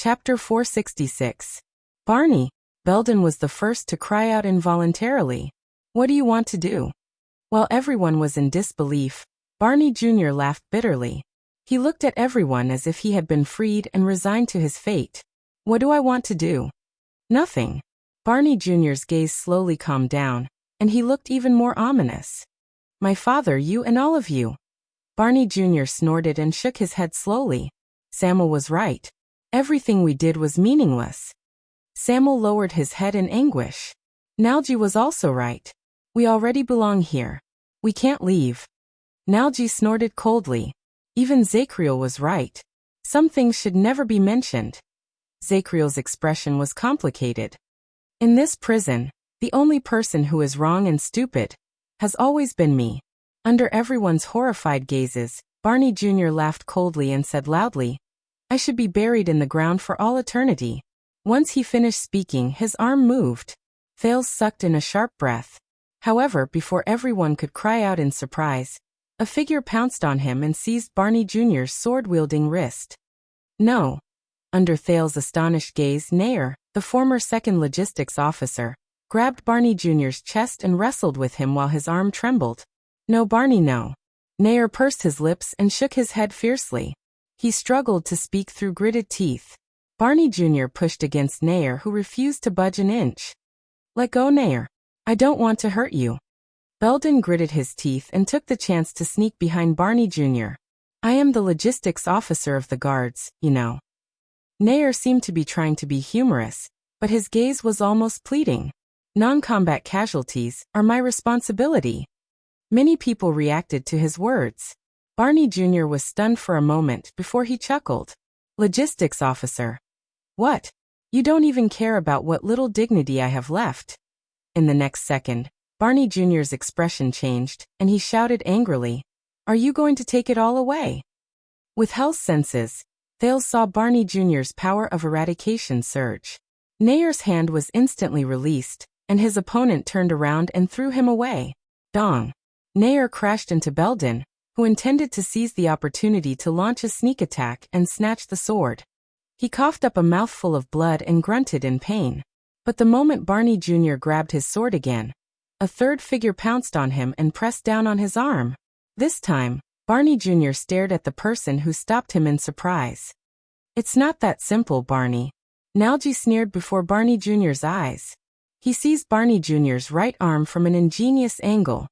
Chapter 466. Barney. Belden was the first to cry out involuntarily. What do you want to do? While everyone was in disbelief, Barney Jr. laughed bitterly. He looked at everyone as if he had been freed and resigned to his fate. What do I want to do? Nothing. Barney Jr.'s gaze slowly calmed down, and he looked even more ominous. My father, you and all of you. Barney Jr. snorted and shook his head slowly. Samuel was right. Everything we did was meaningless. Samuel lowered his head in anguish. Nalji was also right. We already belong here. We can't leave. Nalji snorted coldly. Even Zakriel was right. Some things should never be mentioned. Zakriel's expression was complicated. In this prison, the only person who is wrong and stupid has always been me. Under everyone's horrified gazes, Barney Jr. laughed coldly and said loudly, I should be buried in the ground for all eternity. Once he finished speaking, his arm moved. Thales sucked in a sharp breath. However, before everyone could cry out in surprise, a figure pounced on him and seized Barney Jr.'s sword-wielding wrist. No. Under Thales' astonished gaze, Heir, the former second logistics officer, grabbed Barney Jr.'s chest and wrestled with him while his arm trembled. No, Barney, no. Heir pursed his lips and shook his head fiercely. He struggled to speak through gritted teeth. Barney Jr. pushed against Heir, who refused to budge an inch. Let go, Heir. I don't want to hurt you. Belden gritted his teeth and took the chance to sneak behind Barney Jr. I am the logistics officer of the guards, you know. Heir seemed to be trying to be humorous, but his gaze was almost pleading. Non-combat casualties are my responsibility. Many people reacted to his words. Barney Jr. was stunned for a moment before he chuckled. Logistics officer. What? You don't even care about what little dignity I have left. In the next second, Barney Jr.'s expression changed, and he shouted angrily, Are you going to take it all away? With Hell's senses, Thales saw Barney Jr.'s power of eradication surge. Heir's hand was instantly released, and his opponent turned around and threw him away. Dong. Heir crashed into Belden, who intended to seize the opportunity to launch a sneak attack and snatch the sword. He coughed up a mouthful of blood and grunted in pain. But the moment Barney Jr. grabbed his sword again, a third figure pounced on him and pressed down on his arm. This time, Barney Jr. stared at the person who stopped him in surprise. It's not that simple, Barney. Nalji sneered before Barney Jr.'s eyes. He seized Barney Jr.'s right arm from an ingenious angle.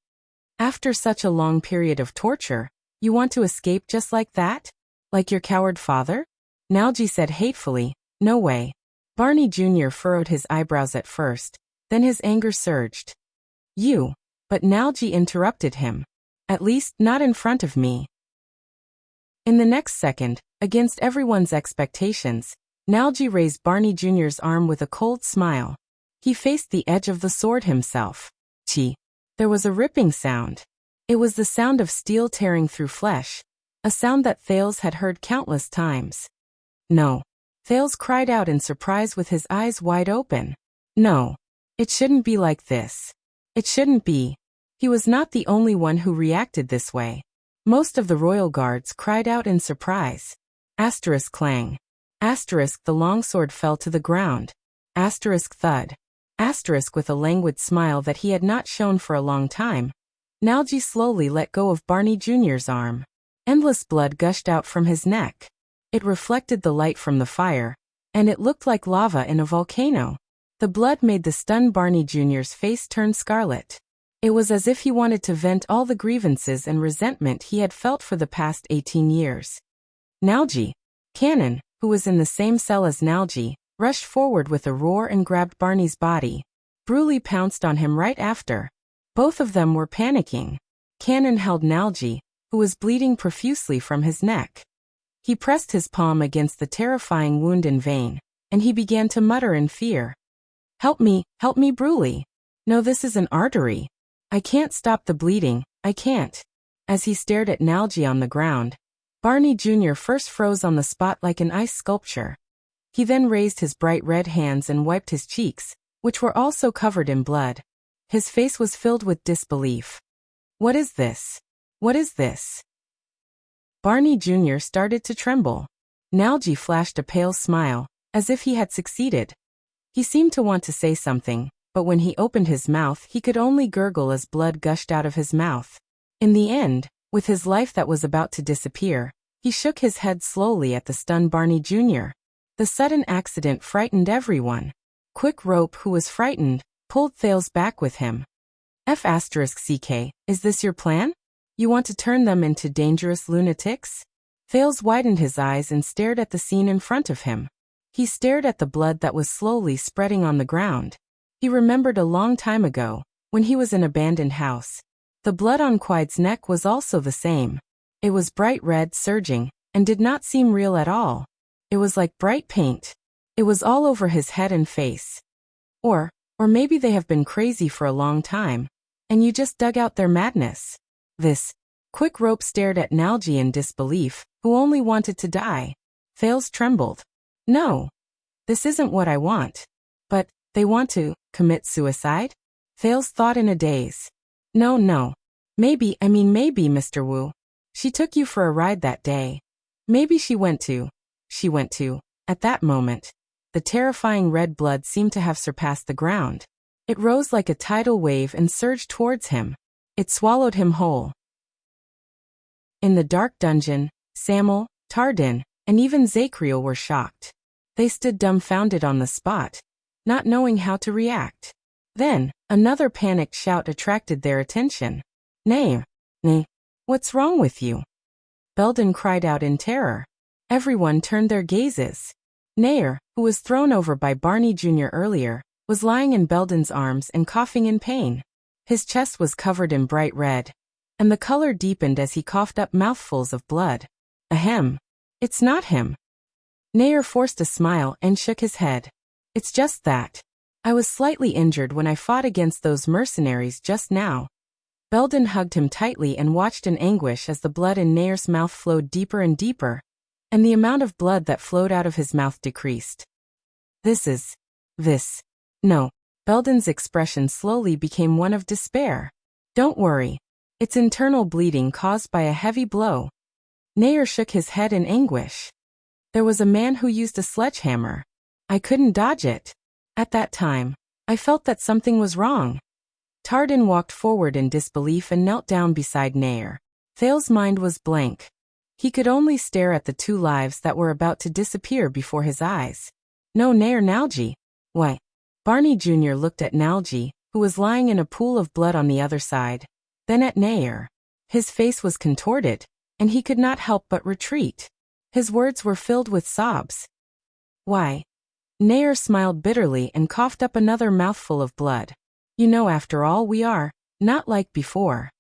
After such a long period of torture, you want to escape just like that? Like your coward father? Nalji said hatefully, No way. Barney Jr. furrowed his eyebrows at first, then his anger surged. You. But Nalji interrupted him. At least, not in front of me. In the next second, against everyone's expectations, Nalji raised Barney Jr.'s arm with a cold smile. He faced the edge of the sword himself. Chi. There was a ripping sound. It was the sound of steel tearing through flesh, a sound that Thales had heard countless times. No. Thales cried out in surprise with his eyes wide open. No. It shouldn't be like this. It shouldn't be. He was not the only one who reacted this way. Most of the royal guards cried out in surprise. Asterisk clang. Asterisk the longsword fell to the ground. Asterisk thud. Asterisk with a languid smile that he had not shown for a long time. Nalji slowly let go of Barney Jr.'s arm. Endless blood gushed out from his neck. It reflected the light from the fire, and it looked like lava in a volcano. The blood made the stunned Barney Jr.'s face turn scarlet. It was as if he wanted to vent all the grievances and resentment he had felt for the past 18 years. Nalji. Cannon, who was in the same cell as Nalji, rushed forward with a roar and grabbed Barney's body. Bruley pounced on him right after. Both of them were panicking. Cannon held Nalji, who was bleeding profusely from his neck. He pressed his palm against the terrifying wound in vain, and he began to mutter in fear. Help me, Bruley. No, this is an artery. I can't stop the bleeding, I can't. As he stared at Nalji on the ground, Barney Jr. first froze on the spot like an ice sculpture. He then raised his bright red hands and wiped his cheeks, which were also covered in blood. His face was filled with disbelief. What is this? What is this? Barney Jr. started to tremble. Nalji flashed a pale smile, as if he had succeeded. He seemed to want to say something, but when he opened his mouth he could only gurgle as blood gushed out of his mouth. In the end, with his life that was about to disappear, he shook his head slowly at the stunned Barney Jr. The sudden accident frightened everyone. Quick Rope, who was frightened, pulled Thales back with him. F***ck, is this your plan? You want to turn them into dangerous lunatics? Thales widened his eyes and stared at the scene in front of him. He stared at the blood that was slowly spreading on the ground. He remembered a long time ago, when he was in an abandoned house. The blood on Quide's neck was also the same. It was bright red, surging, and did not seem real at all. It was like bright paint. It was all over his head and face. Or maybe they have been crazy for a long time, and you just dug out their madness. Quick Rope stared at Nalji in disbelief, who only wanted to die. Thales trembled. No. This isn't what I want. But, they want to commit suicide? Thales thought in a daze. No. Maybe, Mr. Wu. She took you for a ride that day. Maybe she went to. At that moment, the terrifying red blood seemed to have surpassed the ground. It rose like a tidal wave and surged towards him. It swallowed him whole. In the dark dungeon, Samuel, Tardin, and even Zakriel were shocked. They stood dumbfounded on the spot, not knowing how to react. Then, another panicked shout attracted their attention. Nay, what's wrong with you? Belden cried out in terror. Everyone turned their gazes. Nair, who was thrown over by Barney Jr. earlier, was lying in Belden's arms and coughing in pain. His chest was covered in bright red, and the color deepened as he coughed up mouthfuls of blood. Ahem. It's not him. Nair forced a smile and shook his head. It's just that. I was slightly injured when I fought against those mercenaries just now. Belden hugged him tightly and watched in anguish as the blood in Nair's mouth flowed deeper and deeper, and the amount of blood that flowed out of his mouth decreased. No. Belden's expression slowly became one of despair. Don't worry. It's internal bleeding caused by a heavy blow. Nair shook his head in anguish. There was a man who used a sledgehammer. I couldn't dodge it. At that time, I felt that something was wrong. Tardin walked forward in disbelief and knelt down beside Nair. Thales' mind was blank. He could only stare at the two lives that were about to disappear before his eyes. No, Nair, Nalji. Why? Barney Jr. looked at Nalji, who was lying in a pool of blood on the other side, then at Nair. His face was contorted, and he could not help but retreat. His words were filled with sobs. Why? Nair smiled bitterly and coughed up another mouthful of blood. You know, after all, we are not like before.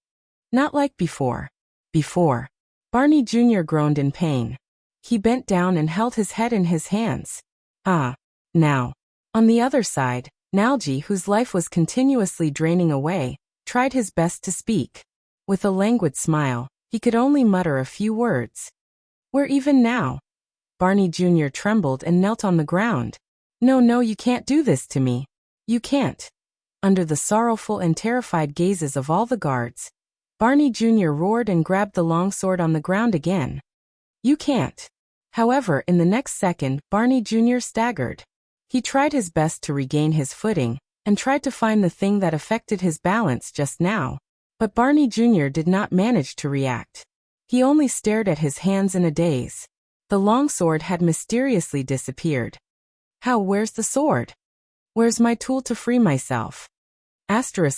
Not like before. Before. Barney Jr. groaned in pain. He bent down and held his head in his hands. Now. On the other side, Nalji, whose life was continuously draining away, tried his best to speak. With a languid smile, he could only mutter a few words. We're even now. Barney Jr. trembled and knelt on the ground. No, you can't do this to me. You can't. Under the sorrowful and terrified gazes of all the guards, Barney Jr. roared and grabbed the longsword on the ground again. You can't. However, in the next second, Barney Jr. staggered. He tried his best to regain his footing, and tried to find the thing that affected his balance just now. But Barney Jr. did not manage to react. He only stared at his hands in a daze. The longsword had mysteriously disappeared. Where's the sword? Where's my tool to free myself?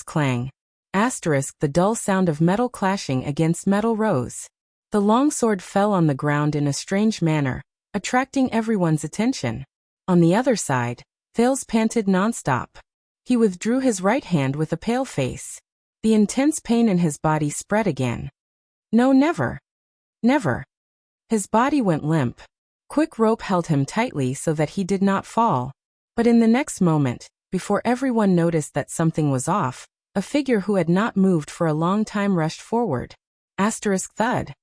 Clang. The dull sound of metal clashing against metal rose. The longsword fell on the ground in a strange manner, attracting everyone's attention. On the other side, Thales panted nonstop. He withdrew his right hand with a pale face. The intense pain in his body spread again. No, never. Never. His body went limp. Quick Rope held him tightly so that he did not fall. But in the next moment, before everyone noticed that something was off, a figure who had not moved for a long time rushed forward. Thud.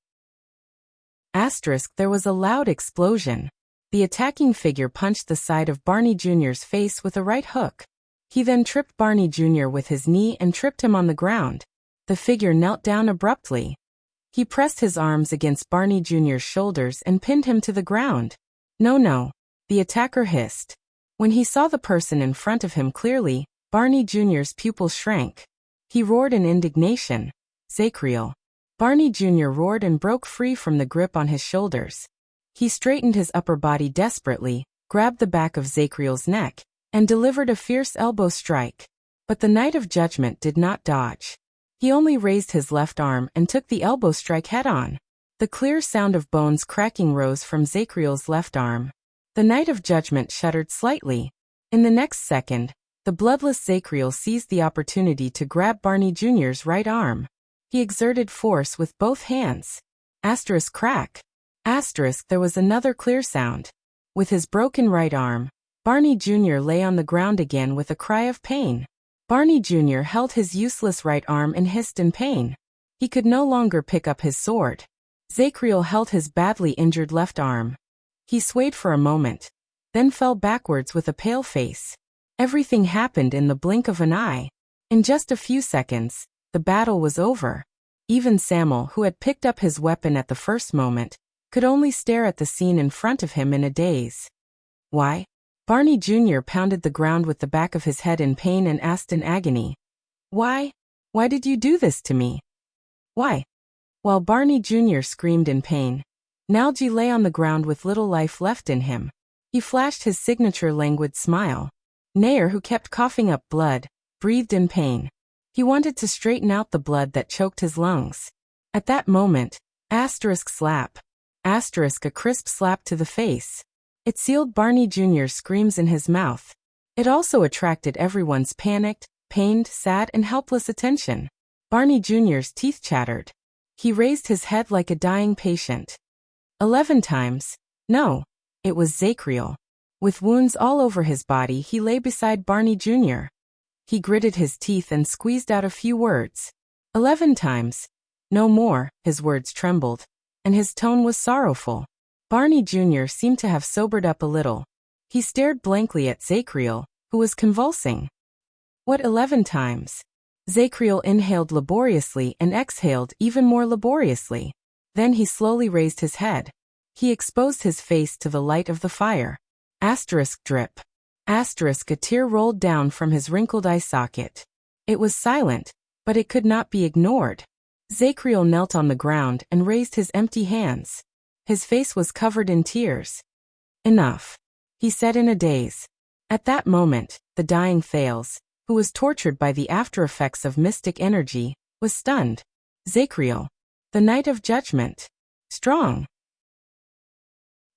There was a loud explosion. The attacking figure punched the side of Barney Jr.'s face with a right hook. He then tripped Barney Jr. with his knee and tripped him on the ground. The figure knelt down abruptly. He pressed his arms against Barney Jr.'s shoulders and pinned him to the ground. No. The the attacker hissed. When he saw the person in front of him clearly, Barney Jr.'s pupils shrank. He roared in indignation. Zacriel. Barney Jr. roared and broke free from the grip on his shoulders. He straightened his upper body desperately, grabbed the back of Zacriel's neck, and delivered a fierce elbow strike. But the Knight of Judgment did not dodge. He only raised his left arm and took the elbow strike head-on. The clear sound of bones cracking rose from Zacriel's left arm. The Knight of Judgment shuddered slightly. In the next second, the bloodless Zacriel seized the opportunity to grab Barney Jr.'s right arm. He exerted force with both hands. Asterisk crack. Asterisk there was another clear sound. With his broken right arm, Barney Jr. lay on the ground again with a cry of pain. Barney Jr. held his useless right arm and hissed in pain. He could no longer pick up his sword. Zacriel held his badly injured left arm. He swayed for a moment, then fell backwards with a pale face. Everything happened in the blink of an eye. In just a few seconds, the battle was over. Even Samuel, who had picked up his weapon at the first moment, could only stare at the scene in front of him in a daze. Why? Barney Jr. pounded the ground with the back of his head in pain and asked in agony. Why? Why did you do this to me? Why? While Barney Jr. screamed in pain, Nalji lay on the ground with little life left in him. He flashed his signature languid smile. Heir, who kept coughing up blood, breathed in pain. He wanted to straighten out the blood that choked his lungs. At that moment, asterisk slap. Asterisk a crisp slap to the face. It sealed Barney Jr.'s screams in his mouth. It also attracted everyone's panicked, pained, sad and helpless attention. Barney Jr.'s teeth chattered. He raised his head like a dying patient. 11 times. No. It was Zacriel. With wounds all over his body he lay beside Barney Jr. He gritted his teeth and squeezed out a few words. 11 times. No more, his words trembled. And his tone was sorrowful. Barney Jr. seemed to have sobered up a little. He stared blankly at Zacriel, who was convulsing. What 11 times? Zacriel inhaled laboriously and exhaled even more laboriously. Then he slowly raised his head. He exposed his face to the light of the fire. Asterisk drip. Asterisk a tear rolled down from his wrinkled eye socket. It was silent, but it could not be ignored. Zacriel knelt on the ground and raised his empty hands. His face was covered in tears. Enough, he said in a daze. At that moment, the dying Thales, who was tortured by the after-effects of mystic energy, was stunned. Zacriel, the Knight of Judgment. Strong.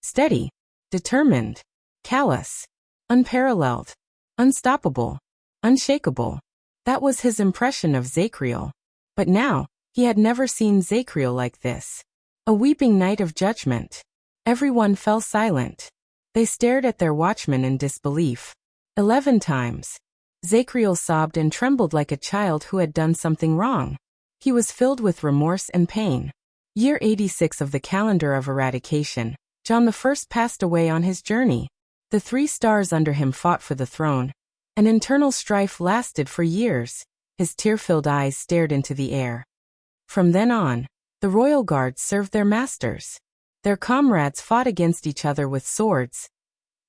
Steady. Determined. Callous. Unparalleled. Unstoppable. Unshakable. That was his impression of Zacriel. But now, he had never seen Zacriel like this. A weeping Knight of Judgment. Everyone fell silent. They stared at their watchman in disbelief. 11 times. Zacriel sobbed and trembled like a child who had done something wrong. He was filled with remorse and pain. Year 86 of the calendar of eradication, John I passed away on his journey. The 3 stars under him fought for the throne. An internal strife lasted for years. His tear-filled eyes stared into the air. From then on, the royal guards served their masters. Their comrades fought against each other with swords.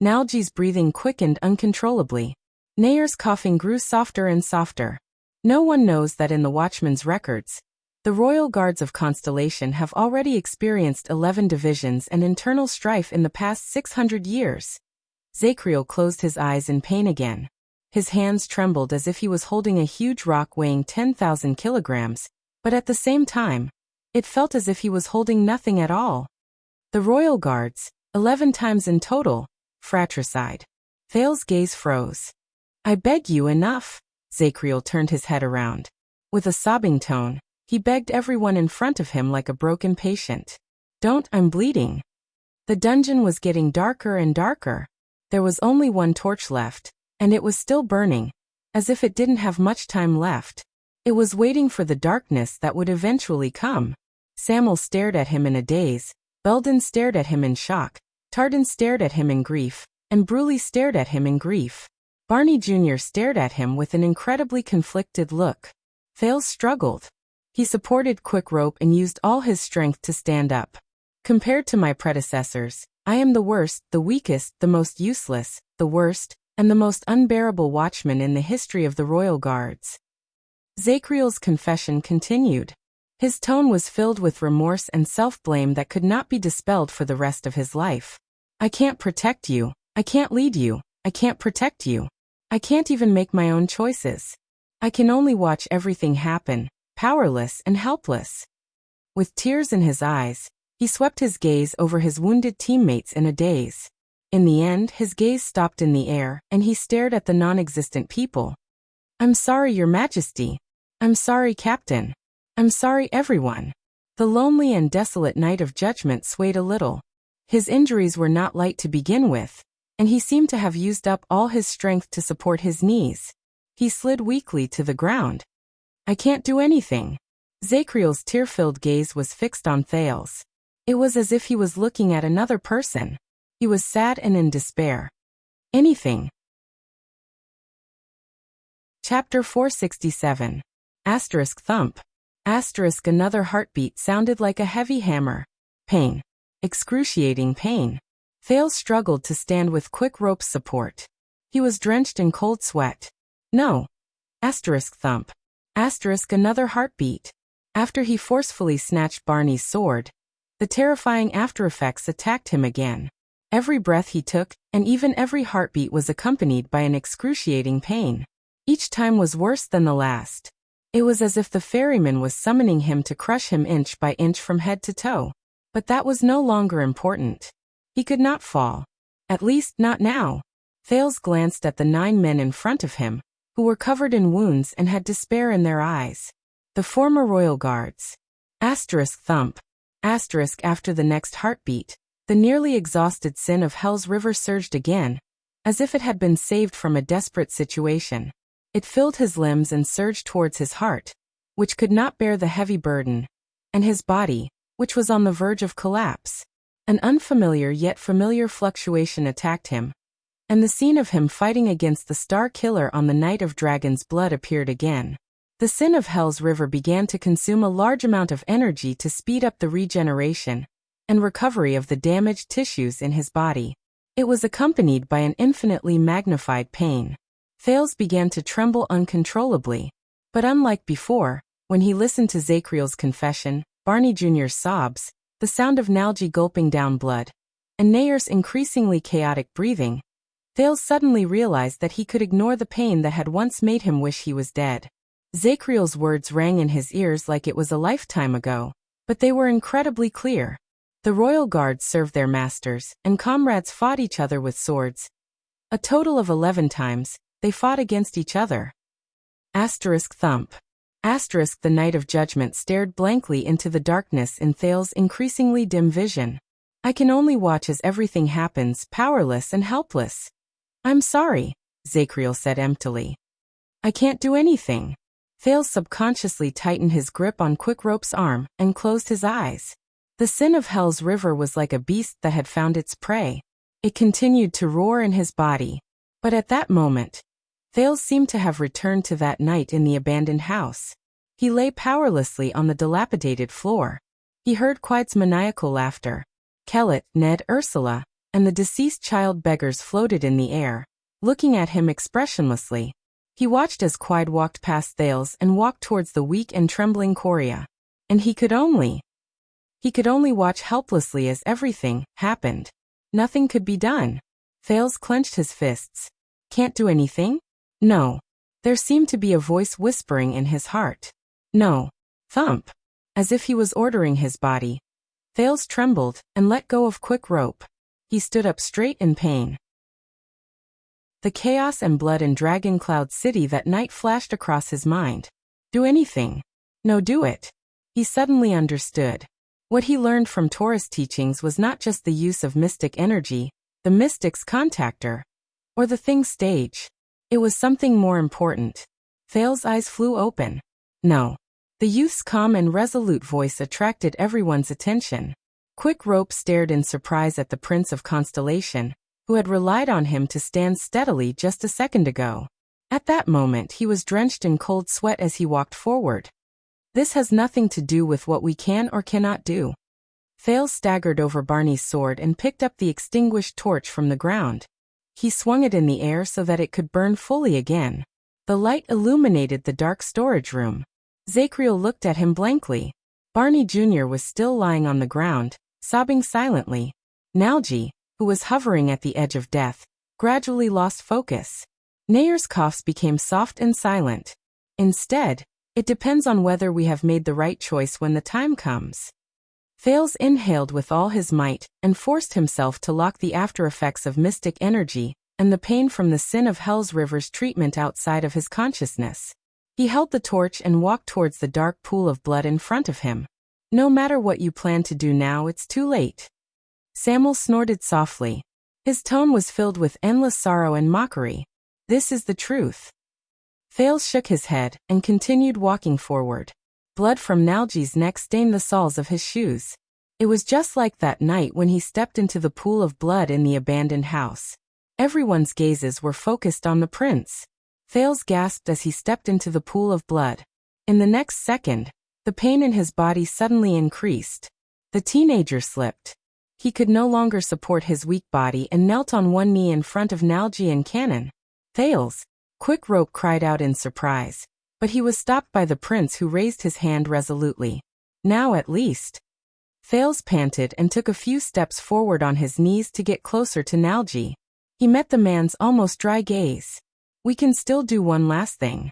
Nalji's breathing quickened uncontrollably. Heir's coughing grew softer and softer. No one knows that in the Watchman's records, the royal guards of Constellation have already experienced 11 divisions and internal strife in the past 600 years. Zacriel closed his eyes in pain again. His hands trembled as if he was holding a huge rock weighing 10,000 kilograms, but at the same time, it felt as if he was holding nothing at all. The royal guards, 11 times in total, fratricide. Thale's gaze froze. I beg you, enough. Zacriel turned his head around. With a sobbing tone, he begged everyone in front of him like a broken patient. Don't, I'm bleeding. The dungeon was getting darker and darker. There was only one torch left, and it was still burning, as if it didn't have much time left. It was waiting for the darkness that would eventually come. Samuel stared at him in a daze, Belden stared at him in shock, Tardan stared at him in grief, and Bruley stared at him in grief. Barney Jr. stared at him with an incredibly conflicted look. Thales struggled. He supported quick rope and used all his strength to stand up. Compared to my predecessors, I am the worst, the weakest, the most useless, the worst, and the most unbearable watchman in the history of the royal guards. Zachriel's confession continued. His tone was filled with remorse and self-blame that could not be dispelled for the rest of his life. I can't protect you. I can't lead you. I can't protect you. I can't even make my own choices. I can only watch everything happen, powerless and helpless. With tears in his eyes, he swept his gaze over his wounded teammates in a daze. In the end, his gaze stopped in the air, and he stared at the non-existent people. I'm sorry, Your Majesty. I'm sorry, Captain. I'm sorry, everyone. The lonely and desolate night of judgment swayed a little. His injuries were not light to begin with, and he seemed to have used up all his strength to support his knees. He slid weakly to the ground. I can't do anything. Zachriel's tear-filled gaze was fixed on Thales. It was as if he was looking at another person. He was sad and in despair. Anything. Chapter 467. Asterisk thump. Asterisk another heartbeat sounded like a heavy hammer. Pain. Excruciating pain. Thales struggled to stand with quick rope support. He was drenched in cold sweat. No. Asterisk thump. Asterisk another heartbeat. After he forcefully snatched Barney's sword, the terrifying aftereffects attacked him again. Every breath he took, and even every heartbeat was accompanied by an excruciating pain. Each time was worse than the last. It was as if the ferryman was summoning him to crush him inch by inch from head to toe. But that was no longer important. He could not fall. At least not now. Thales glanced at the 9 men in front of him, who were covered in wounds and had despair in their eyes. The former royal guards. Asterisk thump. Asterisk after the next heartbeat, the nearly exhausted sin of Hell's River surged again, as if it had been saved from a desperate situation. It filled his limbs and surged towards his heart, which could not bear the heavy burden, and his body, which was on the verge of collapse. An unfamiliar yet familiar fluctuation attacked him, and the scene of him fighting against the Star Killer on the night of Dragon's Blood appeared again. The sin of Hell's River began to consume a large amount of energy to speed up the regeneration and recovery of the damaged tissues in his body. It was accompanied by an infinitely magnified pain. Thales began to tremble uncontrollably, but unlike before, when he listened to Zachriel's confession, Barney Jr.'s sobs, the sound of Nalji gulping down blood, and Nayer's increasingly chaotic breathing, Thales suddenly realized that he could ignore the pain that had once made him wish he was dead. Zachriel's words rang in his ears like it was a lifetime ago, but they were incredibly clear. The royal guards served their masters, and comrades fought each other with swords. A total of 11 times, they fought against each other. Asterisk thump. Asterisk the night of judgment stared blankly into the darkness in Thales' increasingly dim vision. I can only watch as everything happens, powerless and helpless. I'm sorry, Zachriel said emptily. I can't do anything. Thales subconsciously tightened his grip on Quickrope's arm and closed his eyes. The sin of Hell's River was like a beast that had found its prey. It continued to roar in his body. But at that moment, Thales seemed to have returned to that night in the abandoned house. He lay powerlessly on the dilapidated floor. He heard Quiet's maniacal laughter. Kellett, Ned, Ursula, and the deceased child beggars floated in the air, looking at him expressionlessly. He watched as Quiet walked past Thales and walked towards the weak and trembling Coria. And he could only watch helplessly as everything happened. Nothing could be done. Thales clenched his fists. Can't do anything? No. There seemed to be a voice whispering in his heart. No. Thump. As if he was ordering his body. Thales trembled and let go of quick rope. He stood up straight in pain. The chaos and blood in Dragon Cloud City that night flashed across his mind. Do anything. No, do it. He suddenly understood. What he learned from Taurus teachings was not just the use of mystic energy, the mystic's contactor, or the thing stage. It was something more important. Thales' eyes flew open. No. The youth's calm and resolute voice attracted everyone's attention. Quick Rope stared in surprise at the Prince of Constellation, who had relied on him to stand steadily just a second ago. At that moment he was drenched in cold sweat as he walked forward. This has nothing to do with what we can or cannot do. Thales staggered over Barney's sword and picked up the extinguished torch from the ground. He swung it in the air so that it could burn fully again. The light illuminated the dark storage room. Zachriel looked at him blankly. Barney Jr. was still lying on the ground, sobbing silently. Nalji, who was hovering at the edge of death, gradually lost focus. Heir's coughs became soft and silent. Instead, it depends on whether we have made the right choice when the time comes. Thales inhaled with all his might and forced himself to lock the aftereffects of mystic energy and the pain from the sin of Hell's River's treatment outside of his consciousness. He held the torch and walked towards the dark pool of blood in front of him. No matter what you plan to do now, it's too late. Samuel snorted softly. His tone was filled with endless sorrow and mockery. This is the truth. Thales shook his head and continued walking forward. Blood from Nalji's neck stained the soles of his shoes. It was just like that night when he stepped into the pool of blood in the abandoned house. Everyone's gazes were focused on the prince. Thales gasped as he stepped into the pool of blood. In the next second, the pain in his body suddenly increased. The teenager slipped. He could no longer support his weak body and knelt on one knee in front of Nalji and Cannon. Thales! Quick Rope cried out in surprise, but he was stopped by the prince, who raised his hand resolutely. Now at least. Thales panted and took a few steps forward on his knees to get closer to Nalji. He met the man's almost dry gaze. We can still do one last thing.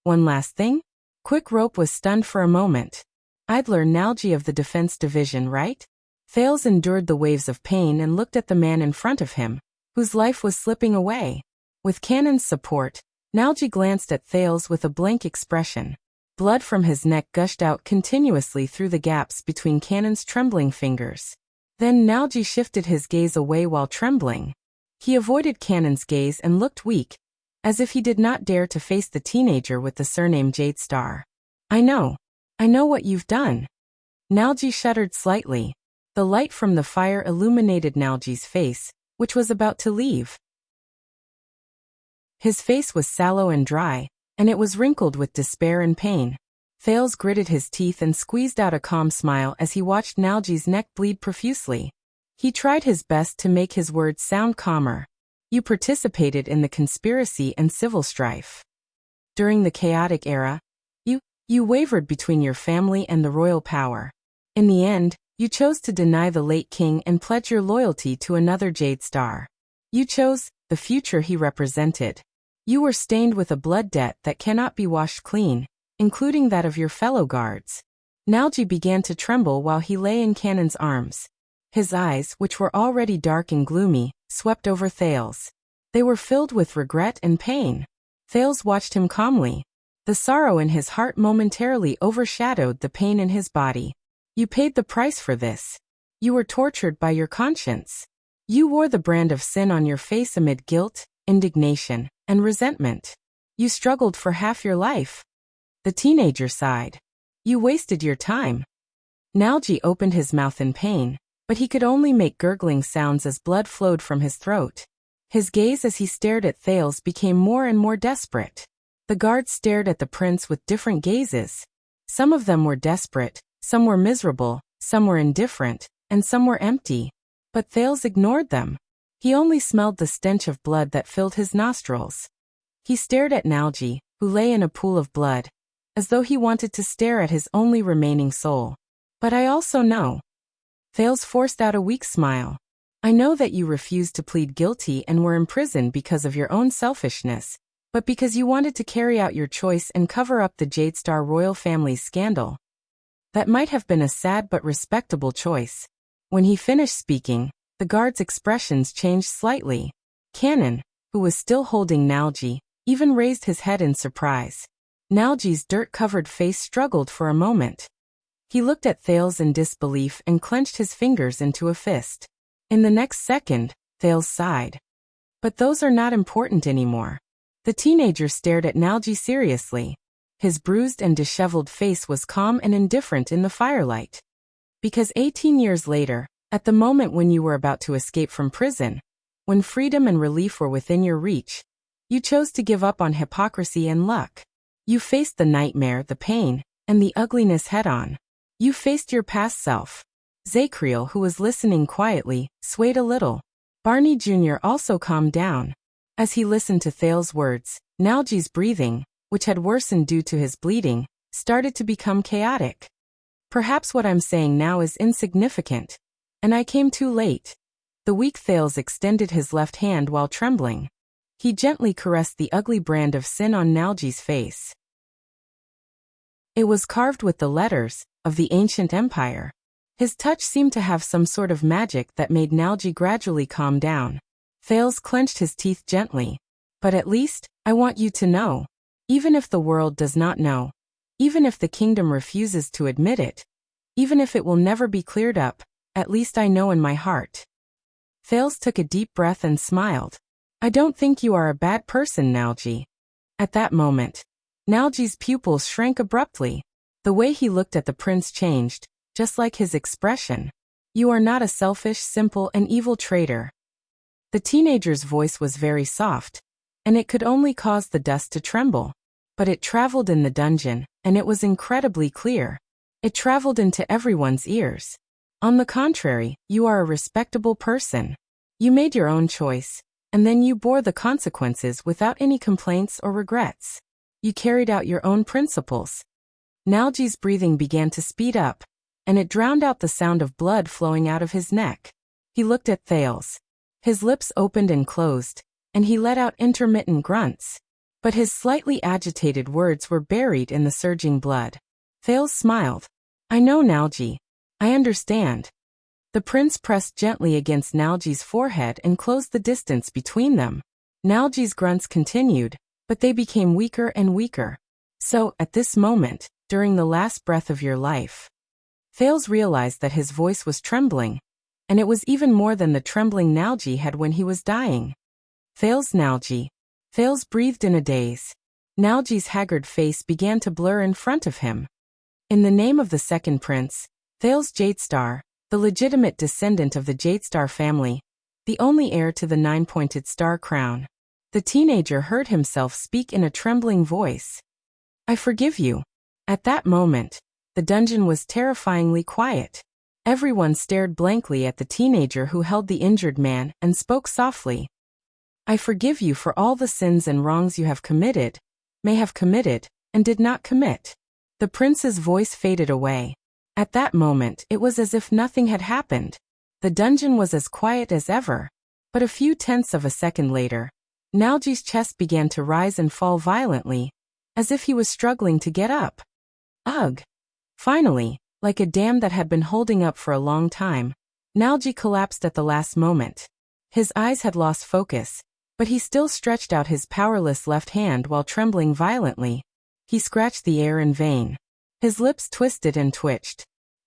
One last thing? Quick Rope was stunned for a moment. Idler Nalji of the Defense Division, right? Thales endured the waves of pain and looked at the man in front of him, whose life was slipping away. With Cannon's support, Nalji glanced at Thales with a blank expression. Blood from his neck gushed out continuously through the gaps between Cannon's trembling fingers. Then Nalji shifted his gaze away while trembling. He avoided Cannon's gaze and looked weak, as if he did not dare to face the teenager with the surname Jade Star. I know what you've done. Nalji shuddered slightly. The light from the fire illuminated Nalji's face, which was about to leave. His face was sallow and dry, and it was wrinkled with despair and pain. Thales gritted his teeth and squeezed out a calm smile as he watched Nalji's neck bleed profusely. He tried his best to make his words sound calmer. You participated in the conspiracy and civil strife. During the chaotic era, you wavered between your family and the royal power. In the end, you chose to deny the late king and pledge your loyalty to another Jade Star. You chose the future he represented. You were stained with a blood debt that cannot be washed clean, including that of your fellow guards. Nalji began to tremble while he lay in Cannon's arms. His eyes, which were already dark and gloomy, swept over Thales. They were filled with regret and pain. Thales watched him calmly. The sorrow in his heart momentarily overshadowed the pain in his body. You paid the price for this. You were tortured by your conscience. You wore the brand of sin on your face amid guilt, indignation, and resentment. You struggled for half your life. The teenager sighed. You wasted your time. Nalji opened his mouth in pain, but he could only make gurgling sounds as blood flowed from his throat. His gaze as he stared at Thales became more and more desperate. The guards stared at the prince with different gazes. Some of them were desperate, some were miserable, some were indifferent, and some were empty. But Thales ignored them. He only smelled the stench of blood that filled his nostrils. He stared at Nalji, who lay in a pool of blood, as though he wanted to stare at his only remaining soul. But I also know. Thales forced out a weak smile. I know that you refused to plead guilty and were imprisoned because of your own selfishness, but because you wanted to carry out your choice and cover up the Jade Star royal family's scandal. That might have been a sad but respectable choice. When he finished speaking, the guards' expressions changed slightly. Cannon, who was still holding Nalji, even raised his head in surprise. Nalji's dirt-covered face struggled for a moment. He looked at Thales in disbelief and clenched his fingers into a fist. In the next second, Thales sighed. But those are not important anymore. The teenager stared at Nalji seriously. His bruised and disheveled face was calm and indifferent in the firelight. Because 18 years later, at the moment when you were about to escape from prison, when freedom and relief were within your reach, you chose to give up on hypocrisy and luck. You faced the nightmare, the pain, and the ugliness head-on. You faced your past self. Zacriel, who was listening quietly, swayed a little. Barney Jr. also calmed down. As he listened to Thale's words, Nalgy's breathing, which had worsened due to his bleeding, started to become chaotic. Perhaps what I'm saying now is insignificant. And I came too late. The weak Thales extended his left hand while trembling. He gently caressed the ugly brand of sin on Nalgy's face. It was carved with the letters of the ancient empire. His touch seemed to have some sort of magic that made Nalgy gradually calm down. Thales clenched his teeth gently. But at least, I want you to know. Even if the world does not know. Even if the kingdom refuses to admit it. Even if it will never be cleared up, at least I know in my heart. Thales took a deep breath and smiled. I don't think you are a bad person, Nalgy. At that moment, Nalgy's pupils shrank abruptly. The way he looked at the prince changed, just like his expression. You are not a selfish, simple, and evil traitor. The teenager's voice was very soft, and it could only cause the dust to tremble. But it traveled in the dungeon, and it was incredibly clear. It traveled into everyone's ears. On the contrary, you are a respectable person. You made your own choice, and then you bore the consequences without any complaints or regrets. You carried out your own principles. Nalgy's breathing began to speed up, and it drowned out the sound of blood flowing out of his neck. He looked at Thales. His lips opened and closed, and he let out intermittent grunts. But his slightly agitated words were buried in the surging blood. Thales smiled. I know, Nalgy. I understand. The prince pressed gently against Nalgy's forehead and closed the distance between them. Nalgy's grunts continued, but they became weaker and weaker. So, at this moment, during the last breath of your life, Thales realized that his voice was trembling, and it was even more than the trembling Nalgy had when he was dying. Thales, Nalgy. Thales breathed in a daze. Nalgy's haggard face began to blur in front of him. In the name of the second prince, Thales Jadestar, the legitimate descendant of the Jadestar family, the only heir to the 9-pointed star crown, the teenager heard himself speak in a trembling voice. I forgive you. At that moment, the dungeon was terrifyingly quiet. Everyone stared blankly at the teenager who held the injured man and spoke softly. I forgive you for all the sins and wrongs you have committed, may have committed, and did not commit. The prince's voice faded away. At that moment, it was as if nothing had happened. The dungeon was as quiet as ever. But a few tenths of a second later, Nalgy's chest began to rise and fall violently, as if he was struggling to get up. Ugh! Finally, like a dam that had been holding up for a long time, Nalgy collapsed at the last moment. His eyes had lost focus, but he still stretched out his powerless left hand while trembling violently. He scratched the air in vain. His lips twisted and twitched.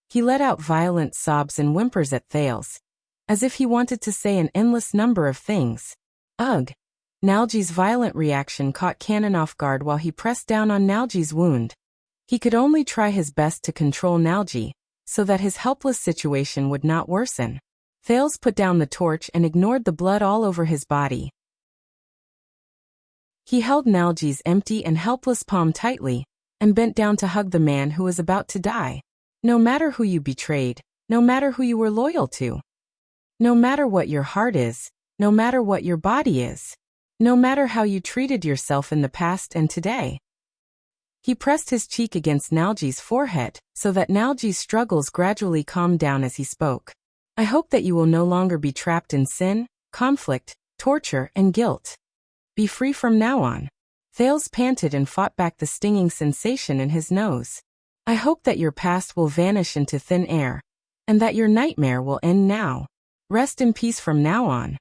He let out violent sobs and whimpers at Thales, as if he wanted to say an endless number of things. Ugh! Nalgy's violent reaction caught Cannon off guard while he pressed down on Nalgy's wound. He could only try his best to control Nalgy, so that his helpless situation would not worsen. Thales put down the torch and ignored the blood all over his body. He held Nalgy's empty and helpless palm tightly, and bent down to hug the man who was about to die. No matter who you betrayed, no matter who you were loyal to, no matter what your heart is, no matter what your body is, no matter how you treated yourself in the past and today. He pressed his cheek against Nalgy's forehead, so that Nalgy's struggles gradually calmed down as he spoke. I hope that you will no longer be trapped in sin, conflict, torture, and guilt. Be free from now on. Thales panted and fought back the stinging sensation in his nose. I hope that your past will vanish into thin air, and that your nightmare will end now. Rest in peace from now on.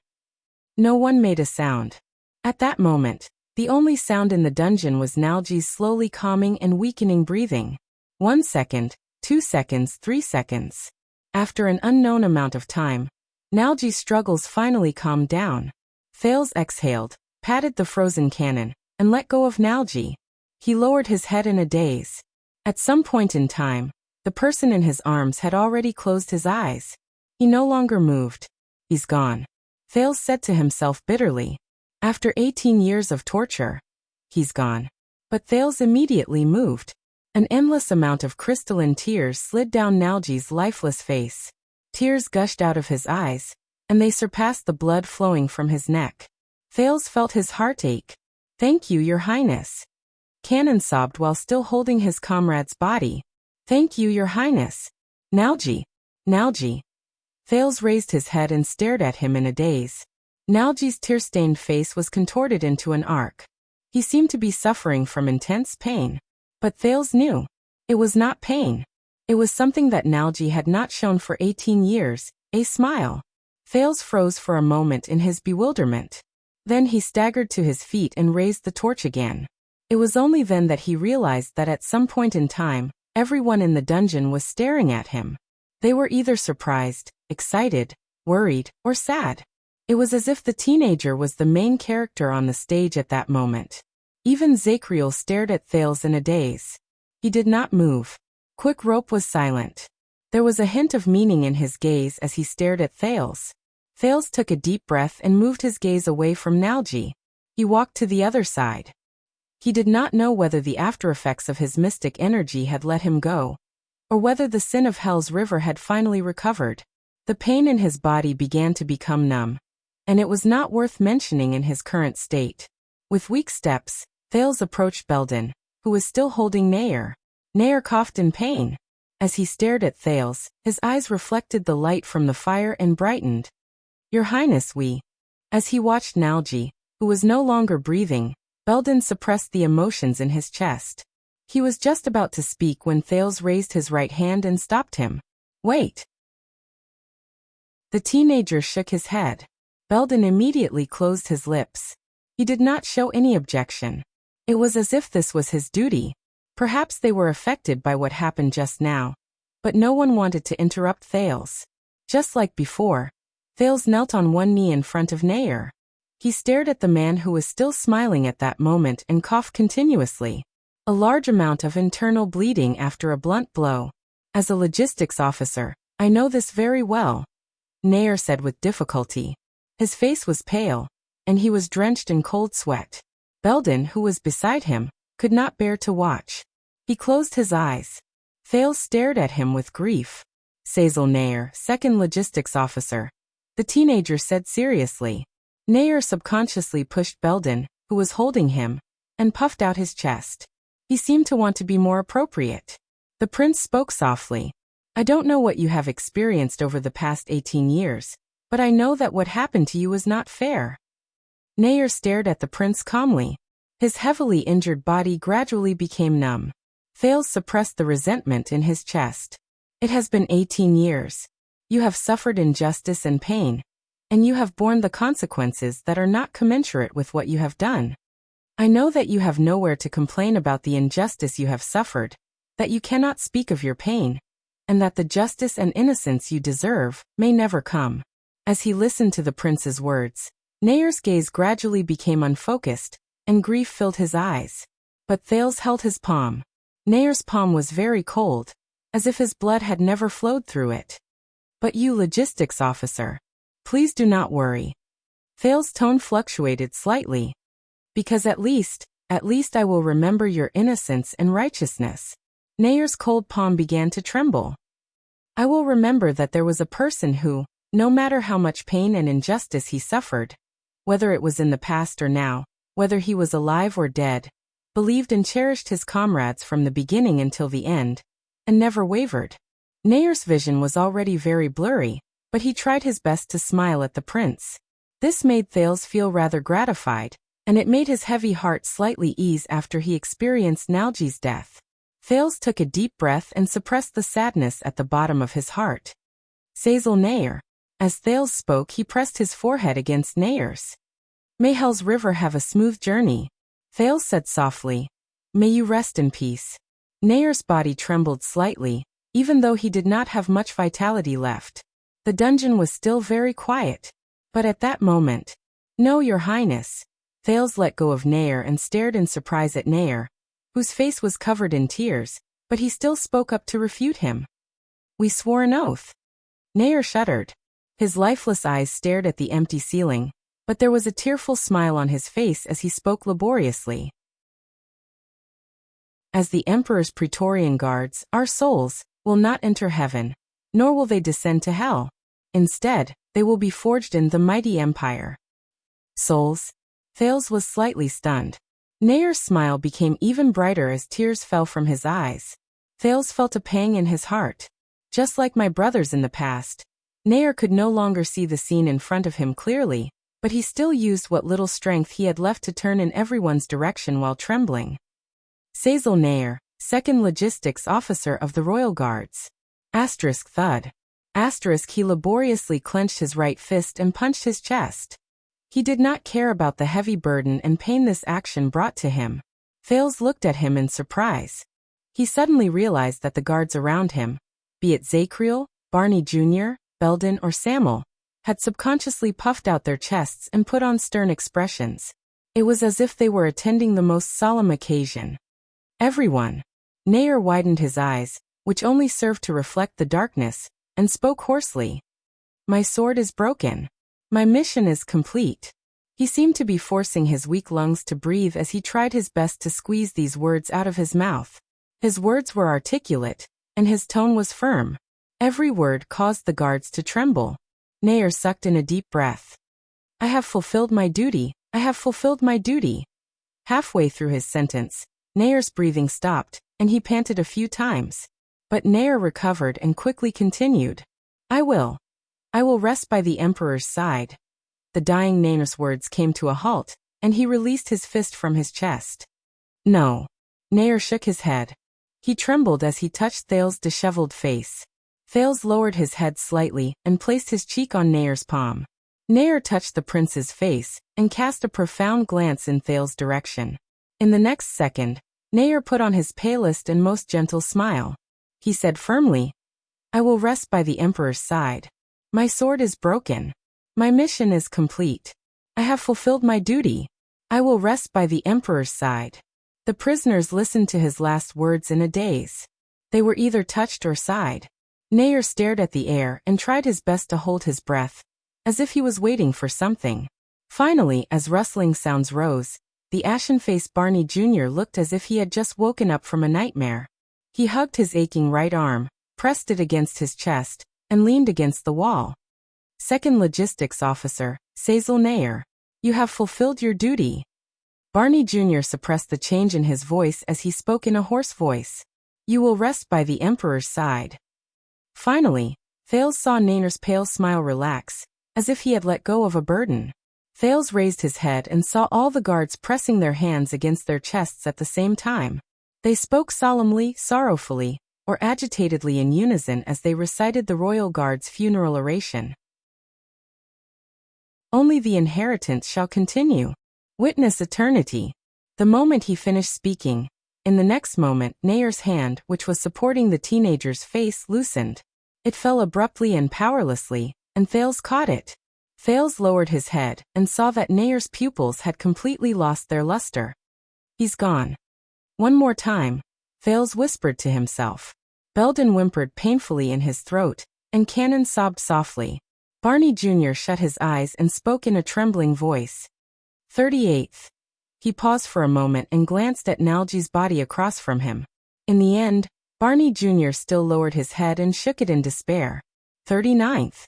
No one made a sound. At that moment, the only sound in the dungeon was Nalgy's slowly calming and weakening breathing. 1 second, 2 seconds, 3 seconds. After an unknown amount of time, Nalgy's struggles finally calmed down. Thales exhaled, patted the frozen cannon, and let go of Nalgy. He lowered his head in a daze. At some point in time, the person in his arms had already closed his eyes. He no longer moved. He's gone. Thales said to himself bitterly. After 18 years of torture, he's gone. But Thales immediately moved. An endless amount of crystalline tears slid down Nalgy's lifeless face. Tears gushed out of his eyes, and they surpassed the blood flowing from his neck. Thales felt his heart ache. "Thank you, Your Highness." Canon sobbed while still holding his comrade's body. "Thank you, Your Highness." "Nalji. Nalji." Thales raised his head and stared at him in a daze. Nalji's tear-stained face was contorted into an arc. He seemed to be suffering from intense pain. But Thales knew. It was not pain. It was something that Nalji had not shown for 18 years, a smile. Thales froze for a moment in his bewilderment. Then he staggered to his feet and raised the torch again. It was only then that he realized that at some point in time, everyone in the dungeon was staring at him. They were either surprised, excited, worried, or sad. It was as if the teenager was the main character on the stage at that moment. Even Zakriel stared at Thales in a daze. He did not move. Quick Rope was silent. There was a hint of meaning in his gaze as he stared at Thales. Thales took a deep breath and moved his gaze away from Nalji. He walked to the other side. He did not know whether the aftereffects of his mystic energy had let him go, or whether the sin of Hell's river had finally recovered. The pain in his body began to become numb, and it was not worth mentioning in his current state. With weak steps, Thales approached Belden, who was still holding Heir. Heir coughed in pain. As he stared at Thales, his eyes reflected the light from the fire and brightened. "Your Highness, we." As he watched Nalji, who was no longer breathing, Belden suppressed the emotions in his chest. He was just about to speak when Thales raised his right hand and stopped him. "Wait." The teenager shook his head. Belden immediately closed his lips. He did not show any objection. It was as if this was his duty. Perhaps they were affected by what happened just now, but no one wanted to interrupt Thales. Just like before, Thales knelt on one knee in front of Heir. He stared at the man who was still smiling at that moment and coughed continuously. A large amount of internal bleeding after a blunt blow. "As a logistics officer, I know this very well," Heir said with difficulty. His face was pale, and he was drenched in cold sweat. Belden, who was beside him, could not bear to watch. He closed his eyes. Thales stared at him with grief. "Sazel Heir, second logistics officer," the teenager said seriously. Heir subconsciously pushed Belden, who was holding him, and puffed out his chest. He seemed to want to be more appropriate. The prince spoke softly. "I don't know what you have experienced over the past 18 years, but I know that what happened to you was not fair." Heir stared at the prince calmly. His heavily injured body gradually became numb. Thales suppressed the resentment in his chest. "It has been 18 years. You have suffered injustice and pain, and you have borne the consequences that are not commensurate with what you have done. I know that you have nowhere to complain about the injustice you have suffered, that you cannot speak of your pain, and that the justice and innocence you deserve may never come." As he listened to the prince's words, Heir's gaze gradually became unfocused, and grief filled his eyes. But Thales held his palm. Heir's palm was very cold, as if his blood had never flowed through it. "But you, logistics officer, please do not worry." Thales' tone fluctuated slightly. "Because at least I will remember your innocence and righteousness." Heir's cold palm began to tremble. "I will remember that there was a person who, no matter how much pain and injustice he suffered, whether it was in the past or now, whether he was alive or dead, believed and cherished his comrades from the beginning until the end, and never wavered." Heir's vision was already very blurry, but he tried his best to smile at the prince. This made Thales feel rather gratified, and it made his heavy heart slightly ease after he experienced Nalji's death. Thales took a deep breath and suppressed the sadness at the bottom of his heart. "Sazel Heir." As Thales spoke, he pressed his forehead against Heir's. "May Hell's river have a smooth journey," Thales said softly. "May you rest in peace." Heir's body trembled slightly, even though he did not have much vitality left. The dungeon was still very quiet. But at that moment, "No, Your Highness." Thales let go of Heir and stared in surprise at Heir, whose face was covered in tears, but he still spoke up to refute him. "We swore an oath." Heir shuddered. His lifeless eyes stared at the empty ceiling, but there was a tearful smile on his face as he spoke laboriously. "As the Emperor's Praetorian guards, our souls will not enter heaven. nor will they descend to hell. Instead, they will be forged in the mighty empire. Souls. Thales was slightly stunned. Heir's smile became even brighter as tears fell from his eyes. Thales felt a pang in his heart. Just like my brothers in the past, Heir could no longer see the scene in front of him clearly, but he still used what little strength he had left to turn in everyone's direction while trembling. Cecil Heir, second logistics officer of the Royal Guards. Thud. He laboriously clenched his right fist and punched his chest. He did not care about the heavy burden and pain this action brought to him. Thales looked at him in surprise. He suddenly realized that the guards around him, be it Zacriel, Barney Jr., Belden or Samuel, had subconsciously puffed out their chests and put on stern expressions. It was as if they were attending the most solemn occasion. Everyone. Heir widened his eyes, which only served to reflect the darkness, and spoke hoarsely. My sword is broken. My mission is complete. He seemed to be forcing his weak lungs to breathe as he tried his best to squeeze these words out of his mouth. His words were articulate, and his tone was firm. Every word caused the guards to tremble. Heir sucked in a deep breath. I have fulfilled my duty. I have fulfilled my duty. Halfway through his sentence, Heir's breathing stopped, and he panted a few times. But Heir recovered and quickly continued. I will rest by the Emperor's side. The dying Heir's words came to a halt, and he released his fist from his chest. No. Heir shook his head. He trembled as he touched Thales' disheveled face. Thales lowered his head slightly and placed his cheek on Heir's palm. Heir touched the prince's face and cast a profound glance in Thales' direction. In the next second, Heir put on his palest and most gentle smile. He said firmly, I will rest by the Emperor's side. My sword is broken. My mission is complete. I have fulfilled my duty. I will rest by the Emperor's side. The prisoners listened to his last words in a daze. They were either touched or sighed. Heir stared at the air and tried his best to hold his breath, as if he was waiting for something. Finally, as rustling sounds rose, the ashen-faced Barney Jr. looked as if he had just woken up from a nightmare. He hugged his aching right arm, pressed it against his chest, and leaned against the wall. Second Logistics Officer, Cecil Heir, you have fulfilled your duty. Barney Jr. suppressed the change in his voice as he spoke in a hoarse voice. You will rest by the Emperor's side. Finally, Thales saw Heir's pale smile relax, as if he had let go of a burden. Thales raised his head and saw all the guards pressing their hands against their chests at the same time. They spoke solemnly, sorrowfully, or agitatedly in unison as they recited the Royal Guard's funeral oration. Only the inheritance shall continue. Witness eternity. The moment he finished speaking, in the next moment, Heir's hand, which was supporting the teenager's face, loosened. It fell abruptly and powerlessly, and Thales caught it. Thales lowered his head and saw that Heir's pupils had completely lost their luster. He's gone. One more time, Thales whispered to himself. Belden whimpered painfully in his throat, and Cannon sobbed softly. Barney Jr. shut his eyes and spoke in a trembling voice. 38th. He paused for a moment and glanced at Nalgy's body across from him. In the end, Barney Jr. still lowered his head and shook it in despair. 39th.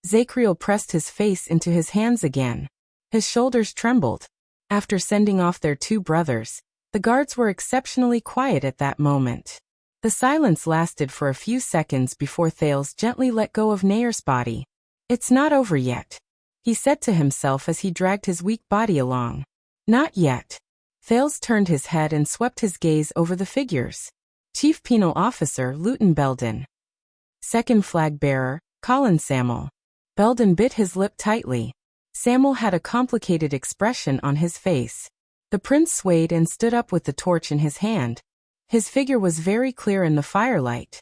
Zacriel pressed his face into his hands again. His shoulders trembled. After sending off their two brothers, the guards were exceptionally quiet at that moment. The silence lasted for a few seconds before Thales gently let go of Heir's body. It's not over yet, he said to himself as he dragged his weak body along. Not yet. Thales turned his head and swept his gaze over the figures. Chief Penal Officer Lieutenant Belden. Second Flag Bearer, Colin Samuel. Belden bit his lip tightly. Samuel had a complicated expression on his face. The prince swayed and stood up with the torch in his hand. His figure was very clear in the firelight.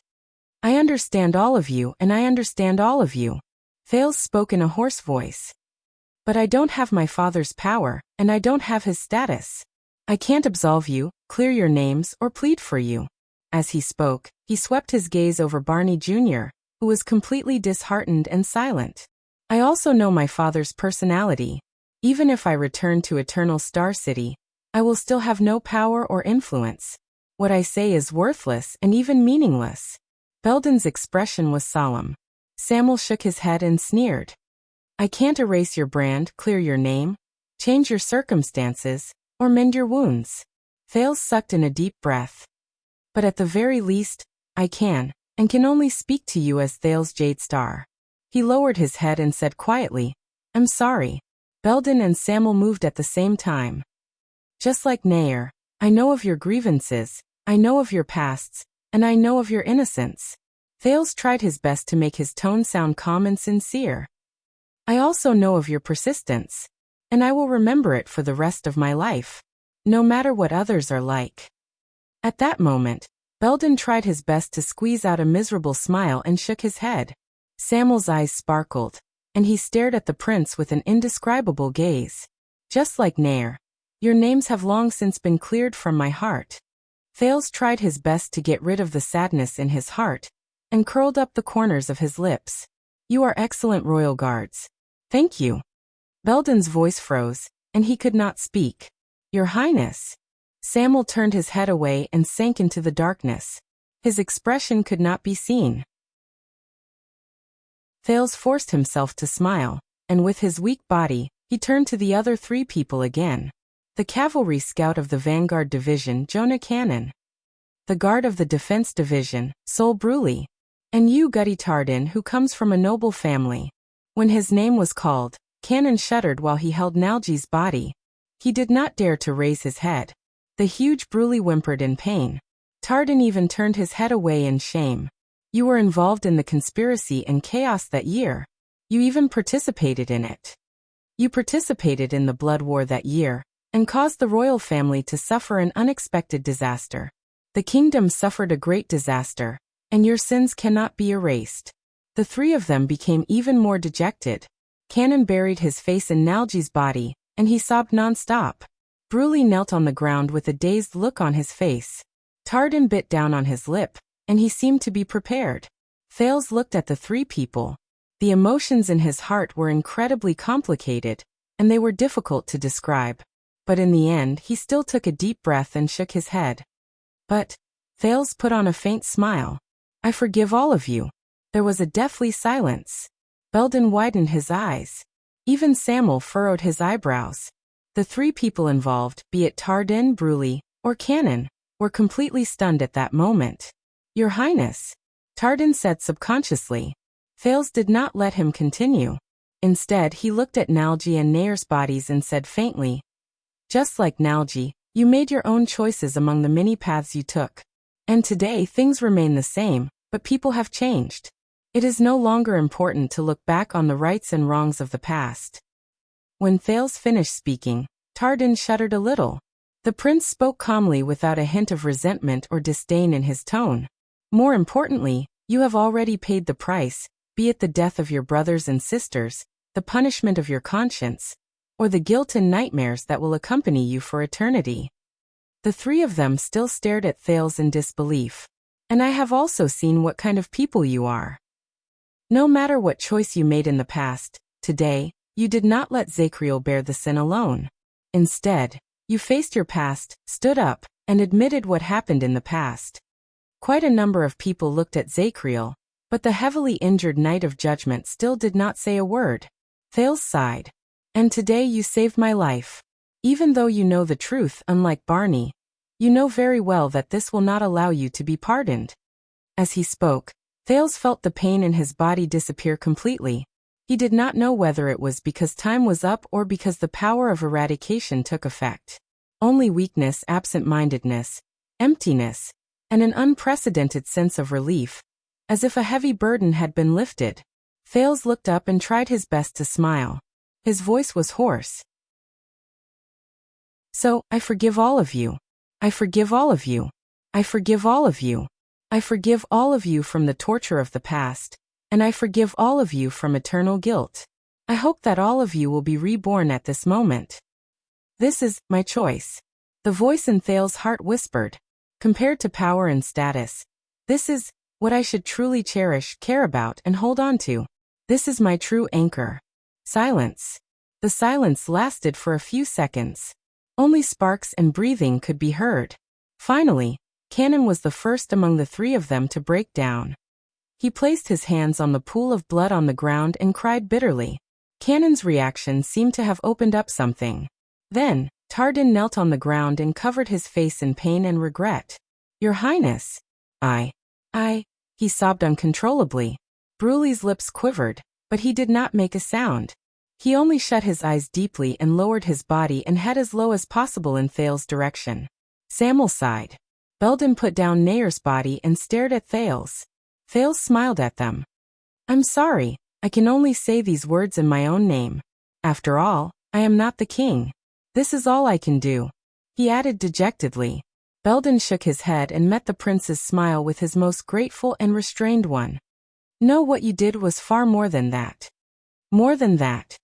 I understand all of you, and I understand all of you. Thales spoke in a hoarse voice. But I don't have my father's power, and I don't have his status. I can't absolve you, clear your names, or plead for you. As he spoke, he swept his gaze over Barney Jr., who was completely disheartened and silent. I also know my father's personality. Even if I return to Eternal Star City, I will still have no power or influence. What I say is worthless and even meaningless. Belden's expression was solemn. Samuel shook his head and sneered. I can't erase your brand, clear your name, change your circumstances, or mend your wounds. Thales sucked in a deep breath. But at the very least, I can, and can only speak to you as Thales Jadestar. He lowered his head and said quietly, I'm sorry. Belden and Samuel moved at the same time. Just like Heir, I know of your grievances, I know of your pasts, and I know of your innocence. Thales tried his best to make his tone sound calm and sincere. I also know of your persistence, and I will remember it for the rest of my life, no matter what others are like. At that moment, Belden tried his best to squeeze out a miserable smile and shook his head. Samuel's eyes sparkled, and he stared at the prince with an indescribable gaze. Just like Heir, your names have long since been cleared from my heart. Thales tried his best to get rid of the sadness in his heart, and curled up the corners of his lips. You are excellent royal guards. Thank you. Belden's voice froze, and he could not speak. Your Highness. Samuel turned his head away and sank into the darkness. His expression could not be seen. Thales forced himself to smile, and with his weak body, he turned to the other three people again. The cavalry scout of the Vanguard Division, Jonah Cannon. The guard of the Defense Division, Sol Bruley. And you, Gutty Tardin, who comes from a noble family. When his name was called, Cannon shuddered while he held Nalgy's body. He did not dare to raise his head. The huge Bruley whimpered in pain. Tardin even turned his head away in shame. You were involved in the conspiracy and chaos that year. You even participated in it. You participated in the blood war that year, and caused the royal family to suffer an unexpected disaster. The kingdom suffered a great disaster, and your sins cannot be erased. The three of them became even more dejected. Cannon buried his face in Nalgy's body, and he sobbed non-stop. Bruley knelt on the ground with a dazed look on his face. Tardin bit down on his lip, and he seemed to be prepared. Thales looked at the three people. The emotions in his heart were incredibly complicated, and they were difficult to describe. But in the end, he still took a deep breath and shook his head. But, Thales put on a faint smile. I forgive all of you. There was a deathly silence. Belden widened his eyes. Even Samuel furrowed his eyebrows. The three people involved, be it Tardin, Bruley, or Cannon, were completely stunned at that moment. Your Highness, Tardin said subconsciously. Thales did not let him continue. Instead, he looked at Nalgy and Heir's bodies and said faintly, just like Nalgy, you made your own choices among the many paths you took. And today things remain the same, but people have changed. It is no longer important to look back on the rights and wrongs of the past. When Thales finished speaking, Tardin shuddered a little. The prince spoke calmly without a hint of resentment or disdain in his tone. More importantly, you have already paid the price, be it the death of your brothers and sisters, the punishment of your conscience, or the guilt and nightmares that will accompany you for eternity. The three of them still stared at Thales in disbelief. And I have also seen what kind of people you are. No matter what choice you made in the past, today, you did not let Zacriel bear the sin alone. Instead, you faced your past, stood up, and admitted what happened in the past. Quite a number of people looked at Zacriel, but the heavily injured Knight of Judgment still did not say a word. Thales sighed. And today you saved my life. Even though you know the truth, unlike Barney, you know very well that this will not allow you to be pardoned. As he spoke, Thales felt the pain in his body disappear completely. He did not know whether it was because time was up or because the power of eradication took effect. Only weakness, absent-mindedness, emptiness, and an unprecedented sense of relief, as if a heavy burden had been lifted. Thales looked up and tried his best to smile. His voice was hoarse. So, I forgive all of you. I forgive all of you. I forgive all of you. I forgive all of you from the torture of the past, and I forgive all of you from eternal guilt. I hope that all of you will be reborn at this moment. This is my choice. The voice in Thales' heart whispered. Compared to power and status, this is what I should truly cherish, care about, and hold on to. This is my true anchor. Silence. The silence lasted for a few seconds. Only sparks and breathing could be heard. Finally, Cannon was the first among the three of them to break down. He placed his hands on the pool of blood on the ground and cried bitterly. Cannon's reaction seemed to have opened up something. Then, Tardin knelt on the ground and covered his face in pain and regret. Your Highness. He sobbed uncontrollably. Bruley's lips quivered, but he did not make a sound. He only shut his eyes deeply and lowered his body and head as low as possible in Thale's direction. Samuel sighed. Belden put down Nayer's body and stared at Thales. Thales smiled at them. I'm sorry, I can only say these words in my own name. After all, I am not the king. This is all I can do. He added dejectedly. Belden shook his head and met the prince's smile with his most grateful and restrained one. No, what you did was far more than that. More than that.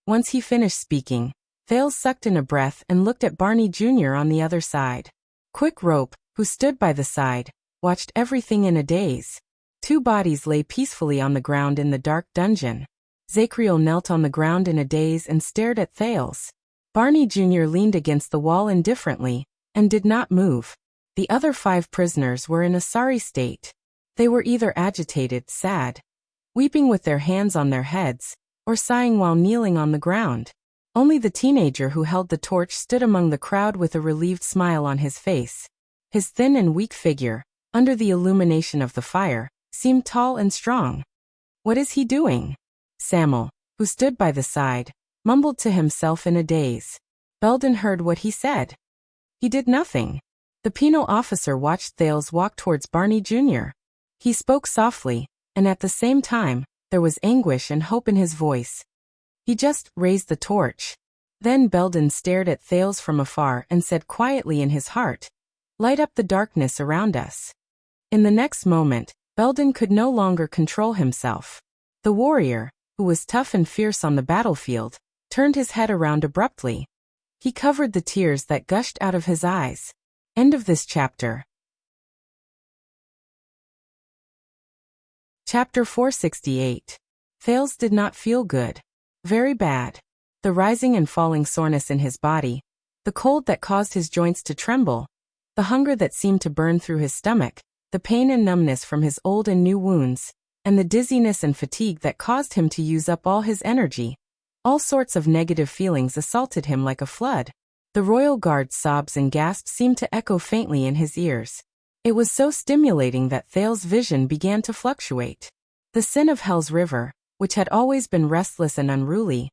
Once he finished speaking, Thales sucked in a breath and looked at Barney Jr. on the other side. Quick Rope, who stood by the side, watched everything in a daze. Two bodies lay peacefully on the ground in the dark dungeon. Zacriel knelt on the ground in a daze and stared at Thales. Barney Jr. leaned against the wall indifferently, and did not move. The other 5 prisoners were in a sorry state. They were either agitated, sad, weeping with their hands on their heads, or sighing while kneeling on the ground. Only the teenager who held the torch stood among the crowd with a relieved smile on his face. His thin and weak figure, under the illumination of the fire, seemed tall and strong. What is he doing? Samuel, who stood by the side, mumbled to himself in a daze. Belden heard what he said. He did nothing. The penal officer watched Thales walk towards Barney Jr. He spoke softly, and at the same time, there was anguish and hope in his voice. He just raised the torch. Then Belden stared at Thales from afar and said quietly in his heart, "Light up the darkness around us." In the next moment, Belden could no longer control himself. The warrior, who was tough and fierce on the battlefield, turned his head around abruptly. He covered the tears that gushed out of his eyes. End of this chapter. Chapter 468. Thales did not feel good. Very bad. The rising and falling soreness in his body, the cold that caused his joints to tremble, the hunger that seemed to burn through his stomach, the pain and numbness from his old and new wounds, and the dizziness and fatigue that caused him to use up all his energy. All sorts of negative feelings assaulted him like a flood. The royal guard's sobs and gasps seemed to echo faintly in his ears. It was so stimulating that Thales' vision began to fluctuate. The sin of Hell's River, which had always been restless and unruly,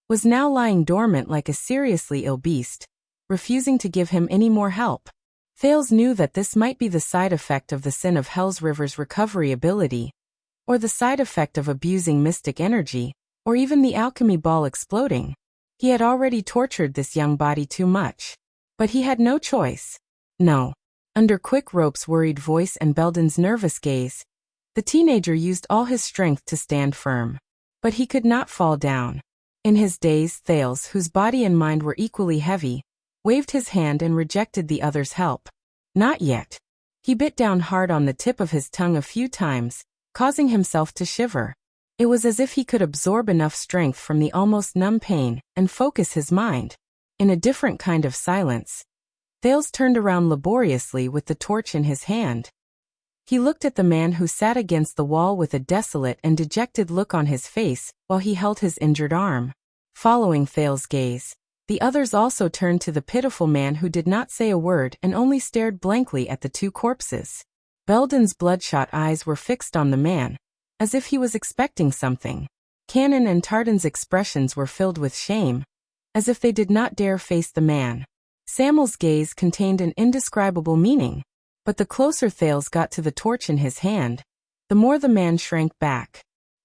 was now lying dormant like a seriously ill beast, refusing to give him any more help. Thales knew that this might be the side effect of the sin of Hell's River's recovery ability, or the side effect of abusing mystic energy, or even the alchemy ball exploding. He had already tortured this young body too much. But he had no choice. No. Under Quick Rope's worried voice and Belden's nervous gaze, the teenager used all his strength to stand firm. But he could not fall down. In his daze, Thales, whose body and mind were equally heavy, waved his hand and rejected the other's help. Not yet. He bit down hard on the tip of his tongue a few times, causing himself to shiver. It was as if he could absorb enough strength from the almost numb pain and focus his mind. In a different kind of silence, Thales turned around laboriously with the torch in his hand. He looked at the man who sat against the wall with a desolate and dejected look on his face while he held his injured arm. Following Thales' gaze, the others also turned to the pitiful man who did not say a word and only stared blankly at the 2 corpses. Belden's bloodshot eyes were fixed on the man, as if he was expecting something. Cannon and Tardin's expressions were filled with shame, as if they did not dare face the man. Samuel's gaze contained an indescribable meaning, but the closer Thales got to the torch in his hand, the more the man shrank back.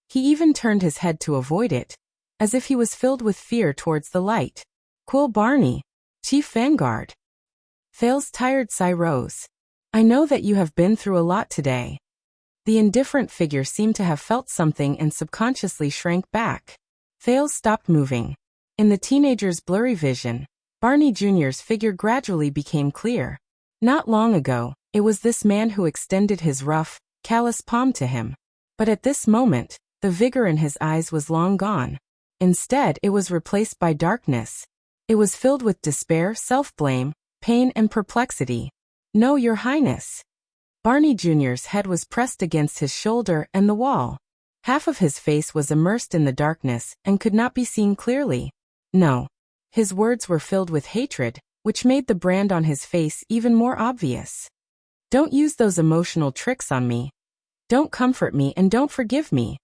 He even turned his head to avoid it, as if he was filled with fear towards the light. Quill Barney, Chief Vanguard. Thales' tired sigh rose. I know that you have been through a lot today. The indifferent figure seemed to have felt something and subconsciously shrank back. Thales stopped moving. In the teenager's blurry vision, Barney Jr.'s figure gradually became clear. Not long ago, it was this man who extended his rough, callous palm to him. But at this moment, the vigor in his eyes was long gone. Instead, it was replaced by darkness. It was filled with despair, self-blame, pain, and perplexity. No, Your Highness. Barney Jr.'s head was pressed against his shoulder and the wall. Half of his face was immersed in the darkness and could not be seen clearly. No. His words were filled with hatred, which made the brand on his face even more obvious. Don't use those emotional tricks on me. Don't comfort me and don't forgive me.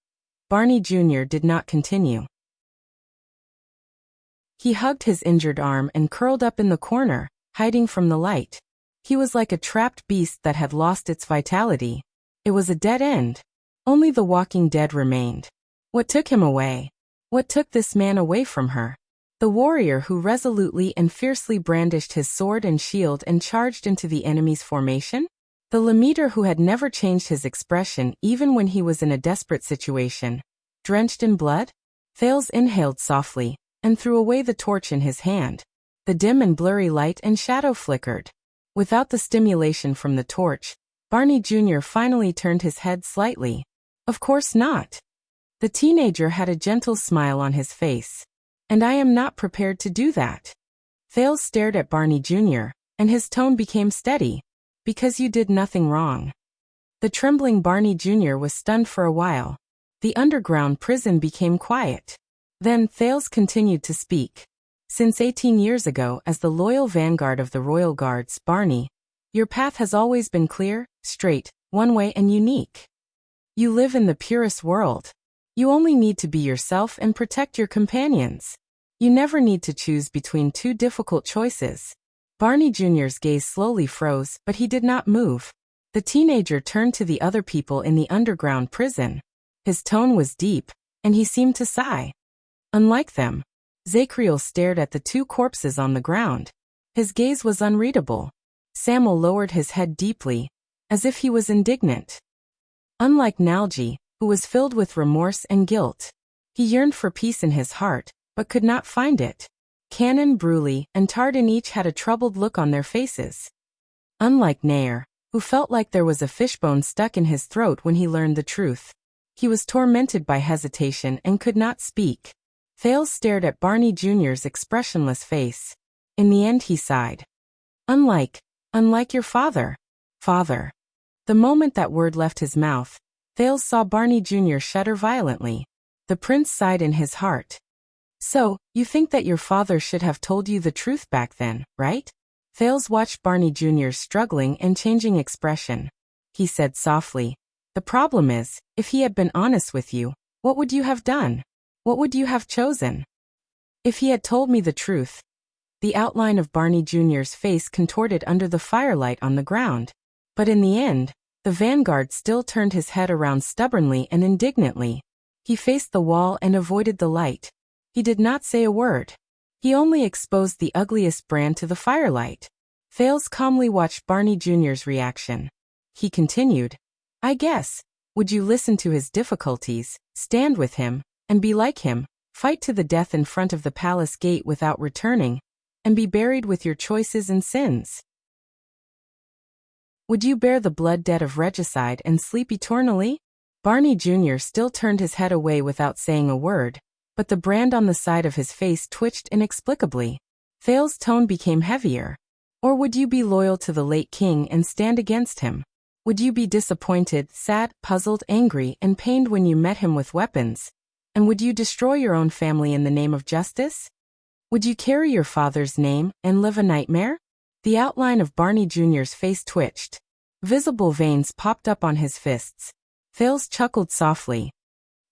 Barney Jr. did not continue. He hugged his injured arm and curled up in the corner, hiding from the light. He was like a trapped beast that had lost its vitality. It was a dead end. Only the walking dead remained. What took him away? What took this man away from her? The warrior who resolutely and fiercely brandished his sword and shield and charged into the enemy's formation? The Lemiter who had never changed his expression even when he was in a desperate situation. Drenched in blood? Thales inhaled softly and threw away the torch in his hand. The dim and blurry light and shadow flickered. Without the stimulation from the torch, Barney Jr. finally turned his head slightly. Of course not. The teenager had a gentle smile on his face. And I am not prepared to do that. Thales stared at Barney Jr., and his tone became steady. Because you did nothing wrong. The trembling Barney Jr. was stunned for a while. The underground prison became quiet. Then Thales continued to speak. Since 18 years ago, as the loyal vanguard of the Royal Guards, Barney, your path has always been clear, straight, one way and unique. You live in the purest world. You only need to be yourself and protect your companions. You never need to choose between two difficult choices. Barney Jr.'s gaze slowly froze, but he did not move. The teenager turned to the other people in the underground prison. His tone was deep, and he seemed to sigh. Unlike them, Zachriel stared at the two corpses on the ground. His gaze was unreadable. Samuel lowered his head deeply, as if he was indignant. Unlike Nalji, who was filled with remorse and guilt, he yearned for peace in his heart, but could not find it. Canon, Bruley, and Tardin each had a troubled look on their faces. Unlike Heir, who felt like there was a fishbone stuck in his throat when he learned the truth. He was tormented by hesitation and could not speak. Thales stared at Barney Jr.'s expressionless face. In the end he sighed. Unlike your father. Father. The moment that word left his mouth, Thales saw Barney Jr. shudder violently. The prince sighed in his heart. So, you think that your father should have told you the truth back then, right? Thales watched Barney Jr.'s struggling and changing expression. He said softly, the problem is, if he had been honest with you, what would you have done? What would you have chosen? If he had told me the truth. The outline of Barney Jr.'s face contorted under the firelight on the ground. But in the end, the vanguard still turned his head around stubbornly and indignantly. He faced the wall and avoided the light. He did not say a word. He only exposed the ugliest brand to the firelight. Thales calmly watched Barney Jr.'s reaction. He continued, I guess, would you listen to his difficulties, stand with him, and be like him, fight to the death in front of the palace gate without returning, and be buried with your choices and sins? Would you bear the blood debt of regicide and sleep eternally? Barney Jr. still turned his head away without saying a word, but the brand on the side of his face twitched inexplicably. Thales' tone became heavier. Or would you be loyal to the late king and stand against him? Would you be disappointed, sad, puzzled, angry, and pained when you met him with weapons? And would you destroy your own family in the name of justice? Would you carry your father's name and live a nightmare? The outline of Barney Jr.'s face twitched. Visible veins popped up on his fists. Thales chuckled softly.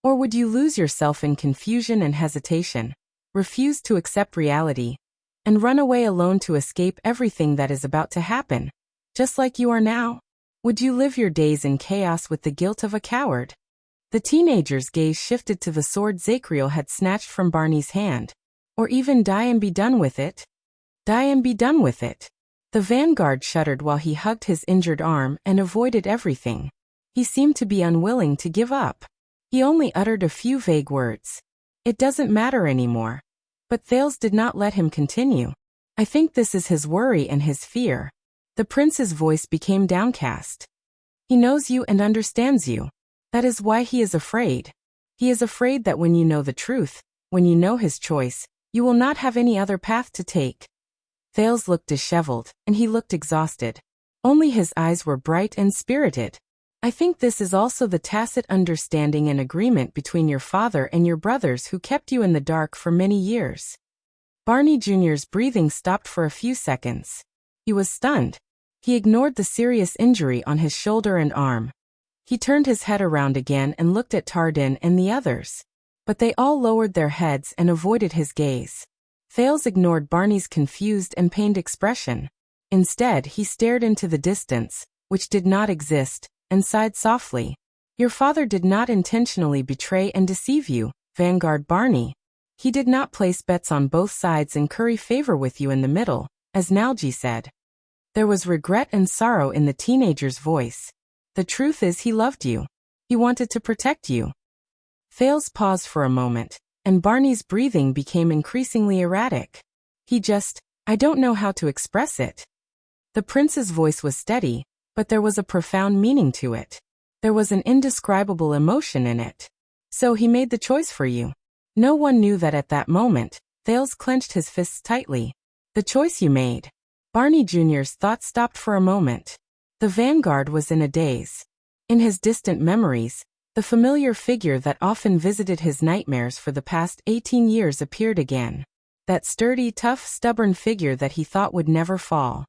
Or would you lose yourself in confusion and hesitation, refuse to accept reality, and run away alone to escape everything that is about to happen, just like you are now? Would you live your days in chaos with the guilt of a coward? The teenager's gaze shifted to the sword Zachriel had snatched from Barney's hand. Or even die and be done with it? Die and be done with it. The vanguard shuddered while he hugged his injured arm and avoided everything. He seemed to be unwilling to give up. He only uttered a few vague words. It doesn't matter anymore. But Thales did not let him continue. I think this is his worry and his fear. The prince's voice became downcast. He knows you and understands you. That is why he is afraid. He is afraid that when you know the truth, when you know his choice, you will not have any other path to take. Thales looked disheveled, and he looked exhausted. Only his eyes were bright and spirited. I think this is also the tacit understanding and agreement between your father and your brothers who kept you in the dark for many years. Barney Jr.'s breathing stopped for a few seconds. He was stunned. He ignored the serious injury on his shoulder and arm. He turned his head around again and looked at Tardin and the others. But they all lowered their heads and avoided his gaze. Thales ignored Barney's confused and pained expression. Instead, he stared into the distance, which did not exist, and sighed softly. Your father did not intentionally betray and deceive you, Vanguard Barney. He did not place bets on both sides and curry favor with you in the middle, as Nalji said. There was regret and sorrow in the teenager's voice. The truth is he loved you. He wanted to protect you. Thales paused for a moment, and Barney's breathing became increasingly erratic. I don't know how to express it. The prince's voice was steady, but there was a profound meaning to it. There was an indescribable emotion in it. So he made the choice for you. No one knew that at that moment. Thales clenched his fists tightly. The choice you made. Barney Jr.'s thoughts stopped for a moment. The Vanguard was in a daze. In his distant memories, the familiar figure that often visited his nightmares for the past 18 years appeared again. That sturdy, tough, stubborn figure that he thought would never fall.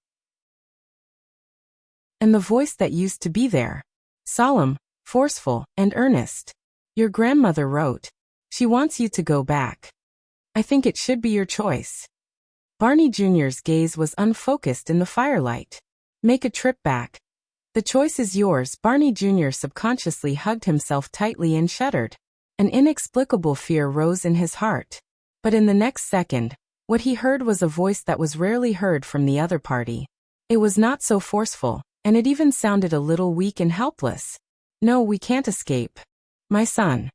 And the voice that used to be there. Solemn, forceful, and earnest. Your grandmother wrote. She wants you to go back. I think it should be your choice. Barney Jr.'s gaze was unfocused in the firelight. Make a trip back. The choice is yours. Barney Jr. subconsciously hugged himself tightly and shuddered. An inexplicable fear rose in his heart. But in the next second, what he heard was a voice that was rarely heard from the other party. It was not so forceful, and it even sounded a little weak and helpless. No, we can't escape. My son.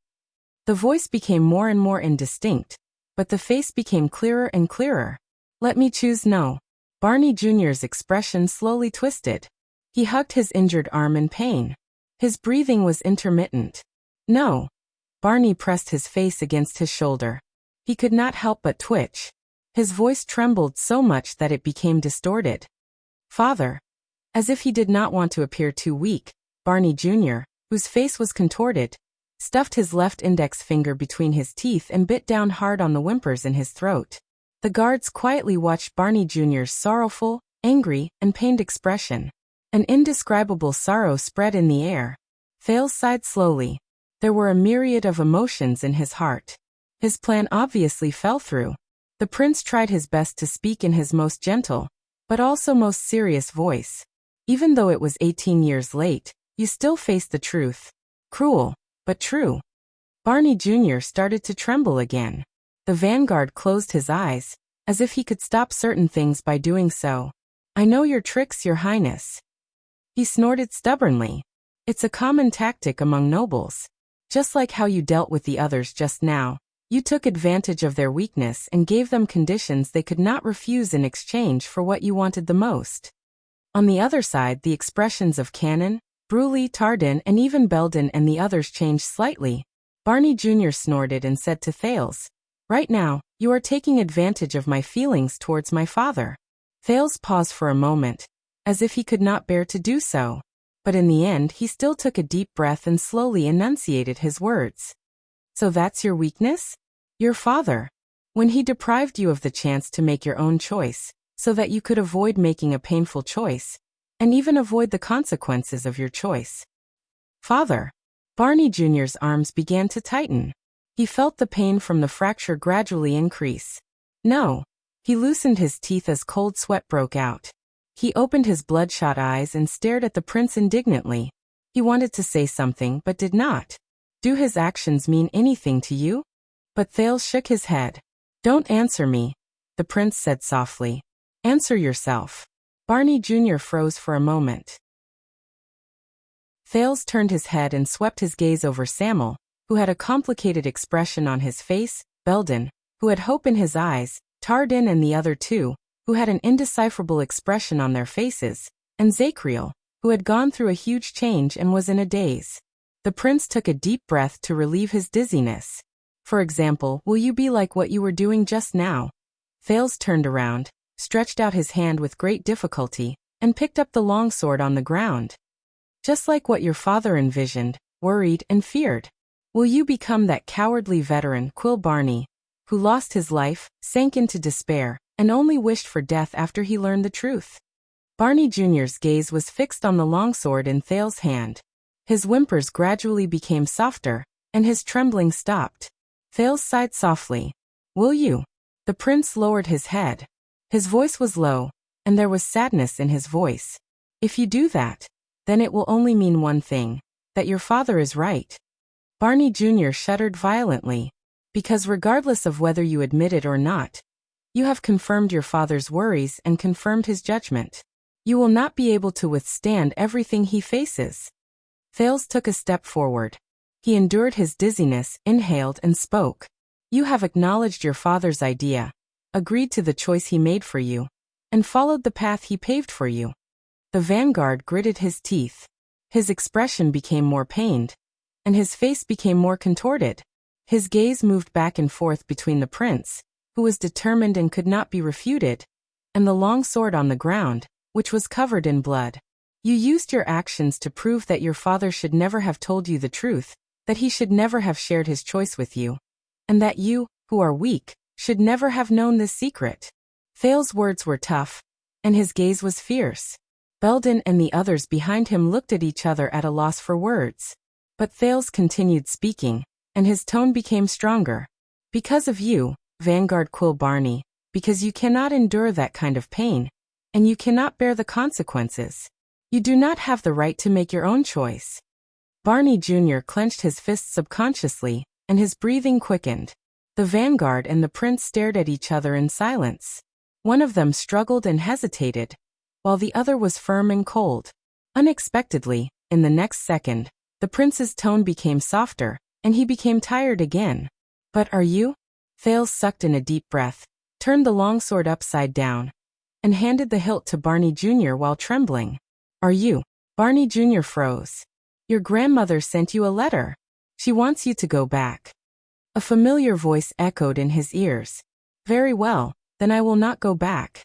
The voice became more and more indistinct, but the face became clearer and clearer. Let me choose no. Barney Jr.'s expression slowly twisted. He hugged his injured arm in pain. His breathing was intermittent. No. Barney pressed his face against his shoulder. He could not help but twitch. His voice trembled so much that it became distorted. Father. As if he did not want to appear too weak, Barney Jr., whose face was contorted, stuffed his left index finger between his teeth and bit down hard on the whimpers in his throat. The guards quietly watched Barney Jr.'s sorrowful, angry, and pained expression. An indescribable sorrow spread in the air. Thales sighed slowly. There were a myriad of emotions in his heart. His plan obviously fell through. The prince tried his best to speak in his most gentle, but also most serious voice. Even though it was 18 years late, you still faced the truth. Cruel, but true. Barney Jr. started to tremble again. The Vanguard closed his eyes, as if he could stop certain things by doing so. I know your tricks, your highness. He snorted stubbornly. It's a common tactic among nobles. Just like how you dealt with the others just now, you took advantage of their weakness and gave them conditions they could not refuse in exchange for what you wanted the most. On the other side, the expressions of Cannon, Bruley, Tardin, and even Belden and the others changed slightly. Barney Jr. snorted and said to Thales, right now, you are taking advantage of my feelings towards my father. Thales paused for a moment, as if he could not bear to do so. But in the end, he still took a deep breath and slowly enunciated his words. So that's your weakness? Your father. When he deprived you of the chance to make your own choice, so that you could avoid making a painful choice, and even avoid the consequences of your choice. Father. Barney Jr.'s arms began to tighten. He felt the pain from the fracture gradually increase. No. He loosened his teeth as cold sweat broke out. He opened his bloodshot eyes and stared at the prince indignantly. He wanted to say something but did not. Do his actions mean anything to you? But Thales shook his head. Don't answer me, the prince said softly. Answer yourself. Barney Jr. froze for a moment. Thales turned his head and swept his gaze over Samuel, who had a complicated expression on his face, Belden, who had hope in his eyes, Tardin and the other two, who had an indecipherable expression on their faces, and Zachriel, who had gone through a huge change and was in a daze. The prince took a deep breath to relieve his dizziness. For example, will you be like what you were doing just now? Thales turned around, stretched out his hand with great difficulty, and picked up the longsword on the ground. Just like what your father envisioned, worried, and feared. Will you become that cowardly veteran, Quill Barney, who lost his life, sank into despair, and only wished for death after he learned the truth? Barney Jr.'s gaze was fixed on the longsword in Thale's hand. His whimpers gradually became softer, and his trembling stopped. Thale sighed softly. Will you? The prince lowered his head. His voice was low, and there was sadness in his voice. If you do that, then it will only mean one thing, that your father is right. Barney Jr. shuddered violently. Because regardless of whether you admit it or not, you have confirmed your father's worries and confirmed his judgment. You will not be able to withstand everything he faces. Thales took a step forward. He endured his dizziness, inhaled, and spoke. You have acknowledged your father's idea, agreed to the choice he made for you, and followed the path he paved for you. The vanguard gritted his teeth. His expression became more pained, and his face became more contorted. His gaze moved back and forth between the prince, who was determined and could not be refuted, and the long sword on the ground, which was covered in blood. You used your actions to prove that your father should never have told you the truth, that he should never have shared his choice with you, and that you, who are weak, should never have known this secret. Thale's words were tough, and his gaze was fierce. Belden and the others behind him looked at each other at a loss for words. But Thales continued speaking, and his tone became stronger. Because of you, Vanguard Quill Barney, because you cannot endure that kind of pain, and you cannot bear the consequences. You do not have the right to make your own choice. Barney Jr. clenched his fists subconsciously, and his breathing quickened. The Vanguard and the prince stared at each other in silence. One of them struggled and hesitated, while the other was firm and cold. Unexpectedly, in the next second, the prince's tone became softer, and he became tired again. But are you? Thales sucked in a deep breath, turned the longsword upside down, and handed the hilt to Barney Jr. while trembling. Are you? Barney Jr. froze. Your grandmother sent you a letter. She wants you to go back. A familiar voice echoed in his ears. Very well, then I will not go back.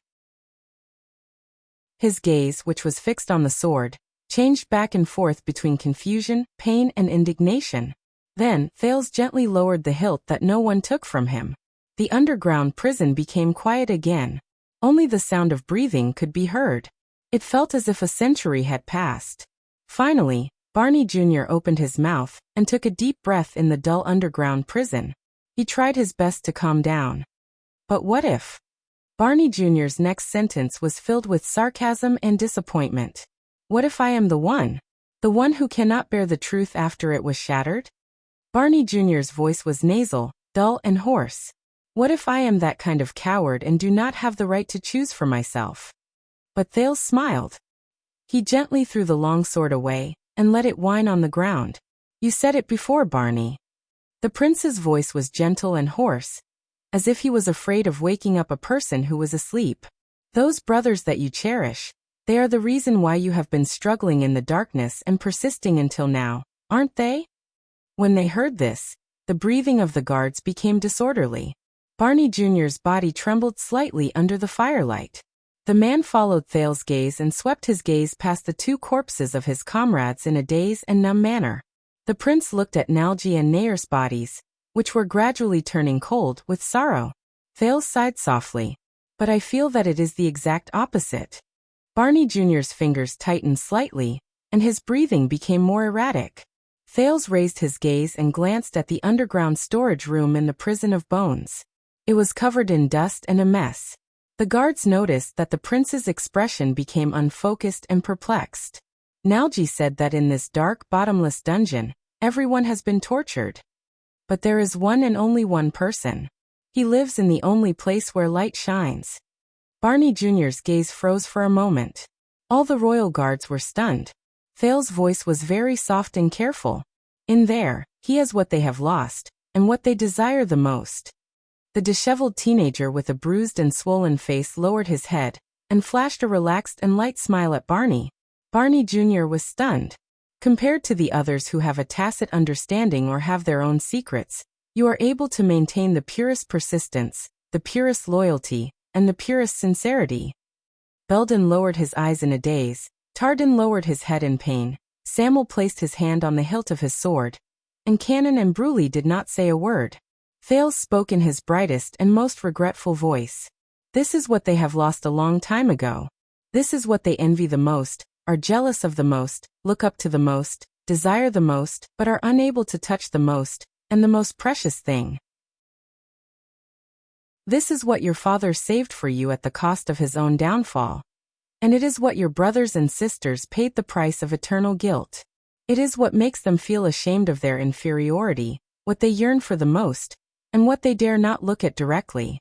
His gaze, which was fixed on the sword, changed back and forth between confusion, pain, and indignation. Then, Thales gently lowered the hilt that no one took from him. The underground prison became quiet again. Only the sound of breathing could be heard. It felt as if a century had passed. Finally, Barney Jr. opened his mouth and took a deep breath in the dull underground prison. He tried his best to calm down. But what if? Barney Jr.'s next sentence was filled with sarcasm and disappointment. What if I am the one who cannot bear the truth after it was shattered? Barney Jr.'s voice was nasal, dull, and hoarse. What if I am that kind of coward and do not have the right to choose for myself? But Thales smiled. He gently threw the longsword away and let it whine on the ground. You said it before, Barney. The prince's voice was gentle and hoarse, as if he was afraid of waking up a person who was asleep. Those brothers that you cherish, they are the reason why you have been struggling in the darkness and persisting until now, aren't they? When they heard this, the breathing of the guards became disorderly. Barney Jr.'s body trembled slightly under the firelight. The man followed Thale's gaze and swept his gaze past the two corpses of his comrades in a dazed and numb manner. The prince looked at Nalji and Heir's bodies, which were gradually turning cold with sorrow. Thales sighed softly. But I feel that it is the exact opposite. Barney Jr.'s fingers tightened slightly, and his breathing became more erratic. Thales raised his gaze and glanced at the underground storage room in the prison of bones. It was covered in dust and a mess. The guards noticed that the prince's expression became unfocused and perplexed. Nalji said that in this dark, bottomless dungeon, everyone has been tortured. But there is one and only one person. He lives in the only place where light shines. Barney Jr.'s gaze froze for a moment. All the royal guards were stunned. Thale's voice was very soft and careful. In there, he has what they have lost, and what they desire the most. The disheveled teenager with a bruised and swollen face lowered his head, and flashed a relaxed and light smile at Barney. Barney Jr. was stunned. Compared to the others who have a tacit understanding or have their own secrets, you are able to maintain the purest persistence, the purest loyalty, and the purest sincerity. Belden lowered his eyes in a daze. Tardin lowered his head in pain. Samuel placed his hand on the hilt of his sword. And Cannon and Bruley did not say a word. Thales spoke in his brightest and most regretful voice. This is what they have lost a long time ago. This is what they envy the most, are jealous of the most, look up to the most, desire the most, but are unable to touch the most, and the most precious thing. This is what your father saved for you at the cost of his own downfall. And it is what your brothers and sisters paid the price of eternal guilt. It is what makes them feel ashamed of their inferiority, what they yearn for the most, and what they dare not look at directly.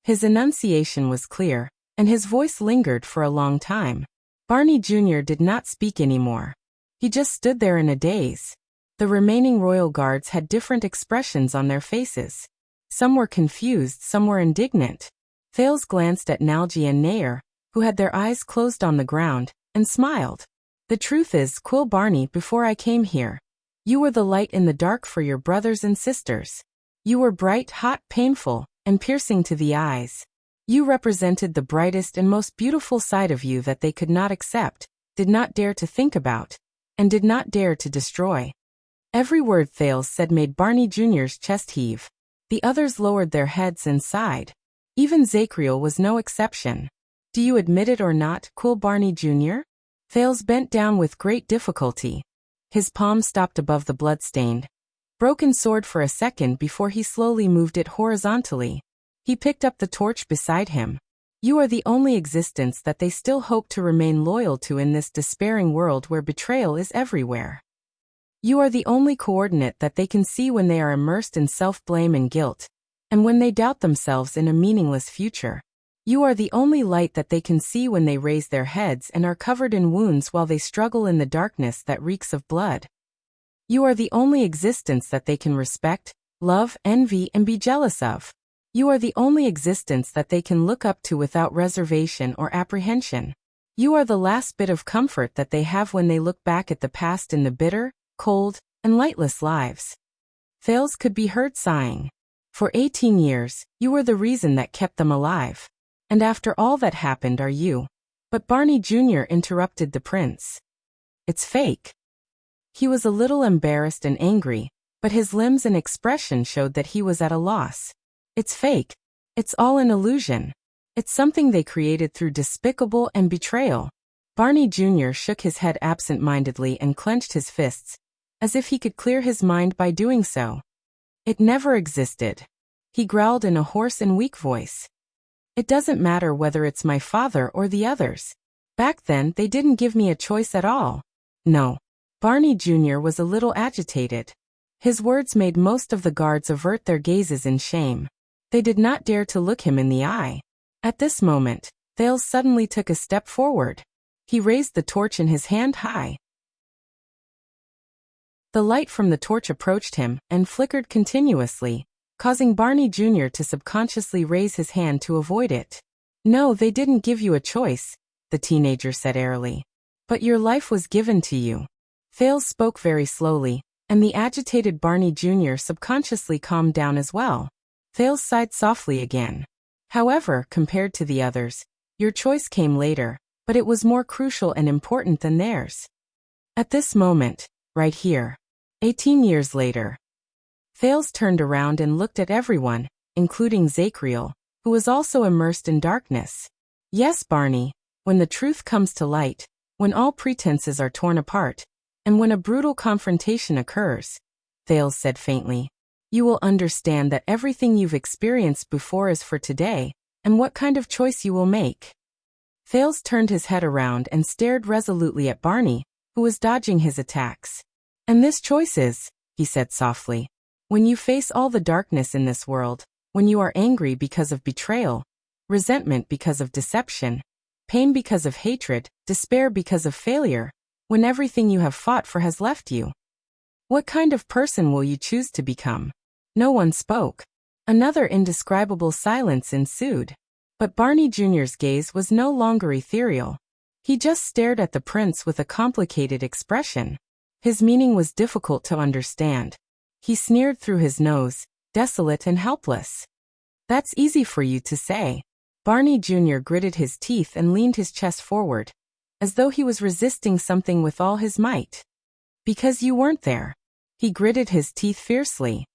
His enunciation was clear, and his voice lingered for a long time. Barney Jr. did not speak anymore. He just stood there in a daze. The remaining royal guards had different expressions on their faces. Some were confused, some were indignant. Thales glanced at Nalgie and Heir, who had their eyes closed on the ground, and smiled. The truth is, Quill Barney, before I came here, you were the light in the dark for your brothers and sisters. You were bright, hot, painful, and piercing to the eyes. You represented the brightest and most beautiful side of you that they could not accept, did not dare to think about, and did not dare to destroy. Every word Thales said made Barney Jr.'s chest heave. The others lowered their heads and sighed. Even Zacriel was no exception. Do you admit it or not, Quill Barney Jr.? Thales bent down with great difficulty. His palm stopped above the blood-stained, broken sword for a second before he slowly moved it horizontally. He picked up the torch beside him. You are the only existence that they still hope to remain loyal to in this despairing world where betrayal is everywhere. You are the only coordinate that they can see when they are immersed in self-blame and guilt, and when they doubt themselves in a meaningless future. You are the only light that they can see when they raise their heads and are covered in wounds while they struggle in the darkness that reeks of blood. You are the only existence that they can respect, love, envy, and be jealous of. You are the only existence that they can look up to without reservation or apprehension. You are the last bit of comfort that they have when they look back at the past in the bitter, cold, and lightless lives. Thales could be heard sighing. For 18 years, you were the reason that kept them alive. And after all that happened are you. But Barney Jr. interrupted the prince. It's fake. He was a little embarrassed and angry, but his limbs and expression showed that he was at a loss. It's fake. It's all an illusion. It's something they created through despicable and betrayal. Barney Jr. shook his head absent-mindedly and clenched his fists, as if he could clear his mind by doing so. It never existed. He growled in a hoarse and weak voice. It doesn't matter whether it's my father or the others. Back then, they didn't give me a choice at all. No. Barney Jr. was a little agitated. His words made most of the guards avert their gazes in shame. They did not dare to look him in the eye. At this moment, Thales suddenly took a step forward. He raised the torch in his hand high. The light from the torch approached him and flickered continuously, causing Barney Jr. to subconsciously raise his hand to avoid it. No, they didn't give you a choice, the teenager said airily. But your life was given to you. Thales spoke very slowly, and the agitated Barney Jr. subconsciously calmed down as well. Thales sighed softly again. However, compared to the others, your choice came later, but it was more crucial and important than theirs. At this moment, right here, 18 years later. Thales turned around and looked at everyone, including Zacriel, who was also immersed in darkness. Yes, Barney, when the truth comes to light, when all pretenses are torn apart, and when a brutal confrontation occurs, Thales said faintly, you will understand that everything you've experienced before is for today, and what kind of choice you will make. Thales turned his head around and stared resolutely at Barney, who was dodging his attacks. And this choice is, he said softly, when you face all the darkness in this world, when you are angry because of betrayal, resentment because of deception, pain because of hatred, despair because of failure, when everything you have fought for has left you. What kind of person will you choose to become? No one spoke. Another indescribable silence ensued. But Barney Jr.'s gaze was no longer ethereal. He just stared at the prince with a complicated expression. His meaning was difficult to understand. He sneered through his nose, desolate and helpless. That's easy for you to say. Barney Jr. gritted his teeth and leaned his chest forward, as though he was resisting something with all his might. Because you weren't there. He gritted his teeth fiercely.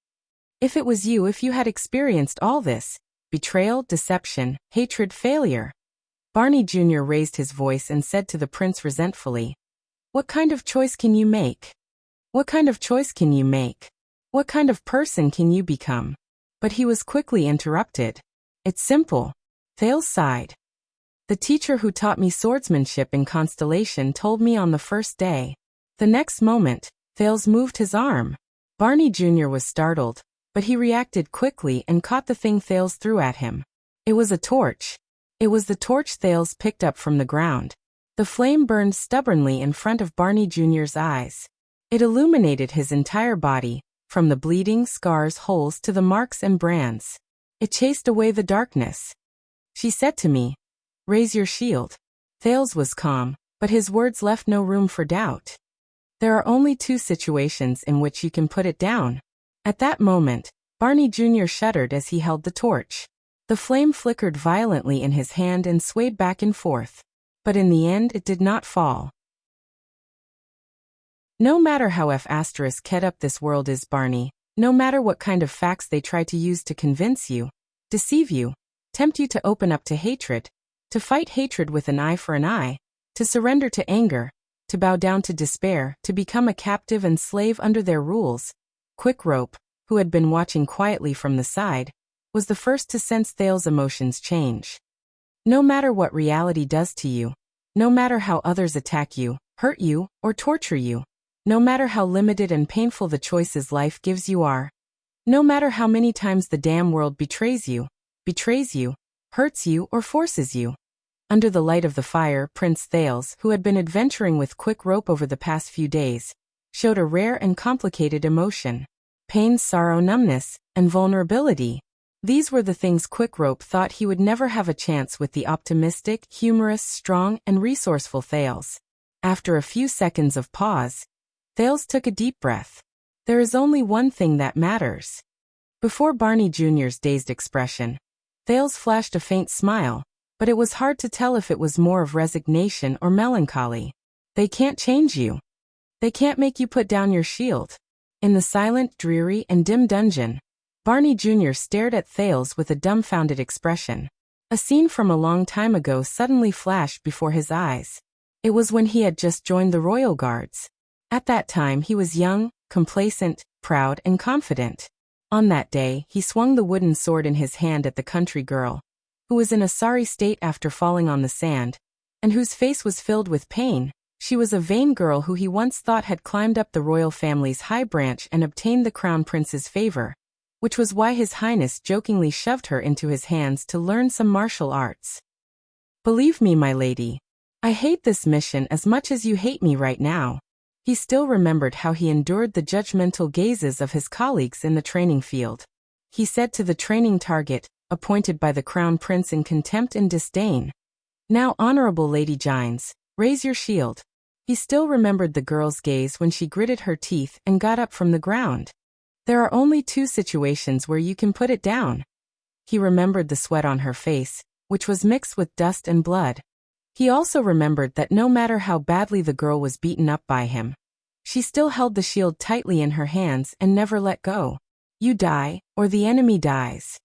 If it was you, if you had experienced all this, betrayal, deception, hatred, failure. Barney Jr. raised his voice and said to the prince resentfully, "What kind of choice can you make? What kind of choice can you make? What kind of person can you become?" But he was quickly interrupted. "It's simple." Thales sighed. "The teacher who taught me swordsmanship in Constellation told me on the first day." The next moment, Thales moved his arm. Barney Jr. was startled, but he reacted quickly and caught the thing Thales threw at him. It was a torch. It was the torch Thales picked up from the ground. The flame burned stubbornly in front of Barney Jr.'s eyes. It illuminated his entire body, from the bleeding, scars, holes to the marks and brands. It chased away the darkness. "She said to me, 'Raise your shield.'" Thales was calm, but his words left no room for doubt. "There are only two situations in which you can put it down." At that moment, Barney Jr. shuddered as he held the torch. The flame flickered violently in his hand and swayed back and forth. But in the end it did not fall. No matter how *ket up this world is, Barney, no matter what kind of facts they try to use to convince you, deceive you, tempt you to open up to hatred, to fight hatred with an eye for an eye, to surrender to anger, to bow down to despair, to become a captive and slave under their rules. Quick Rope, who had been watching quietly from the side, was the first to sense Thales' emotions change. No matter what reality does to you, no matter how others attack you, hurt you, or torture you, no matter how limited and painful the choices life gives you are, no matter how many times the damn world betrays you, hurts you, or forces you. Under the light of the fire, Prince Thales, who had been adventuring with Quick Rope over the past few days, showed a rare and complicated emotion. Pain, sorrow, numbness, and vulnerability. These were the things Quick Rope thought he would never have a chance with the optimistic, humorous, strong, and resourceful Thales. After a few seconds of pause, Thales took a deep breath. There is only one thing that matters. Before Barney Jr.'s dazed expression, Thales flashed a faint smile, but it was hard to tell if it was more of resignation or melancholy. "They can't change you. They can't make you put down your shield." In the silent, dreary, and dim dungeon, Barney Jr. stared at Thales with a dumbfounded expression. A scene from a long time ago suddenly flashed before his eyes. It was when he had just joined the Royal Guards. At that time he was young, complacent, proud, and confident. On that day, he swung the wooden sword in his hand at the country girl, who was in a sorry state after falling on the sand, and whose face was filled with pain. She was a vain girl who he once thought had climbed up the royal family's high branch and obtained the crown prince's favor, which was why His Highness jokingly shoved her into his hands to learn some martial arts. "Believe me, my lady, I hate this mission as much as you hate me right now." He still remembered how he endured the judgmental gazes of his colleagues in the training field. He said to the training target, appointed by the crown prince in contempt and disdain, "Now, honorable Lady Gines, raise your shield." He still remembered the girl's gaze when she gritted her teeth and got up from the ground. There are only two situations where you can put it down. He remembered the sweat on her face, which was mixed with dust and blood. He also remembered that no matter how badly the girl was beaten up by him, she still held the shield tightly in her hands and never let go. You die, or the enemy dies.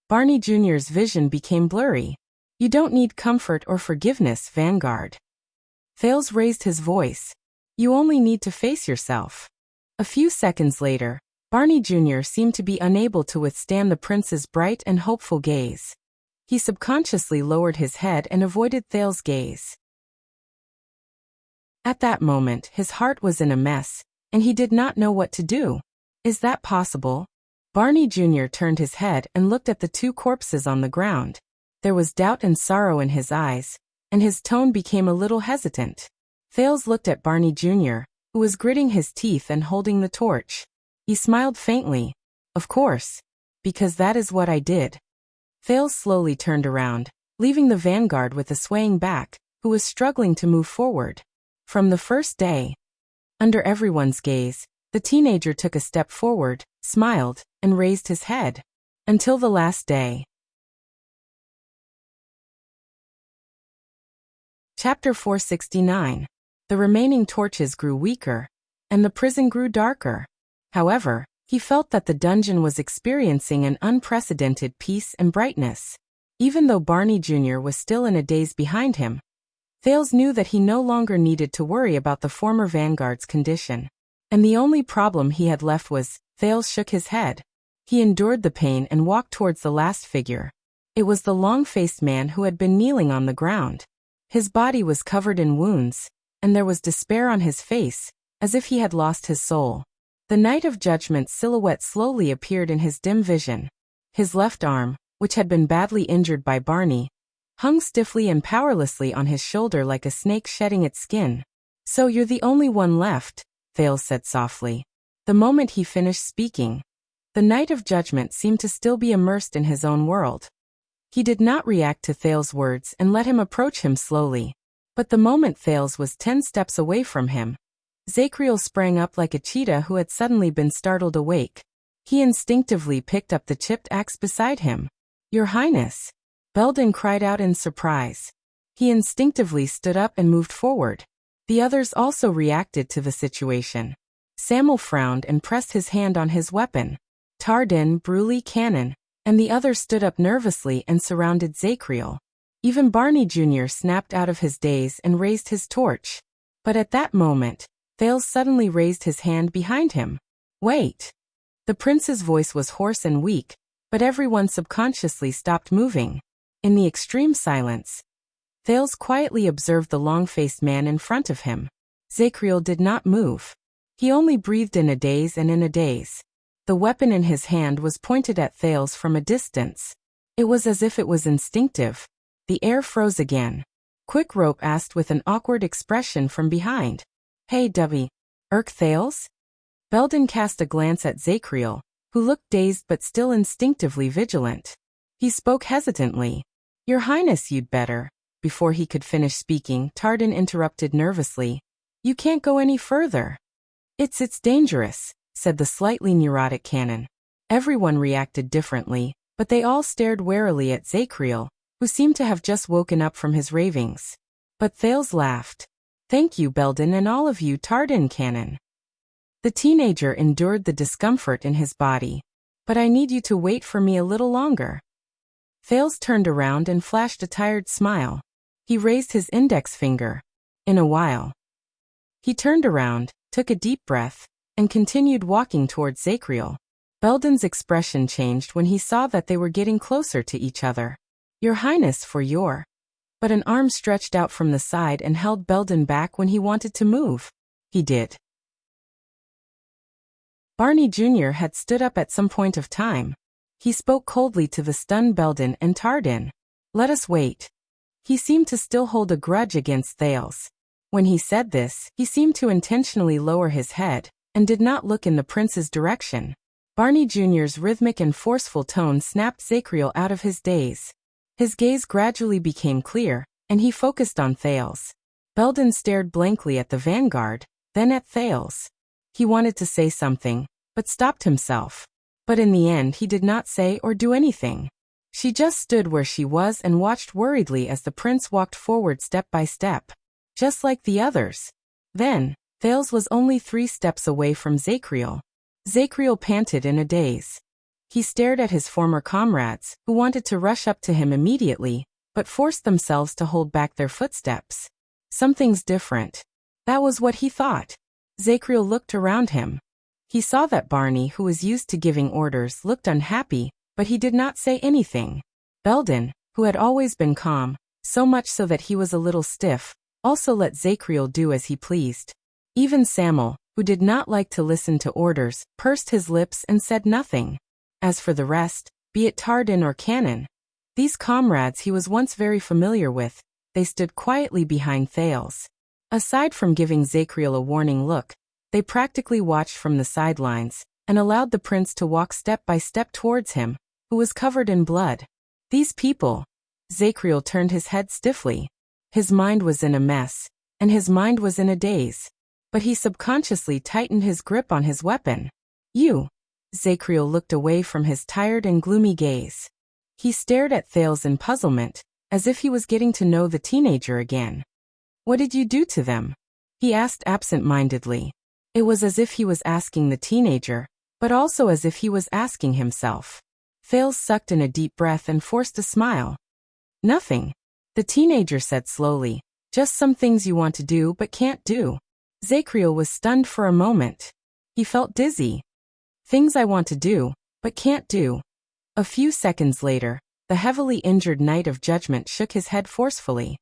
Barney Jr.'s vision became blurry. You don't need comfort or forgiveness, Vanguard. Thales raised his voice. You only need to face yourself. A few seconds later, Barney Jr. seemed to be unable to withstand the prince's bright and hopeful gaze. He subconsciously lowered his head and avoided Thales' gaze. At that moment, his heart was in a mess, and he did not know what to do. Is that possible? Barney Jr. turned his head and looked at the two corpses on the ground. There was doubt and sorrow in his eyes, and his tone became a little hesitant. Thales looked at Barney Jr., who was gritting his teeth and holding the torch. He smiled faintly. Of course. Because that is what I did. Thales slowly turned around, leaving the vanguard with a swaying back, who was struggling to move forward. From the first day, under everyone's gaze, the teenager took a step forward, smiled, and raised his head. Until the last day. Chapter 469. The remaining torches grew weaker, and the prison grew darker. However, he felt that the dungeon was experiencing an unprecedented peace and brightness. Even though Barney Jr. was still in a daze behind him, Thales knew that he no longer needed to worry about the former vanguard's condition. And the only problem he had left was, Thales shook his head. He endured the pain and walked towards the last figure. It was the long-faced man who had been kneeling on the ground. His body was covered in wounds, and there was despair on his face, as if he had lost his soul. The Knight of Judgment's silhouette slowly appeared in his dim vision. His left arm, which had been badly injured by Barney, hung stiffly and powerlessly on his shoulder like a snake shedding its skin. "So you're the only one left," Thales said softly. The moment he finished speaking, the Knight of Judgment seemed to still be immersed in his own world. He did not react to Thales' words and let him approach him slowly. But the moment Thales was 10 steps away from him, Zacriel sprang up like a cheetah who had suddenly been startled awake. He instinctively picked up the chipped axe beside him. "Your Highness!" Belden cried out in surprise. He instinctively stood up and moved forward. The others also reacted to the situation. Samuel frowned and pressed his hand on his weapon. Tardin, Bruley, Cannon, and the others stood up nervously and surrounded Zacriel. Even Barney Jr. snapped out of his daze and raised his torch. But at that moment, Thales suddenly raised his hand behind him. "Wait!" The prince's voice was hoarse and weak, but everyone subconsciously stopped moving. In the extreme silence, Thales quietly observed the long-faced man in front of him. Zacriel did not move. He only breathed in a daze and in a daze. The weapon in his hand was pointed at Thales from a distance. It was as if it was instinctive. The air froze again. Quick Rope asked with an awkward expression from behind. "Hey W. Thales?" Belden cast a glance at Zacriel, who looked dazed but still instinctively vigilant. He spoke hesitantly. "Your Highness, you'd better." Before he could finish speaking, Tardin interrupted nervously. "You can't go any further." It's dangerous," said the slightly neurotic Cannon. Everyone reacted differently, but they all stared warily at Zacriel, who seemed to have just woken up from his ravings. But Thales laughed. "Thank you, Belden, and all of you, Tardin, Cannon." The teenager endured the discomfort in his body. "But I need you to wait for me a little longer." Thales turned around and flashed a tired smile. He raised his index finger. "In a while." He turned around, took a deep breath, and continued walking towards Zacriel. Belden's expression changed when he saw that they were getting closer to each other. "Your Highness, for your..." But an arm stretched out from the side and held Belden back when he wanted to move. He did. Barney Jr. had stood up at some point of time. He spoke coldly to the stunned Belden and Tardin. "Let us wait." He seemed to still hold a grudge against Thales. When he said this, he seemed to intentionally lower his head, and did not look in the prince's direction. Barney Jr.'s rhythmic and forceful tone snapped Zacriel out of his daze. His gaze gradually became clear, and he focused on Thales. Belden stared blankly at the vanguard, then at Thales. He wanted to say something, but stopped himself. But in the end he did not say or do anything. She just stood where she was and watched worriedly as the prince walked forward step by step. Just like the others. Then, Thales was only 3 steps away from Zacriel. Zacriel panted in a daze. He stared at his former comrades, who wanted to rush up to him immediately, but forced themselves to hold back their footsteps. Something's different. That was what he thought. Zacriel looked around him. He saw that Barney, who was used to giving orders, looked unhappy, but he did not say anything. Belden, who had always been calm, so much so that he was a little stiff, also let Zacriel do as he pleased. Even Samuel, who did not like to listen to orders, pursed his lips and said nothing. As for the rest, be it Tardin or Cannon, these comrades he was once very familiar with, they stood quietly behind Thales. Aside from giving Zacriel a warning look, they practically watched from the sidelines, and allowed the prince to walk step by step towards him, who was covered in blood. These people. Zacriel turned his head stiffly. His mind was in a mess, and his mind was in a daze. But he subconsciously tightened his grip on his weapon. "You." Zacriel looked away from his tired and gloomy gaze. He stared at Thales in puzzlement, as if he was getting to know the teenager again. What did you do to them? He asked absent-mindedly. It was as if he was asking the teenager, but also as if he was asking himself. Thales sucked in a deep breath and forced a smile. Nothing. The teenager said slowly. Just some things you want to do but can't do. Zacriel was stunned for a moment. He felt dizzy. Things I want to do, but can't do. A few seconds later, the heavily injured Knight of Judgment shook his head forcefully.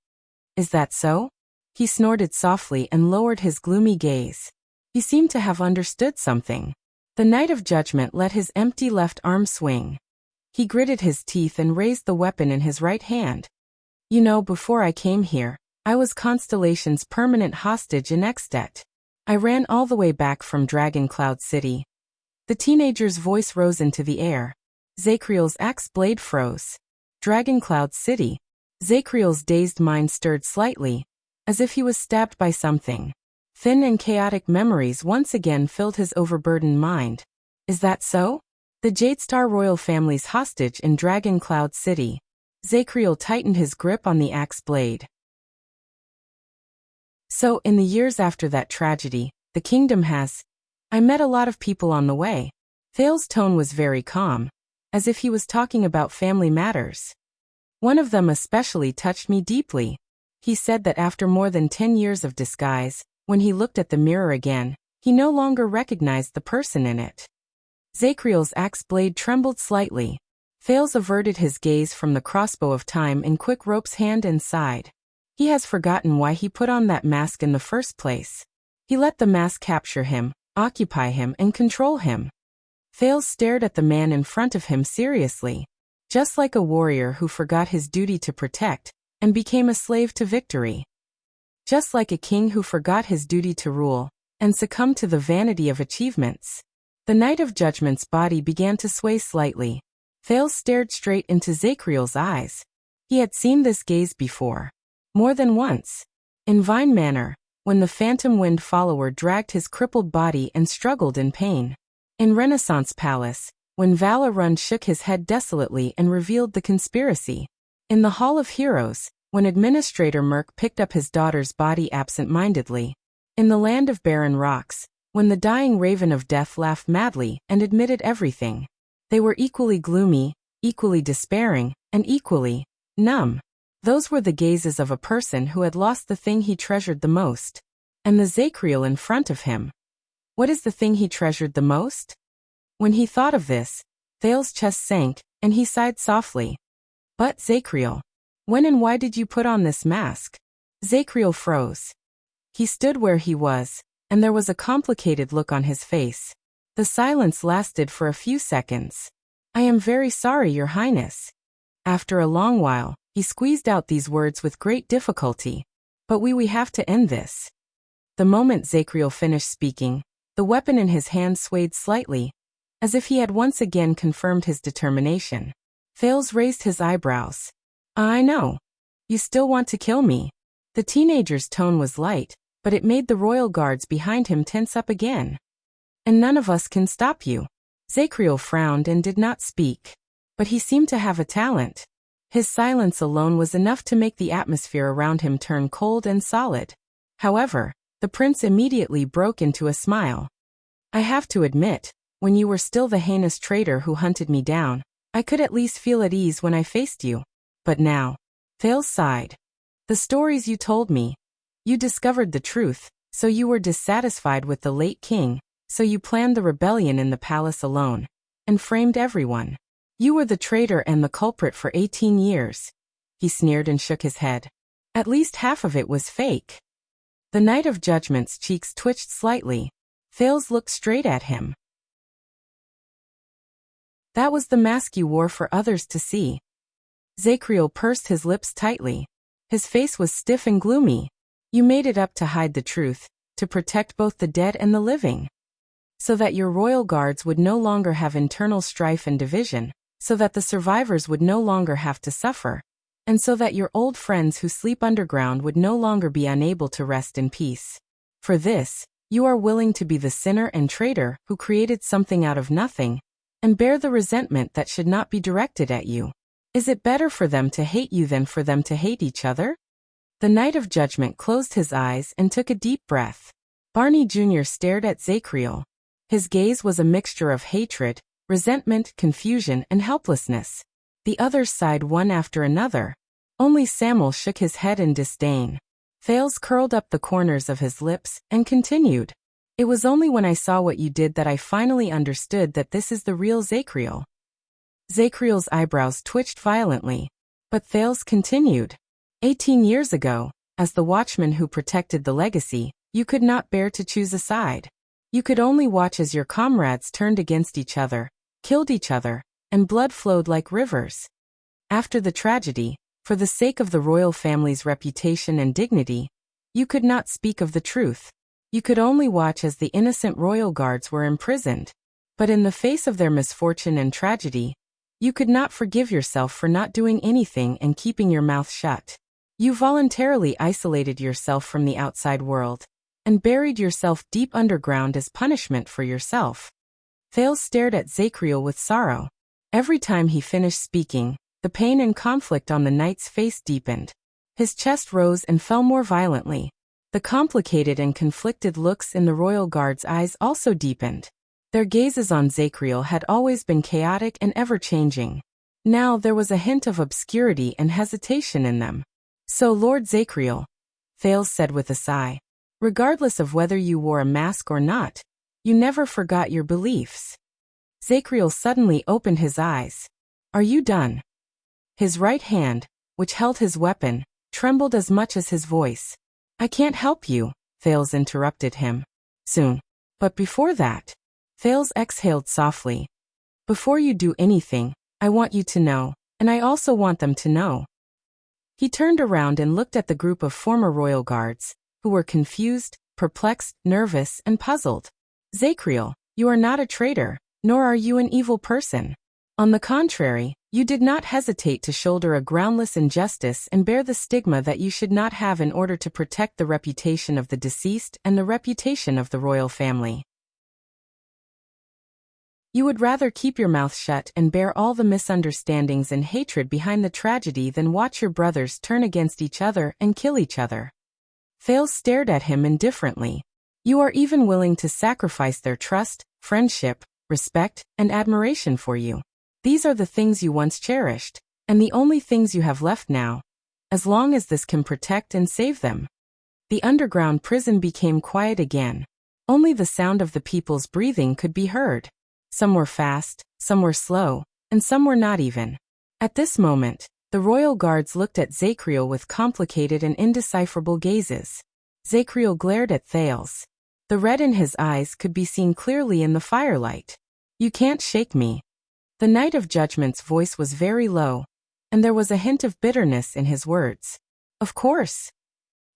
Is that so? He snorted softly and lowered his gloomy gaze. He seemed to have understood something. The Knight of Judgment let his empty left arm swing. He gritted his teeth and raised the weapon in his right hand. You know, before I came here, I was Constellation's permanent hostage in Extet. I ran all the way back from Dragon Cloud City. The teenager's voice rose into the air. Zacriel's axe blade froze. Dragon Cloud City. Zacriel's dazed mind stirred slightly, as if he was stabbed by something. Thin and chaotic memories once again filled his overburdened mind. Is that so? The Jadestar royal family's hostage in Dragon Cloud City. Zacriel tightened his grip on the axe blade. So, in the years after that tragedy, the kingdom has... I met a lot of people on the way. Thales' tone was very calm, as if he was talking about family matters. One of them especially touched me deeply. He said that after more than 10 years of disguise, when he looked at the mirror again, he no longer recognized the person in it. Zacriel's axe blade trembled slightly. Thales averted his gaze from the crossbow of time in Quick Rope's hand and sighed. He has forgotten why he put on that mask in the first place. He let the mask capture him, occupy him, and control him. Thales stared at the man in front of him seriously, just like a warrior who forgot his duty to protect and became a slave to victory. Just like a king who forgot his duty to rule and succumbed to the vanity of achievements. The Knight of Judgment's body began to sway slightly. Thales stared straight into Zacriel's eyes. He had seen this gaze before. More than once. In Vine Manor, when the Phantom Wind follower dragged his crippled body and struggled in pain. In Renaissance Palace, when Vala Rund shook his head desolately and revealed the conspiracy. In the Hall of Heroes, when Administrator Merc picked up his daughter's body absent-mindedly. In the Land of Barren Rocks, when the dying Raven of Death laughed madly and admitted everything. They were equally gloomy, equally despairing, and equally numb. Those were the gazes of a person who had lost the thing he treasured the most. And the Zacriel in front of him. What is the thing he treasured the most? When he thought of this, Thales' chest sank, and he sighed softly. But, Zacriel, when and why did you put on this mask? Zacriel froze. He stood where he was, and there was a complicated look on his face. The silence lasted for a few seconds. I am very sorry, Your Highness. After a long while, he squeezed out these words with great difficulty. But we have to end this. The moment Zacriel finished speaking, the weapon in his hand swayed slightly, as if he had once again confirmed his determination. Thales raised his eyebrows. I know. You still want to kill me. The teenager's tone was light, but it made the royal guards behind him tense up again. And none of us can stop you. Zacriel frowned and did not speak. But he seemed to have a talent. His silence alone was enough to make the atmosphere around him turn cold and solid. However, the prince immediately broke into a smile. I have to admit, when you were still the heinous traitor who hunted me down, I could at least feel at ease when I faced you. But now, Thales sighed. The stories you told me. You discovered the truth, so you were dissatisfied with the late king, so you planned the rebellion in the palace alone, and framed everyone. You were the traitor and the culprit for 18 years. He sneered and shook his head. At least half of it was fake. The Knight of Judgment's cheeks twitched slightly. Thales looked straight at him. That was the mask you wore for others to see. Zacriel pursed his lips tightly. His face was stiff and gloomy. You made it up to hide the truth, to protect both the dead and the living. So that your royal guards would no longer have internal strife and division. So that the survivors would no longer have to suffer, and so that your old friends who sleep underground would no longer be unable to rest in peace. For this, you are willing to be the sinner and traitor who created something out of nothing, and bear the resentment that should not be directed at you. Is it better for them to hate you than for them to hate each other? The Knight of Judgment closed his eyes and took a deep breath. Barney Jr. stared at Zacriel. His gaze was a mixture of hatred, resentment, confusion, and helplessness. The others sighed one after another. Only Samuel shook his head in disdain. Thales curled up the corners of his lips and continued. It was only when I saw what you did that I finally understood that this is the real Zacriel. Zacriel's eyebrows twitched violently. But Thales continued. 18 years ago, as the watchman who protected the legacy, you could not bear to choose a side. You could only watch as your comrades turned against each other, killed each other, and blood flowed like rivers. After the tragedy, for the sake of the royal family's reputation and dignity, you could not speak of the truth. You could only watch as the innocent royal guards were imprisoned. But in the face of their misfortune and tragedy, you could not forgive yourself for not doing anything and keeping your mouth shut. You voluntarily isolated yourself from the outside world, and buried yourself deep underground as punishment for yourself. Thales stared at Zacriel with sorrow. Every time he finished speaking, the pain and conflict on the knight's face deepened. His chest rose and fell more violently. The complicated and conflicted looks in the royal guard's eyes also deepened. Their gazes on Zacriel had always been chaotic and ever-changing. Now there was a hint of obscurity and hesitation in them. So Lord Zacriel, Thales said with a sigh, regardless of whether you wore a mask or not, you never forgot your beliefs. Zacriel suddenly opened his eyes. Are you done? His right hand, which held his weapon, trembled as much as his voice. I can't help you, Thales interrupted him. Soon. But before that, Thales exhaled softly. Before you do anything, I want you to know, and I also want them to know. He turned around and looked at the group of former royal guards, who were confused, perplexed, nervous, and puzzled. Zacriel, you are not a traitor, nor are you an evil person. On the contrary, you did not hesitate to shoulder a groundless injustice and bear the stigma that you should not have in order to protect the reputation of the deceased and the reputation of the royal family. You would rather keep your mouth shut and bear all the misunderstandings and hatred behind the tragedy than watch your brothers turn against each other and kill each other. Thales stared at him indifferently. You are even willing to sacrifice their trust, friendship, respect, and admiration for you. These are the things you once cherished, and the only things you have left now, as long as this can protect and save them. The underground prison became quiet again. Only the sound of the people's breathing could be heard. Some were fast, some were slow, and some were not even. At this moment, the royal guards looked at Zacriel with complicated and indecipherable gazes. Zacriel glared at Thales. The red in his eyes could be seen clearly in the firelight. You can't shake me. The Knight of Judgment's voice was very low, and there was a hint of bitterness in his words. Of course.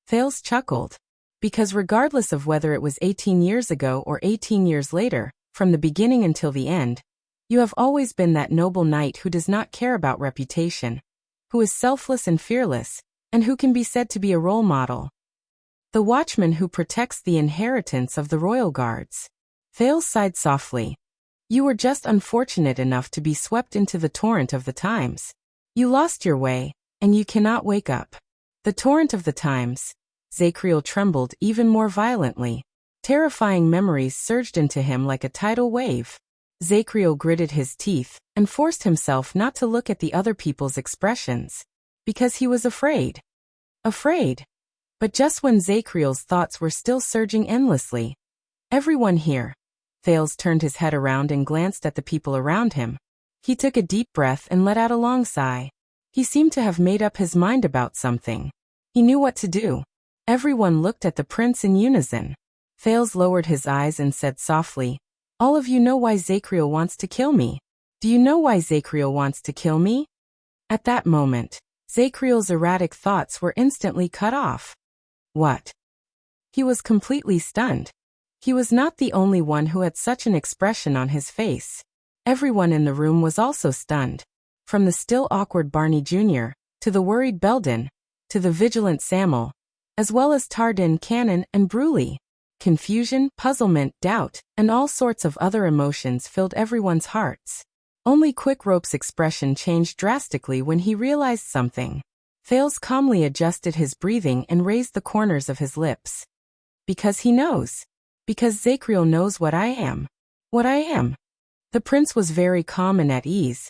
Thales chuckled. Because regardless of whether it was 18 years ago or 18 years later, from the beginning until the end, you have always been that noble knight who does not care about reputation, who is selfless and fearless, and who can be said to be a role model. The watchman who protects the inheritance of the royal guards. Thales sighed softly. You were just unfortunate enough to be swept into the torrent of the times. You lost your way, and you cannot wake up. The torrent of the times. Zacriel trembled even more violently. Terrifying memories surged into him like a tidal wave. Zacriel gritted his teeth and forced himself not to look at the other people's expressions, because he was afraid. Afraid. But just when Zacriel's thoughts were still surging endlessly, everyone here. Thales turned his head around and glanced at the people around him. He took a deep breath and let out a long sigh. He seemed to have made up his mind about something. He knew what to do. Everyone looked at the prince in unison. Thales lowered his eyes and said softly, All of you know why Zacriel wants to kill me. Do you know why Zacriel wants to kill me? At that moment, Zacriel's erratic thoughts were instantly cut off. What? He was completely stunned. He was not the only one who had such an expression on his face. Everyone in the room was also stunned. From the still awkward Barney Jr., to the worried Belden, to the vigilant Samuel, as well as Tardin, Cannon, and Bruley. Confusion, puzzlement, doubt, and all sorts of other emotions filled everyone's hearts. Only Quickrope's expression changed drastically when he realized something. Thales calmly adjusted his breathing and raised the corners of his lips. Because he knows. Because Zacriel knows what I am. What I am. The prince was very calm and at ease,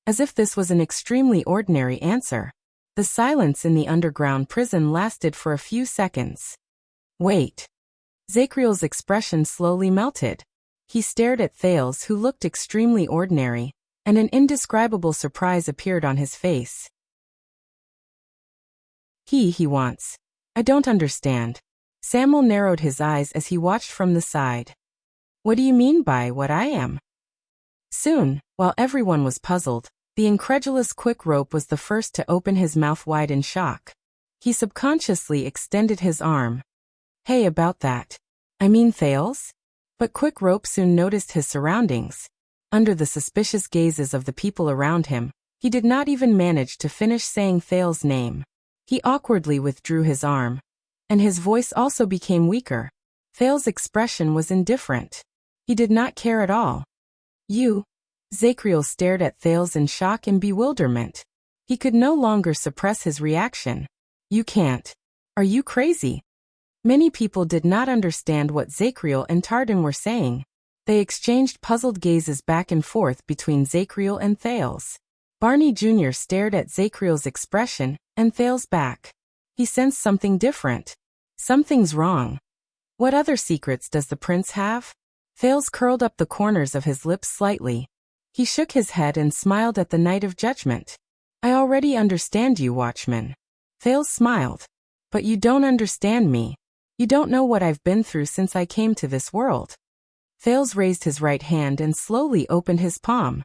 as if this was an extremely ordinary answer. The silence in the underground prison lasted for a few seconds. Wait. Zacriel's expression slowly melted. He stared at Thales, who looked extremely ordinary, and an indescribable surprise appeared on his face. He wants. I don't understand. Samuel narrowed his eyes as he watched from the side. What do you mean by what I am? Soon, while everyone was puzzled, the incredulous Quick Rope was the first to open his mouth wide in shock. He subconsciously extended his arm. Hey, about that. I mean Thales? But Quick Rope soon noticed his surroundings. Under the suspicious gazes of the people around him, he did not even manage to finish saying Thales' name. He awkwardly withdrew his arm, and his voice also became weaker. Thales' expression was indifferent. He did not care at all. You? Zacriel stared at Thales in shock and bewilderment. He could no longer suppress his reaction. You can't. Are you crazy? Many people did not understand what Zacriel and Tardin were saying. They exchanged puzzled gazes back and forth between Zacriel and Thales. Barney Jr. stared at Zacriel's expression and Thales back. He sensed something different. Something's wrong. What other secrets does the prince have? Thales curled up the corners of his lips slightly. He shook his head and smiled at the Knight of Judgment. I already understand you, Watchman. Thales smiled. But you don't understand me. You don't know what I've been through since I came to this world. Thales raised his right hand and slowly opened his palm.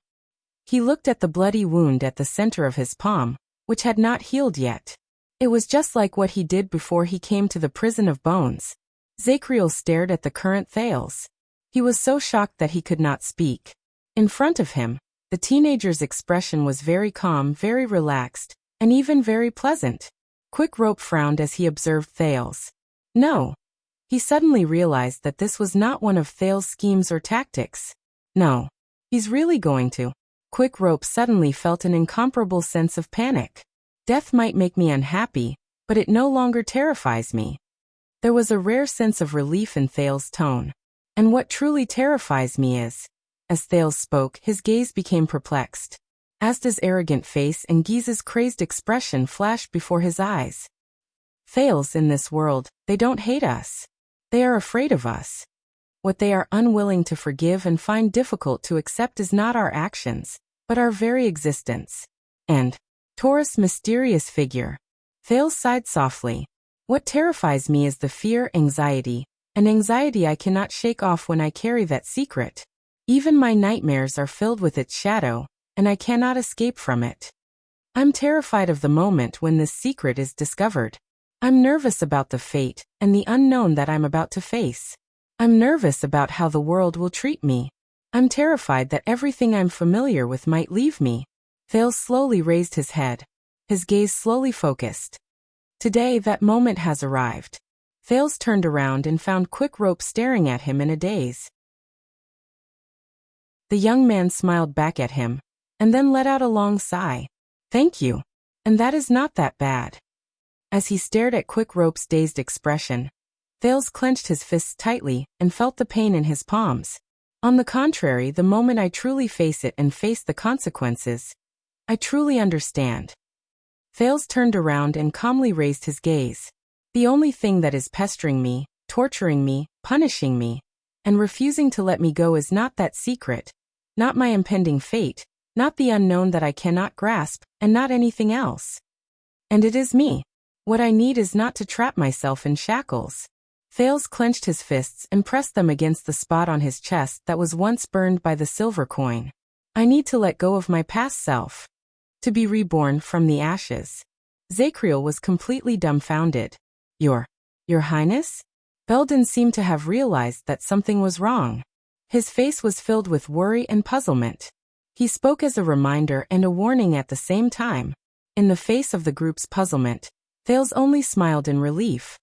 He looked at the bloody wound at the center of his palm, which had not healed yet. It was just like what he did before he came to the prison of bones. Zacriel stared at the current Thales. He was so shocked that he could not speak. In front of him, the teenager's expression was very calm, very relaxed, and even very pleasant. Quick Rope frowned as he observed Thales. No. He suddenly realized that this was not one of Thales' schemes or tactics. No. He's really going to. Quick Rope suddenly felt an incomparable sense of panic. Death might make me unhappy, but it no longer terrifies me. There was a rare sense of relief in Thales' tone. And what truly terrifies me is... As Thales spoke, his gaze became perplexed. Asta's arrogant face and Giza's crazed expression flashed before his eyes. Thales, in this world, they don't hate us. They are afraid of us. What they are unwilling to forgive and find difficult to accept is not our actions, but our very existence. And Taurus' mysterious figure. Thales sighed softly. What terrifies me is the fear, anxiety, an anxiety I cannot shake off when I carry that secret. Even my nightmares are filled with its shadow, and I cannot escape from it. I'm terrified of the moment when this secret is discovered. I'm nervous about the fate and the unknown that I'm about to face. I'm nervous about how the world will treat me. I'm terrified that everything I'm familiar with might leave me. Thales slowly raised his head. His gaze slowly focused. Today that moment has arrived. Thales turned around and found Quick Rope staring at him in a daze. The young man smiled back at him, and then let out a long sigh. Thank you. And that is not that bad. As he stared at Quick Rope's dazed expression, Thales clenched his fists tightly and felt the pain in his palms. On the contrary, the moment I truly face it and face the consequences, I truly understand. Thales turned around and calmly raised his gaze. The only thing that is pestering me, torturing me, punishing me, and refusing to let me go is not that secret, not my impending fate, not the unknown that I cannot grasp, and not anything else. And it is me. What I need is not to trap myself in shackles. Thales clenched his fists and pressed them against the spot on his chest that was once burned by the silver coin. I need to let go of my past self. To be reborn from the ashes. Zacriel was completely dumbfounded. Your Highness? Belden seemed to have realized that something was wrong. His face was filled with worry and puzzlement. He spoke as a reminder and a warning at the same time. In the face of the group's puzzlement, Thales only smiled in relief.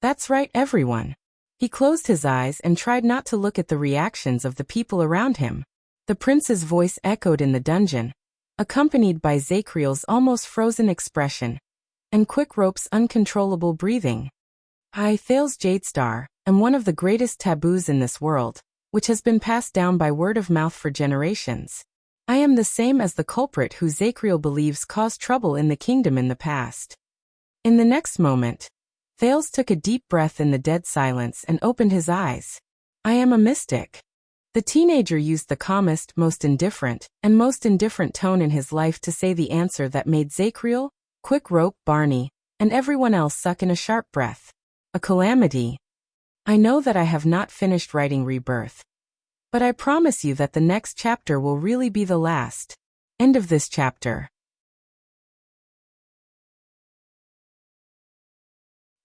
That's right, everyone. He closed his eyes and tried not to look at the reactions of the people around him. The prince's voice echoed in the dungeon, accompanied by Zacriel's almost frozen expression. and Quick Rope's uncontrollable breathing. I, Thales Jadestar, am one of the greatest taboos in this world, which has been passed down by word of mouth for generations. I am the same as the culprit who Zacriel believes caused trouble in the kingdom in the past. In the next moment, Thales took a deep breath in the dead silence and opened his eyes. I am a mystic. The teenager used the calmest, most indifferent tone in his life to say the answer that made Zacriel, Quick Rope, Barney, and everyone else suck in a sharp breath. A calamity. I know that I have not finished writing Rebirth. But I promise you that the next chapter will really be the last. End of this chapter.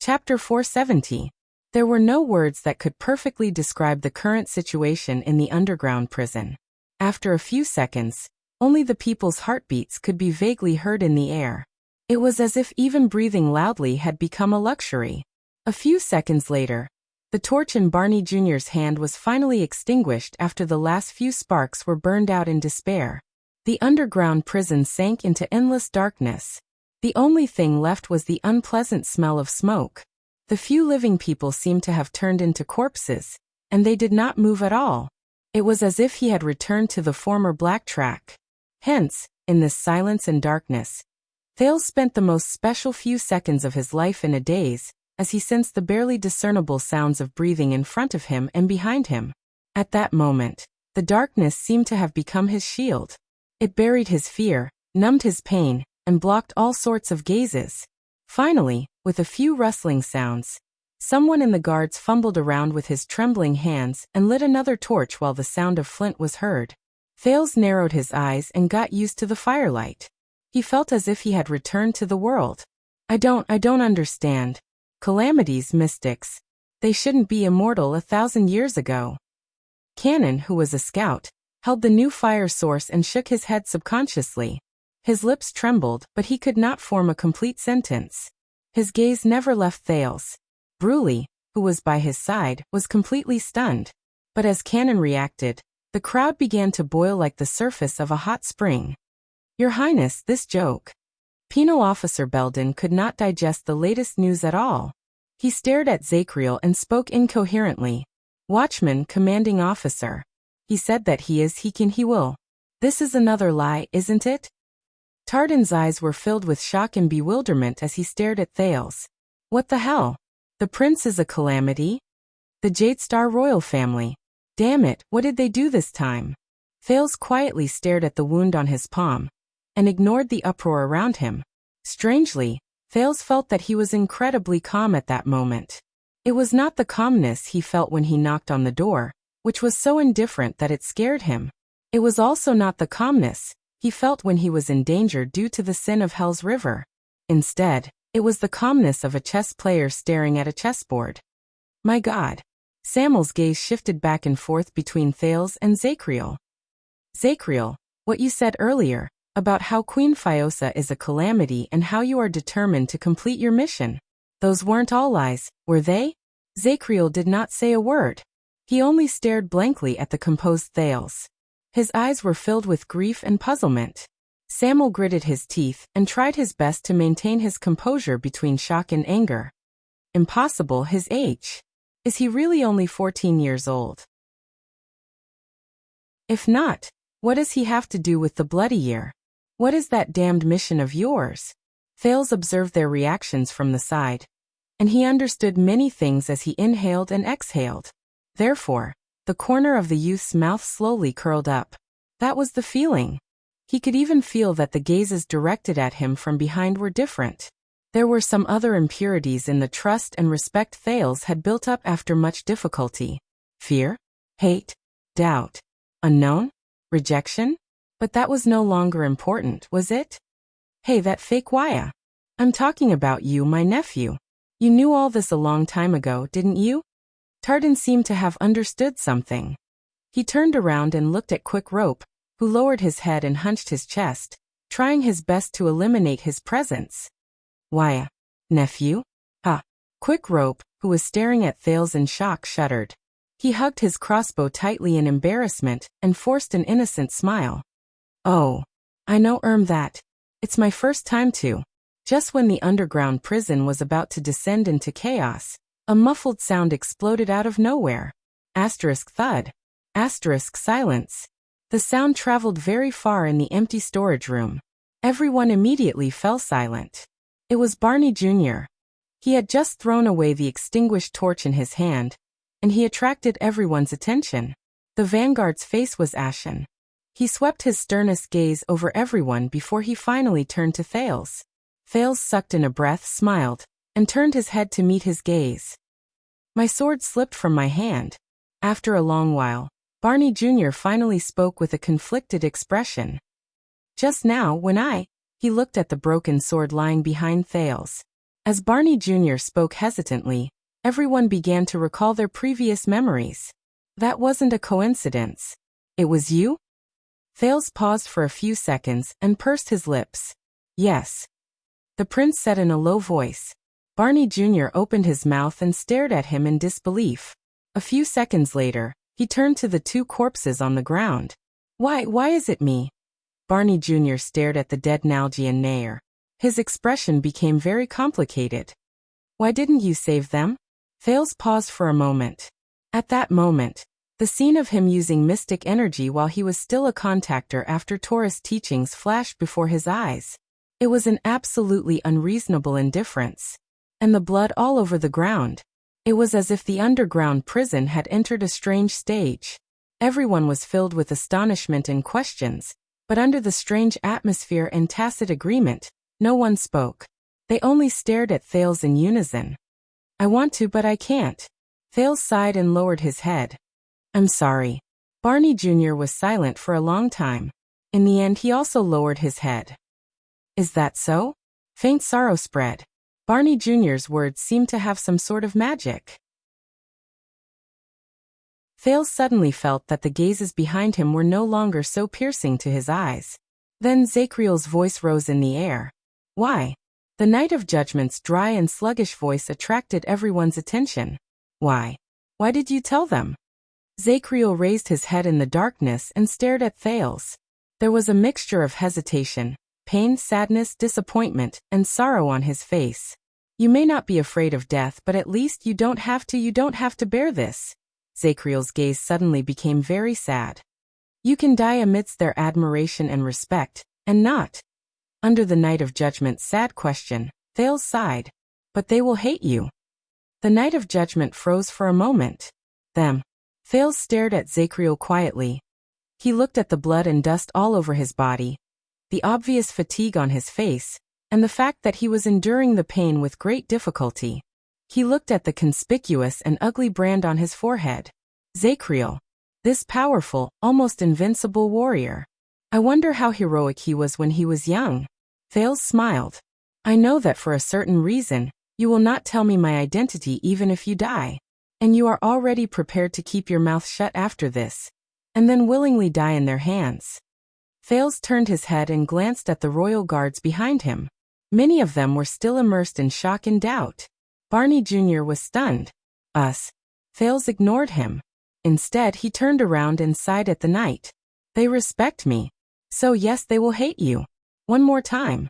Chapter 470. There were no words that could perfectly describe the current situation in the underground prison. After a few seconds, only the people's heartbeats could be vaguely heard in the air. It was as if even breathing loudly had become a luxury. A few seconds later, the torch in Barney Jr.'s hand was finally extinguished after the last few sparks were burned out in despair. The underground prison sank into endless darkness. The only thing left was the unpleasant smell of smoke. The few living people seemed to have turned into corpses, and they did not move at all. It was as if he had returned to the former black track. Hence, in this silence and darkness, Thales spent the most special few seconds of his life in a daze, as he sensed the barely discernible sounds of breathing in front of him and behind him. At that moment, the darkness seemed to have become his shield. It buried his fear, numbed his pain, and blocked all sorts of gazes. Finally, with a few rustling sounds, someone in the guards fumbled around with his trembling hands and lit another torch while the sound of flint was heard. Thales narrowed his eyes and got used to the firelight. He felt as if he had returned to the world. I don't understand. Calamities, mystics. They shouldn't be immortal 1,000 years ago. Cannon, who was a scout, held the new fire source and shook his head subconsciously. His lips trembled, but he could not form a complete sentence. His gaze never left Thales. Bruley, who was by his side, was completely stunned. But as Cannon reacted, the crowd began to boil like the surface of a hot spring. Your Highness, this joke. Penal Officer Belden could not digest the latest news at all. He stared at Zacriel and spoke incoherently. Watchman, commanding officer. He said that he can, he will. This is another lie, isn't it? Tardan's eyes were filled with shock and bewilderment as he stared at Thales. What the hell? The prince is a calamity? The Jadestar royal family. Damn it, what did they do this time? Thales quietly stared at the wound on his palm and ignored the uproar around him. Strangely, Thales felt that he was incredibly calm at that moment. It was not the calmness he felt when he knocked on the door, which was so indifferent that it scared him. It was also not the calmness he felt when he was in danger due to the sin of Hell's River. Instead, it was the calmness of a chess player staring at a chessboard. My God. Samuel's gaze shifted back and forth between Thales and Zacriel. Zacriel, what you said earlier, about how Queen Phiosa is a calamity and how you are determined to complete your mission. Those weren't all lies, were they? Zacriel did not say a word. He only stared blankly at the composed Thales. His eyes were filled with grief and puzzlement. Samuel gritted his teeth and tried his best to maintain his composure between shock and anger. Impossible, his age. Is he really only 14 years old? If not, what does he have to do with the bloody year? What is that damned mission of yours? Thales observed their reactions from the side, and he understood many things as he inhaled and exhaled. Therefore, the corner of the youth's mouth slowly curled up. That was the feeling. He could even feel that the gazes directed at him from behind were different. There were some other impurities in the trust and respect Thales had built up after much difficulty. Fear? Hate? Doubt? Unknown? Rejection? But that was no longer important, was it? Hey, that fake Waya. I'm talking about you, my nephew. You knew all this a long time ago, didn't you? Tardan seemed to have understood something. He turned around and looked at Quick Rope, who lowered his head and hunched his chest, trying his best to eliminate his presence. Waya. Nephew? Ha. Quick Rope, who was staring at Thales in shock, shuddered. He hugged his crossbow tightly in embarrassment and forced an innocent smile. Oh. I know that. It's my first time to. Just when the underground prison was about to descend into chaos, a muffled sound exploded out of nowhere. Asterisk thud. Asterisk silence. The sound traveled very far in the empty storage room. Everyone immediately fell silent. It was Barney Jr. He had just thrown away the extinguished torch in his hand, and he attracted everyone's attention. The vanguard's face was ashen. He swept his sternest gaze over everyone before he finally turned to Thales. Thales sucked in a breath, smiled, and turned his head to meet his gaze. My sword slipped from my hand. After a long while, Barney Jr. finally spoke with a conflicted expression. Just now, he looked at the broken sword lying behind Thales. As Barney Jr. spoke hesitantly, everyone began to recall their previous memories. That wasn't a coincidence. It was you? Thales paused for a few seconds and pursed his lips. Yes. The prince said in a low voice. Barney Jr. opened his mouth and stared at him in disbelief. A few seconds later, he turned to the two corpses on the ground. Why is it me? Barney Jr. stared at the dead Nalgi and Heir. His expression became very complicated. Why didn't you save them? Thales paused for a moment. At that moment, the scene of him using mystic energy while he was still a contactor after Taurus teachings flashed before his eyes. It was an absolutely unreasonable indifference. And the blood all over the ground. It was as if the underground prison had entered a strange stage. Everyone was filled with astonishment and questions, but under the strange atmosphere and tacit agreement, no one spoke. They only stared at Thales in unison. I want to, but I can't. Thales sighed and lowered his head. I'm sorry. Barney Jr. was silent for a long time. In the end, he also lowered his head. Is that so? Faint sorrow spread. Barney Jr.'s words seemed to have some sort of magic. Thales suddenly felt that the gazes behind him were no longer so piercing to his eyes. Then Zacriel's voice rose in the air. Why? The Knight of Judgment's dry and sluggish voice attracted everyone's attention. Why? Why did you tell them? Zacriel raised his head in the darkness and stared at Thales. There was a mixture of hesitation, pain, sadness, disappointment, and sorrow on his face. You may not be afraid of death, but at least you don't have to bear this. Zacriel's gaze suddenly became very sad. You can die amidst their admiration and respect, and not. Under the Knight of Judgment's sad question, Thales sighed. But they will hate you. The Knight of Judgment froze for a moment. Them. Thales stared at Zacriel quietly. He looked at the blood and dust all over his body, the obvious fatigue on his face, and the fact that he was enduring the pain with great difficulty. He looked at the conspicuous and ugly brand on his forehead. Zacriel. This powerful, almost invincible warrior. I wonder how heroic he was when he was young. Thales smiled. I know that for a certain reason, you will not tell me my identity even if you die. And you are already prepared to keep your mouth shut after this, and then willingly die in their hands. Thales turned his head and glanced at the royal guards behind him. Many of them were still immersed in shock and doubt. Barney Jr. was stunned. Us. Thales ignored him. Instead, he turned around and sighed at the knight. They respect me. So yes, they will hate you. One more time.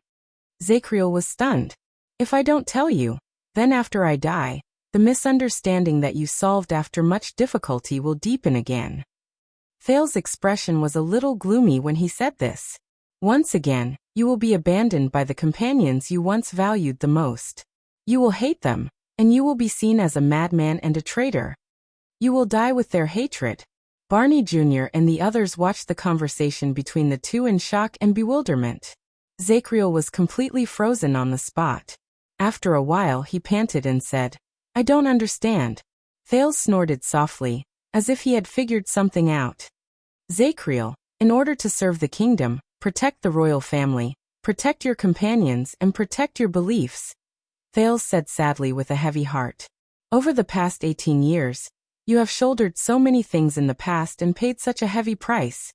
Zacriel was stunned. If I don't tell you, then after I die, the misunderstanding that you solved after much difficulty will deepen again. Thales' expression was a little gloomy when he said this. Once again, you will be abandoned by the companions you once valued the most. You will hate them, and you will be seen as a madman and a traitor. You will die with their hatred. Barney Jr. and the others watched the conversation between the two in shock and bewilderment. Zacriel was completely frozen on the spot. After a while he panted and said, I don't understand. Thales snorted softly, as if he had figured something out. Zacriel, in order to serve the kingdom, protect the royal family, protect your companions, and protect your beliefs, Thales said sadly with a heavy heart. Over the past 18 years, you have shouldered so many things in the past and paid such a heavy price.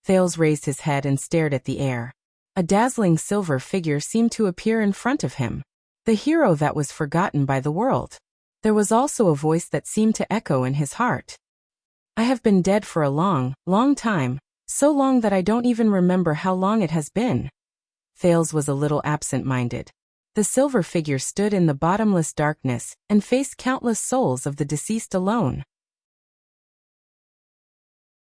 Thales raised his head and stared at the air. A dazzling silver figure seemed to appear in front of him. The hero that was forgotten by the world. There was also a voice that seemed to echo in his heart. I have been dead for a long, long time, so long that I don't even remember how long it has been. Thales was a little absent-minded. The silver figure stood in the bottomless darkness and faced countless souls of the deceased alone.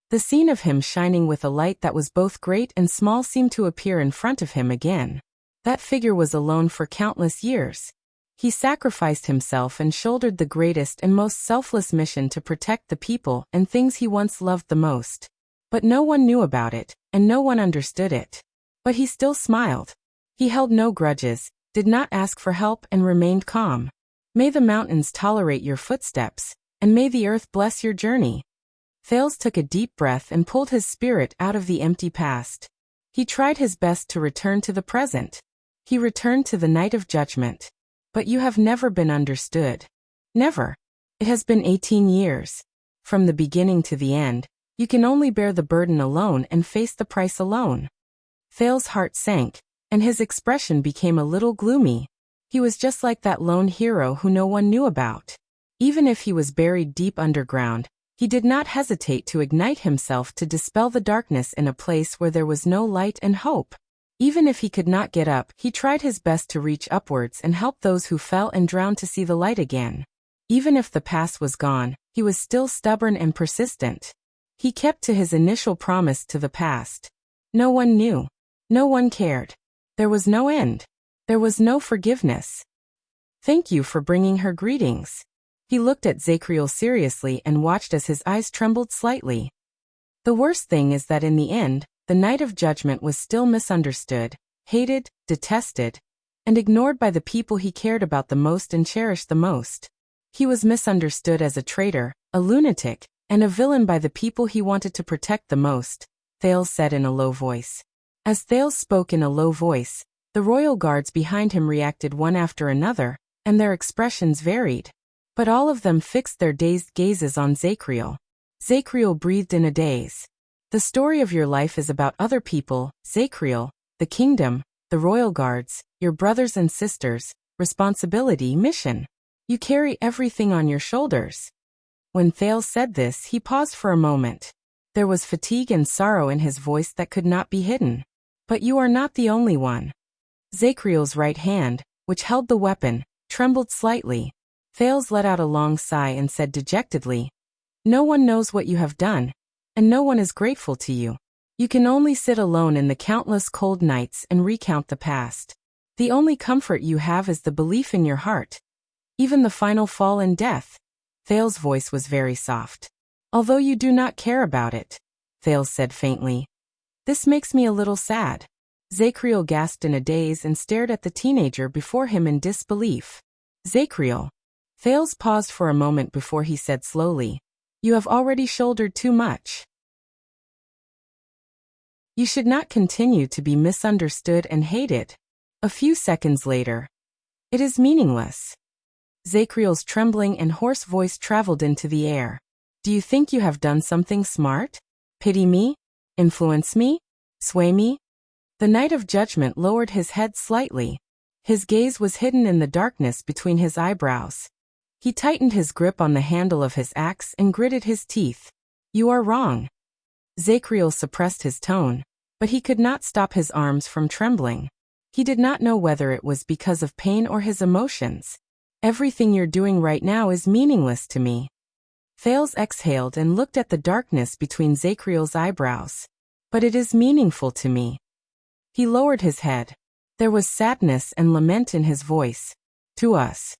The scene of him shining with a light that was both great and small seemed to appear in front of him again. That figure was alone for countless years. He sacrificed himself and shouldered the greatest and most selfless mission to protect the people and things he once loved the most. But no one knew about it, and no one understood it. But he still smiled. He held no grudges, did not ask for help, and remained calm. May the mountains tolerate your footsteps, and may the earth bless your journey. Thales took a deep breath and pulled his spirit out of the empty past. He tried his best to return to the present. He returned to the night of judgment. But you have never been understood. Never. It has been 18 years. From the beginning to the end, you can only bear the burden alone and face the price alone. Thales' heart sank, and his expression became a little gloomy. He was just like that lone hero who no one knew about. Even if he was buried deep underground, he did not hesitate to ignite himself to dispel the darkness in a place where there was no light and hope. Even if he could not get up, he tried his best to reach upwards and help those who fell and drowned to see the light again. Even if the past was gone, he was still stubborn and persistent. He kept to his initial promise to the past. No one knew. No one cared. There was no end. There was no forgiveness. Thank you for bringing her greetings. He looked at Zacriel seriously and watched as his eyes trembled slightly. The worst thing is that in the end, the night of judgment was still misunderstood, hated, detested, and ignored by the people he cared about the most and cherished the most. He was misunderstood as a traitor, a lunatic, and a villain by the people he wanted to protect the most, Thales said in a low voice. As Thales spoke in a low voice, the royal guards behind him reacted one after another, and their expressions varied. But all of them fixed their dazed gazes on Zacriel. Zacriel breathed in a daze. The story of your life is about other people, Zacriel, the kingdom, the royal guards, your brothers and sisters, responsibility, mission. You carry everything on your shoulders. When Thales said this, he paused for a moment. There was fatigue and sorrow in his voice that could not be hidden. But you are not the only one. Zacriel's right hand, which held the weapon, trembled slightly. Thales let out a long sigh and said dejectedly, "No one knows what you have done, and no one is grateful to you. You can only sit alone in the countless cold nights and recount the past. The only comfort you have is the belief in your heart. Even the final fall in death." Thales' voice was very soft. "Although you do not care about it," Thales said faintly. "This makes me a little sad." Zacriel gasped in a daze and stared at the teenager before him in disbelief. "Zacriel." Thales paused for a moment before he said slowly, "You have already shouldered too much. You should not continue to be misunderstood and hated." A few seconds later, "It is meaningless." Zacriel's trembling and hoarse voice traveled into the air. "Do you think you have done something smart? Pity me? Influence me? Sway me?" The night of judgment lowered his head slightly. His gaze was hidden in the darkness between his eyebrows. He tightened his grip on the handle of his axe and gritted his teeth. "You are wrong." Zacriel suppressed his tone, but he could not stop his arms from trembling. He did not know whether it was because of pain or his emotions. "Everything you're doing right now is meaningless to me." Thales exhaled and looked at the darkness between Zacriel's eyebrows. "But it is meaningful to me." He lowered his head. There was sadness and lament in his voice. "To us."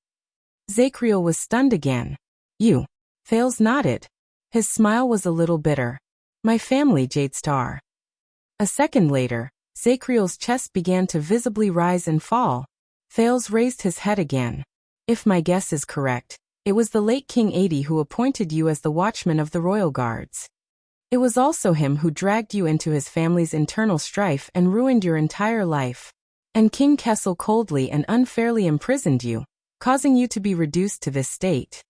Zacriel was stunned again. "You." Thales nodded. His smile was a little bitter. "My family, Jade Star." A second later, Zacriel's chest began to visibly rise and fall. Thales raised his head again. "If my guess is correct, it was the late King Adi who appointed you as the watchman of the royal guards. It was also him who dragged you into his family's internal strife and ruined your entire life. And King Kessel coldly and unfairly imprisoned you, causing you to be reduced to this state."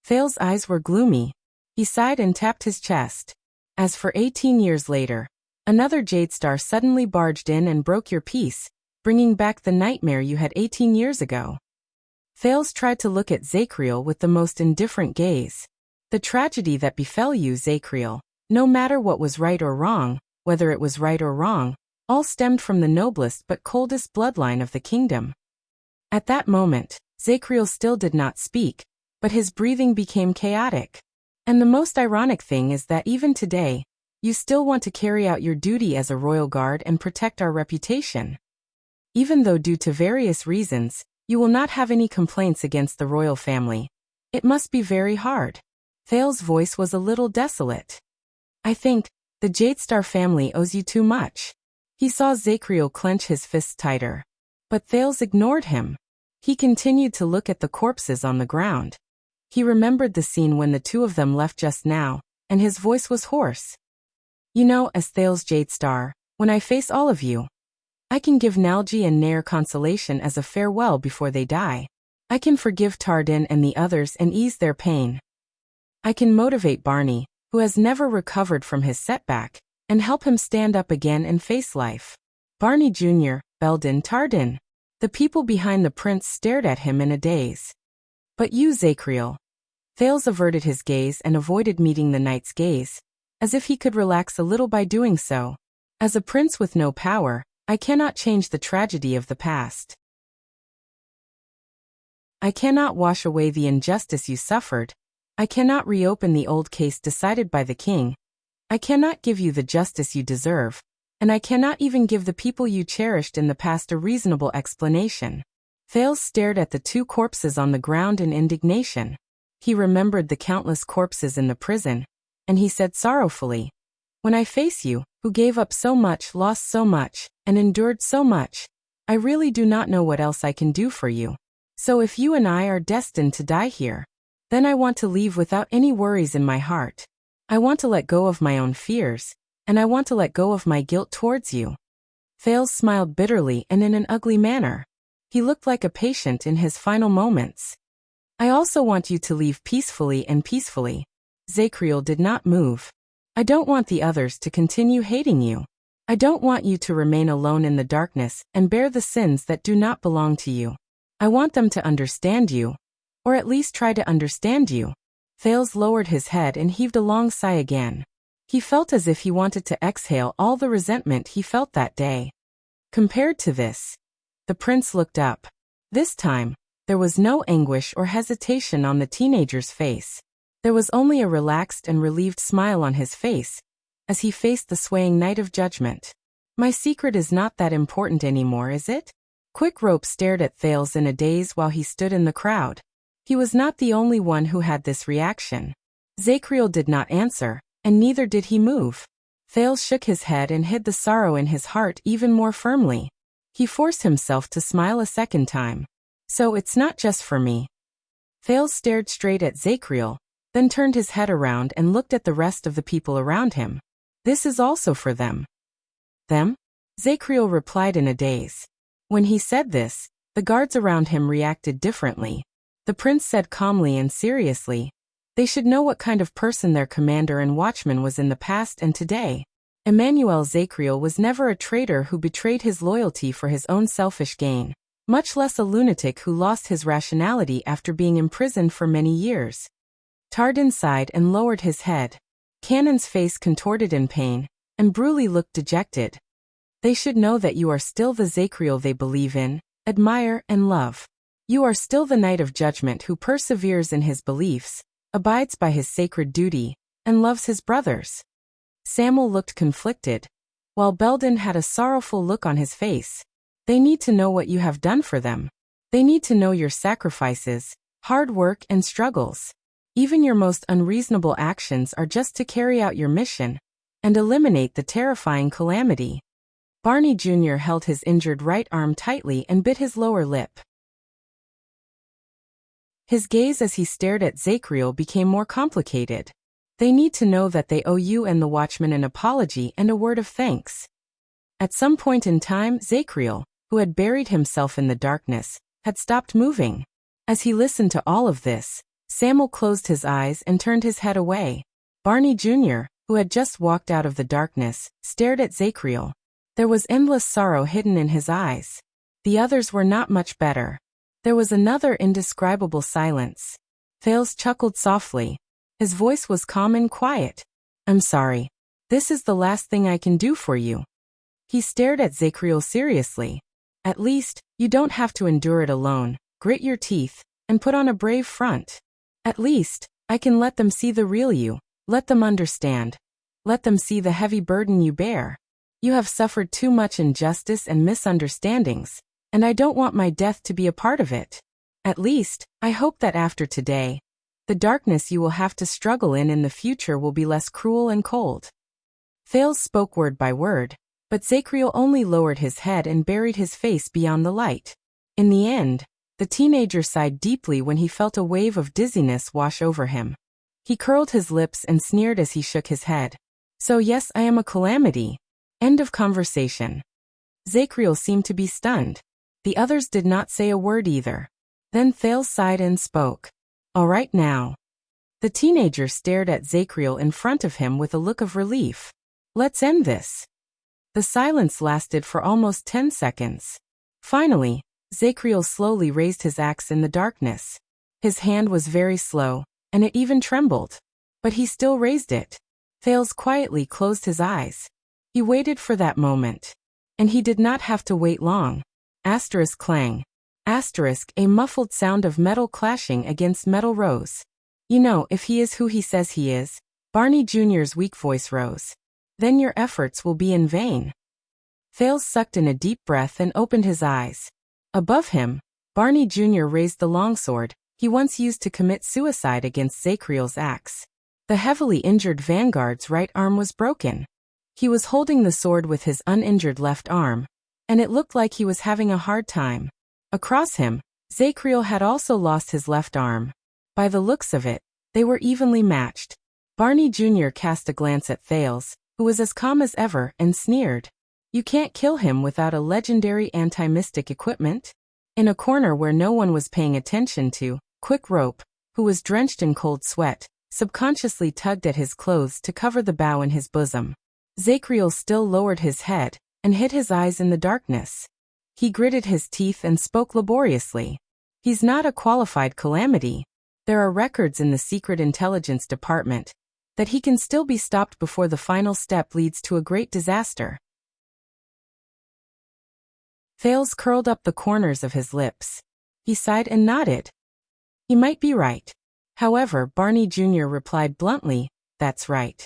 Thales' eyes were gloomy. He sighed and tapped his chest. "As for 18 years later, another Jade Star suddenly barged in and broke your peace, bringing back the nightmare you had 18 years ago." Thales tried to look at Zacriel with the most indifferent gaze. "The tragedy that befell you, Zacriel, no matter what was right or wrong, whether it was right or wrong, all stemmed from the noblest but coldest bloodline of the kingdom. At that moment, Zacriel still did not speak, but his breathing became chaotic. And the most ironic thing is that even today, you still want to carry out your duty as a royal guard and protect our reputation. Even though due to various reasons, you will not have any complaints against the royal family. It must be very hard. Thales's voice was a little desolate. I think, the Jadestar family owes you too much. He saw Zacriel clench his fists tighter. But Thales ignored him. He continued to look at the corpses on the ground. He remembered the scene when the two of them left just now, and his voice was hoarse. You know, as Thales Jadestar, when I face all of you, I can give Nalji and Nair consolation as a farewell before they die. I can forgive Tardin and the others and ease their pain. I can motivate Barney, who has never recovered from his setback, and help him stand up again and face life. Barney Jr., Belden Tardin. The people behind the prince stared at him in a daze. But you, Zacriel. Thales averted his gaze and avoided meeting the knight's gaze, as if he could relax a little by doing so. As a prince with no power, I cannot change the tragedy of the past. I cannot wash away the injustice you suffered. I cannot reopen the old case decided by the king. I cannot give you the justice you deserve, and I cannot even give the people you cherished in the past a reasonable explanation. Thales stared at the two corpses on the ground in indignation. He remembered the countless corpses in the prison, and he said sorrowfully, when I face you, who gave up so much, lost so much, and endured so much, I really do not know what else I can do for you. So if you and I are destined to die here, then I want to leave without any worries in my heart. I want to let go of my own fears, and I want to let go of my guilt towards you. Thales smiled bitterly and in an ugly manner. He looked like a patient in his final moments. I also want you to leave peacefully and peacefully. Zacriel did not move. I don't want the others to continue hating you. I don't want you to remain alone in the darkness and bear the sins that do not belong to you. I want them to understand you, or at least try to understand you. Thales lowered his head and heaved a long sigh again. He felt as if he wanted to exhale all the resentment he felt that day. Compared to this, the prince looked up. This time, there was no anguish or hesitation on the teenager's face. There was only a relaxed and relieved smile on his face, as he faced the swaying Knight of Judgment. My secret is not that important anymore, is it? Quick Rope stared at Thales in a daze while he stood in the crowd. He was not the only one who had this reaction. Zacriel did not answer, and neither did he move. Thales shook his head and hid the sorrow in his heart even more firmly. He forced himself to smile a second time. So it's not just for me. Thales stared straight at Zacriel, then turned his head around and looked at the rest of the people around him. This is also for them. Them? Zacriel replied in a daze. When he said this, the guards around him reacted differently. The prince said calmly and seriously, they should know what kind of person their commander and watchman was in the past and today. Emmanuel Zacriel was never a traitor who betrayed his loyalty for his own selfish gain, much less a lunatic who lost his rationality after being imprisoned for many years. Tardin sighed and lowered his head. Cannon's face contorted in pain, and Bruley looked dejected. They should know that you are still the Zacriel they believe in, admire, and love. You are still the Knight of Judgment who perseveres in his beliefs, abides by his sacred duty, and loves his brothers. Samuel looked conflicted, while Belden had a sorrowful look on his face. They need to know what you have done for them. They need to know your sacrifices, hard work, and struggles. Even your most unreasonable actions are just to carry out your mission and eliminate the terrifying calamity. Barney Jr. held his injured right arm tightly and bit his lower lip. His gaze as he stared at Zacriel became more complicated. They need to know that they owe you and the Watchman an apology and a word of thanks. At some point in time, Zacriel, who had buried himself in the darkness, had stopped moving. As he listened to all of this, Samuel closed his eyes and turned his head away. Barney Jr., who had just walked out of the darkness, stared at Zacriel. There was endless sorrow hidden in his eyes. The others were not much better. There was another indescribable silence. Thales chuckled softly. His voice was calm and quiet. I'm sorry. This is the last thing I can do for you. He stared at Zacriel seriously. At least, You don't have to endure it alone. Grit your teeth, and put on a brave front. At least, I can let them see the real you. Let them understand. Let them see the heavy burden you bear. You have suffered too much injustice and misunderstandings, and I don't want my death to be a part of it. At least, I hope that after today, the darkness you will have to struggle in the future will be less cruel and cold. Thales spoke word by word, but Zacriel only lowered his head and buried his face beyond the light. In the end, the teenager sighed deeply when he felt a wave of dizziness wash over him. He curled his lips and sneered as he shook his head. So yes, I am a calamity. End of conversation. Zacriel seemed to be stunned. The others did not say a word either. Then Thales sighed and spoke. All right now. The teenager stared at Zacriel in front of him with a look of relief. Let's end this. The silence lasted for almost 10 seconds. Finally, Zacriel slowly raised his axe in the darkness. His hand was very slow, and it even trembled. But he still raised it. Thales quietly closed his eyes. He waited for that moment. And he did not have to wait long. Asterisk clang. Asterisk, a muffled sound of metal clashing against metal rose. You know, if he is who he says he is, Barney Jr.'s weak voice rose. Then your efforts will be in vain. Thales sucked in a deep breath and opened his eyes. Above him, Barney Jr. raised the longsword he once used to commit suicide against Zacriel's axe. The heavily injured vanguard's right arm was broken. He was holding the sword with his uninjured left arm, and it looked like he was having a hard time. Across him, Zacriel had also lost his left arm. By the looks of it, they were evenly matched. Barney Jr. cast a glance at Thales, who was as calm as ever, and sneered. You can't kill him without a legendary anti-mystic equipment? In a corner where no one was paying attention to, Quick Rope, who was drenched in cold sweat, subconsciously tugged at his clothes to cover the bow in his bosom. Zacriel still lowered his head and hid his eyes in the darkness. He gritted his teeth and spoke laboriously. He's not a qualified calamity. There are records in the Secret Intelligence Department that he can still be stopped before the final step leads to a great disaster. Thales curled up the corners of his lips. He sighed and nodded. He might be right. However, Barney Jr. replied bluntly, That's right.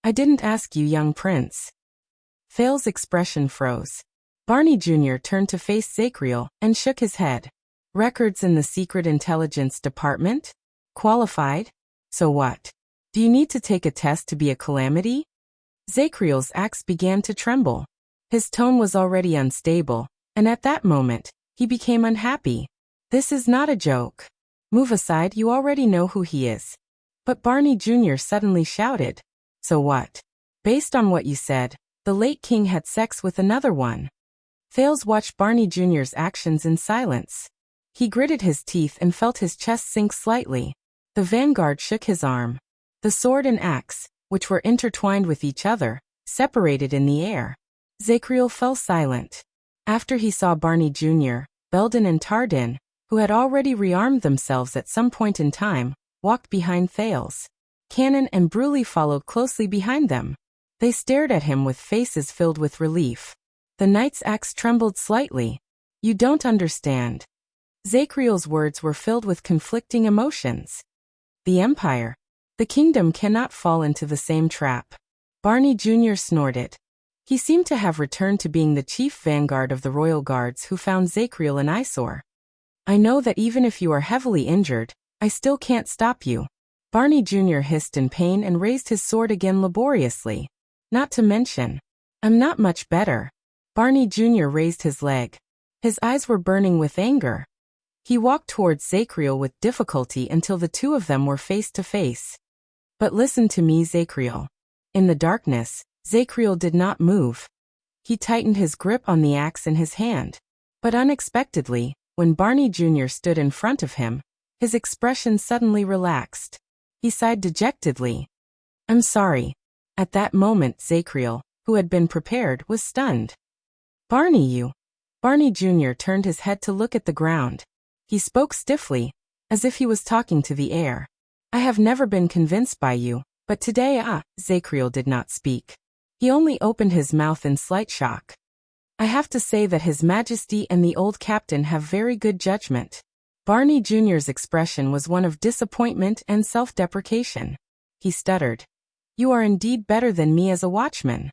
I didn't ask you, young prince. Thales' expression froze. Barney Jr. turned to face Zacriel and shook his head. Records in the Secret Intelligence Department? Qualified? So what? Do you need to take a test to be a calamity? Zacriel's axe began to tremble. His tone was already unstable, and at that moment, he became unhappy. This is not a joke. Move aside, you already know who he is. But Barney Jr. suddenly shouted. So what? Based on what you said, the late king had sex with another one. Thales watched Barney Jr.'s actions in silence. He gritted his teeth and felt his chest sink slightly. The vanguard shook his arm. The sword and axe, which were intertwined with each other, separated in the air. Zacriel fell silent. After he saw Barney Jr., Belden and Tardin, who had already rearmed themselves at some point in time, walked behind Thales. Cannon and Bruley followed closely behind them. They stared at him with faces filled with relief. The knight's axe trembled slightly. You don't understand. Zacriel's words were filled with conflicting emotions. The Empire. The kingdom cannot fall into the same trap. Barney Jr. snorted. He seemed to have returned to being the chief vanguard of the royal guards who found Zacriel an eyesore. I know that even if you are heavily injured, I still can't stop you. Barney Jr. hissed in pain and raised his sword again laboriously. Not to mention, I'm not much better. Barney Jr. raised his leg. His eyes were burning with anger. He walked towards Zacriel with difficulty until the two of them were face to face. But listen to me, Zacriel. In the darkness, Zacriel did not move. He tightened his grip on the axe in his hand. But unexpectedly, when Barney Jr. stood in front of him, his expression suddenly relaxed. He sighed dejectedly. I'm sorry. At that moment, Zacriel, who had been prepared, was stunned. Barney, you. Barney Jr. turned his head to look at the ground. He spoke stiffly, as if he was talking to the air. I have never been convinced by you, but today Zacriel did not speak. He only opened his mouth in slight shock. I have to say that His Majesty and the old captain have very good judgment. Barney Jr.'s expression was one of disappointment and self-deprecation. He stuttered. You are indeed better than me as a watchman.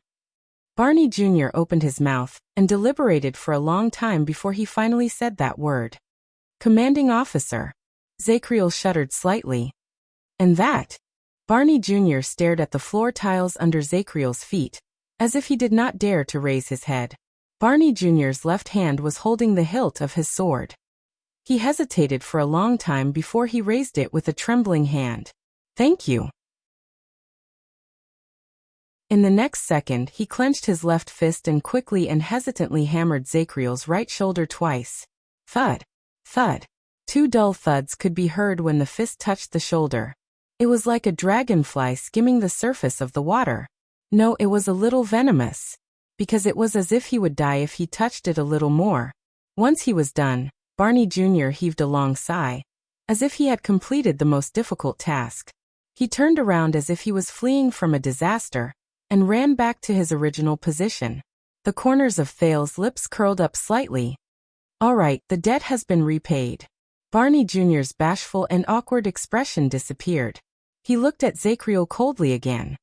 Barney Jr. opened his mouth and deliberated for a long time before he finally said that word. Commanding officer. Zacriel shuddered slightly. And that? Barney Jr. stared at the floor tiles under Zacriel's feet, as if he did not dare to raise his head. Barney Jr.'s left hand was holding the hilt of his sword. He hesitated for a long time before he raised it with a trembling hand. Thank you. In the next second, he clenched his left fist and quickly and hesitantly hammered Zacriel's right shoulder twice. Thud. Thud. 2 dull thuds could be heard when the fist touched the shoulder. It was like a dragonfly skimming the surface of the water. No, it was a little venomous, because it was as if he would die if he touched it a little more. Once he was done, Barney Jr. heaved a long sigh, as if he had completed the most difficult task. He turned around as if he was fleeing from a disaster, and ran back to his original position. The corners of Thal's lips curled up slightly. All right, the debt has been repaid. Barney Jr.'s bashful and awkward expression disappeared. He looked at Zacriel coldly again.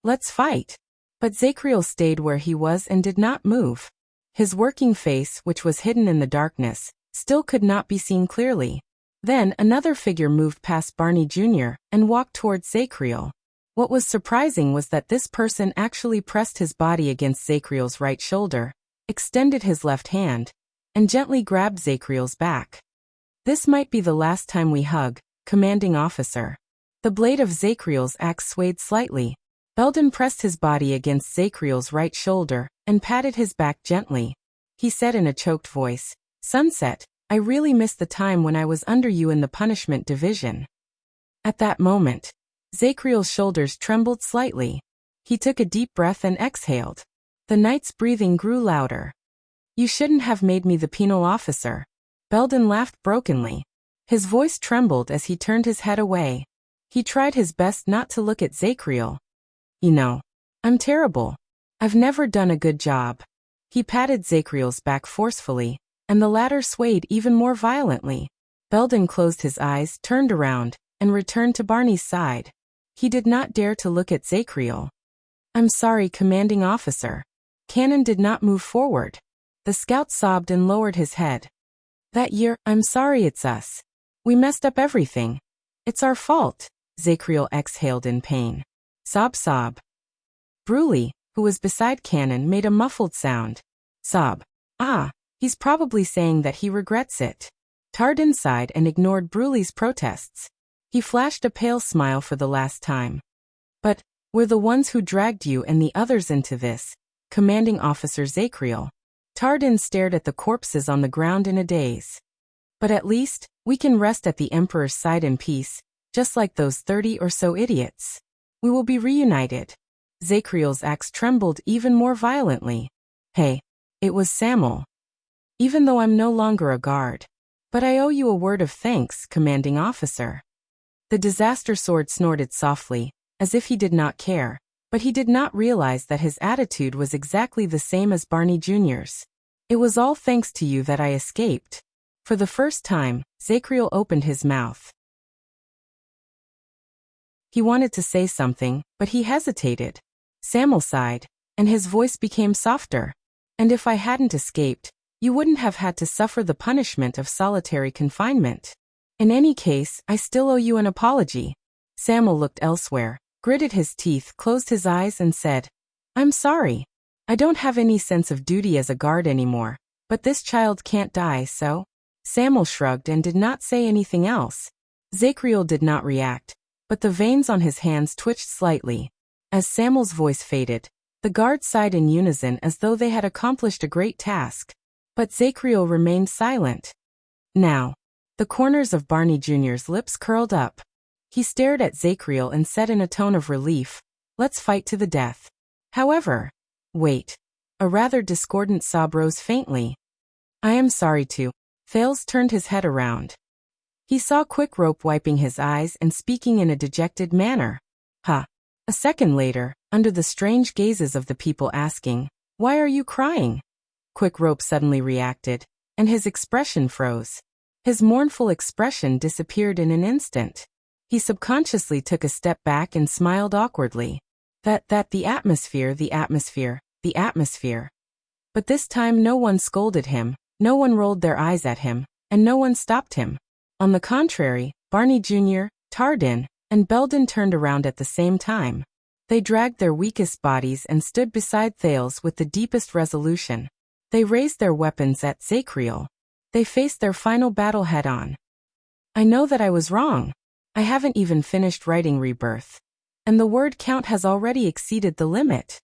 Let's fight. But Zacriel stayed where he was and did not move. His working face, which was hidden in the darkness, still could not be seen clearly. Then another figure moved past Barney Jr. and walked towards Zacriel. What was surprising was that this person actually pressed his body against Zacriel's right shoulder, extended his left hand, and gently grabbed Zacriel's back. This might be the last time we hug, commanding officer. The blade of Zacriel's axe swayed slightly. Belden pressed his body against Zacriel's right shoulder and patted his back gently. He said in a choked voice, Sunset, I really miss the time when I was under you in the punishment division. At that moment, Zacriel's shoulders trembled slightly. He took a deep breath and exhaled. The knight's breathing grew louder. You shouldn't have made me the penal officer. Belden laughed brokenly. His voice trembled as he turned his head away. He tried his best not to look at Zacriel. You know, I'm terrible. I've never done a good job. He patted Zacriel's back forcefully, and the latter swayed even more violently. Belden closed his eyes, turned around, and returned to Barney's side. He did not dare to look at Zacriel. I'm sorry, commanding officer. Cannon did not move forward. The scout sobbed and lowered his head. That year, I'm sorry, it's us. We messed up everything. It's our fault. Zacriel exhaled in pain. Sob, sob. Bruley, who was beside Cannon, made a muffled sound. Sob. Ah, he's probably saying that he regrets it. Tardin sighed and ignored Bruley's protests. He flashed a pale smile for the last time. But, we're the ones who dragged you and the others into this, commanding officer Zacriel. Tardin stared at the corpses on the ground in a daze. But at least, we can rest at the Emperor's side in peace, just like those 30 or so idiots. We will be reunited. Zacriel's axe trembled even more violently. Hey, it was Samuel. Even though I'm no longer a guard. But I owe you a word of thanks, commanding officer. The disaster sword snorted softly, as if he did not care, but he did not realize that his attitude was exactly the same as Barney Jr.'s. It was all thanks to you that I escaped. For the first time, Zacriel opened his mouth. He wanted to say something, but he hesitated. Samuel sighed, and his voice became softer. And if I hadn't escaped, you wouldn't have had to suffer the punishment of solitary confinement. In any case, I still owe you an apology. Samuel looked elsewhere, gritted his teeth, closed his eyes and said, I'm sorry. I don't have any sense of duty as a guard anymore, but this child can't die, so? Samuel shrugged and did not say anything else. Zacriel did not react, but the veins on his hands twitched slightly. As Samuel's voice faded, the guards sighed in unison as though they had accomplished a great task. But Zacriel remained silent. Now, the corners of Barney Jr.'s lips curled up. He stared at Zacriel and said in a tone of relief, Let's fight to the death. However, wait. A rather discordant sob rose faintly. I am sorry too. Thales turned his head around. He saw Quick Rope wiping his eyes and speaking in a dejected manner. Ha! A second later, under the strange gazes of the people asking, Why are you crying? Quick Rope suddenly reacted, and his expression froze. His mournful expression disappeared in an instant. He subconsciously took a step back and smiled awkwardly. The atmosphere. But this time no one scolded him, no one rolled their eyes at him, and no one stopped him. On the contrary, Barney Jr., Tardin, and Belden turned around at the same time. They dragged their weakest bodies and stood beside Thales with the deepest resolution. They raised their weapons at Zacriel. They faced their final battle head-on. I know that I was wrong. I haven't even finished writing Rebirth. And the word count has already exceeded the limit.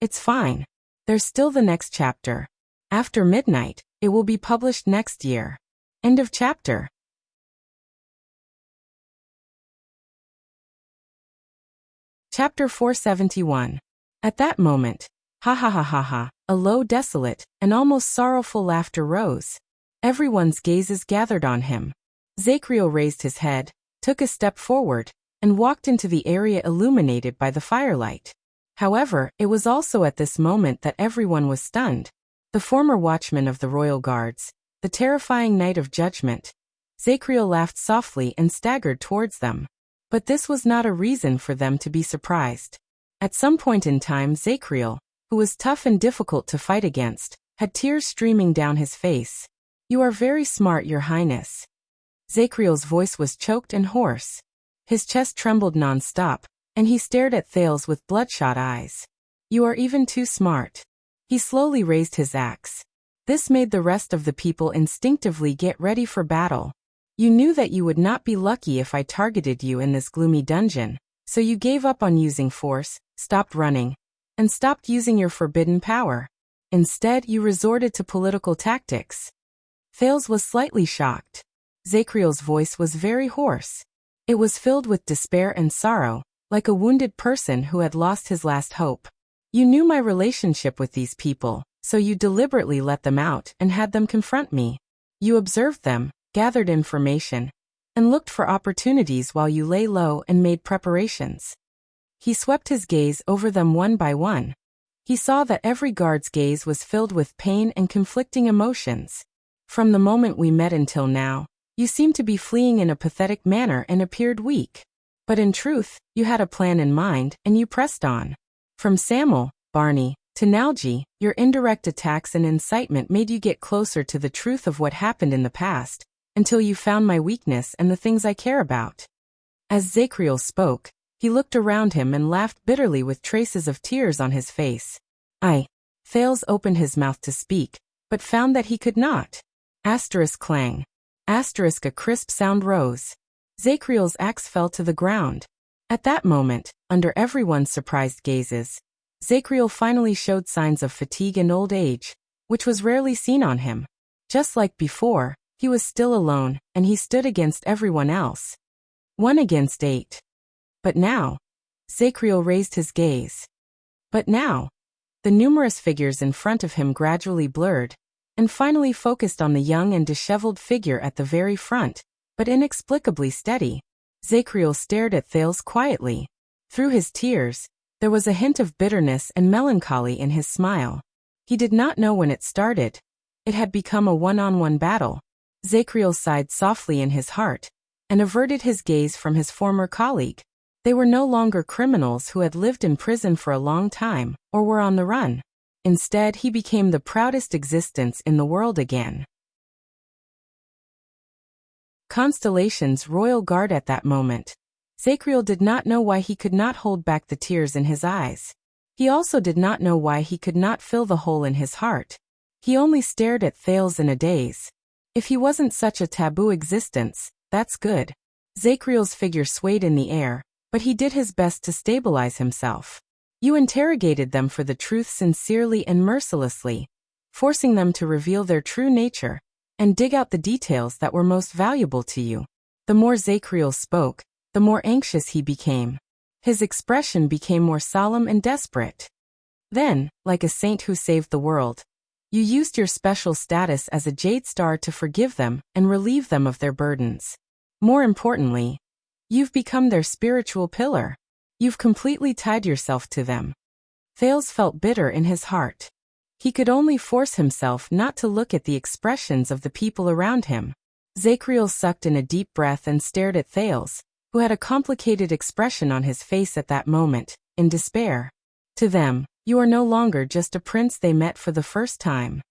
It's fine. There's still the next chapter. After midnight, it will be published next year. End of chapter. Chapter 471. At that moment, a low, desolate, and almost sorrowful laughter rose. Everyone's gazes gathered on him. Zacriel raised his head, took a step forward, and walked into the area illuminated by the firelight. However, it was also at this moment that everyone was stunned. The former watchman of the royal guards, the terrifying Knight of Judgment. Zacriel laughed softly and staggered towards them. But this was not a reason for them to be surprised. At some point in time, Zacriel, who was tough and difficult to fight against, had tears streaming down his face. You are very smart, Your Highness. Zacriel's voice was choked and hoarse. His chest trembled non-stop, and he stared at Thales with bloodshot eyes. You are even too smart. He slowly raised his axe. This made the rest of the people instinctively get ready for battle. You knew that you would not be lucky if I targeted you in this gloomy dungeon, so you gave up on using force, stopped running, and stopped using your forbidden power. Instead, you resorted to political tactics. Thales was slightly shocked. Zacriel's voice was very hoarse. It was filled with despair and sorrow, like a wounded person who had lost his last hope. You knew my relationship with these people, so you deliberately let them out and had them confront me. You observed them, gathered information, and looked for opportunities while you lay low and made preparations. He swept his gaze over them one by one. He saw that every guard's gaze was filled with pain and conflicting emotions. From the moment we met until now, you seemed to be fleeing in a pathetic manner and appeared weak. But in truth, you had a plan in mind and you pressed on. From Samuel, Barney, to Nalji, your indirect attacks and incitement made you get closer to the truth of what happened in the past, until you found my weakness and the things I care about. As Zacriel spoke, he looked around him and laughed bitterly with traces of tears on his face. Thales opened his mouth to speak, but found that he could not. Asterisk clang. Asterisk a crisp sound rose. Zacriel's axe fell to the ground. At that moment, under everyone's surprised gazes, Zacriel finally showed signs of fatigue and old age, which was rarely seen on him. Just like before, he was still alone, and he stood against everyone else. 1 against 8. But now, Zacriel raised his gaze. But now, the numerous figures in front of him gradually blurred, and finally focused on the young and disheveled figure at the very front, but inexplicably steady. Zacriel stared at Thales quietly. Through his tears, there was a hint of bitterness and melancholy in his smile. He did not know when it started. It had become a one-on-one battle. Zacriel sighed softly in his heart, and averted his gaze from his former colleague. They were no longer criminals who had lived in prison for a long time, or were on the run. Instead, he became the proudest existence in the world again. Constellation's royal guard at that moment. Zacriel did not know why he could not hold back the tears in his eyes. He also did not know why he could not fill the hole in his heart. He only stared at Thales in a daze. If he wasn't such a taboo existence, that's good. Zacriel's figure swayed in the air, but he did his best to stabilize himself. You interrogated them for the truth sincerely and mercilessly, forcing them to reveal their true nature, and dig out the details that were most valuable to you. The more Zacriel spoke, the more anxious he became. His expression became more solemn and desperate. Then, like a saint who saved the world, you used your special status as a Jade Star to forgive them and relieve them of their burdens. More importantly, you've become their spiritual pillar. You've completely tied yourself to them. Thales felt bitter in his heart. He could only force himself not to look at the expressions of the people around him. Zachriel sucked in a deep breath and stared at Thales, who had a complicated expression on his face at that moment, in despair. To them, you are no longer just a prince they met for the first time.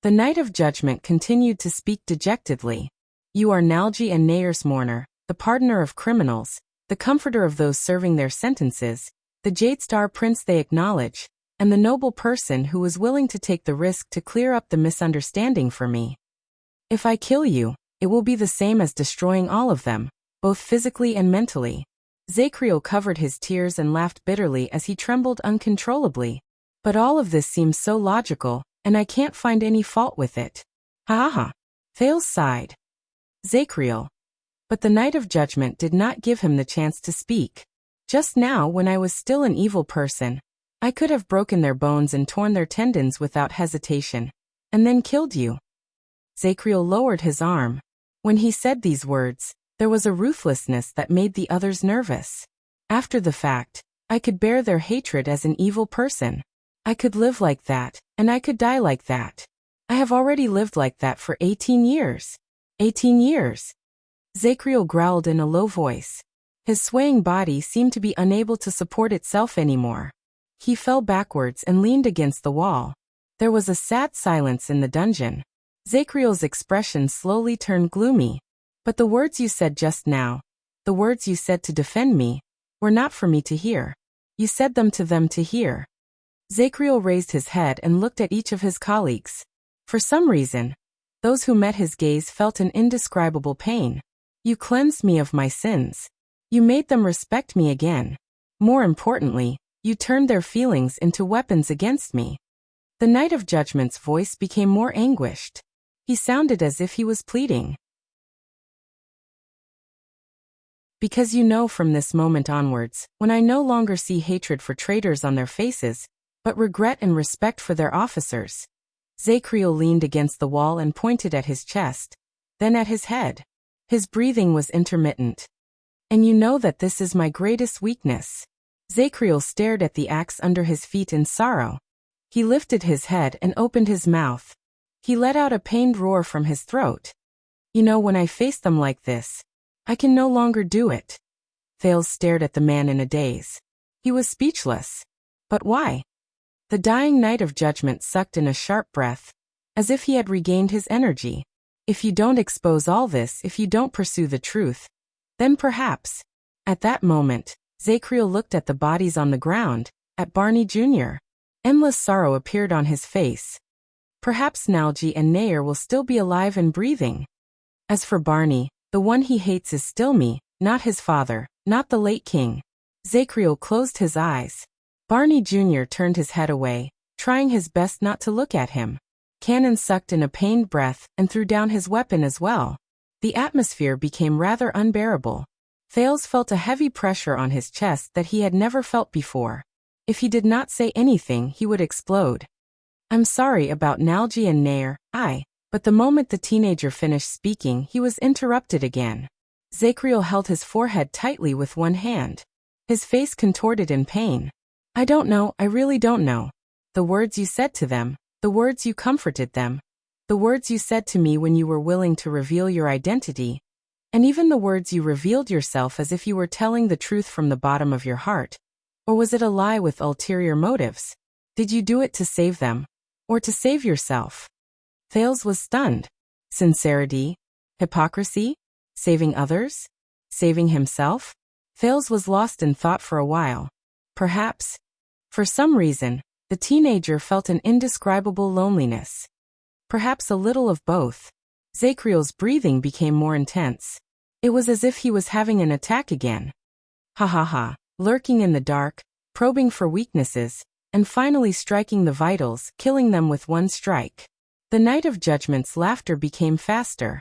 The Knight of Judgment continued to speak dejectedly. You are Nalji and Heir's mourner, the pardoner of criminals, the comforter of those serving their sentences, the Jadestar prince they acknowledge, and the noble person who was willing to take the risk to clear up the misunderstanding for me. If I kill you, it will be the same as destroying all of them, both physically and mentally. Zachriel covered his tears and laughed bitterly as he trembled uncontrollably. But all of this seems so logical, and I can't find any fault with it. Ha ha ha. Thales sighed. Zachriel. But the Knight of Judgment did not give him the chance to speak. Just now, when I was still an evil person, I could have broken their bones and torn their tendons without hesitation, and then killed you. Zachriel lowered his arm. When he said these words, there was a ruthlessness that made the others nervous. After the fact, I could bear their hatred as an evil person. I could live like that, and I could die like that. I have already lived like that for 18 years. 18 years. Zachriel growled in a low voice. His swaying body seemed to be unable to support itself anymore. He fell backwards and leaned against the wall. There was a sad silence in the dungeon. Zachriel's expression slowly turned gloomy. But the words you said just now, the words you said to defend me, were not for me to hear. You said them to hear. Zachriel raised his head and looked at each of his colleagues. For some reason, those who met his gaze felt an indescribable pain. You cleansed me of my sins. You made them respect me again. More importantly, you turned their feelings into weapons against me. The Knight of Judgment's voice became more anguished. He sounded as if he was pleading. Because you know from this moment onwards, when I no longer see hatred for traitors on their faces, but regret and respect for their officers. Zachriel leaned against the wall and pointed at his chest, then at his head. His breathing was intermittent. And you know that this is my greatest weakness. Zachriel stared at the axe under his feet in sorrow. He lifted his head and opened his mouth. He let out a pained roar from his throat. You know, when I face them like this, I can no longer do it. Thales stared at the man in a daze. He was speechless. But why? The dying Knight of Judgment sucked in a sharp breath, as if he had regained his energy. If you don't expose all this, if you don't pursue the truth, then perhaps. At that moment, Zachriel looked at the bodies on the ground, at Barney Jr. Endless sorrow appeared on his face. Perhaps Nalji and Heir will still be alive and breathing. As for Barney, the one he hates is still me, not his father, not the late king. Zachriel closed his eyes. Barney Jr. turned his head away, trying his best not to look at him. Cannon sucked in a pained breath and threw down his weapon as well. The atmosphere became rather unbearable. Thales felt a heavy pressure on his chest that he had never felt before. If he did not say anything, he would explode. I'm sorry about Nalji and Heir, but the moment the teenager finished speaking, he was interrupted again. Zachriel held his forehead tightly with one hand. His face contorted in pain. I don't know, I really don't know. The words you said to them, the words you comforted them, the words you said to me when you were willing to reveal your identity, and even the words you revealed yourself as if you were telling the truth from the bottom of your heart. Or was it a lie with ulterior motives? Did you do it to save them? Or to save yourself? Thales was stunned. Sincerity? Hypocrisy? Saving others? Saving himself? Thales was lost in thought for a while. Perhaps. For some reason, the teenager felt an indescribable loneliness. Perhaps a little of both. Zachriel's breathing became more intense. It was as if he was having an attack again. Ha ha ha, lurking in the dark, probing for weaknesses, and finally striking the vitals, killing them with one strike. The Knight of Judgment's laughter became faster.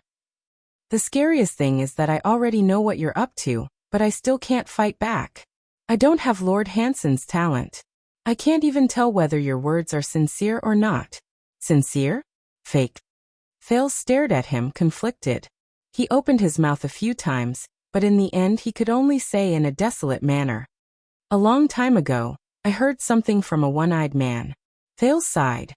The scariest thing is that I already know what you're up to, but I still can't fight back. I don't have Lord Hansen's talent. I can't even tell whether your words are sincere or not. Sincere? Fake. Thales stared at him, conflicted. He opened his mouth a few times, but in the end he could only say in a desolate manner. A long time ago, I heard something from a one-eyed man. Thales sighed.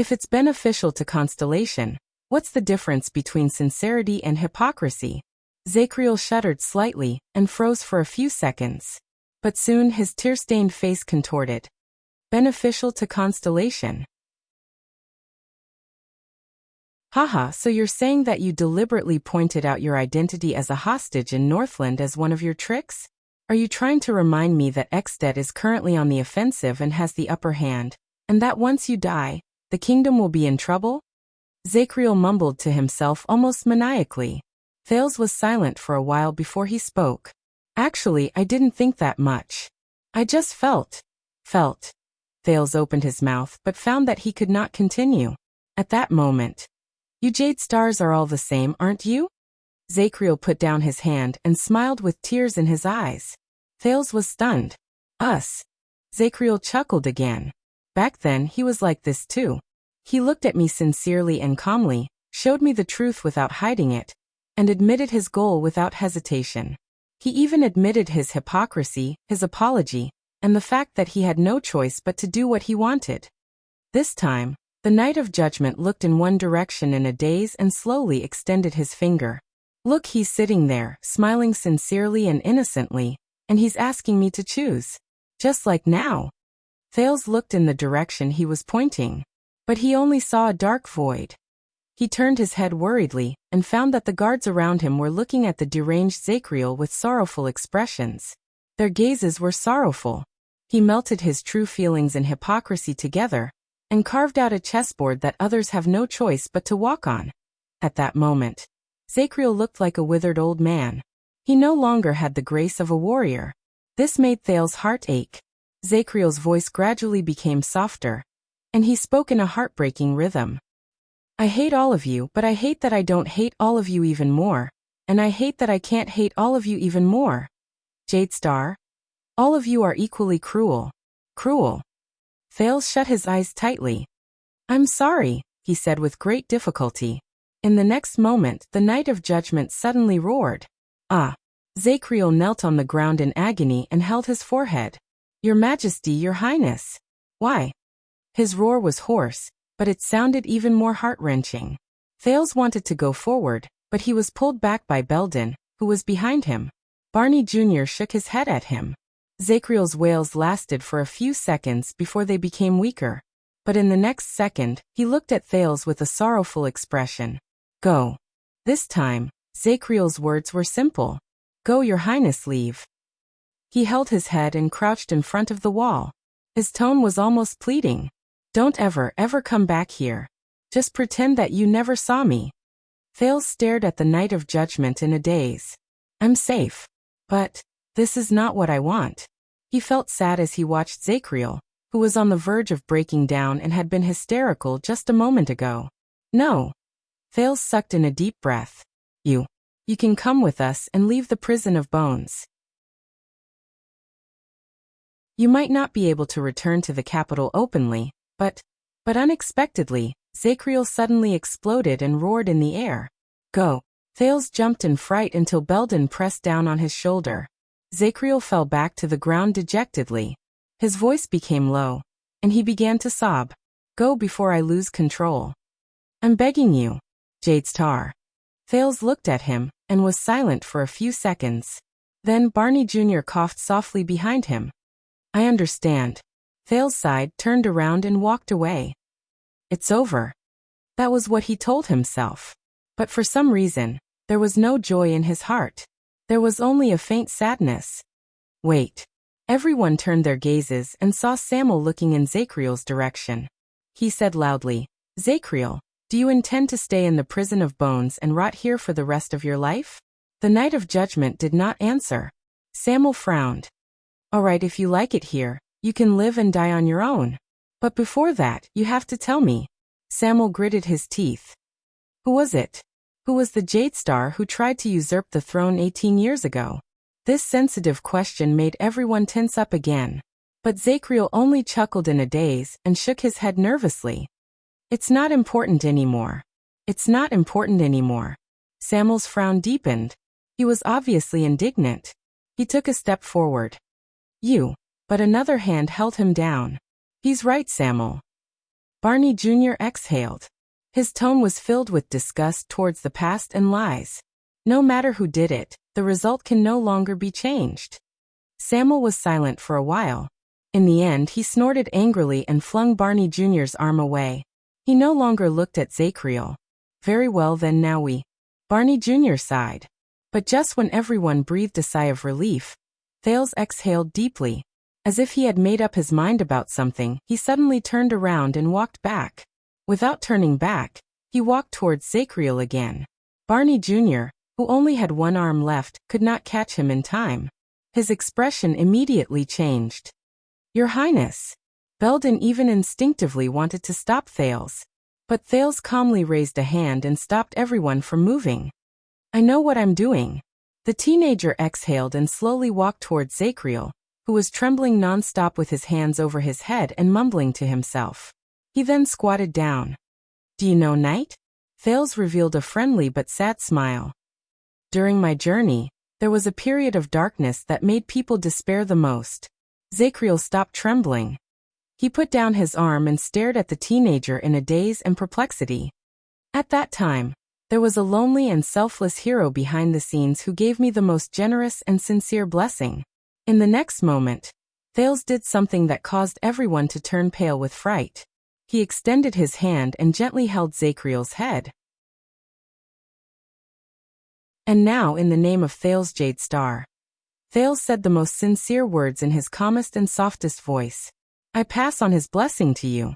If it's beneficial to constellation, what's the difference between sincerity and hypocrisy? Zachriel shuddered slightly and froze for a few seconds. But soon his tear-stained face contorted. Beneficial to constellation. Haha, so you're saying that you deliberately pointed out your identity as a hostage in Northland as one of your tricks? Are you trying to remind me that Exted is currently on the offensive and has the upper hand, and that once you die, the kingdom will be in trouble? Zachriel mumbled to himself almost maniacally. Thales was silent for a while before he spoke. Actually, I didn't think that much. I just felt. Thales opened his mouth but found that he could not continue. At that moment, you Jade Stars are all the same, aren't you? Zachriel put down his hand and smiled with tears in his eyes. Thales was stunned. Us. Zachriel chuckled again. Back then he was like this too. He looked at me sincerely and calmly, showed me the truth without hiding it, and admitted his goal without hesitation. He even admitted his hypocrisy, his apology, and the fact that he had no choice but to do what he wanted. This time, the Knight of Judgment looked in one direction in a daze and slowly extended his finger. Look, he's sitting there, smiling sincerely and innocently, and he's asking me to choose. Just like now. Thales looked in the direction he was pointing, but he only saw a dark void. He turned his head worriedly and found that the guards around him were looking at the deranged Zachriel with sorrowful expressions. Their gazes were sorrowful. He melted his true feelings and hypocrisy together and carved out a chessboard that others have no choice but to walk on. At that moment, Zachriel looked like a withered old man. He no longer had the grace of a warrior. This made Thales' heart ache. Zachriel's voice gradually became softer, and he spoke in a heartbreaking rhythm. I hate all of you, but I hate that I don't hate all of you even more, and I hate that I can't hate all of you even more. Jade Star, all of you are equally cruel. Cruel. Thales shut his eyes tightly. I'm sorry, he said with great difficulty. In the next moment, the Knight of Judgment suddenly roared. Ah! Zachriel knelt on the ground in agony and held his forehead. Your Majesty, Your Highness. Why? His roar was hoarse, but it sounded even more heart-wrenching. Thales wanted to go forward, but he was pulled back by Belden, who was behind him. Barney Jr. shook his head at him. Zachriel's wails lasted for a few seconds before they became weaker. But in the next second, he looked at Thales with a sorrowful expression. Go. This time, Zachriel's words were simple. Go, Your Highness, leave. He held his head and crouched in front of the wall. His tone was almost pleading. Don't ever come back here. Just pretend that you never saw me. Thales stared at the Knight of Judgment in a daze. I'm safe. But this is not what I want. He felt sad as he watched Zachriel, who was on the verge of breaking down and had been hysterical just a moment ago. No. Thales sucked in a deep breath. You can come with us and leave the prison of bones. You might not be able to return to the capital openly, but unexpectedly, Zachriel suddenly exploded and roared in the air. Go. Thales jumped in fright until Belden pressed down on his shoulder. Zachriel fell back to the ground dejectedly. His voice became low, and he began to sob. Go before I lose control. I'm begging you. Jade Star. Thales looked at him and was silent for a few seconds. Then Barney Jr. coughed softly behind him. I understand. Thales sighed, turned around and walked away. It's over. That was what he told himself. But for some reason, there was no joy in his heart. There was only a faint sadness. Wait. Everyone turned their gazes and saw Samuel looking in Zachriel's direction. He said loudly, Zachriel, do you intend to stay in the prison of bones and rot here for the rest of your life? The Knight of Judgment did not answer. Samuel frowned. All right, if you like it here, you can live and die on your own. But before that, you have to tell me. Samuel gritted his teeth. Who was it? Who was the Jade Star who tried to usurp the throne 18 years ago? This sensitive question made everyone tense up again. But Zachriel only chuckled in a daze and shook his head nervously. It's not important anymore. It's not important anymore. Samuel's frown deepened. He was obviously indignant. He took a step forward. But another hand held him down. He's right, Samuel. Barney Jr. exhaled. His tone was filled with disgust towards the past and lies. No matter who did it, the result can no longer be changed. Samuel was silent for a while. In the end, he snorted angrily and flung Barney Jr.'s arm away. He no longer looked at Zacriel. Very well then, now we. Barney Jr. sighed. But just when everyone breathed a sigh of relief, Thales exhaled deeply. As if he had made up his mind about something, he suddenly turned around and walked back. Without turning back, he walked towards Zacriel again. Barney Jr., who only had one arm left, could not catch him in time. His expression immediately changed. Your Highness. Belden even instinctively wanted to stop Thales. But Thales calmly raised a hand and stopped everyone from moving. I know what I'm doing. The teenager exhaled and slowly walked towards Zacriel, who was trembling non-stop with his hands over his head and mumbling to himself. He then squatted down. Do you know, Knight? Thales revealed a friendly but sad smile. During my journey, there was a period of darkness that made people despair the most. Zacriel stopped trembling. He put down his arm and stared at the teenager in a daze and perplexity. At that time, there was a lonely and selfless hero behind the scenes who gave me the most generous and sincere blessing. In the next moment, Thales did something that caused everyone to turn pale with fright. He extended his hand and gently held Zacriel's head. And now, in the name of Thales Jade Star. Thales said the most sincere words in his calmest and softest voice. I pass on his blessing to you.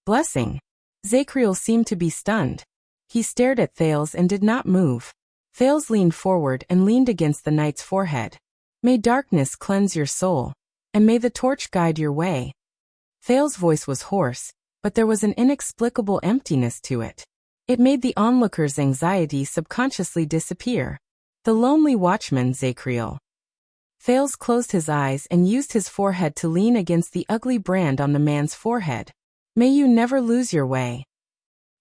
Blessing? Zacriel seemed to be stunned. He stared at Thales and did not move. Thales leaned forward and leaned against the knight's forehead. May darkness cleanse your soul, and may the torch guide your way. Thales' voice was hoarse, but there was an inexplicable emptiness to it. It made the onlooker's anxiety subconsciously disappear. The lonely watchman, Zacriel. Thales closed his eyes and used his forehead to lean against the ugly brand on the man's forehead. May you never lose your way.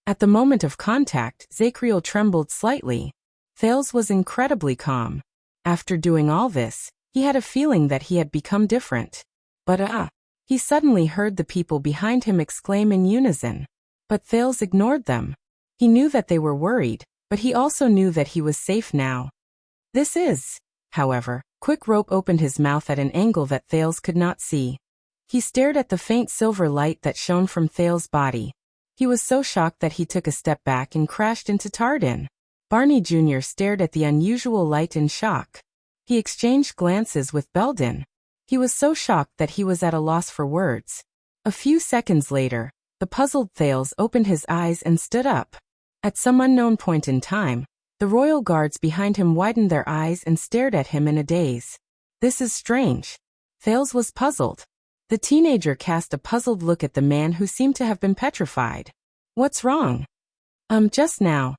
At the moment of contact, Zacriel trembled slightly. Thales was incredibly calm. After doing all this, he had a feeling that he had become different. But he suddenly heard the people behind him exclaim in unison. But Thales ignored them. He knew that they were worried, but he also knew that he was safe now. This is, however, Quick Rope opened his mouth at an angle that Thales could not see. He stared at the faint silver light that shone from Thales' body. He was so shocked that he took a step back and crashed into Tardin. Barney Jr. stared at the unusual light in shock. He exchanged glances with Belden. He was so shocked that he was at a loss for words. A few seconds later, the puzzled Thales opened his eyes and stood up. At some unknown point in time, the royal guards behind him widened their eyes and stared at him in a daze. This is strange. Thales was puzzled. The teenager cast a puzzled look at the man who seemed to have been petrified. What's wrong? Just now.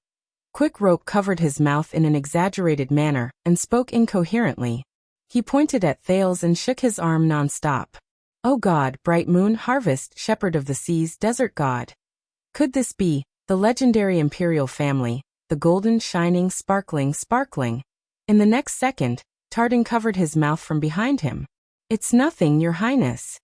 Quick Rope covered his mouth in an exaggerated manner and spoke incoherently. He pointed at Thales and shook his arm non-stop. Oh God, bright moon, harvest, shepherd of the seas, desert god. Could this be the legendary imperial family? The golden, shining, sparkling. In the next second, Tardin covered his mouth from behind him. It's nothing, Your Highness.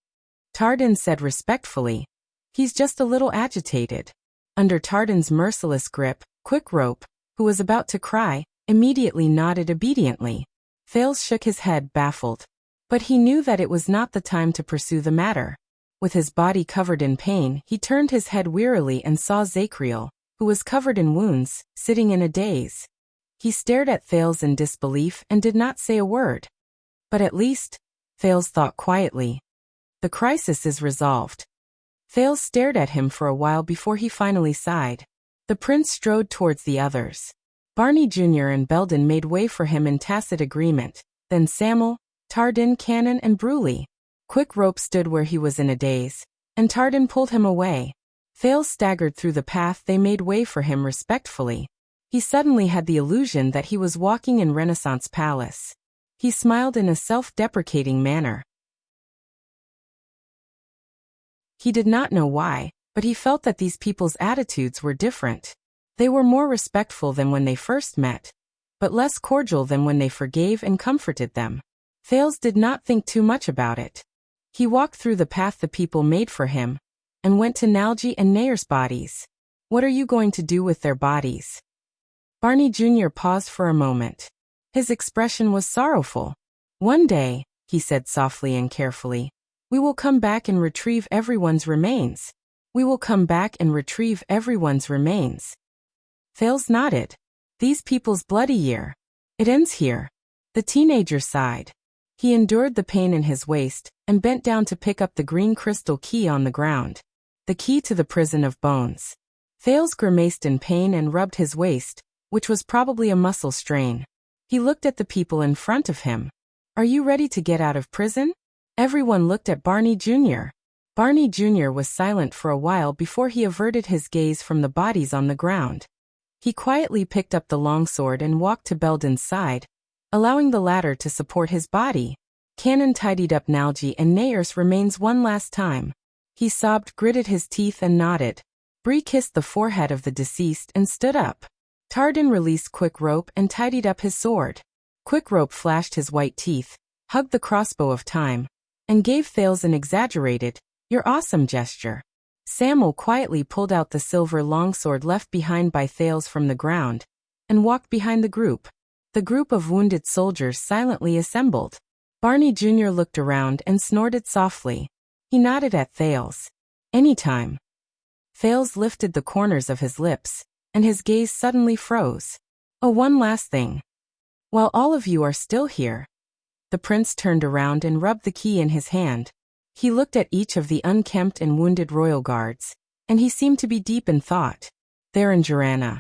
Tardin said respectfully. He's just a little agitated. Under Tardin's merciless grip, Quick Rope, who was about to cry, immediately nodded obediently. Thales shook his head, baffled. But he knew that it was not the time to pursue the matter. With his body covered in pain, he turned his head wearily and saw Zacriel, who was covered in wounds, sitting in a daze. He stared at Thales in disbelief and did not say a word. But at least, Thales thought quietly, the crisis is resolved. Thales stared at him for a while before he finally sighed. The prince strode towards the others. Barney Jr. and Belden made way for him in tacit agreement, then Samuel, Tardin, Cannon, and Bruley. Quick Rope stood where he was in a daze, and Tardin pulled him away. Thales staggered through the path. They made way for him respectfully. He suddenly had the illusion that he was walking in Renaissance Palace. He smiled in a self-deprecating manner. He did not know why, but he felt that these people's attitudes were different. They were more respectful than when they first met, but less cordial than when they forgave and comforted them. Thales did not think too much about it. He walked through the path the people made for him, and went to Nalji and Nair's bodies. What are you going to do with their bodies? Barney Jr. paused for a moment. His expression was sorrowful. One day, he said softly and carefully, we will come back and retrieve everyone's remains. We will come back and retrieve everyone's remains. Thales nodded. These people's bloody year. It ends here. The teenager sighed. He endured the pain in his waist and bent down to pick up the green crystal key on the ground. The key to the prison of bones. Thales grimaced in pain and rubbed his waist, which was probably a muscle strain. He looked at the people in front of him. Are you ready to get out of prison? Everyone looked at Barney Jr. Barney Jr. was silent for a while before he averted his gaze from the bodies on the ground. He quietly picked up the longsword and walked to Belden's side, allowing the latter to support his body. Cannon tidied up Nalji and Nair's remains one last time. He sobbed, gritted his teeth and nodded. Bree kissed the forehead of the deceased and stood up. Tardin released Quick Rope and tidied up his sword. Quick Rope flashed his white teeth, hugged the crossbow of time, and gave Thales an exaggerated, "You're awesome" gesture. Samuel quietly pulled out the silver longsword left behind by Thales from the ground, and walked behind the group. The group of wounded soldiers silently assembled. Barney Jr. looked around and snorted softly. He nodded at Thales. Anytime. Thales lifted the corners of his lips, and his gaze suddenly froze. Oh, one last thing. While all of you are still here. The prince turned around and rubbed the key in his hand. He looked at each of the unkempt and wounded royal guards, and he seemed to be deep in thought. They're in Jarana.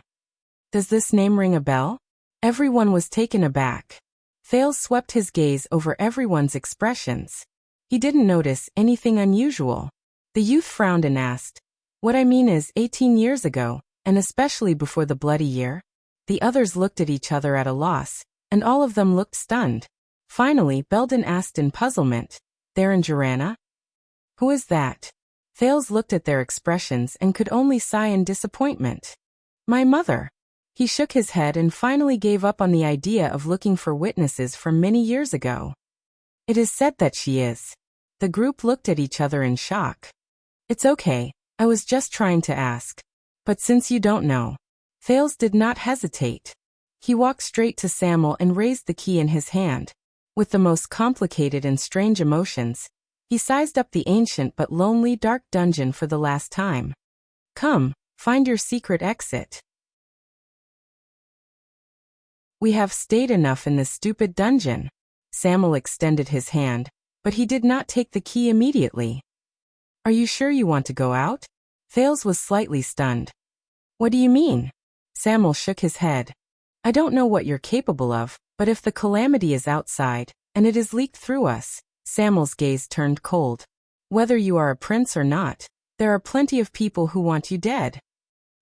Does this name ring a bell? Everyone was taken aback. Thales swept his gaze over everyone's expressions. He didn't notice anything unusual. The youth frowned and asked, what I mean is 18 years ago, and especially before the bloody year? The others looked at each other at a loss, and all of them looked stunned. Finally, Belden asked in puzzlement, they're in Jarana? Who is that? Thales looked at their expressions and could only sigh in disappointment. My mother. He shook his head and finally gave up on the idea of looking for witnesses from many years ago. It is said that she is. The group looked at each other in shock. It's okay, I was just trying to ask. But since you don't know. Thales did not hesitate. He walked straight to Samuel and raised the key in his hand. With the most complicated and strange emotions, he sized up the ancient but lonely dark dungeon for the last time. Come, find your secret exit. We have stayed enough in this stupid dungeon. Samuel extended his hand, but he did not take the key immediately. Are you sure you want to go out? Thales was slightly stunned. What do you mean? Samuel shook his head. I don't know what you're capable of, but if the calamity is outside, and it is leaked through us, Samuel's gaze turned cold. Whether you are a prince or not, there are plenty of people who want you dead.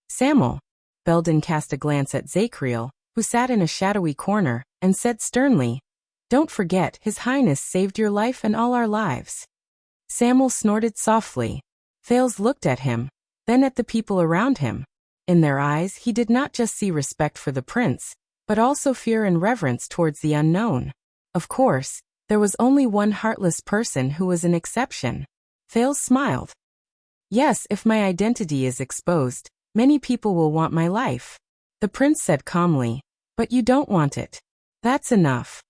Samuel. Belden cast a glance at Zachriel, who sat in a shadowy corner, and said sternly, don't forget, His Highness saved your life and all our lives. Samuel snorted softly. Thales looked at him, then at the people around him. In their eyes he did not just see respect for the prince, but also fear and reverence towards the unknown. Of course, there was only one heartless person who was an exception. Thales smiled. Yes, if my identity is exposed, many people will want my life. The prince said calmly, but you don't want it. That's enough.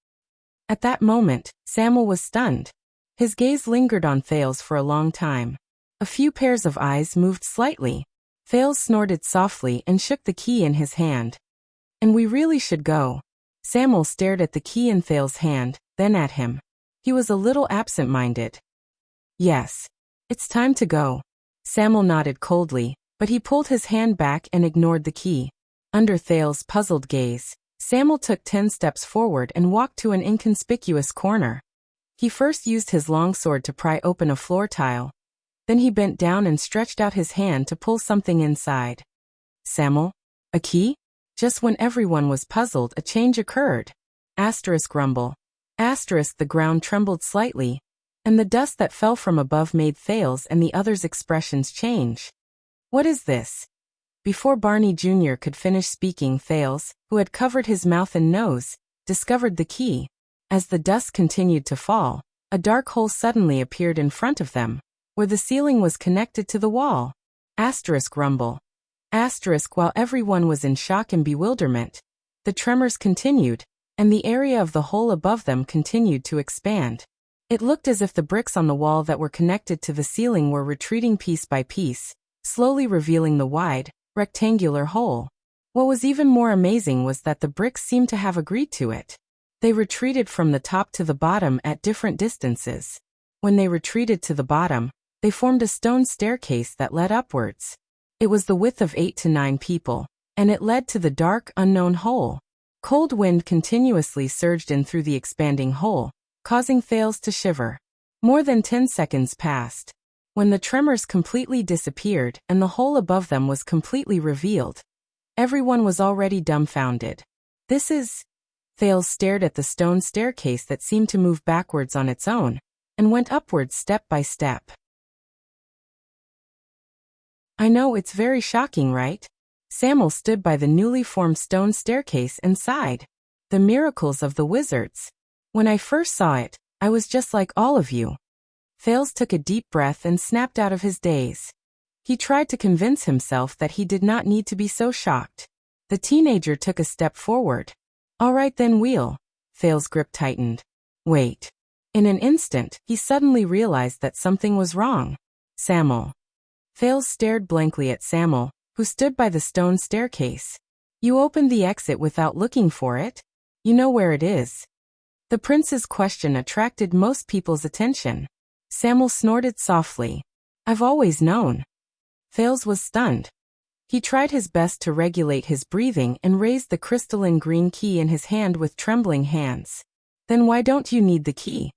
At that moment, Samuel was stunned. His gaze lingered on Thales for a long time. A few pairs of eyes moved slightly. Thales snorted softly and shook the key in his hand. And we really should go. Samuel stared at the key in Thales' hand, then at him. He was a little absent-minded. Yes. It's time to go. Samuel nodded coldly, but he pulled his hand back and ignored the key. Under Thales' puzzled gaze, Samuel took 10 steps forward and walked to an inconspicuous corner. He first used his longsword to pry open a floor tile. Then he bent down and stretched out his hand to pull something inside. Samuel? A key? Just when everyone was puzzled, a change occurred. Asterisk rumble. Asterisk, the ground trembled slightly, and the dust that fell from above made Thales and the others' expressions change. What is this? Before Barney Jr. could finish speaking, Thales, who had covered his mouth and nose, discovered the key. As the dust continued to fall, a dark hole suddenly appeared in front of them. where the ceiling was connected to the wall. Asterisk rumble. Asterisk while everyone was in shock and bewilderment, the tremors continued, and the area of the hole above them continued to expand. It looked as if the bricks on the wall that were connected to the ceiling were retreating piece by piece, slowly revealing the wide, rectangular hole. What was even more amazing was that the bricks seemed to have agreed to it. They retreated from the top to the bottom at different distances. When they retreated to the bottom, they formed a stone staircase that led upwards. It was the width of 8 to 9 people, and it led to the dark, unknown hole. Cold wind continuously surged in through the expanding hole, causing Thales to shiver. More than 10 seconds passed. When the tremors completely disappeared and the hole above them was completely revealed, everyone was already dumbfounded. This is... Thales stared at the stone staircase that seemed to move backwards on its own, and went upwards step by step. I know, it's very shocking, right? Samuel stood by the newly formed stone staircase and sighed. The miracles of the wizards. When I first saw it, I was just like all of you. Thales took a deep breath and snapped out of his daze. He tried to convince himself that he did not need to be so shocked. The teenager took a step forward. All right then, wheel. Thales' grip tightened. Wait. In an instant, he suddenly realized that something was wrong. Samuel. Thales stared blankly at Samuel, who stood by the stone staircase. You opened the exit without looking for it? You know where it is. The prince's question attracted most people's attention. Samuel snorted softly. I've always known. Thales was stunned. He tried his best to regulate his breathing and raised the crystalline green key in his hand with trembling hands. Then why don't you need the key?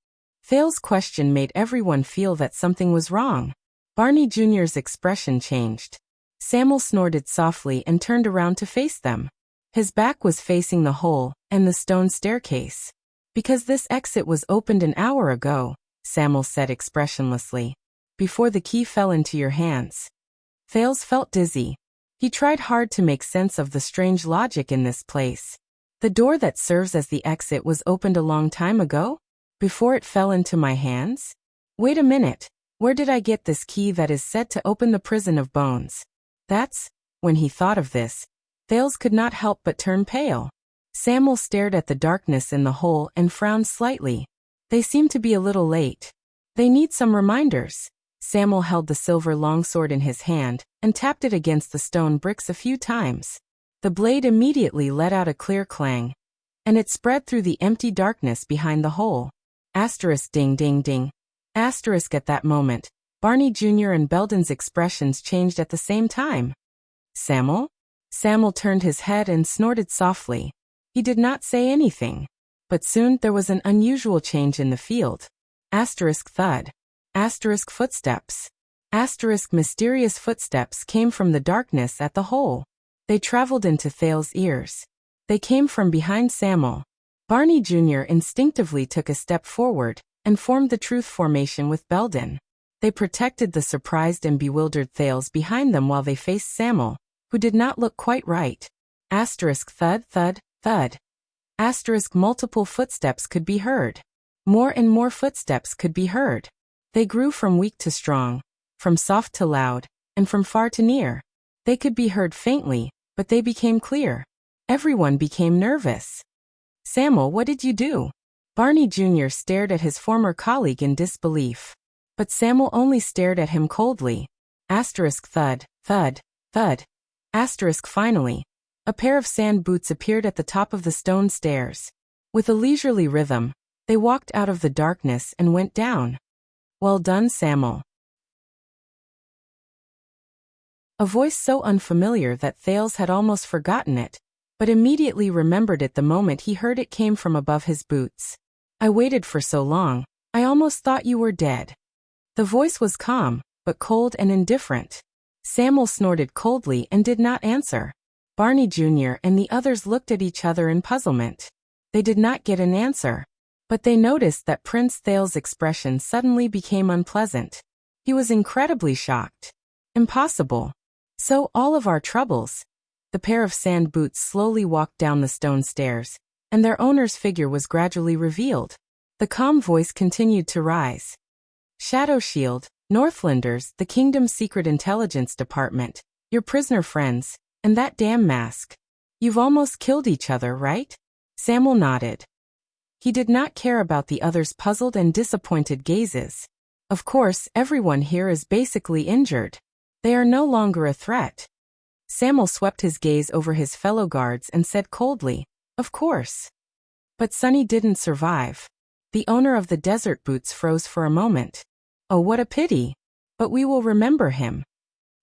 Thales' question made everyone feel that something was wrong. Barney Jr.'s expression changed. Samuel snorted softly and turned around to face them. His back was facing the hole and the stone staircase. Because this exit was opened an hour ago, Samuel said expressionlessly. Before the key fell into your hands. Thales felt dizzy. He tried hard to make sense of the strange logic in this place. The door that serves as the exit was opened a long time ago? Before it fell into my hands? Wait a minute. Where did I get this key that is said to open the prison of bones? When he thought of this, Thales could not help but turn pale. Samuel stared at the darkness in the hole and frowned slightly. They seem to be a little late. They need some reminders. Samuel held the silver longsword in his hand and tapped it against the stone bricks a few times. The blade immediately let out a clear clang, and it spread through the empty darkness behind the hole. Asterisk ding ding ding. Asterisk at that moment, Barney Jr. and Belden's expressions changed at the same time. Samuel? Samuel turned his head and snorted softly. He did not say anything. But soon there was an unusual change in the field. Asterisk thud. Asterisk footsteps. Asterisk mysterious footsteps came from the darkness at the hole. They traveled into Thales' ears. They came from behind Samuel. Barney Jr. instinctively took a step forward and formed the truth formation with Belden. They protected the surprised and bewildered Thales behind them while they faced Samuel, who did not look quite right. Asterisk thud thud thud. Asterisk multiple footsteps could be heard. More and more footsteps could be heard. They grew from weak to strong, from soft to loud, and from far to near. They could be heard faintly, but they became clear. Everyone became nervous. Samuel, what did you do? Barney Jr. stared at his former colleague in disbelief. But Samuel only stared at him coldly. Asterisk thud, thud, thud. Asterisk finally. A pair of sand boots appeared at the top of the stone stairs. With a leisurely rhythm, they walked out of the darkness and went down. Well done, Samuel. A voice so unfamiliar that Thales had almost forgotten it, but immediately remembered it the moment he heard it came from above his boots. I waited for so long, I almost thought you were dead. The voice was calm, but cold and indifferent. Samuel snorted coldly and did not answer. Barney Jr. and the others looked at each other in puzzlement. They did not get an answer. But they noticed that Prince Thales' expression suddenly became unpleasant. He was incredibly shocked. Impossible. So all of our troubles. The pair of sand boots slowly walked down the stone stairs, and their owner's figure was gradually revealed. The calm voice continued to rise. Shadow Shield, Northlanders, the kingdom's secret intelligence department, your prisoner friends, and that damn mask. You've almost killed each other, right? Samuel nodded. He did not care about the others' puzzled and disappointed gazes. Of course, everyone here is basically injured. They are no longer a threat. Samuel swept his gaze over his fellow guards and said coldly, "Of course." But Sonny didn't survive. The owner of the desert boots froze for a moment. Oh, what a pity. But we will remember him.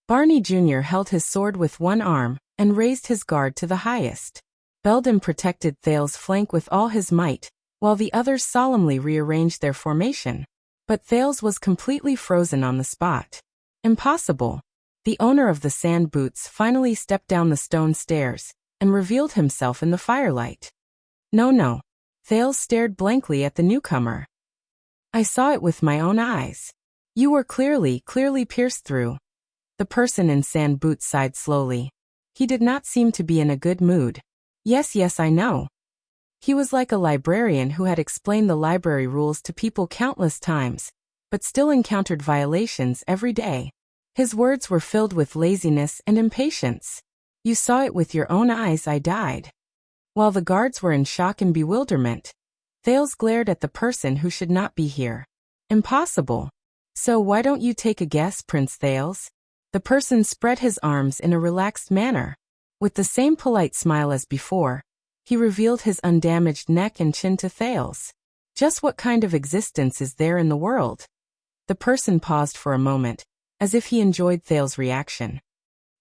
Barney Jr. held his sword with one arm and raised his guard to the highest. Belden protected Thale's flank with all his might, while the others solemnly rearranged their formation. But Thales was completely frozen on the spot. Impossible. The owner of the sand boots finally stepped down the stone stairs and revealed himself in the firelight. No. Thales stared blankly at the newcomer. I saw it with my own eyes. You were clearly pierced through. The person in sand boots sighed slowly. He did not seem to be in a good mood. Yes, I know. He was like a librarian who had explained the library rules to people countless times, but still encountered violations every day. His words were filled with laziness and impatience. You saw it with your own eyes, I died. While the guards were in shock and bewilderment, Thales glared at the person who should not be here. Impossible. So why don't you take a guess, Prince Thales? The person spread his arms in a relaxed manner. With the same polite smile as before, he revealed his undamaged neck and chin to Thales. Just what kind of existence is there in the world? The person paused for a moment, as if he enjoyed Thales' reaction.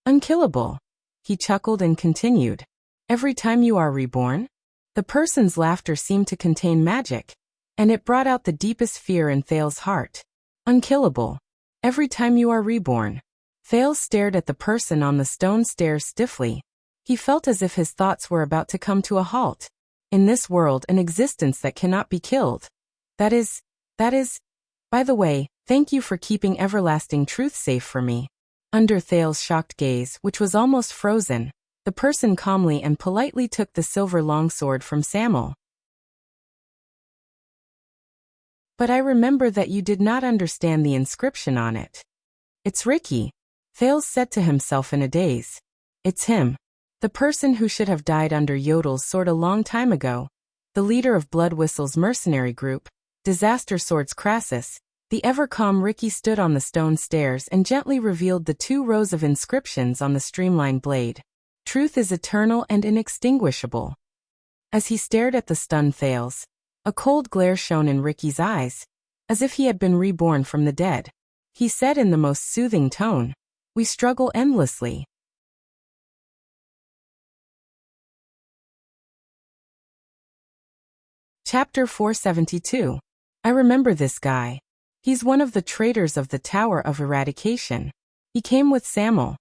Unkillable. He chuckled and continued. Every time you are reborn? The person's laughter seemed to contain magic, and it brought out the deepest fear in Thales' heart. Unkillable. Every time you are reborn. Thales stared at the person on the stone stairs stiffly. He felt as if his thoughts were about to come to a halt. In this world, an existence that cannot be killed. That is. By the way, thank you for keeping everlasting truth safe for me. Under Thales' shocked gaze, which was almost frozen, the person calmly and politely took the silver longsword from Samuel. But I remember that you did not understand the inscription on it. It's Ricky. Thales said to himself in a daze. It's him. The person who should have died under Yodel's sword a long time ago. The leader of Blood Whistle's mercenary group, Disaster Swords Crassus. The ever-calm Ricky stood on the stone stairs and gently revealed the 2 rows of inscriptions on the streamlined blade. Truth is eternal and inextinguishable. As he stared at the stunned Thales, a cold glare shone in Ricky's eyes, as if he had been reborn from the dead. He said in the most soothing tone, "We struggle endlessly." Chapter 472. I remember this guy. He's one of the traitors of the Tower of Eradication. He came with Samuel.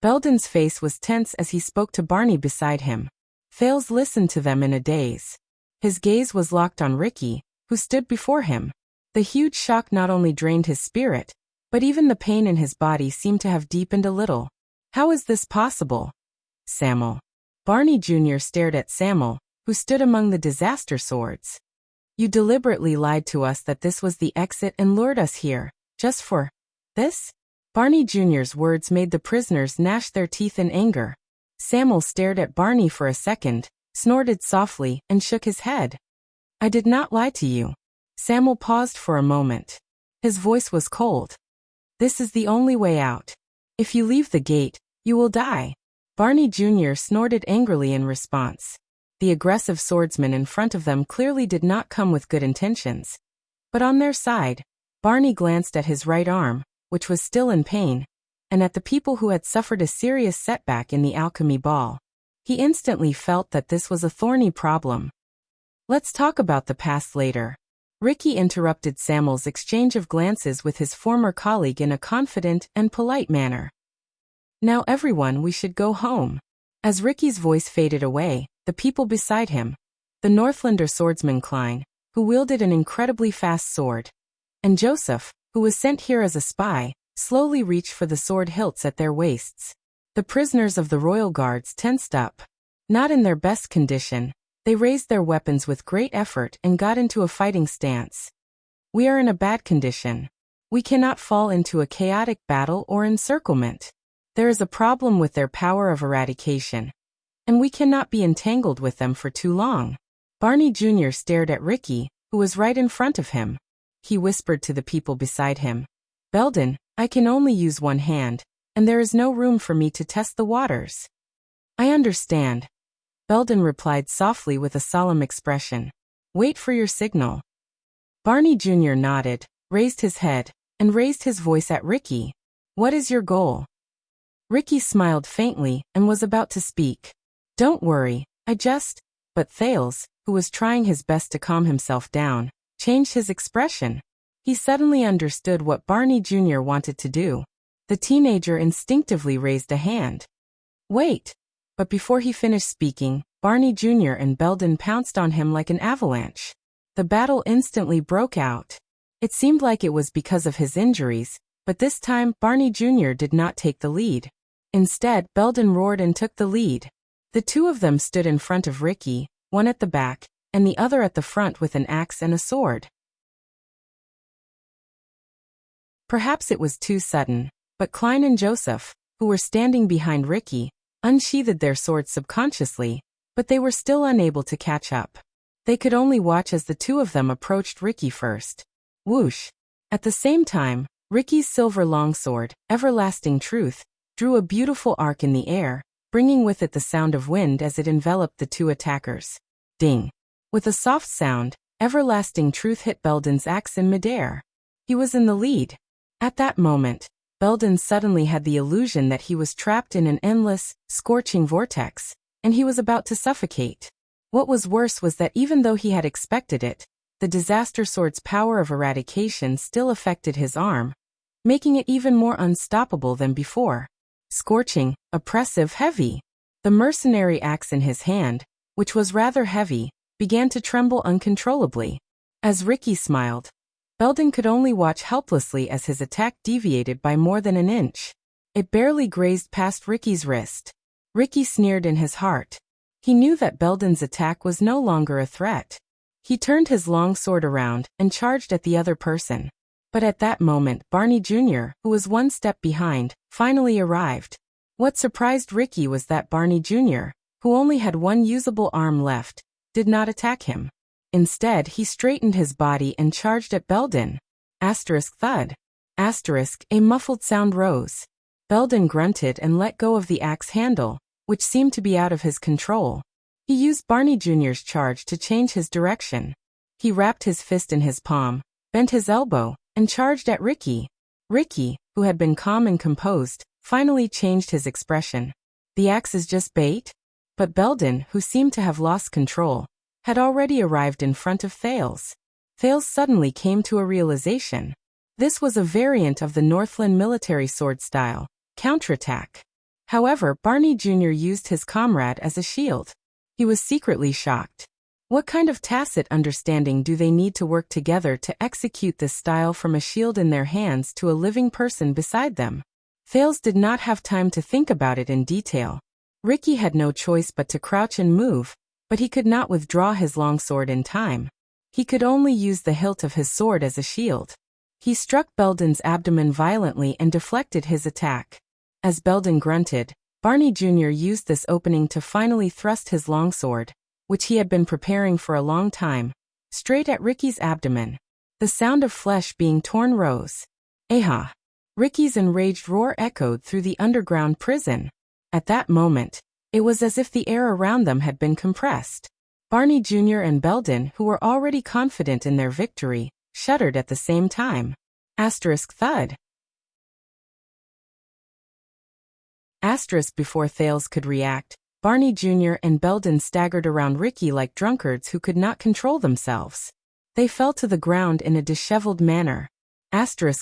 Belden's face was tense as he spoke to Barney beside him. Thales listened to them in a daze. His gaze was locked on Ricky, who stood before him. The huge shock not only drained his spirit, but even the pain in his body seemed to have deepened a little. How is this possible? Samuel. Barney Jr. stared at Samuel, who stood among the disaster swords. You deliberately lied to us that this was the exit and lured us here, just for this? Barney Jr.'s words made the prisoners gnash their teeth in anger. Samuel stared at Barney for a second, snorted softly, and shook his head. I did not lie to you. Samuel paused for a moment. His voice was cold. This is the only way out. If you leave the gate, you will die. Barney Jr. snorted angrily in response. The aggressive swordsman in front of them clearly did not come with good intentions. But on their side, Barney glanced at his right arm, which was still in pain, and at the people who had suffered a serious setback in the alchemy ball. He instantly felt that this was a thorny problem. Let's talk about the past later. Ricky interrupted Samuel's exchange of glances with his former colleague in a confident and polite manner. Now everyone, we should go home. As Ricky's voice faded away, the people beside him, the Northlander swordsman Klein, who wielded an incredibly fast sword, and Joseph, who was sent here as a spy, slowly reached for the sword hilts at their waists. The prisoners of the royal guards tensed up. Not in their best condition, they raised their weapons with great effort and got into a fighting stance. We are in a bad condition. We cannot fall into a chaotic battle or encirclement. There is a problem with their power of eradication, and we cannot be entangled with them for too long. Barney Jr. stared at Ricky, who was right in front of him. He whispered to the people beside him, "Belden, I can only use one hand, and there is no room for me to test the waters." "I understand," Belden replied softly with a solemn expression. "Wait for your signal." Barney Jr. nodded, raised his head, and raised his voice at Ricky. "What is your goal?" Ricky smiled faintly and was about to speak. "Don't worry, But Thales, who was trying his best to calm himself down, changed his expression. He suddenly understood what Barney Jr. wanted to do. The teenager instinctively raised a hand. "Wait!" But before he finished speaking, Barney Jr. and Belden pounced on him like an avalanche. The battle instantly broke out. It seemed like it was because of his injuries, but this time Barney Jr. did not take the lead. Instead, Belden roared and took the lead. The two of them stood in front of Ricky, one at the back, and the other at the front with an axe and a sword. Perhaps it was too sudden, but Klein and Joseph, who were standing behind Ricky, unsheathed their swords subconsciously, but they were still unable to catch up. They could only watch as the two of them approached Ricky first. Whoosh! At the same time, Ricky's silver longsword, Everlasting Truth, drew a beautiful arc in the air, bringing with it the sound of wind as it enveloped the two attackers. Ding! With a soft sound, Everlasting Truth hit Belden's axe in midair. He was in the lead. At that moment, Belden suddenly had the illusion that he was trapped in an endless, scorching vortex, and he was about to suffocate. What was worse was that even though he had expected it, the disaster sword's power of eradication still affected his arm, making it even more unstoppable than before. Scorching, oppressive, heavy. The mercenary axe in his hand, which was rather heavy, began to tremble uncontrollably. As Ricky smiled, Belden could only watch helplessly as his attack deviated by more than an inch. It barely grazed past Ricky's wrist. Ricky sneered in his heart. He knew that Belden's attack was no longer a threat. He turned his long sword around and charged at the other person. But at that moment, Barney Jr., who was one step behind, finally arrived. What surprised Ricky was that Barney Jr., who only had one usable arm left, did not attack him. Instead, he straightened his body and charged at Belden. Thud. A muffled sound rose. Belden grunted and let go of the axe handle, which seemed to be out of his control. He used Barney Jr.'s charge to change his direction. He wrapped his fist in his palm, bent his elbow, and charged at Ricky. Ricky, who had been calm and composed, finally changed his expression. The axe is just bait? But Belden, who seemed to have lost control, had already arrived in front of Thales. Thales suddenly came to a realization. This was a variant of the Northland military sword style, counterattack. However, Barney Jr. used his comrade as a shield. He was secretly shocked. What kind of tacit understanding do they need to work together to execute this style from a shield in their hands to a living person beside them? Thales did not have time to think about it in detail. Ricky had no choice but to crouch and move, but he could not withdraw his longsword in time. He could only use the hilt of his sword as a shield. He struck Belden's abdomen violently and deflected his attack. As Belden grunted, Barney Jr. used this opening to finally thrust his longsword, which he had been preparing for a long time, straight at Ricky's abdomen. The sound of flesh being torn rose. Aha! Ricky's enraged roar echoed through the underground prison. At that moment, it was as if the air around them had been compressed. Barney Jr. and Belden, who were already confident in their victory, shuddered at the same time. Thud. Before Thales could react, Barney Jr. and Belden staggered around Ricky like drunkards who could not control themselves. They fell to the ground in a disheveled manner.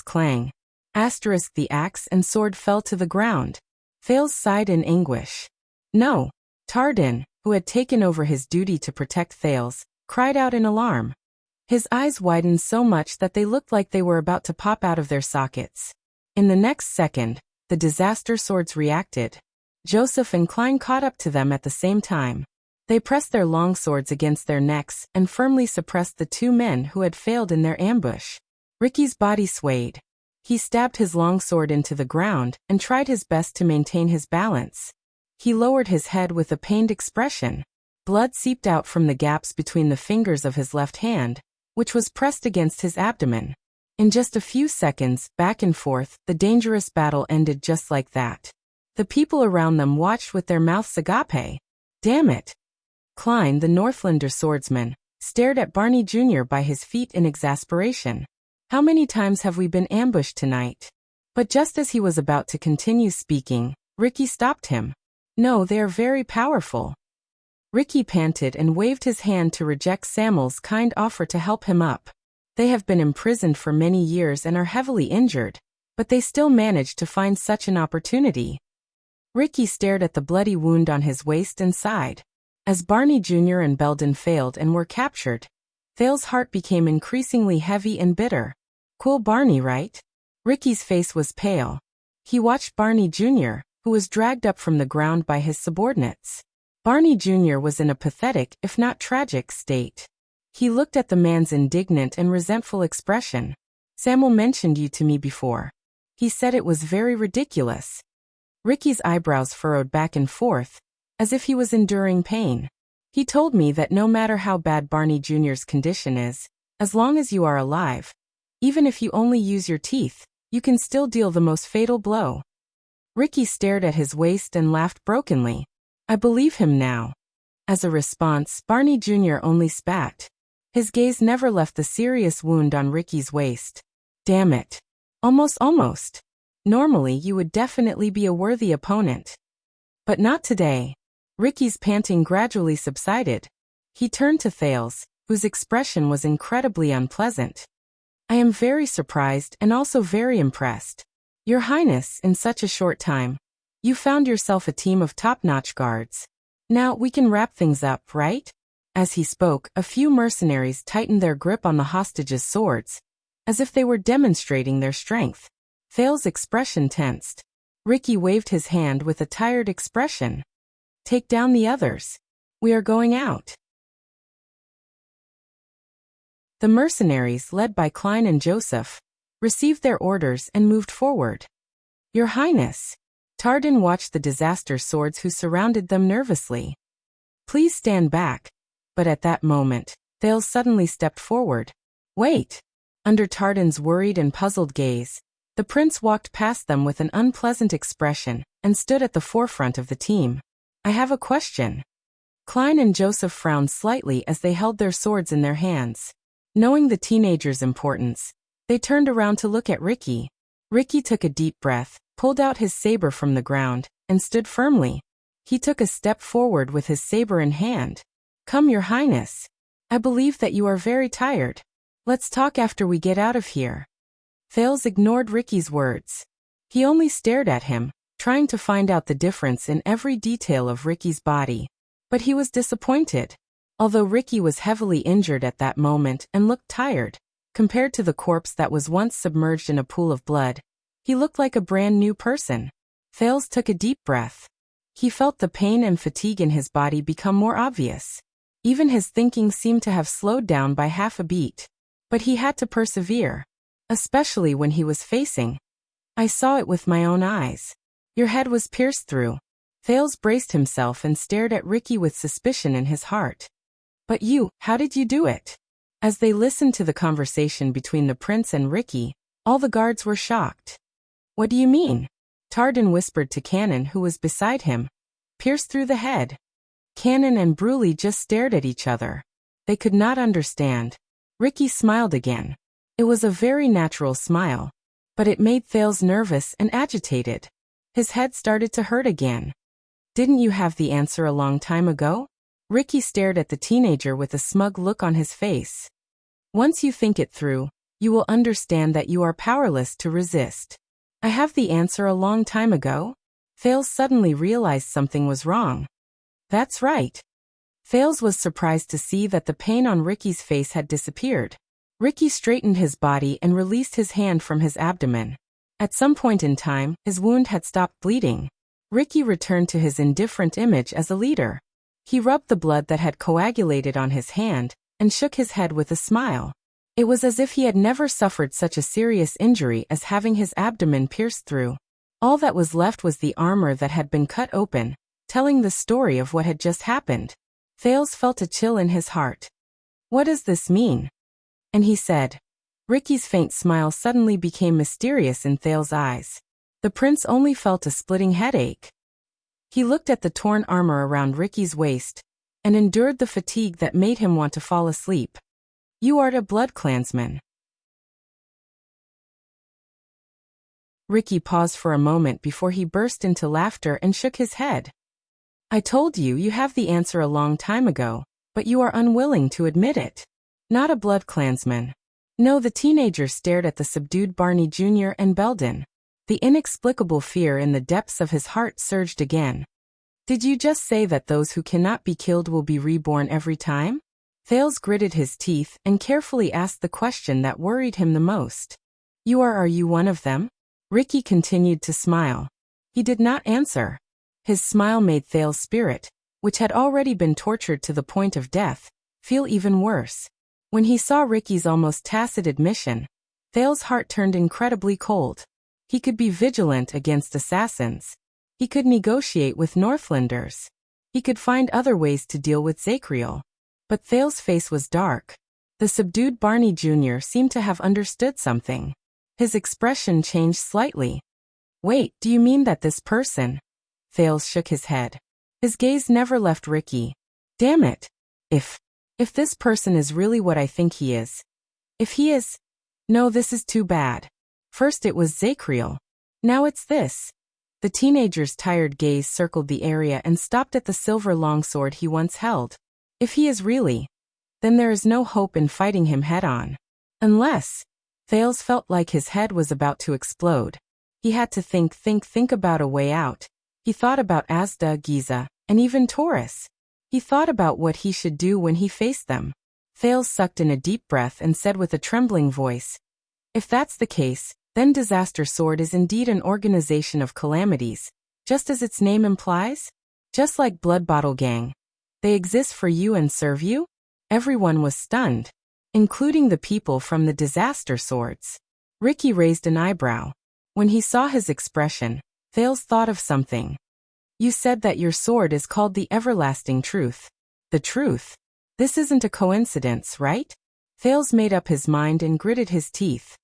Clang. The axe and sword fell to the ground. Thales sighed in anguish. No. Tardin, who had taken over his duty to protect Thales, cried out in alarm. His eyes widened so much that they looked like they were about to pop out of their sockets. In the next second, the disaster swords reacted. Joseph and Klein caught up to them at the same time. They pressed their long swords against their necks and firmly suppressed the two men who had failed in their ambush. Ricky's body swayed. He stabbed his long sword into the ground and tried his best to maintain his balance. He lowered his head with a pained expression. Blood seeped out from the gaps between the fingers of his left hand, which was pressed against his abdomen. In just a few seconds, back and forth, the dangerous battle ended just like that. The people around them watched with their mouths agape. Damn it! Klein, the Northlander swordsman, stared at Barney Jr. by his feet in exasperation. How many times have we been ambushed tonight? But just as he was about to continue speaking, Ricky stopped him. No, they are very powerful. Ricky panted and waved his hand to reject Samuel's kind offer to help him up. They have been imprisoned for many years and are heavily injured, but they still managed to find such an opportunity. Ricky stared at the bloody wound on his waist and sighed. As Barney Jr. and Belden failed and were captured, Thale's heart became increasingly heavy and bitter. Cool Barney, right? Ricky's face was pale. He watched Barney Jr., who was dragged up from the ground by his subordinates. Barney Jr. was in a pathetic, if not tragic, state. He looked at the man's indignant and resentful expression. Samuel mentioned you to me before. He said it was very ridiculous. Ricky's eyebrows furrowed back and forth, as if he was enduring pain. He told me that no matter how bad Barney Jr.'s condition is, as long as you are alive, even if you only use your teeth, you can still deal the most fatal blow. Ricky stared at his waist and laughed brokenly. I believe him now. As a response, Barney Jr. only spat. His gaze never left the serious wound on Ricky's waist. Damn it. Almost. Normally you would definitely be a worthy opponent. But not today. Ricky's panting gradually subsided. He turned to Thales, whose expression was incredibly unpleasant. I am very surprised and also very impressed. Your Highness, in such a short time, you found yourself a team of top-notch guards. Now we can wrap things up, right? As he spoke, a few mercenaries tightened their grip on the hostages' swords, as if they were demonstrating their strength. Thale's expression tensed. Ricky waved his hand with a tired expression. Take down the others. We are going out. The mercenaries, led by Klein and Joseph, received their orders and moved forward. Your Highness. Tardin watched the disaster swords who surrounded them nervously. Please stand back. But at that moment, Thales suddenly stepped forward. Wait. Under Tardin's worried and puzzled gaze, the prince walked past them with an unpleasant expression and stood at the forefront of the team. I have a question. Klein and Joseph frowned slightly as they held their swords in their hands. Knowing the teenager's importance, they turned around to look at Ricky. Ricky took a deep breath, pulled out his saber from the ground, and stood firmly. He took a step forward with his saber in hand. Come, Your Highness. I believe that you are very tired. Let's talk after we get out of here. Thales ignored Ricky's words. He only stared at him, trying to find out the difference in every detail of Ricky's body. But he was disappointed. Although Ricky was heavily injured at that moment and looked tired, compared to the corpse that was once submerged in a pool of blood, he looked like a brand new person. Thales took a deep breath. He felt the pain and fatigue in his body become more obvious. Even his thinking seemed to have slowed down by half a beat. But he had to persevere. Especially when he was facing. I saw it with my own eyes. Your head was pierced through. Thales braced himself and stared at Ricky with suspicion in his heart. But you, how did you do it? As they listened to the conversation between the prince and Ricky, all the guards were shocked. What do you mean? Tardin whispered to Cannon, who was beside him. Pierced through the head. Cannon and Bruley just stared at each other. They could not understand. Ricky smiled again. It was a very natural smile. But it made Thales nervous and agitated. His head started to hurt again. Didn't you have the answer a long time ago? Ricky stared at the teenager with a smug look on his face. Once you think it through, you will understand that you are powerless to resist. I have the answer a long time ago? Thales suddenly realized something was wrong. That's right. Thales was surprised to see that the pain on Ricky's face had disappeared. Ricky straightened his body and released his hand from his abdomen. At some point in time, his wound had stopped bleeding. Ricky returned to his indifferent image as a leader. He rubbed the blood that had coagulated on his hand and shook his head with a smile. It was as if he had never suffered such a serious injury as having his abdomen pierced through. All that was left was the armor that had been cut open, telling the story of what had just happened. Thales felt a chill in his heart. What does this mean? And he said. Ricky's faint smile suddenly became mysterious in Thales' eyes. The prince only felt a splitting headache. He looked at the torn armor around Ricky's waist, and endured the fatigue that made him want to fall asleep. You art a blood clansman. Ricky paused for a moment before he burst into laughter and shook his head. I told you you have the answer a long time ago, but you are unwilling to admit it. Not a blood clansman. No, the teenager stared at the subdued Barney Jr. and Belden. The inexplicable fear in the depths of his heart surged again. Did you just say that those who cannot be killed will be reborn every time? Thales gritted his teeth and carefully asked the question that worried him the most. Are you one of them? Ricky continued to smile. He did not answer. His smile made Thales' spirit, which had already been tortured to the point of death, feel even worse. When he saw Ricky's almost tacit admission, Thales' heart turned incredibly cold. He could be vigilant against assassins. He could negotiate with Northlanders. He could find other ways to deal with Zacriel. But Thales' face was dark. The subdued Barney Jr. seemed to have understood something. His expression changed slightly. Wait, do you mean that this person? Thales shook his head. His gaze never left Ricky. Damn it. If this person is really what I think he is. If he is. No, this is too bad. First it was Zacriel. Now it's this. The teenager's tired gaze circled the area and stopped at the silver longsword he once held. If he is really, then there is no hope in fighting him head-on. Unless, Thales felt like his head was about to explode. He had to think about a way out. He thought about Asda, Giza, and even Taurus. He thought about what he should do when he faced them. Thales sucked in a deep breath and said with a trembling voice, if that's the case, then Disaster Sword is indeed an organization of calamities, just as its name implies? Just like Blood Bottle Gang. They exist for you and serve you? Everyone was stunned, including the people from the Disaster Swords. Ricky raised an eyebrow. When he saw his expression, Thales thought of something. You said that your sword is called the Everlasting Truth. The truth? This isn't a coincidence, right? Thales made up his mind and gritted his teeth.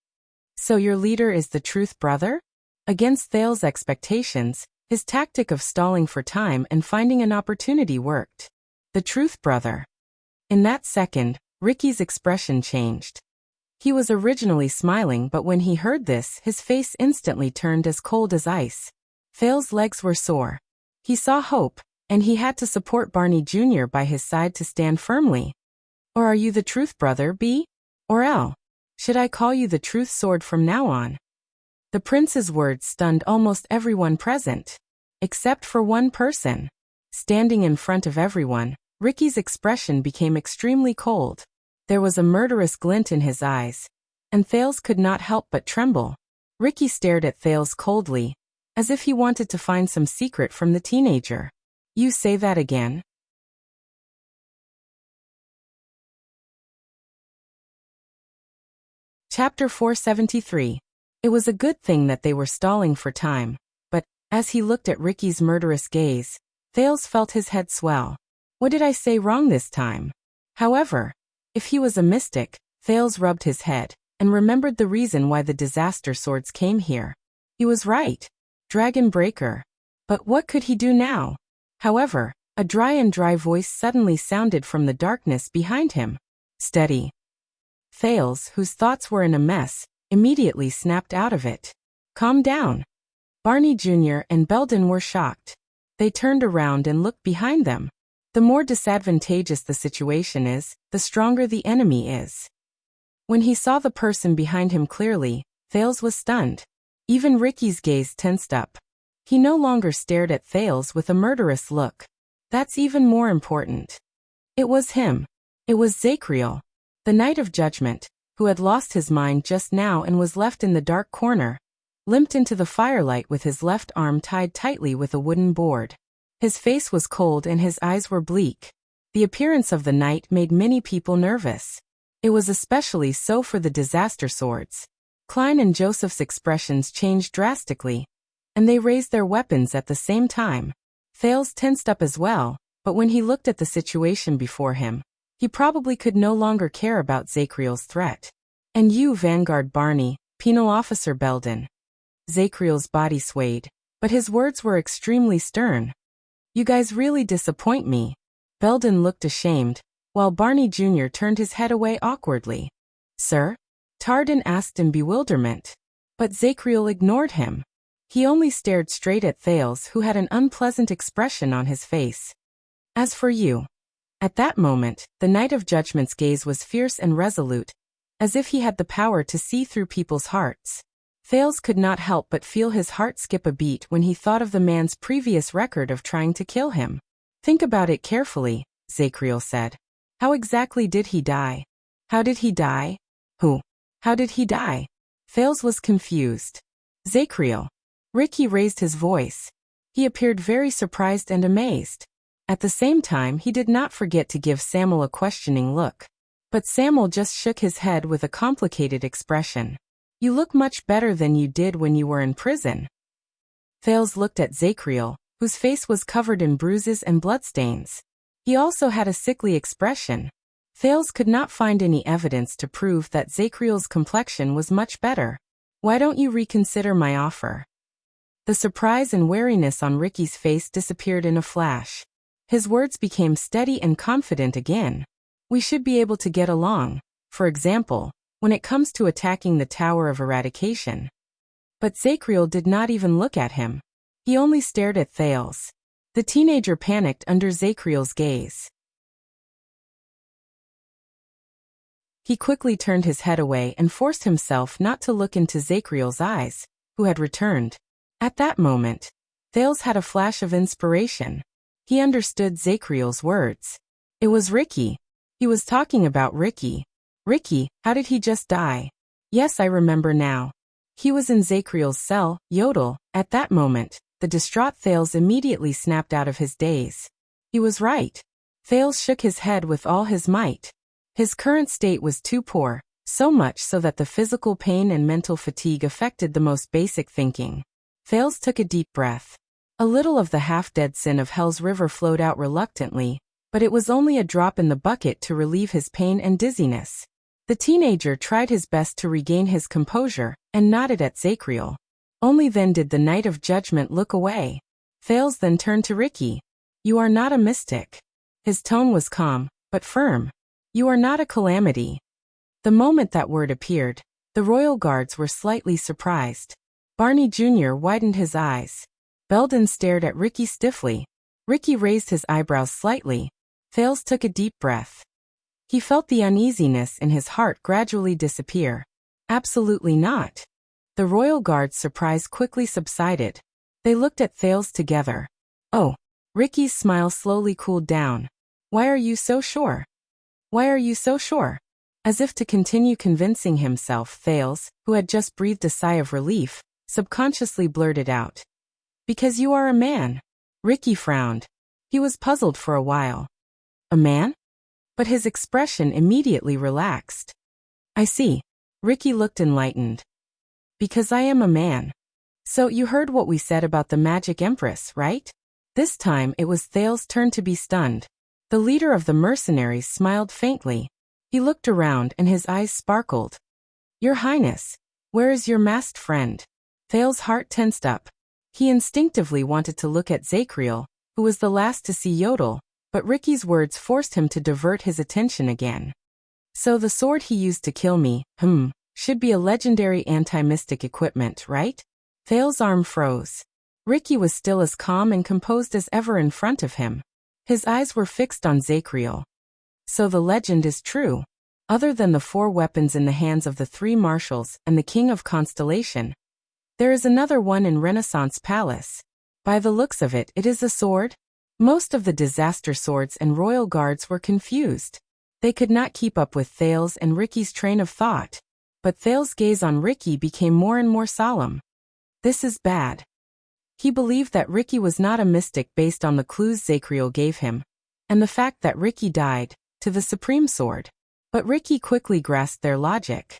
So your leader is the Truth Brother? Against Thales' expectations, his tactic of stalling for time and finding an opportunity worked. The Truth Brother. In that second, Ricky's expression changed. He was originally smiling, but when he heard this, his face instantly turned as cold as ice. Thales' legs were sore. He saw hope, and he had to support Barney Jr. by his side to stand firmly. Or are you the Truth Brother, B? Or L? Should I call you the Truth Sword from now on? The prince's words stunned almost everyone present. Except for one person. Standing in front of everyone, Ricky's expression became extremely cold. There was a murderous glint in his eyes, and Thales could not help but tremble. Ricky stared at Thales coldly, as if he wanted to find some secret from the teenager. You say that again? Chapter 473. It was a good thing that they were stalling for time, but, as he looked at Ricky's murderous gaze, Thales felt his head swell. What did I say wrong this time? However, if he was a mystic, Thales rubbed his head, and remembered the reason why the Disaster Swords came here. He was right. Dragon Breaker. But what could he do now? However, a dry voice suddenly sounded from the darkness behind him. Steady. Thales, whose thoughts were in a mess, immediately snapped out of it. Calm down. Barney Jr. and Belden were shocked. They turned around and looked behind them. The more disadvantageous the situation is, the stronger the enemy is. When he saw the person behind him clearly, Thales was stunned. Even Ricky's gaze tensed up. He no longer stared at Thales with a murderous look. That's even more important. It was him. It was Zacriel, the Knight of Judgment, who had lost his mind just now and was left in the dark corner, limped into the firelight with his left arm tied tightly with a wooden board. His face was cold and his eyes were bleak. The appearance of the knight made many people nervous. It was especially so for the disaster swords. Klein and Joseph's expressions changed drastically, and they raised their weapons at the same time. Thales tensed up as well, but when he looked at the situation before him, he probably could no longer care about Zachriel's threat. And you, Vanguard Barney, Penal Officer Belden. Zachriel's body swayed, but his words were extremely stern. You guys really disappoint me. Belden looked ashamed, while Barney Jr. turned his head away awkwardly. Sir? Tardan asked in bewilderment. But Zachriel ignored him. He only stared straight at Thales, who had an unpleasant expression on his face. As for you. At that moment, the Knight of Judgment's gaze was fierce and resolute, as if he had the power to see through people's hearts. Thales could not help but feel his heart skip a beat when he thought of the man's previous record of trying to kill him. Think about it carefully, Zachriel said. How exactly did he die? How did he die? Who? How did he die? Thales was confused. Zachriel. Ricky raised his voice. He appeared very surprised and amazed. At the same time, he did not forget to give Samuel a questioning look. But Samuel just shook his head with a complicated expression. You look much better than you did when you were in prison. Thales looked at Zachriel, whose face was covered in bruises and bloodstains. He also had a sickly expression. Thales could not find any evidence to prove that Zachriel's complexion was much better. Why don't you reconsider my offer? The surprise and wariness on Ricky's face disappeared in a flash. His words became steady and confident again. We should be able to get along, for example, when it comes to attacking the Tower of Eradication. But Zachriel did not even look at him. He only stared at Thales. The teenager panicked under Zachriel's gaze. He quickly turned his head away and forced himself not to look into Zachriel's eyes, who had returned. At that moment, Thales had a flash of inspiration. He understood Zachriel's words. It was Ricky. He was talking about Ricky. Ricky, how did he just die? Yes, I remember now. He was in Zachriel's cell, Yodel. At that moment, the distraught Thales immediately snapped out of his daze. He was right. Thales shook his head with all his might. His current state was too poor, so much so that the physical pain and mental fatigue affected the most basic thinking. Thales took a deep breath. A little of the half-dead sin of Hell's River flowed out reluctantly, but it was only a drop in the bucket to relieve his pain and dizziness. The teenager tried his best to regain his composure, and nodded at Zachriel. Only then did the Knight of Judgment look away. Thales then turned to Ricky. You are not a mystic. His tone was calm, but firm. You are not a calamity. The moment that word appeared, the royal guards were slightly surprised. Barney Jr. widened his eyes. Belden stared at Ricky stiffly. Ricky raised his eyebrows slightly. Thales took a deep breath. He felt the uneasiness in his heart gradually disappear. Absolutely not. The royal guard's surprise quickly subsided. They looked at Thales together. Oh. Ricky's smile slowly cooled down. Why are you so sure? Why are you so sure? As if to continue convincing himself, Thales, who had just breathed a sigh of relief, subconsciously blurted out. Because you are a man. Ricky frowned. He was puzzled for a while. A man? But his expression immediately relaxed. I see. Ricky looked enlightened. Because I am a man. So you heard what we said about the Magic Empress, right? This time it was Thales' turn to be stunned. The leader of the mercenaries smiled faintly. He looked around and his eyes sparkled. Your Highness, where is your masked friend? Thales' heart tensed up. He instinctively wanted to look at Zachriel, who was the last to see Yodel, but Ricky's words forced him to divert his attention again. So the sword he used to kill me, should be a legendary anti-mystic equipment, right? Thales' arm froze. Ricky was still as calm and composed as ever in front of him. His eyes were fixed on Zachriel. So the legend is true. Other than the 4 weapons in the hands of the 3 marshals and the King of Constellation, there is another one in Renaissance Palace. By the looks of it, it is a sword. Most of the disaster swords and royal guards were confused. They could not keep up with Thales and Ricky's train of thought. But Thales' gaze on Ricky became more and more solemn. This is bad. He believed that Ricky was not a mystic based on the clues Zachriel gave him, and the fact that Ricky died, to the Supreme Sword. But Ricky quickly grasped their logic.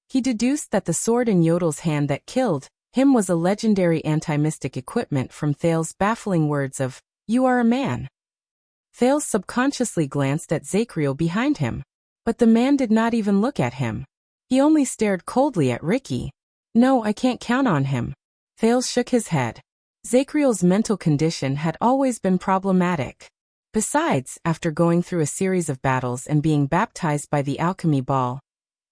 He deduced that the sword in Yodel's hand that killed him was a legendary anti-mystic equipment from Thale's baffling words of, "You are a man." Thales subconsciously glanced at Zachriel behind him. But the man did not even look at him. He only stared coldly at Ricky. "No, I can't count on him." Thales shook his head. Zachriel's mental condition had always been problematic. Besides, after going through a series of battles and being baptized by the alchemy ball,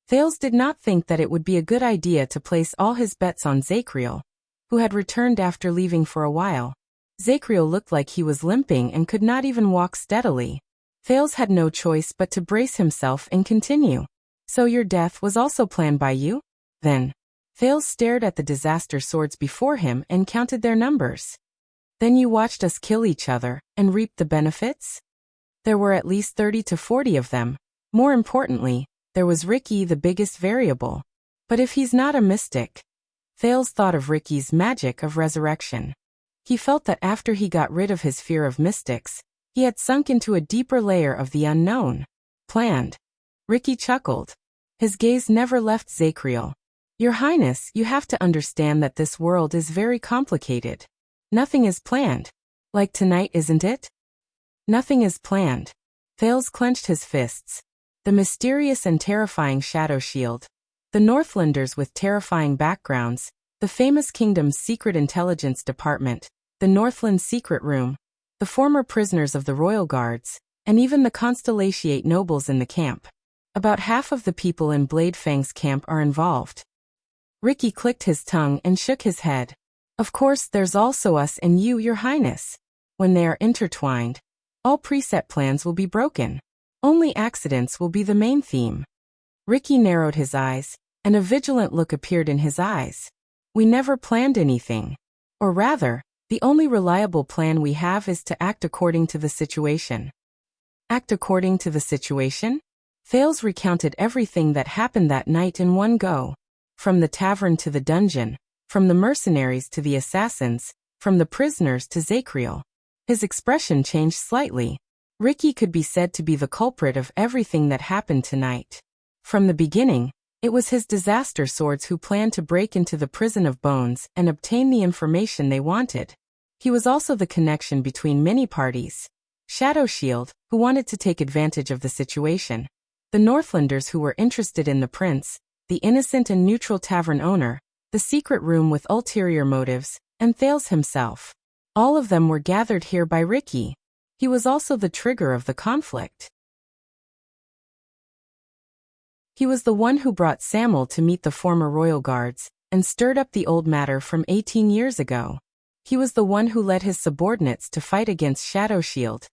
Thales did not think that it would be a good idea to place all his bets on Zachriel, who had returned after leaving for a while. Zachriel looked like he was limping and could not even walk steadily. Thales had no choice but to brace himself and continue. "So your death was also planned by you? Then." Thales stared at the disaster swords before him and counted their numbers. "Then you watched us kill each other and reaped the benefits?" There were at least 30 to 40 of them. More importantly, there was Ricky, the biggest variable. But if he's not a mystic... Thales thought of Ricky's magic of resurrection. He felt that after he got rid of his fear of mystics, he had sunk into a deeper layer of the unknown. "Planned." Ricky chuckled. His gaze never left Zachriel. "Your Highness, you have to understand that this world is very complicated. Nothing is planned. Like tonight, isn't it? Nothing is planned." Thales clenched his fists. The mysterious and terrifying Shadow Shield. The Northlanders with terrifying backgrounds. The famous kingdom's secret intelligence department. The Northland Secret Room. The former prisoners of the Royal Guards. And even the Constellatiate nobles in the camp. About half of the people in Bladefang's camp are involved. Ricky clicked his tongue and shook his head. "Of course, there's also us and you, Your Highness. When they are intertwined, all preset plans will be broken. Only accidents will be the main theme." Ricky narrowed his eyes, and a vigilant look appeared in his eyes. "We never planned anything. Or rather, the only reliable plan we have is to act according to the situation." Act according to the situation? Thales recounted everything that happened that night in one go. From the tavern to the dungeon, from the mercenaries to the assassins, from the prisoners to Zachriel. His expression changed slightly. Ricky could be said to be the culprit of everything that happened tonight. From the beginning, it was his disaster swords who planned to break into the prison of bones and obtain the information they wanted. He was also the connection between many parties. Shadow Shield, who wanted to take advantage of the situation. The Northlanders who were interested in the prince, the innocent and neutral tavern owner, the secret room with ulterior motives, and Thales himself. All of them were gathered here by Ricky. He was also the trigger of the conflict. He was the one who brought Samuel to meet the former royal guards, and stirred up the old matter from 18 years ago. He was the one who led his subordinates to fight against Shadow Shield,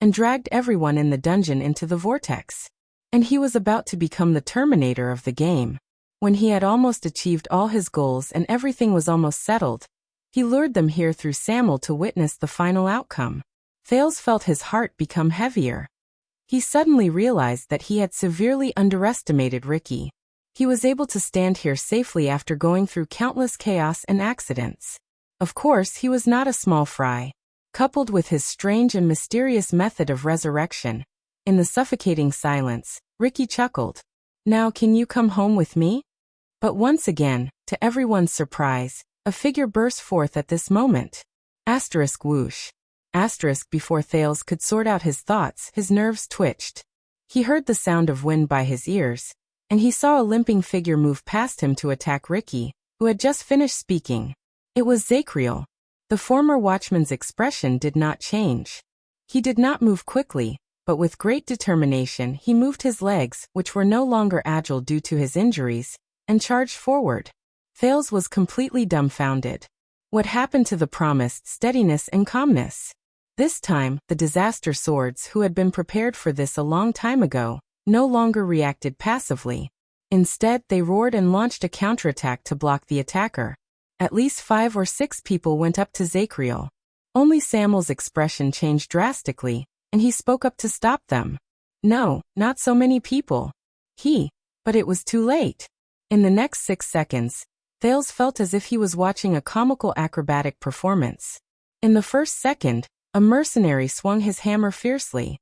and dragged everyone in the dungeon into the vortex. And he was about to become the terminator of the game. When he had almost achieved all his goals and everything was almost settled, he lured them here through Samuel to witness the final outcome. Thales felt his heart become heavier. He suddenly realized that he had severely underestimated Ricky. He was able to stand here safely after going through countless chaos and accidents. Of course, he was not a small fry. Coupled with his strange and mysterious method of resurrection, in the suffocating silence, Ricky chuckled. "Now can you come home with me?" But once again, to everyone's surprise, a figure burst forth at this moment. Asterisk whoosh. Asterisk before Thales could sort out his thoughts, his nerves twitched. He heard the sound of wind by his ears, and he saw a limping figure move past him to attack Ricky, who had just finished speaking. It was Zachriel. The former watchman's expression did not change. He did not move quickly, but with great determination he moved his legs, which were no longer agile due to his injuries, and charged forward. Thales was completely dumbfounded. What happened to the promised steadiness and calmness? This time, the disaster swords, who had been prepared for this a long time ago, no longer reacted passively. Instead, they roared and launched a counterattack to block the attacker. At least 5 or 6 people went up to Zachriel. Only Samuel's expression changed drastically, and he spoke up to stop them. No, not so many people. But it was too late. In the next 6 seconds, Thales felt as if he was watching a comical acrobatic performance. In the first second, a mercenary swung his hammer fiercely.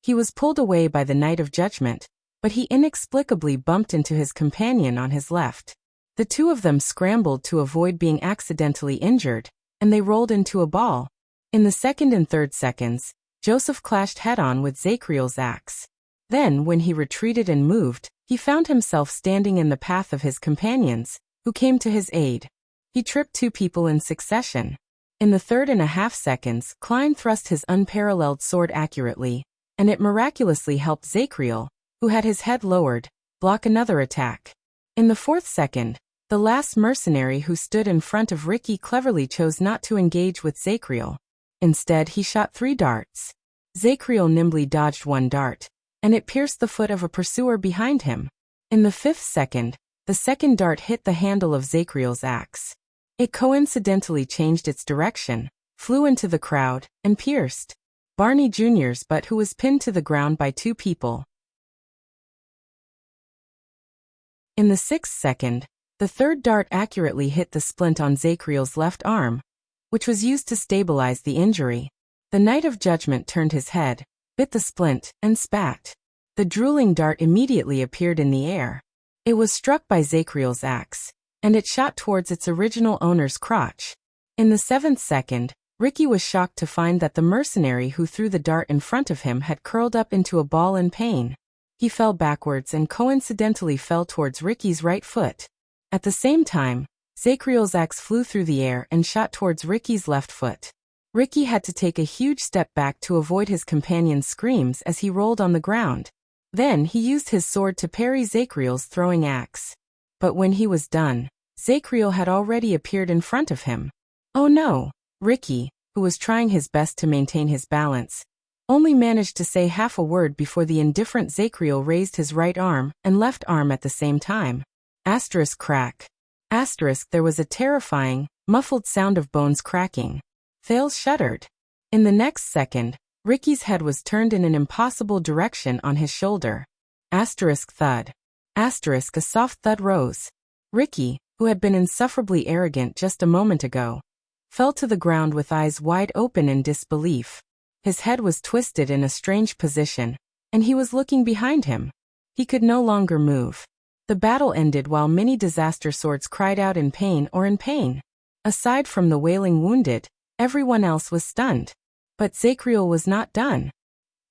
He was pulled away by the Night of Judgment, but he inexplicably bumped into his companion on his left. The two of them scrambled to avoid being accidentally injured, and they rolled into a ball. In the second and third seconds, Joseph clashed head-on with Zachriel's axe. Then, when he retreated and moved, he found himself standing in the path of his companions, who came to his aid. He tripped two people in succession. In the 3.5 seconds, Klein thrust his unparalleled sword accurately, and it miraculously helped Zachriel, who had his head lowered, block another attack. In the 4th second, the last mercenary who stood in front of Ricky cleverly chose not to engage with Zachriel. Instead, he shot 3 darts. Zachriel nimbly dodged one dart, and it pierced the foot of a pursuer behind him. In the 5th second, the second dart hit the handle of Zachriel's axe. It coincidentally changed its direction, flew into the crowd, and pierced Barney Jr.'s butt, who was pinned to the ground by 2 people. In the 6th second, the third dart accurately hit the splint on Zachriel's left arm, which was used to stabilize the injury. The Knight of Judgment turned his head, bit the splint, and spat. The drooling dart immediately appeared in the air. It was struck by Zachriel's axe, and it shot towards its original owner's crotch. In the 7th second, Ricky was shocked to find that the mercenary who threw the dart in front of him had curled up into a ball in pain. He fell backwards and coincidentally fell towards Ricky's right foot. At the same time, Zachriel's axe flew through the air and shot towards Ricky's left foot. Ricky had to take a huge step back to avoid his companion's screams as he rolled on the ground. Then he used his sword to parry Zachriel's throwing axe. But when he was done, Zachriel had already appeared in front of him. Oh no! Ricky, who was trying his best to maintain his balance, only managed to say half a word before the indifferent Zachriel raised his right arm and left arm at the same time. Asterisk crack. Asterisk, there was a terrifying, muffled sound of bones cracking. Thales shuddered. In the next second, Ricky's head was turned in an impossible direction on his shoulder. Asterisk thud. Asterisk, a soft thud rose. Ricky, who had been insufferably arrogant just a moment ago, fell to the ground with eyes wide open in disbelief. His head was twisted in a strange position, and he was looking behind him. He could no longer move. The battle ended while many disaster swords cried out in pain or in pain. Aside from the wailing wounded, everyone else was stunned. But Zachriel was not done.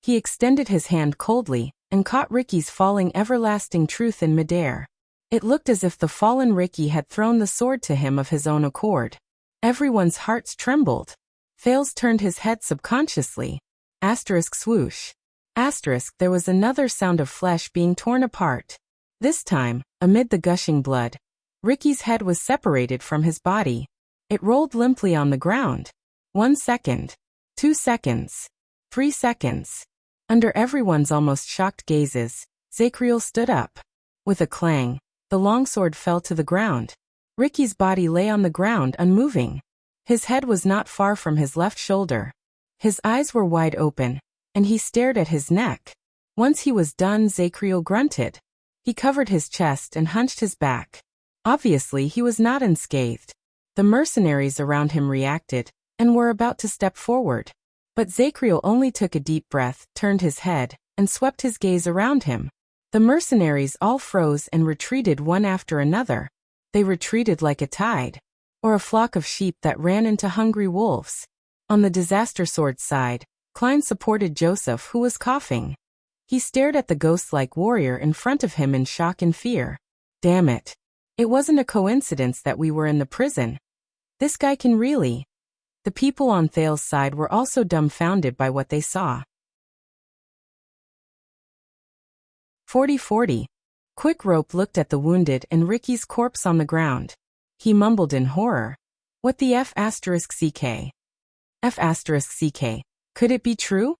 He extended his hand coldly and caught Ricky's falling everlasting truth in midair. It looked as if the fallen Ricky had thrown the sword to him of his own accord. Everyone's hearts trembled. Thales turned his head subconsciously. Asterisk swoosh. Asterisk, there was another sound of flesh being torn apart. This time, amid the gushing blood, Ricky's head was separated from his body. It rolled limply on the ground. 1 second. 2 seconds. 3 seconds. Under everyone's almost shocked gazes, Zachriel stood up. With a clang, the longsword fell to the ground. Ricky's body lay on the ground unmoving. His head was not far from his left shoulder. His eyes were wide open, and he stared at his neck. Once he was done, Zachriel grunted. He covered his chest and hunched his back. Obviously, he was not unscathed. The mercenaries around him reacted, and were about to step forward. But Zachriel only took a deep breath, turned his head, and swept his gaze around him. The mercenaries all froze and retreated one after another. They retreated like a tide, or a flock of sheep that ran into hungry wolves. On the disaster sword side, Klein supported Joseph, who was coughing. He stared at the ghost-like warrior in front of him in shock and fear. Damn it. It wasn't a coincidence that we were in the prison. This guy can really. The people on Thales' side were also dumbfounded by what they saw. 40-40. Quick Rope looked at the wounded and Ricky's corpse on the ground. He mumbled in horror. What the F***ck? F***ck. Could it be true?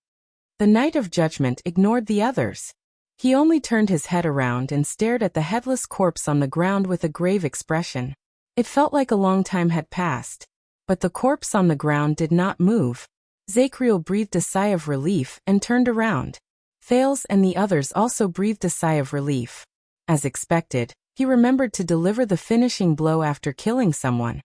The Knight of Judgment ignored the others. He only turned his head around and stared at the headless corpse on the ground with a grave expression. It felt like a long time had passed. But the corpse on the ground did not move. Zachriel breathed a sigh of relief and turned around. Thales and the others also breathed a sigh of relief. As expected, he remembered to deliver the finishing blow after killing someone.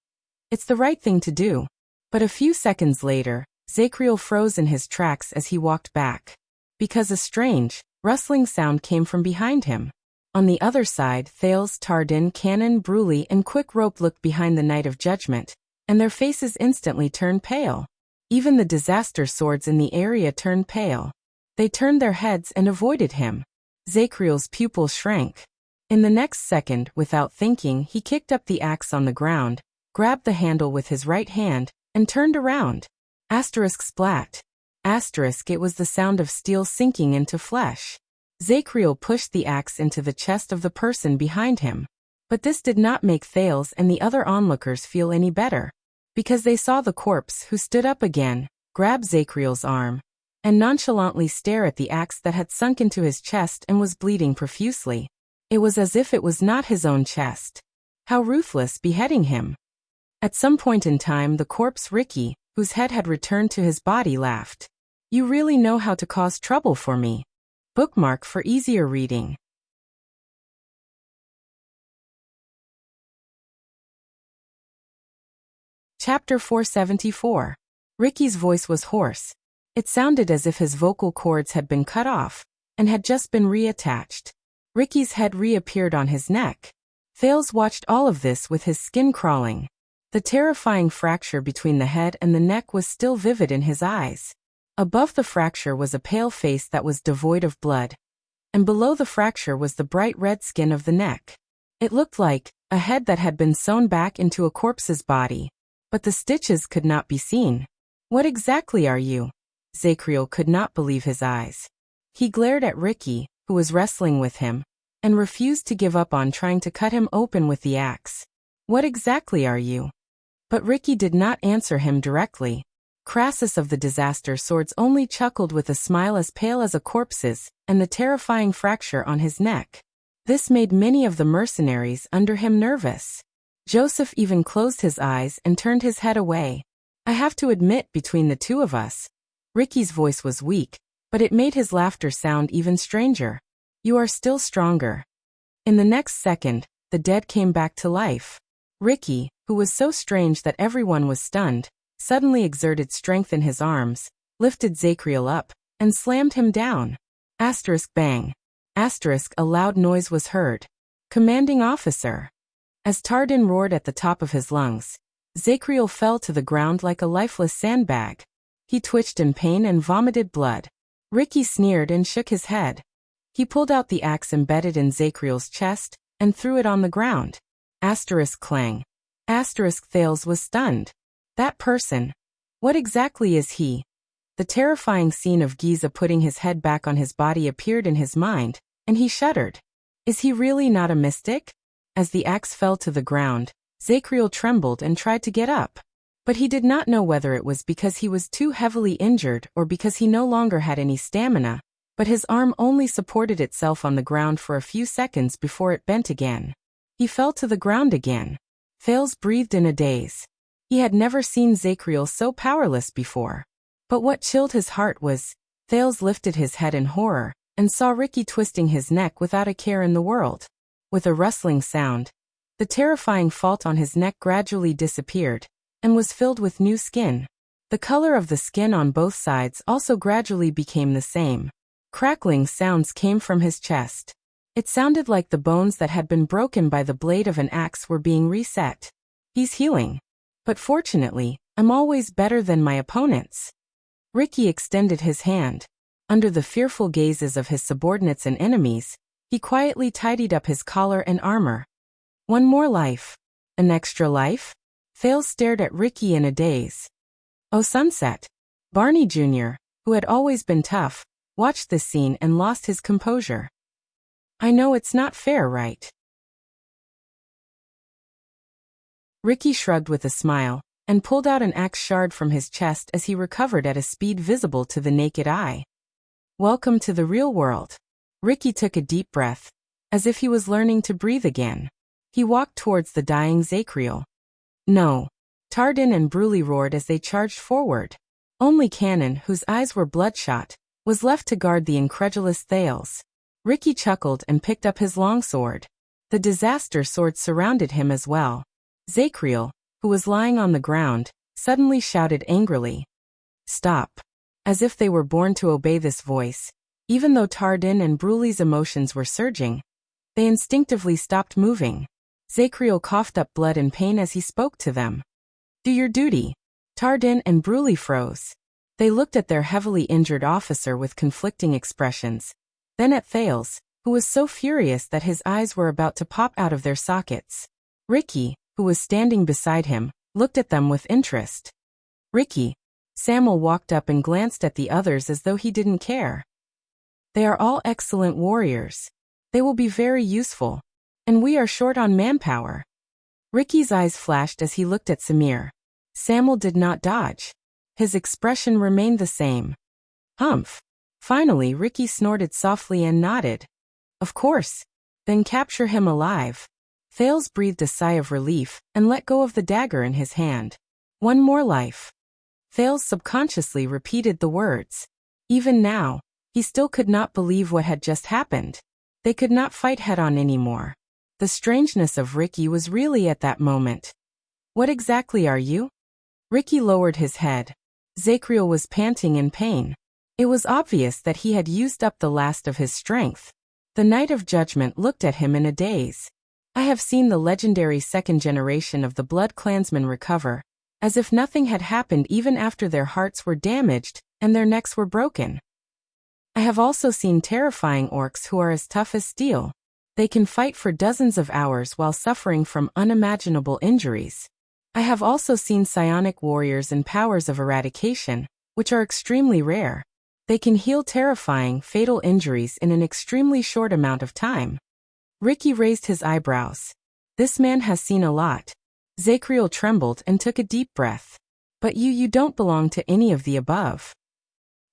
It's the right thing to do. But a few seconds later, Zachriel froze in his tracks as he walked back. because a strange, rustling sound came from behind him. On the other side, Thales, Tardin, Cannon, Bruley, and Quick Rope looked behind the Knight of Judgment, and their faces instantly turned pale. Even the disaster swords in the area turned pale. They turned their heads and avoided him. Zacriel's pupils shrank. In the next second, without thinking, he kicked up the axe on the ground, grabbed the handle with his right hand, and turned around. Splat. It was the sound of steel sinking into flesh. Zacriel pushed the axe into the chest of the person behind him. But this did not make Thales and the other onlookers feel any better, because they saw the corpse, who stood up again, grab Zacriel's arm, and nonchalantly stare at the axe that had sunk into his chest and was bleeding profusely. It was as if it was not his own chest. How ruthless, beheading him. At some point in time, the corpse Ricky, whose head had returned to his body, laughed. "You really know how to cause trouble for me." Bookmark for easier reading. Chapter 474. Ricky's voice was hoarse. It sounded as if his vocal cords had been cut off and had just been reattached. Ricky's head reappeared on his neck. Thales watched all of this with his skin crawling. The terrifying fracture between the head and the neck was still vivid in his eyes. Above the fracture was a pale face that was devoid of blood, and below the fracture was the bright red skin of the neck. It looked like a head that had been sewn back into a corpse's body, but the stitches could not be seen. "What exactly are you?" Zacriel could not believe his eyes. He glared at Ricky, who was wrestling with him, and refused to give up on trying to cut him open with the axe. "What exactly are you?" But Ricky did not answer him directly. Crassus of the disaster swords only chuckled with a smile as pale as a corpse's, and the terrifying fracture on his neck. This made many of the mercenaries under him nervous. Joseph even closed his eyes and turned his head away. "I have to admit, between the two of us," Ricky's voice was weak, but it made his laughter sound even stranger. "You are still stronger." In the next second, the dead came back to life. Ricky, who was so strange that everyone was stunned, suddenly exerted strength in his arms, lifted Zacriel up, and slammed him down. Bang. A loud noise was heard. "Commanding officer." As Tardin roared at the top of his lungs, Zacriel fell to the ground like a lifeless sandbag. He twitched in pain and vomited blood. Ricky sneered and shook his head. He pulled out the axe embedded in Zacriel's chest and threw it on the ground. Clang. Thales was stunned. That person. What exactly is he? The terrifying scene of Giza putting his head back on his body appeared in his mind, and he shuddered. Is he really not a mystic? As the axe fell to the ground, Zacriel trembled and tried to get up. But he did not know whether it was because he was too heavily injured or because he no longer had any stamina, but his arm only supported itself on the ground for a few seconds before it bent again. He fell to the ground again. Thales breathed in a daze. He had never seen Zacriel so powerless before. But what chilled his heart was, Thales lifted his head in horror, and saw Ricky twisting his neck without a care in the world. With a rustling sound, the terrifying fault on his neck gradually disappeared, and was filled with new skin. The color of the skin on both sides also gradually became the same. Crackling sounds came from his chest. It sounded like the bones that had been broken by the blade of an axe were being reset. He's healing. But fortunately, I'm always better than my opponents. Ricky extended his hand. Under the fearful gazes of his subordinates and enemies, he quietly tidied up his collar and armor. One more life. An extra life? Thales stared at Ricky in a daze. Oh, sunset. Barney Jr., who had always been tough, watched this scene and lost his composure. I know it's not fair, right? Ricky shrugged with a smile, and pulled out an axe shard from his chest as he recovered at a speed visible to the naked eye. Welcome to the real world. Ricky took a deep breath, as if he was learning to breathe again. He walked towards the dying Zacriel. No. Tardin and Bruley roared as they charged forward. Only Cannon, whose eyes were bloodshot, was left to guard the incredulous Thales. Ricky chuckled and picked up his longsword. The disaster sword surrounded him as well. Zacriel, who was lying on the ground, suddenly shouted angrily. Stop. As if they were born to obey this voice, Even though Tardin and Bruley's emotions were surging, they instinctively stopped moving. Zacriel coughed up blood in pain as he spoke to them. Do your duty. Tardin and Bruley froze. They looked at their heavily injured officer with conflicting expressions, then at Thales, who was so furious that his eyes were about to pop out of their sockets. Ricky, who was standing beside him, looked at them with interest. Ricky. Samuel walked up and glanced at the others as though he didn't care. They are all excellent warriors. They will be very useful. And we are short on manpower. Ricky's eyes flashed as he looked at Samir. Samuel did not dodge. His expression remained the same. Humph. Finally, Ricky snorted softly and nodded. Of course. Then capture him alive. Thales breathed a sigh of relief and let go of the dagger in his hand. One more life. Thales subconsciously repeated the words. Even now, he still could not believe what had just happened. They could not fight head-on anymore. The strangeness of Ricky was really at that moment. What exactly are you? Ricky lowered his head. Zacriel was panting in pain. It was obvious that he had used up the last of his strength. The Knight of Judgment looked at him in a daze. I have seen the legendary second generation of the Blood Clansmen recover, as if nothing had happened even after their hearts were damaged and their necks were broken. I have also seen terrifying orcs who are as tough as steel. They can fight for dozens of hours while suffering from unimaginable injuries. I have also seen psionic warriors and powers of eradication, which are extremely rare. They can heal terrifying, fatal injuries in an extremely short amount of time. Ricky raised his eyebrows. This man has seen a lot. Zacriel trembled and took a deep breath. But you don't belong to any of the above.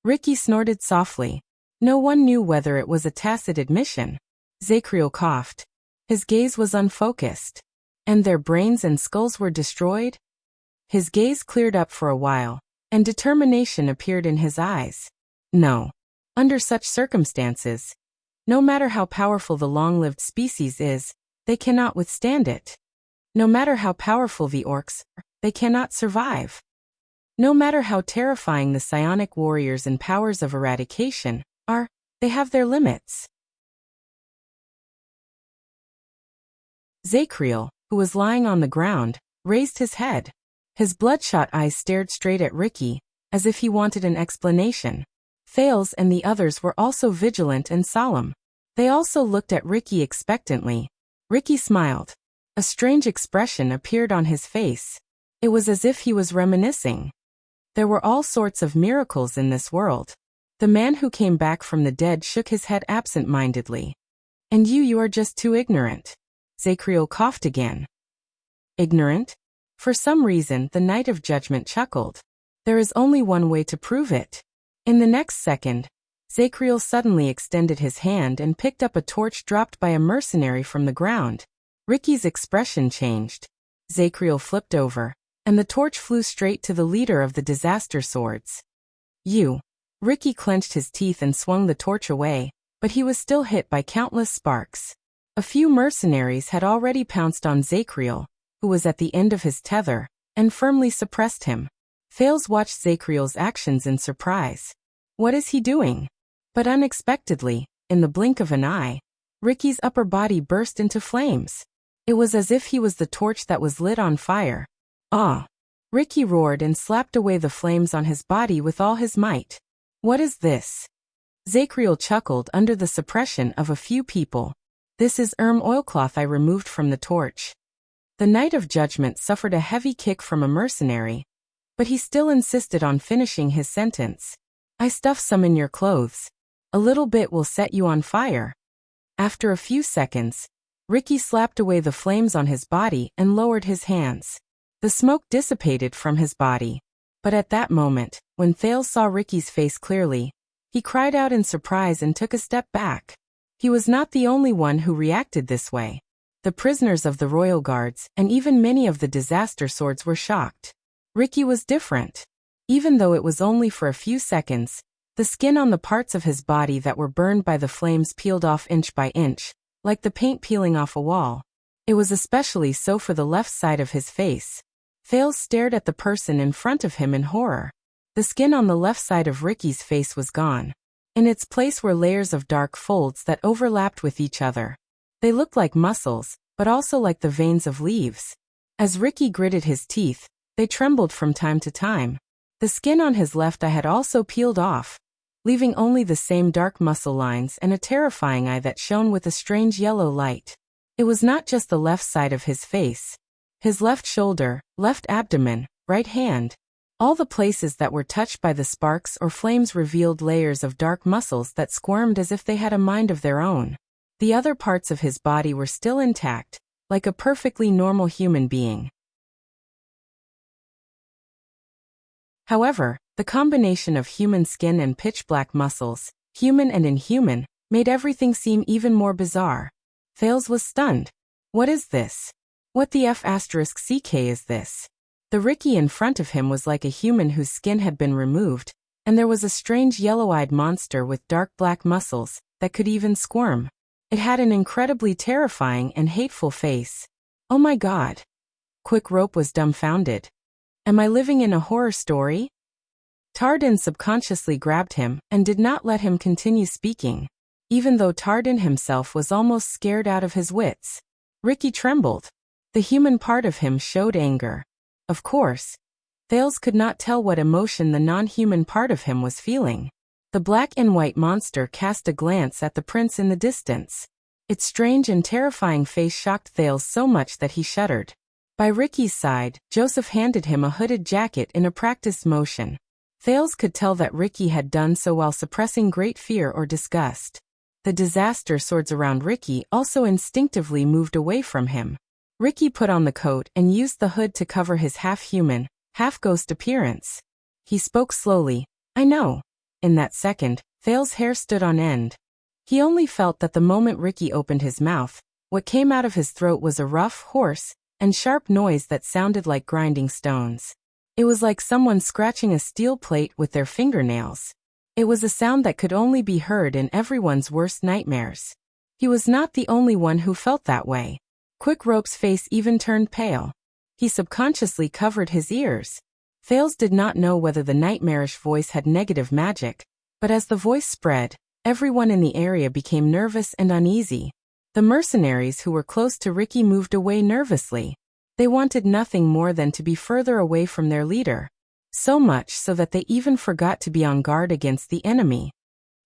Ricky snorted softly. No one knew whether it was a tacit admission. Zacriel coughed. His gaze was unfocused. And their brains and skulls were destroyed? His gaze cleared up for a while, and determination appeared in his eyes. No. Under such circumstances, no matter how powerful the long-lived species is, they cannot withstand it. No matter how powerful the orcs are, they cannot survive. No matter how terrifying the psionic warriors and powers of eradication are, they have their limits. Zacriel, who was lying on the ground, raised his head. His bloodshot eyes stared straight at Ricky, as if he wanted an explanation. Thales and the others were also vigilant and solemn. They also looked at Ricky expectantly. Ricky smiled. A strange expression appeared on his face. It was as if he was reminiscing. There were all sorts of miracles in this world. The man who came back from the dead shook his head absent-mindedly. And you are just too ignorant. Zacriel coughed again. Ignorant? For some reason, the Knight of Judgment chuckled. There is only one way to prove it. In the next second, Zacriel suddenly extended his hand and picked up a torch dropped by a mercenary from the ground. Ricky's expression changed. Zacriel flipped over, and the torch flew straight to the leader of the disaster swords. You. Ricky clenched his teeth and swung the torch away, but he was still hit by countless sparks. A few mercenaries had already pounced on Zacriel, who was at the end of his tether, and firmly suppressed him. Thales watched Zacriel's actions in surprise. What is he doing? But unexpectedly, in the blink of an eye, Ricky's upper body burst into flames. It was as if he was the torch that was lit on fire. Ah! Ricky roared and slapped away the flames on his body with all his might. What is this? Zacriel chuckled under the suppression of a few people. This is oilcloth I removed from the torch. The Knight of Judgment suffered a heavy kick from a mercenary, but he still insisted on finishing his sentence. I stuffed some in your clothes. A little bit will set you on fire. After a few seconds, Ricky slapped away the flames on his body and lowered his hands. The smoke dissipated from his body. But at that moment, when Thales saw Ricky's face clearly, he cried out in surprise and took a step back. He was not the only one who reacted this way. The prisoners of the royal guards and even many of the disaster swords were shocked. Ricky was different. Even though it was only for a few seconds, the skin on the parts of his body that were burned by the flames peeled off inch by inch, like the paint peeling off a wall. It was especially so for the left side of his face. Thales stared at the person in front of him in horror. The skin on the left side of Ricky's face was gone. In its place were layers of dark folds that overlapped with each other. They looked like muscles, but also like the veins of leaves. As Ricky gritted his teeth, they trembled from time to time. The skin on his left eye had also peeled off, leaving only the same dark muscle lines and a terrifying eye that shone with a strange yellow light. It was not just the left side of his face. His left shoulder, left abdomen, right hand. All the places that were touched by the sparks or flames revealed layers of dark muscles that squirmed as if they had a mind of their own. The other parts of his body were still intact, like a perfectly normal human being. However, the combination of human skin and pitch-black muscles, human and inhuman, made everything seem even more bizarre. Thales was stunned. What is this? What the F***ck is this? The Ricky in front of him was like a human whose skin had been removed, and there was a strange yellow-eyed monster with dark black muscles that could even squirm. It had an incredibly terrifying and hateful face. Oh my God. Quick Rope was dumbfounded. Am I living in a horror story? Tardin subconsciously grabbed him and did not let him continue speaking, even though Tardin himself was almost scared out of his wits. Ricky trembled. The human part of him showed anger. Of course, Thales could not tell what emotion the non-human part of him was feeling. The black and white monster cast a glance at the prince in the distance. Its strange and terrifying face shocked Thales so much that he shuddered. By Ricky's side, Joseph handed him a hooded jacket in a practiced motion. Thales could tell that Ricky had done so while suppressing great fear or disgust. The disaster swords around Ricky also instinctively moved away from him. Ricky put on the coat and used the hood to cover his half-human, half-ghost appearance. He spoke slowly. I know. In that second, Thales' hair stood on end. He only felt that the moment Ricky opened his mouth, what came out of his throat was a rough, hoarse, and sharp noise that sounded like grinding stones. It was like someone scratching a steel plate with their fingernails. It was a sound that could only be heard in everyone's worst nightmares. He was not the only one who felt that way. Quick Rope's face even turned pale. He subconsciously covered his ears. Thales did not know whether the nightmarish voice had negative magic, but as the voice spread, everyone in the area became nervous and uneasy. The mercenaries who were close to Ricky moved away nervously. They wanted nothing more than to be further away from their leader. So much so that they even forgot to be on guard against the enemy.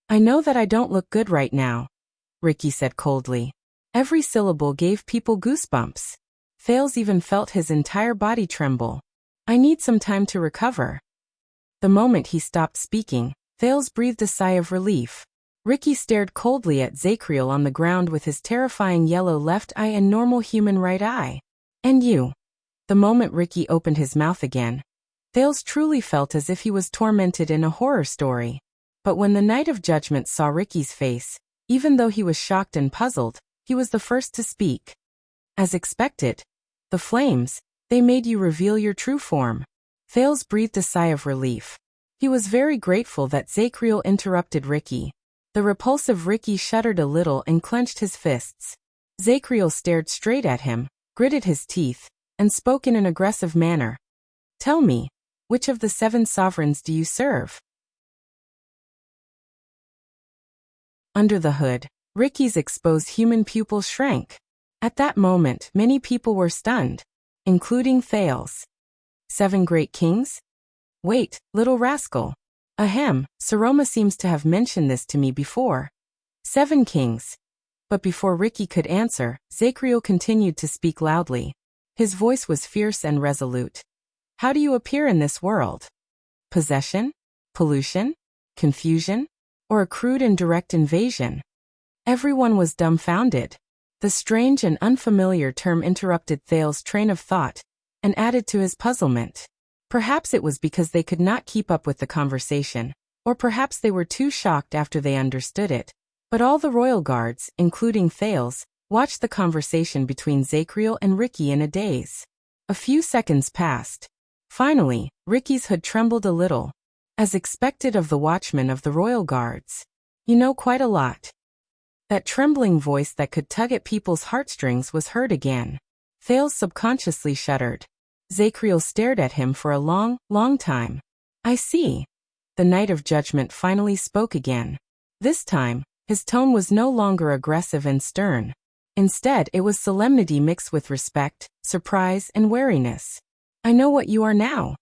I know that I don't look good right now, Ricky said coldly. Every syllable gave people goosebumps. Thales even felt his entire body tremble. I need some time to recover. The moment he stopped speaking, Thales breathed a sigh of relief. Ricky stared coldly at Zacriel on the ground with his terrifying yellow left eye and normal human right eye. And you? The moment Ricky opened his mouth again, Thales truly felt as if he was tormented in a horror story. But when the Knight of Judgment saw Ricky's face, even though he was shocked and puzzled, he was the first to speak. As expected, the flames, they made you reveal your true form. Thales breathed a sigh of relief. He was very grateful that Zacriel interrupted Ricky. The repulsive Ricky shuddered a little and clenched his fists. Zacriel stared straight at him, gritted his teeth, and spoke in an aggressive manner. Tell me, which of the 7 sovereigns do you serve? Under the hood, Ricky's exposed human pupils shrank. At that moment, many people were stunned, including Thales. 7 great kings? Wait, little rascal. Ahem, Saroma seems to have mentioned this to me before. 7 kings. But before Ricky could answer, Zacriel continued to speak loudly. His voice was fierce and resolute. How do you appear in this world? Possession? Pollution? Confusion? Or a crude and direct invasion? Everyone was dumbfounded. The strange and unfamiliar term interrupted Thales' train of thought and added to his puzzlement. Perhaps it was because they could not keep up with the conversation, or perhaps they were too shocked after they understood it. But all the royal guards, including Thales, watched the conversation between Zacriel and Ricky in a daze. A few seconds passed. Finally, Ricky's hood trembled a little. As expected of the watchman of the royal guards. You know quite a lot. That trembling voice that could tug at people's heartstrings was heard again. Thales subconsciously shuddered. Zacriel stared at him for a long, long time. I see. The Knight of Judgment finally spoke again. This time, his tone was no longer aggressive and stern. Instead, it was solemnity mixed with respect, surprise, and wariness. I know what you are now.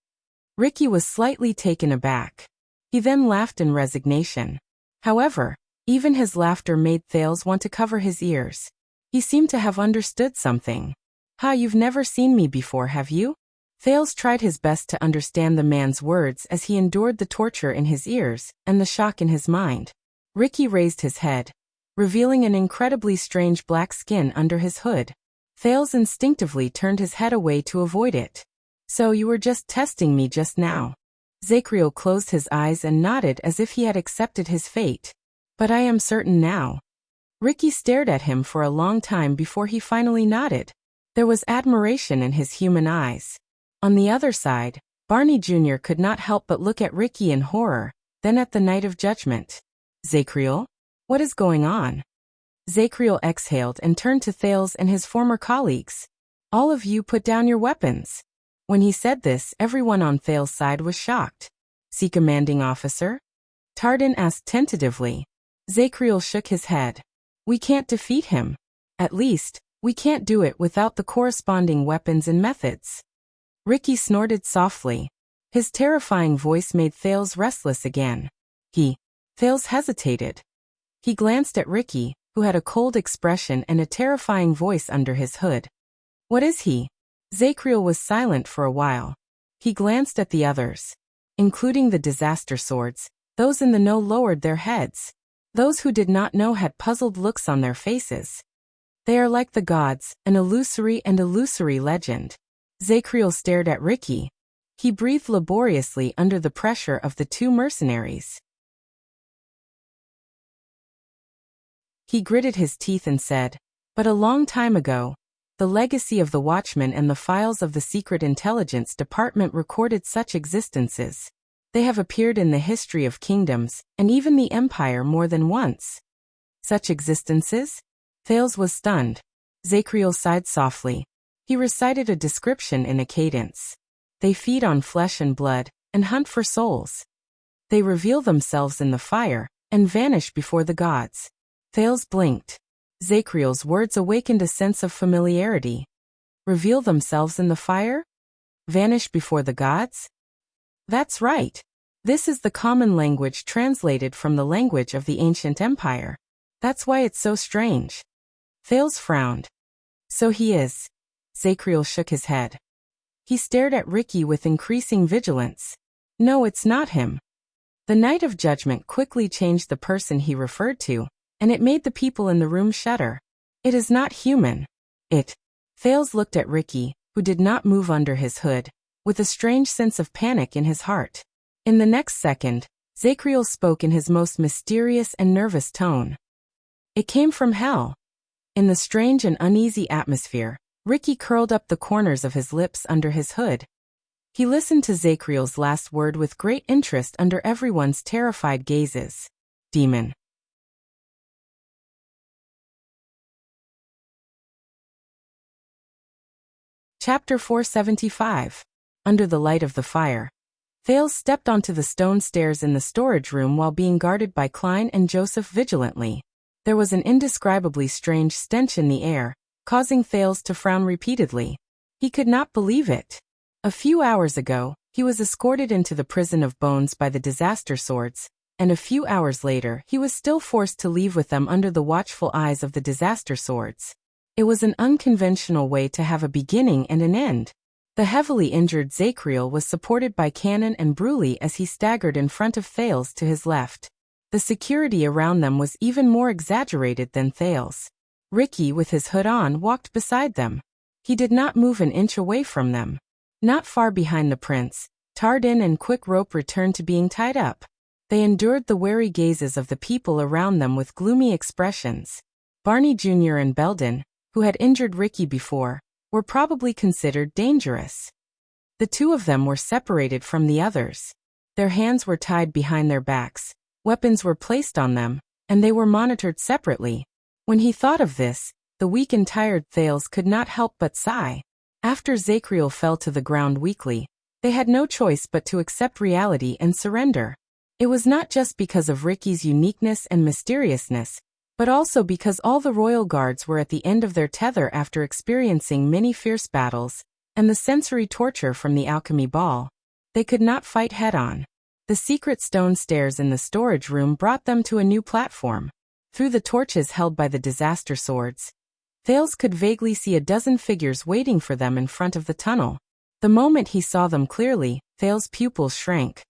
Ricky was slightly taken aback. He then laughed in resignation. However, even his laughter made Thales want to cover his ears. He seemed to have understood something. You've never seen me before, have you? Thales tried his best to understand the man's words as he endured the torture in his ears and the shock in his mind. Ricky raised his head, revealing an incredibly strange black skin under his hood. Thales instinctively turned his head away to avoid it. So you were just testing me just now. Zacriel closed his eyes and nodded as if he had accepted his fate. But I am certain now. Ricky stared at him for a long time before he finally nodded. There was admiration in his human eyes. On the other side, Barney Jr. could not help but look at Ricky in horror, then at the Knight of Judgment. Zacriel? What is going on? Zacriel exhaled and turned to Thales and his former colleagues. All of you put down your weapons. When he said this, everyone on Thales' side was shocked. Sea commanding officer? Tardin asked tentatively. Zacriel shook his head. We can't defeat him. At least, we can't do it without the corresponding weapons and methods. Ricky snorted softly. His terrifying voice made Thales restless again. Thales hesitated. He glanced at Ricky, who had a cold expression and a terrifying voice under his hood. What is he? Zacriel was silent for a while. He glanced at the others. Including the disaster swords, those in the know lowered their heads. Those who did not know had puzzled looks on their faces. They are like the gods, an illusory legend. Zacriel stared at Ricky. He breathed laboriously under the pressure of the two mercenaries. He gritted his teeth and said, but a long time ago, the legacy of the Watchmen and the files of the Secret Intelligence Department recorded such existences. They have appeared in the history of kingdoms, and even the Empire more than once. Such existences? Thales was stunned. Zacriel sighed softly. He recited a description in a cadence. They feed on flesh and blood, and hunt for souls. They reveal themselves in the fire, and vanish before the gods. Thales blinked. Zacriel's words awakened a sense of familiarity. Reveal themselves in the fire? Vanish before the gods? That's right. This is the common language translated from the language of the ancient empire. That's why it's so strange. Thales frowned. So he is. Zacriel shook his head. He stared at Ricky with increasing vigilance. No, it's not him. The Knight of Judgment quickly changed the person he referred to, and it made the people in the room shudder. It is not human. Thales looked at Ricky, who did not move under his hood, with a strange sense of panic in his heart. In the next second, Zacriel spoke in his most mysterious and nervous tone. It came from hell. In the strange and uneasy atmosphere, Ricky curled up the corners of his lips under his hood. He listened to Zacriel's last word with great interest under everyone's terrified gazes. Demon. Chapter 475. Under the light of the fire. Thales stepped onto the stone stairs in the storage room while being guarded by Klein and Joseph vigilantly. There was an indescribably strange stench in the air, causing Thales to frown repeatedly. He could not believe it. A few hours ago, he was escorted into the prison of bones by the disaster swords, and a few hours later he was still forced to leave with them under the watchful eyes of the disaster swords. It was an unconventional way to have a beginning and an end. The heavily injured Zacriel was supported by Cannon and Bruley as he staggered in front of Thales to his left. The security around them was even more exaggerated than Thales. Ricky, with his hood on, walked beside them. He did not move an inch away from them. Not far behind the prince, Tardin and Quick Rope returned to being tied up. They endured the wary gazes of the people around them with gloomy expressions. Barney Jr. and Belden, who had injured Ricky before, were probably considered dangerous. The two of them were separated from the others. Their hands were tied behind their backs, weapons were placed on them, and they were monitored separately. When he thought of this, the weak and tired Thales could not help but sigh. After Zacriel fell to the ground weakly, they had no choice but to accept reality and surrender. It was not just because of Ricky's uniqueness and mysteriousness, but also because all the royal guards were at the end of their tether after experiencing many fierce battles, and the sensory torture from the alchemy ball. They could not fight head-on. The secret stone stairs in the storage room brought them to a new platform. Through the torches held by the disaster swords, Thales could vaguely see a dozen figures waiting for them in front of the tunnel. The moment he saw them clearly, Thales' pupils shrank.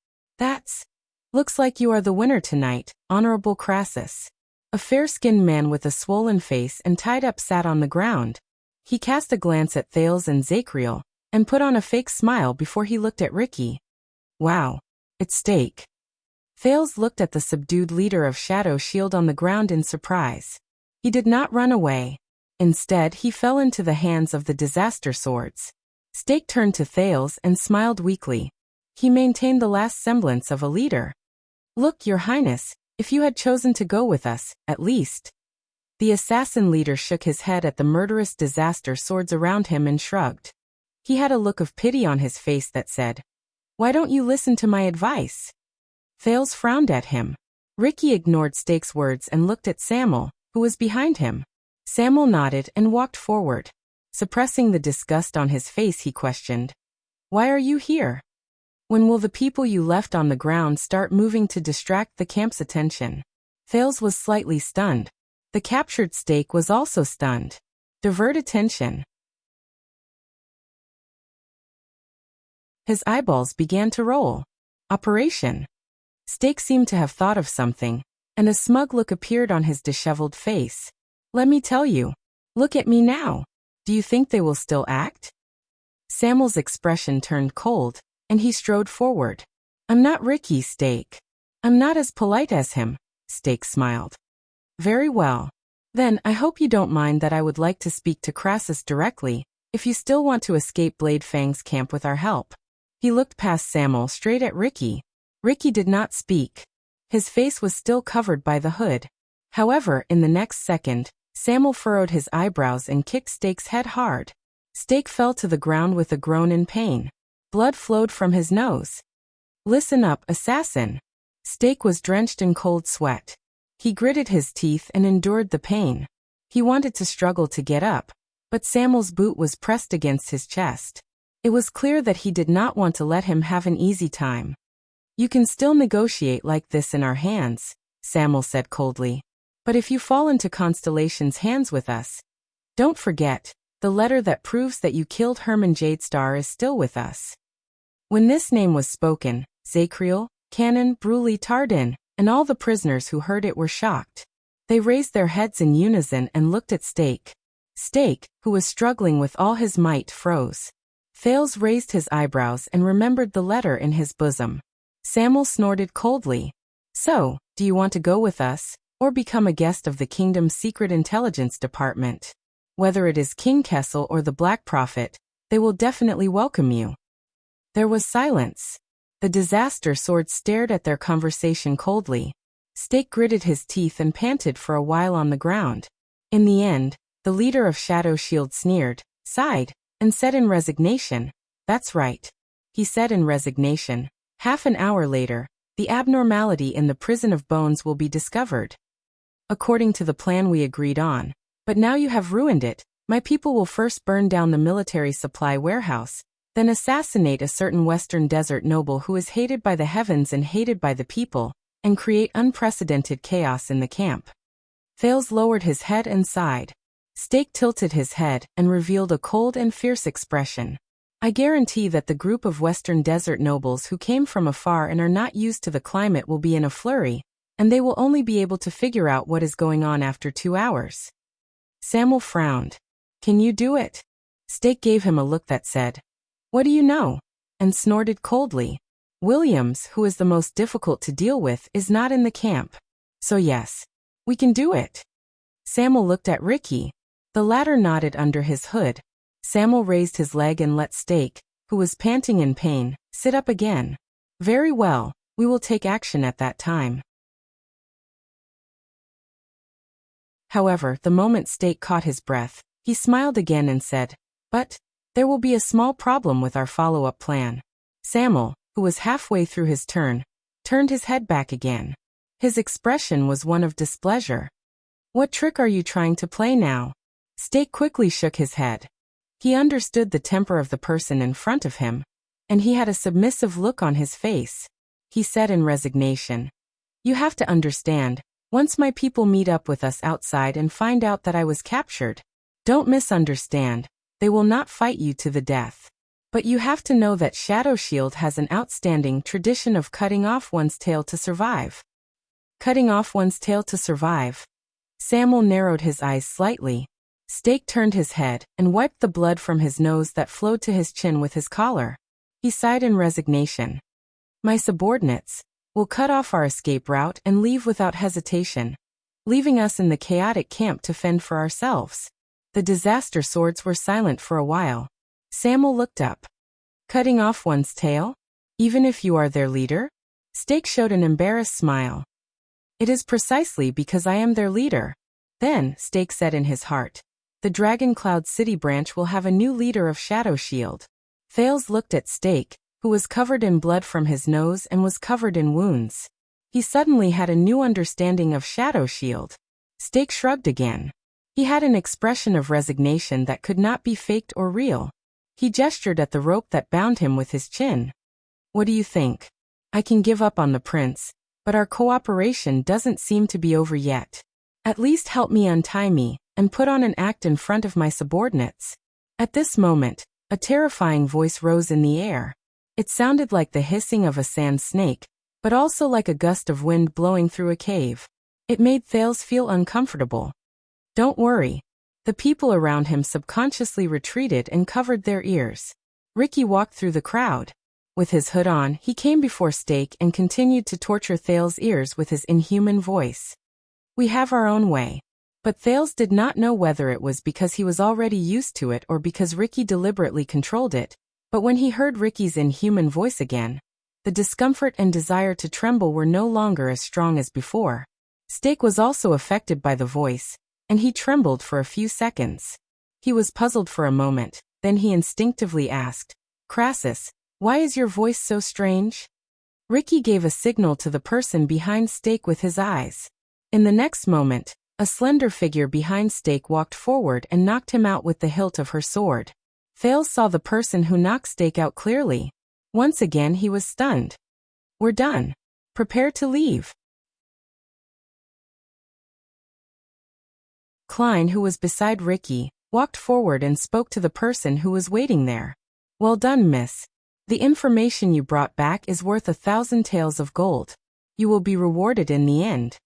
Looks like you are the winner tonight, Honorable Crassus. A fair-skinned man with a swollen face and tied up sat on the ground. He cast a glance at Thales and Zacriel, and put on a fake smile before he looked at Ricky. Wow. It's Steak. Thales looked at the subdued leader of Shadow Shield on the ground in surprise. He did not run away. Instead, he fell into the hands of the disaster swords. Steak turned to Thales and smiled weakly. He maintained the last semblance of a leader. Look, Your Highness, if you had chosen to go with us, at least. The assassin leader shook his head at the murderous disaster swords around him and shrugged. He had a look of pity on his face that said, "Why don't you listen to my advice?" Thales frowned at him. Ricky ignored Steak's words and looked at Samuel, who was behind him. Samuel nodded and walked forward. Suppressing the disgust on his face, he questioned, "Why are you here? When will the people you left on the ground start moving to distract the camp's attention?" Thales was slightly stunned. The captured Steak was also stunned. Divert attention. His eyeballs began to roll. Operation. Steak seemed to have thought of something, and a smug look appeared on his disheveled face. "Let me tell you. Look at me now. Do you think they will still act?" Samuel's expression turned cold, and he strode forward. "I'm not Ricky, Steak. I'm not as polite as him," Steak smiled. "Very well. Then I hope you don't mind that I would like to speak to Crassus directly, if you still want to escape Blade Fang's camp with our help." He looked past Samuel straight at Ricky. Ricky did not speak. His face was still covered by the hood. However, in the next second, Samuel furrowed his eyebrows and kicked Steak's head hard. Steak fell to the ground with a groan in pain. Blood flowed from his nose. "Listen up, assassin." Steak was drenched in cold sweat. He gritted his teeth and endured the pain. He wanted to struggle to get up, but Samuel's boot was pressed against his chest. It was clear that he did not want to let him have an easy time. "You can still negotiate like this in our hands," Samuel said coldly. "But if you fall into Constellation's hands with us, don't forget, the letter that proves that you killed Herman Jadestar is still with us." When this name was spoken, Zacriel, Canon, Bruley, Tardin, and all the prisoners who heard it were shocked. They raised their heads in unison and looked at Steak. Steak, who was struggling with all his might, froze. Thales raised his eyebrows and remembered the letter in his bosom. Samuel snorted coldly. "So, do you want to go with us, or become a guest of the kingdom's secret intelligence department? Whether it is King Kessel or the Black Prophet, they will definitely welcome you." There was silence. The disaster swords stared at their conversation coldly. Steak gritted his teeth and panted for a while on the ground. In the end, the leader of Shadow Shield sneered, sighed, and said in resignation, "That's right." He said in resignation, "Half an hour later, the abnormality in the prison of bones will be discovered. According to the plan we agreed on. But now you have ruined it. My people will first burn down the military supply warehouse, then assassinate a certain Western Desert noble who is hated by the heavens and hated by the people, and create unprecedented chaos in the camp." Thales lowered his head and sighed. Steak tilted his head and revealed a cold and fierce expression. "I guarantee that the group of Western Desert nobles who came from afar and are not used to the climate will be in a flurry, and they will only be able to figure out what is going on after 2 hours." Samuel frowned. "Can you do it?" Steak gave him a look that said, "What do you know?" and snorted coldly. "Williams, who is the most difficult to deal with, is not in the camp. So yes, we can do it." Samuel looked at Ricky. The latter nodded under his hood. Samuel raised his leg and let Steak, who was panting in pain, sit up again. "Very well, we will take action at that time." However, the moment Steak caught his breath, he smiled again and said, "But there will be a small problem with our follow-up plan." Samuel, who was halfway through his turn, turned his head back again. His expression was one of displeasure. "What trick are you trying to play now?" Steak quickly shook his head. He understood the temper of the person in front of him, and he had a submissive look on his face. He said in resignation, "You have to understand, once my people meet up with us outside and find out that I was captured, don't misunderstand, they will not fight you to the death. But you have to know that Shadow Shield has an outstanding tradition of cutting off one's tail to survive." Cutting off one's tail to survive. Samuel narrowed his eyes slightly. Steak turned his head and wiped the blood from his nose that flowed to his chin with his collar. He sighed in resignation. "My subordinates will cut off our escape route and leave without hesitation, leaving us in the chaotic camp to fend for ourselves." The disaster swords were silent for a while. Samuel looked up. "Cutting off one's tail? Even if you are their leader?" Steak showed an embarrassed smile. "It is precisely because I am their leader." Then, Steak said in his heart, "The Dragon Cloud City branch will have a new leader of Shadow Shield." Thales looked at Steak, who was covered in blood from his nose and was covered in wounds. He suddenly had a new understanding of Shadow Shield. Steak shrugged again. He had an expression of resignation that could not be faked or real. He gestured at the rope that bound him with his chin. "What do you think? I can give up on the prince, but our cooperation doesn't seem to be over yet. At least help me untie me and put on an act in front of my subordinates." At this moment, a terrifying voice rose in the air. It sounded like the hissing of a sand snake, but also like a gust of wind blowing through a cave. It made Thales feel uncomfortable. "Don't worry." The people around him subconsciously retreated and covered their ears. Ricky walked through the crowd. With his hood on, he came before Steak and continued to torture Thales' ears with his inhuman voice. "We have our own way." But Thales did not know whether it was because he was already used to it or because Ricky deliberately controlled it. But when he heard Ricky's inhuman voice again, the discomfort and desire to tremble were no longer as strong as before. Steak was also affected by the voice, and he trembled for a few seconds. He was puzzled for a moment, then he instinctively asked, "Crassus, why is your voice so strange?" Ricky gave a signal to the person behind Steak with his eyes. In the next moment, a slender figure behind Steak walked forward and knocked him out with the hilt of her sword. Thales saw the person who knocked Steak out clearly. Once again he was stunned. "We're done. Prepare to leave." Klein, who was beside Ricky, walked forward and spoke to the person who was waiting there. "Well done, miss. The information you brought back is worth 1,000 taels of gold. You will be rewarded in the end."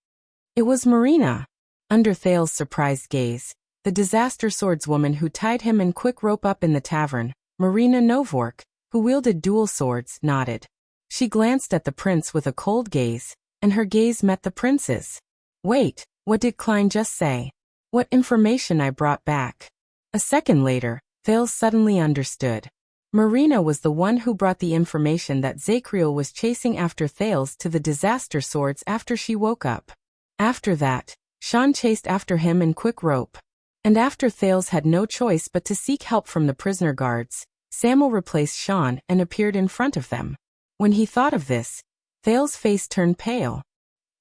It was Marina. Under Thales' surprised gaze, the disaster swordswoman who tied him in quick rope up in the tavern, Marina Novork, who wielded dual swords, nodded. She glanced at the prince with a cold gaze, and her gaze met the prince's. "Wait, what did Klein just say? What information I brought back?" A second later, Thales suddenly understood. Marina was the one who brought the information that Zachriel was chasing after Thales to the disaster swords after she woke up. After that, Sean chased after him in quick rope. And after Thales had no choice but to seek help from the prisoner guards, Samuel replaced Sean and appeared in front of them. When he thought of this, Thales' face turned pale.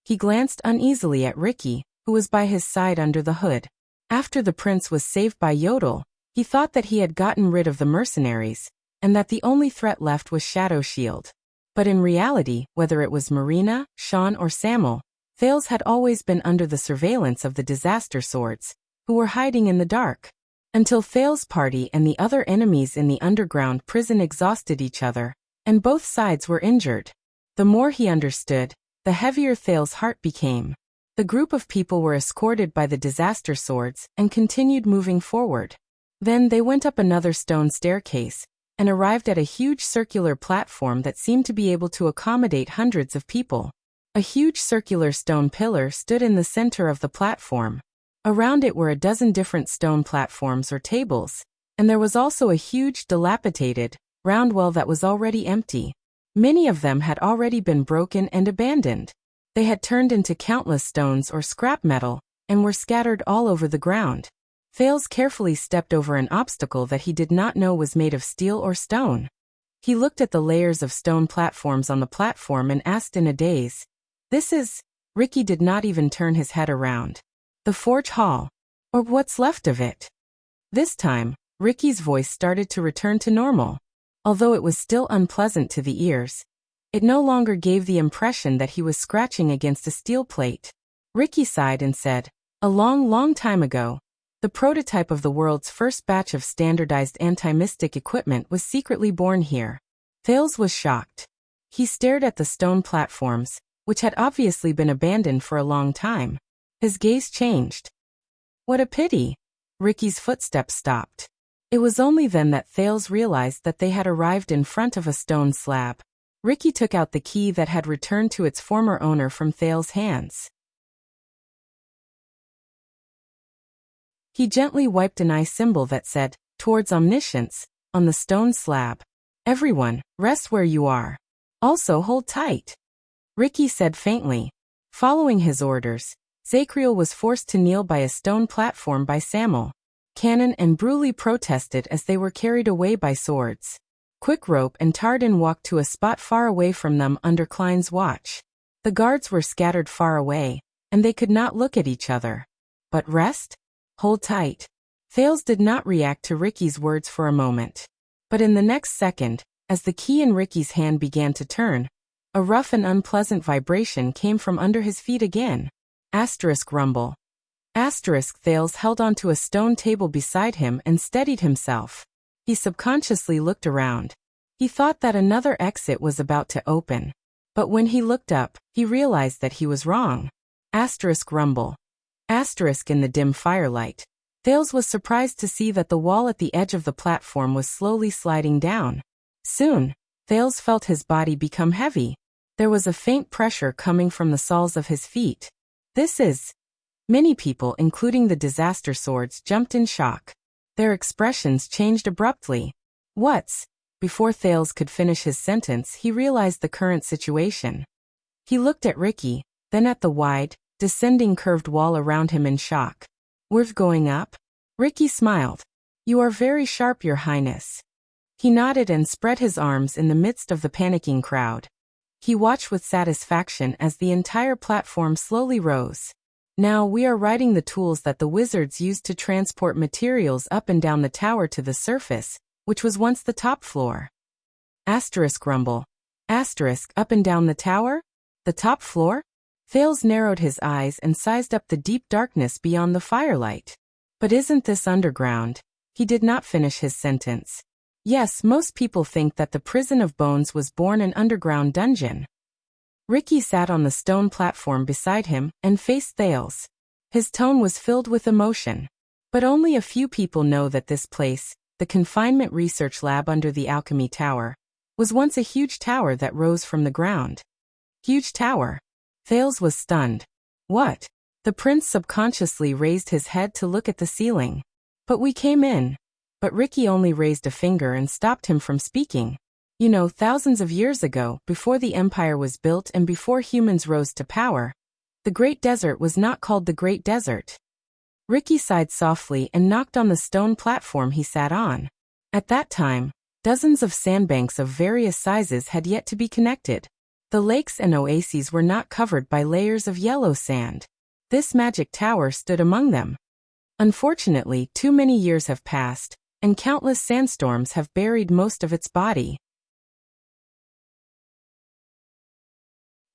He glanced uneasily at Ricky, who was by his side under the hood. After the prince was saved by Yodel, he thought that he had gotten rid of the mercenaries, and that the only threat left was Shadow Shield. But in reality, whether it was Marina, Sean or Samuel, Thales had always been under the surveillance of the disaster swords, who were hiding in the dark. Until Thales' party and the other enemies in the underground prison exhausted each other, and both sides were injured. The more he understood, the heavier Thales' heart became. The group of people were escorted by the disaster swords and continued moving forward. Then they went up another stone staircase, and arrived at a huge circular platform that seemed to be able to accommodate hundreds of people. A huge circular stone pillar stood in the center of the platform. Around it were a dozen different stone platforms or tables, and there was also a huge, dilapidated, round well that was already empty. Many of them had already been broken and abandoned. They had turned into countless stones or scrap metal, and were scattered all over the ground. Thales carefully stepped over an obstacle that he did not know was made of steel or stone. He looked at the layers of stone platforms on the platform and asked in a daze, "This is..." Ricky did not even turn his head around. "The forge hall. Or what's left of it." This time, Ricky's voice started to return to normal. Although it was still unpleasant to the ears, it no longer gave the impression that he was scratching against a steel plate. Ricky sighed and said, "A long, long time ago, the prototype of the world's first batch of standardized anti-mystic equipment was secretly born here." Thales was shocked. He stared at the stone platforms, which had obviously been abandoned for a long time. His gaze changed. "What a pity." Ricky's footsteps stopped. It was only then that Thales realized that they had arrived in front of a stone slab. Ricky took out the key that had returned to its former owner from Thales' hands. He gently wiped an eye symbol that said, "Towards Omniscience," on the stone slab. "Everyone, rest where you are. Also hold tight," Ricky said faintly. Following his orders, Zacriel was forced to kneel by a stone platform by Samuel. Cannon and Bruley protested as they were carried away by swords. Quickrope and Tardin walked to a spot far away from them under Klein's watch. The guards were scattered far away, and they could not look at each other. But rest? Hold tight. Thales did not react to Ricky's words for a moment. But in the next second, as the key in Ricky's hand began to turn, a rough and unpleasant vibration came from under his feet again. Asterisk rumble. Asterisk Thales held onto a stone table beside him and steadied himself. He subconsciously looked around. He thought that another exit was about to open. But when he looked up, he realized that he was wrong. Asterisk rumble. Asterisk in the dim firelight. Thales was surprised to see that the wall at the edge of the platform was slowly sliding down. Soon, Thales felt his body become heavy. There was a faint pressure coming from the soles of his feet. "This is..." Many people, including the disaster swords, jumped in shock. Their expressions changed abruptly. "What's..." Before Thales could finish his sentence, he realized the current situation. He looked at Ricky, then at the wide, descending curved wall around him in shock. "We're going up?" Ricky smiled. "You are very sharp, Your Highness." He nodded and spread his arms in the midst of the panicking crowd. He watched with satisfaction as the entire platform slowly rose. "Now we are riding the tools that the wizards used to transport materials up and down the tower to the surface, which was once the top floor." Asterisk rumble. Asterisk up and down the tower? The top floor? Thales narrowed his eyes and sized up the deep darkness beyond the firelight. "But isn't this underground?" He did not finish his sentence. "Yes, most people think that the Prison of Bones was born an underground dungeon." Ricky sat on the stone platform beside him and faced Thales. His tone was filled with emotion. "But only a few people know that this place, the Confinement Research Lab under the Alchemy Tower, was once a huge tower that rose from the ground." Huge tower? Thales was stunned. "What?" The prince subconsciously raised his head to look at the ceiling. "But we came in." But Ricky only raised a finger and stopped him from speaking. "You know, thousands of years ago, before the empire was built and before humans rose to power, the Great Desert was not called the Great Desert." Ricky sighed softly and knocked on the stone platform he sat on. At that time, dozens of sandbanks of various sizes had yet to be connected. The lakes and oases were not covered by layers of yellow sand. This magic tower stood among them. Unfortunately, too many years have passed, and countless sandstorms have buried most of its body.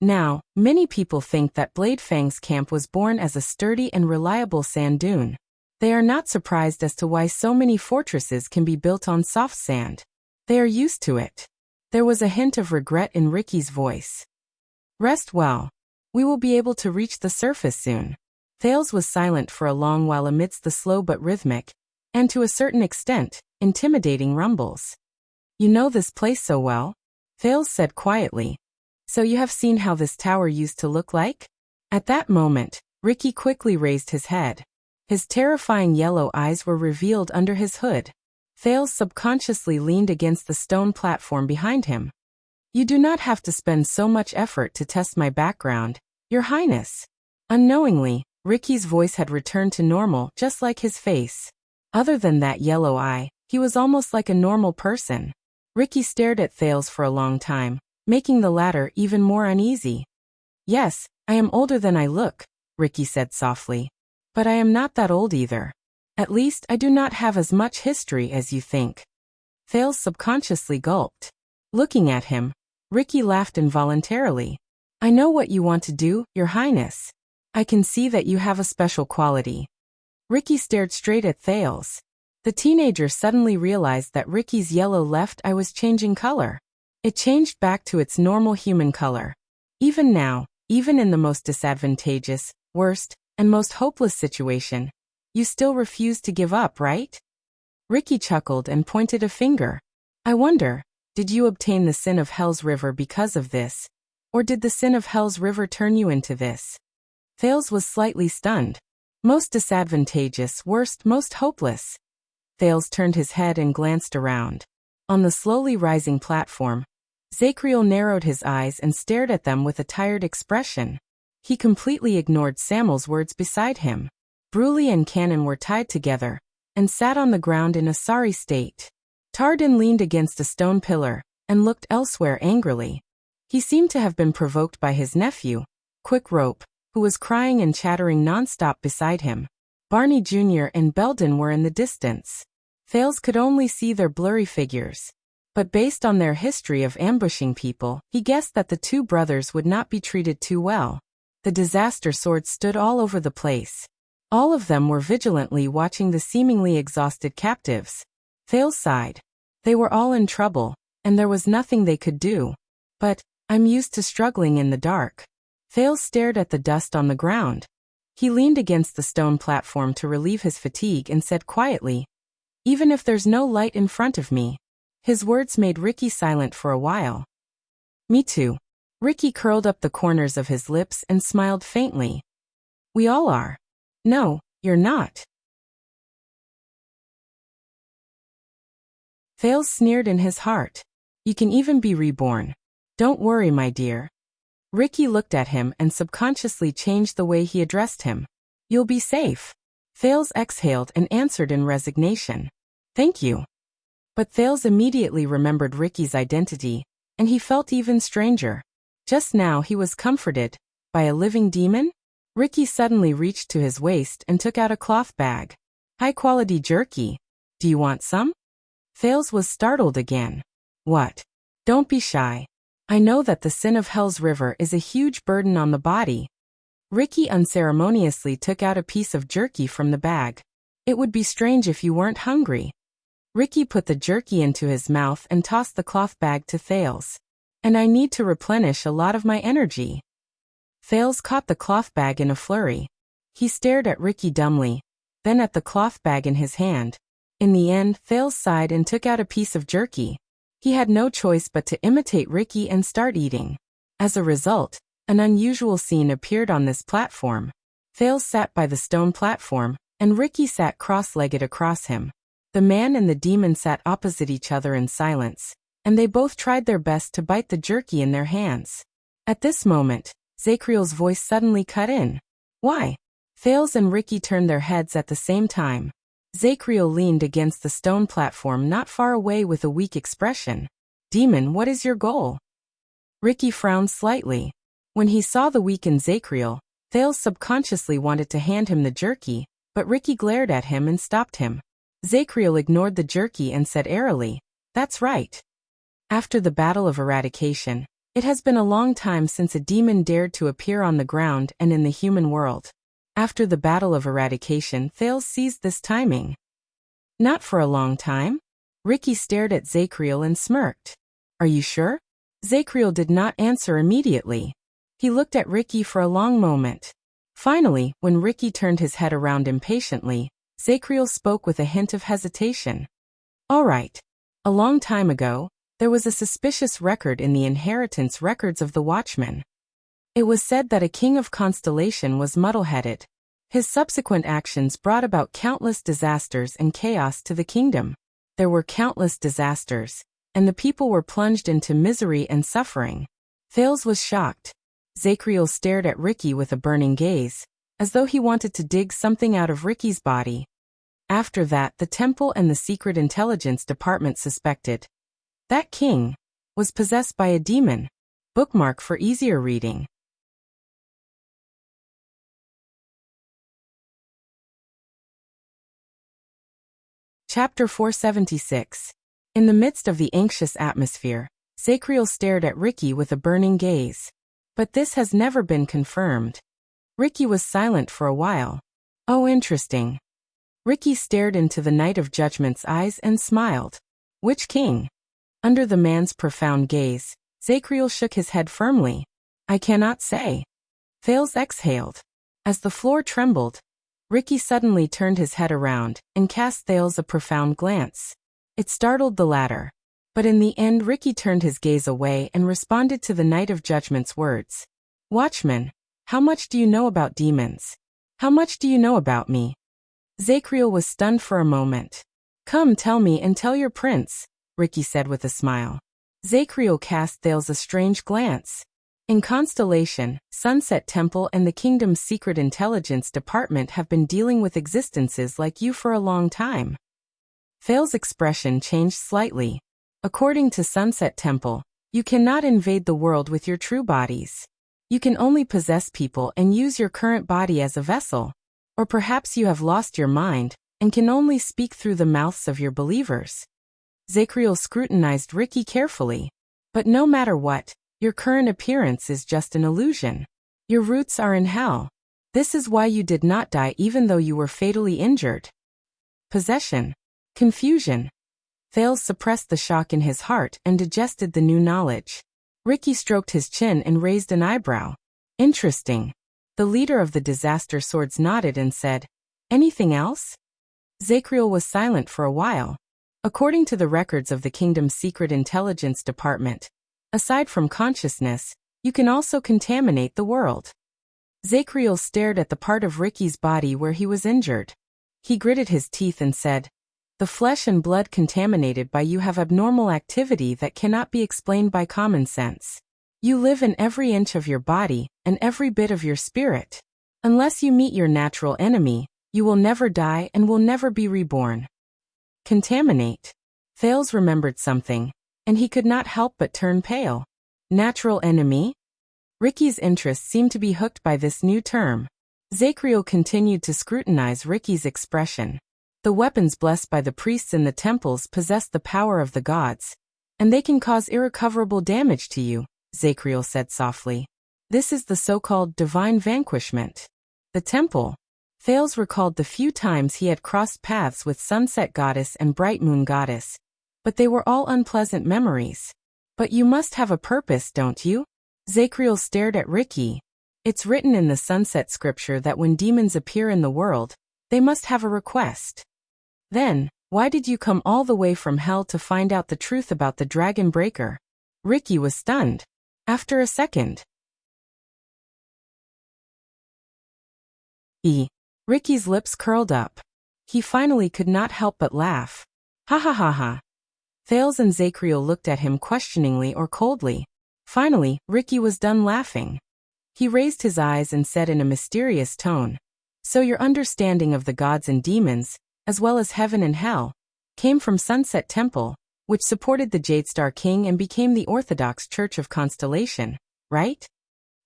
Now, many people think that Bladefang's camp was born as a sturdy and reliable sand dune. They are not surprised as to why so many fortresses can be built on soft sand. They are used to it. There was a hint of regret in Ricky's voice. "Rest well. We will be able to reach the surface soon." Thales was silent for a long while amidst the slow but rhythmic, and to a certain extent, intimidating rumbles. "You know this place so well," Thales said quietly. "So you have seen how this tower used to look like?" At that moment, Ricky quickly raised his head. His terrifying yellow eyes were revealed under his hood. Thales subconsciously leaned against the stone platform behind him. "You do not have to spend so much effort to test my background, Your Highness." Unknowingly, Ricky's voice had returned to normal, just like his face. Other than that yellow eye, he was almost like a normal person. Ricky stared at Thales for a long time, making the latter even more uneasy. Yes, I am older than I look, Ricky said softly. But I am not that old either. At least I do not have as much history as you think. Thales subconsciously gulped. Looking at him, Ricky laughed involuntarily. I know what you want to do, Your Highness. I can see that you have a special quality. Ricky stared straight at Thales. The teenager suddenly realized that Ricky's yellow left eye was changing color. It changed back to its normal human color. Even now, even in the most disadvantageous, worst, and most hopeless situation, you still refuse to give up, right? Ricky chuckled and pointed a finger. I wonder, did you obtain the sin of Hell's River because of this? Or did the sin of Hell's River turn you into this? Thales was slightly stunned. Most disadvantageous, worst, most hopeless. Thales turned his head and glanced around. On the slowly rising platform, Zacriel narrowed his eyes and stared at them with a tired expression. He completely ignored Samuel's words beside him. Bruley and Cannon were tied together, and sat on the ground in a sorry state. Tardin leaned against a stone pillar, and looked elsewhere angrily. He seemed to have been provoked by his nephew, Quick Rope, who was crying and chattering nonstop beside him. Barney Jr. and Belden were in the distance. Thales could only see their blurry figures. But based on their history of ambushing people, he guessed that the two brothers would not be treated too well. The disaster swords stood all over the place. All of them were vigilantly watching the seemingly exhausted captives. Thales sighed. They were all in trouble, and there was nothing they could do. But, I'm used to struggling in the dark. Thales stared at the dust on the ground. He leaned against the stone platform to relieve his fatigue and said quietly, even if there's no light in front of me. His words made Ricky silent for a while. Me too. Ricky curled up the corners of his lips and smiled faintly. We all are. No, you're not. Thales sneered in his heart. You can even be reborn. Don't worry, my dear. Ricky looked at him and subconsciously changed the way he addressed him. You'll be safe. Thales exhaled and answered in resignation. Thank you. But Thales immediately remembered Ricky's identity, and he felt even stranger. Just now he was comforted by a living demon? Ricky suddenly reached to his waist and took out a cloth bag. High-quality jerky. Do you want some? Thales was startled again. What? Don't be shy. I know that the sin of Hell's River is a huge burden on the body. Ricky unceremoniously took out a piece of jerky from the bag. It would be strange if you weren't hungry. Ricky put the jerky into his mouth and tossed the cloth bag to Thales. And I need to replenish a lot of my energy. Thales caught the cloth bag in a flurry. He stared at Ricky dumbly, then at the cloth bag in his hand. In the end, Thales sighed and took out a piece of jerky. He had no choice but to imitate Ricky and start eating. As a result, an unusual scene appeared on this platform. Thales sat by the stone platform, and Ricky sat cross-legged across him. The man and the demon sat opposite each other in silence, and they both tried their best to bite the jerky in their hands. At this moment, Zacriel's voice suddenly cut in. Why? Thales and Ricky turned their heads at the same time. Zacriel leaned against the stone platform not far away with a weak expression. Demon, what is your goal? Ricky frowned slightly. When he saw the weakened Zacriel, Thales subconsciously wanted to hand him the jerky, but Ricky glared at him and stopped him. Zacriel ignored the jerky and said airily, That's right. After the Battle of Eradication, it has been a long time since a demon dared to appear on the ground and in the human world. After the Battle of Eradication, Thales seized this timing. Not for a long time. Ricky stared at Zacriel and smirked. Are you sure? Zacriel did not answer immediately. He looked at Ricky for a long moment. Finally, when Ricky turned his head around impatiently, Zacriel spoke with a hint of hesitation. All right. A long time ago, there was a suspicious record in the inheritance records of the Watchmen. It was said that a king of Constellation was muddle-headed. His subsequent actions brought about countless disasters and chaos to the kingdom. There were countless disasters, and the people were plunged into misery and suffering. Thales was shocked. Zacriel stared at Ricky with a burning gaze, as though he wanted to dig something out of Ricky's body. After that, the temple and the Secret Intelligence Department suspected. That king was possessed by a demon. Bookmark for easier reading. Chapter 476. In the midst of the anxious atmosphere, Zacriel stared at Ricky with a burning gaze. But this has never been confirmed. Ricky was silent for a while. Oh, interesting. Ricky stared into the Night of Judgment's eyes and smiled. Which king? Under the man's profound gaze, Zacriel shook his head firmly. I cannot say. Thales exhaled. As the floor trembled, Ricky suddenly turned his head around and cast Thales a profound glance. It startled the latter. But in the end Ricky turned his gaze away and responded to the Night of Judgment's words. Watchman, how much do you know about demons? How much do you know about me? Zacriel was stunned for a moment. Come tell me and tell your prince, Ricky said with a smile. Zacriel cast Thales a strange glance. In Constellation, Sunset Temple and the Kingdom's Secret Intelligence Department have been dealing with existences like you for a long time. Thales' expression changed slightly. According to Sunset Temple, you cannot invade the world with your true bodies. You can only possess people and use your current body as a vessel. Or perhaps you have lost your mind and can only speak through the mouths of your believers. Zacriel scrutinized Ricky carefully. But no matter what, your current appearance is just an illusion. Your roots are in hell. This is why you did not die even though you were fatally injured. Possession. Confusion. Thales suppressed the shock in his heart and digested the new knowledge. Ricky stroked his chin and raised an eyebrow. Interesting. The leader of the Disaster Swords nodded and said, Anything else? Zacriel was silent for a while. According to the records of the Kingdom's Secret Intelligence Department, aside from consciousness, you can also contaminate the world. Zacriel stared at the part of Ricky's body where he was injured. He gritted his teeth and said, The flesh and blood contaminated by you have abnormal activity that cannot be explained by common sense. You live in every inch of your body and every bit of your spirit. Unless you meet your natural enemy, you will never die and will never be reborn. Contaminate. Thales remembered something, and he could not help but turn pale. Natural enemy? Ricky's interest seemed to be hooked by this new term. Zacriel continued to scrutinize Ricky's expression. The weapons blessed by the priests in the temples possess the power of the gods, and they can cause irrecoverable damage to you, Zacriel said softly. This is the so-called divine vanquishment. The temple. Thales recalled the few times he had crossed paths with Sunset Goddess and Bright Moon Goddess, but they were all unpleasant memories. But you must have a purpose, don't you? Zacriel stared at Ricky. It's written in the Sunset Scripture that when demons appear in the world, they must have a request. Then, why did you come all the way from hell to find out the truth about the Dragon Breaker? Ricky was stunned. After a second, Ricky's lips curled up. He finally could not help but laugh. Ha ha ha ha. Thales and Zacriel looked at him questioningly or coldly. Finally, Ricky was done laughing. He raised his eyes and said in a mysterious tone, So your understanding of the gods and demons, as well as heaven and hell, came from Sunset Temple, which supported the Jadestar King and became the Orthodox Church of Constellation, right?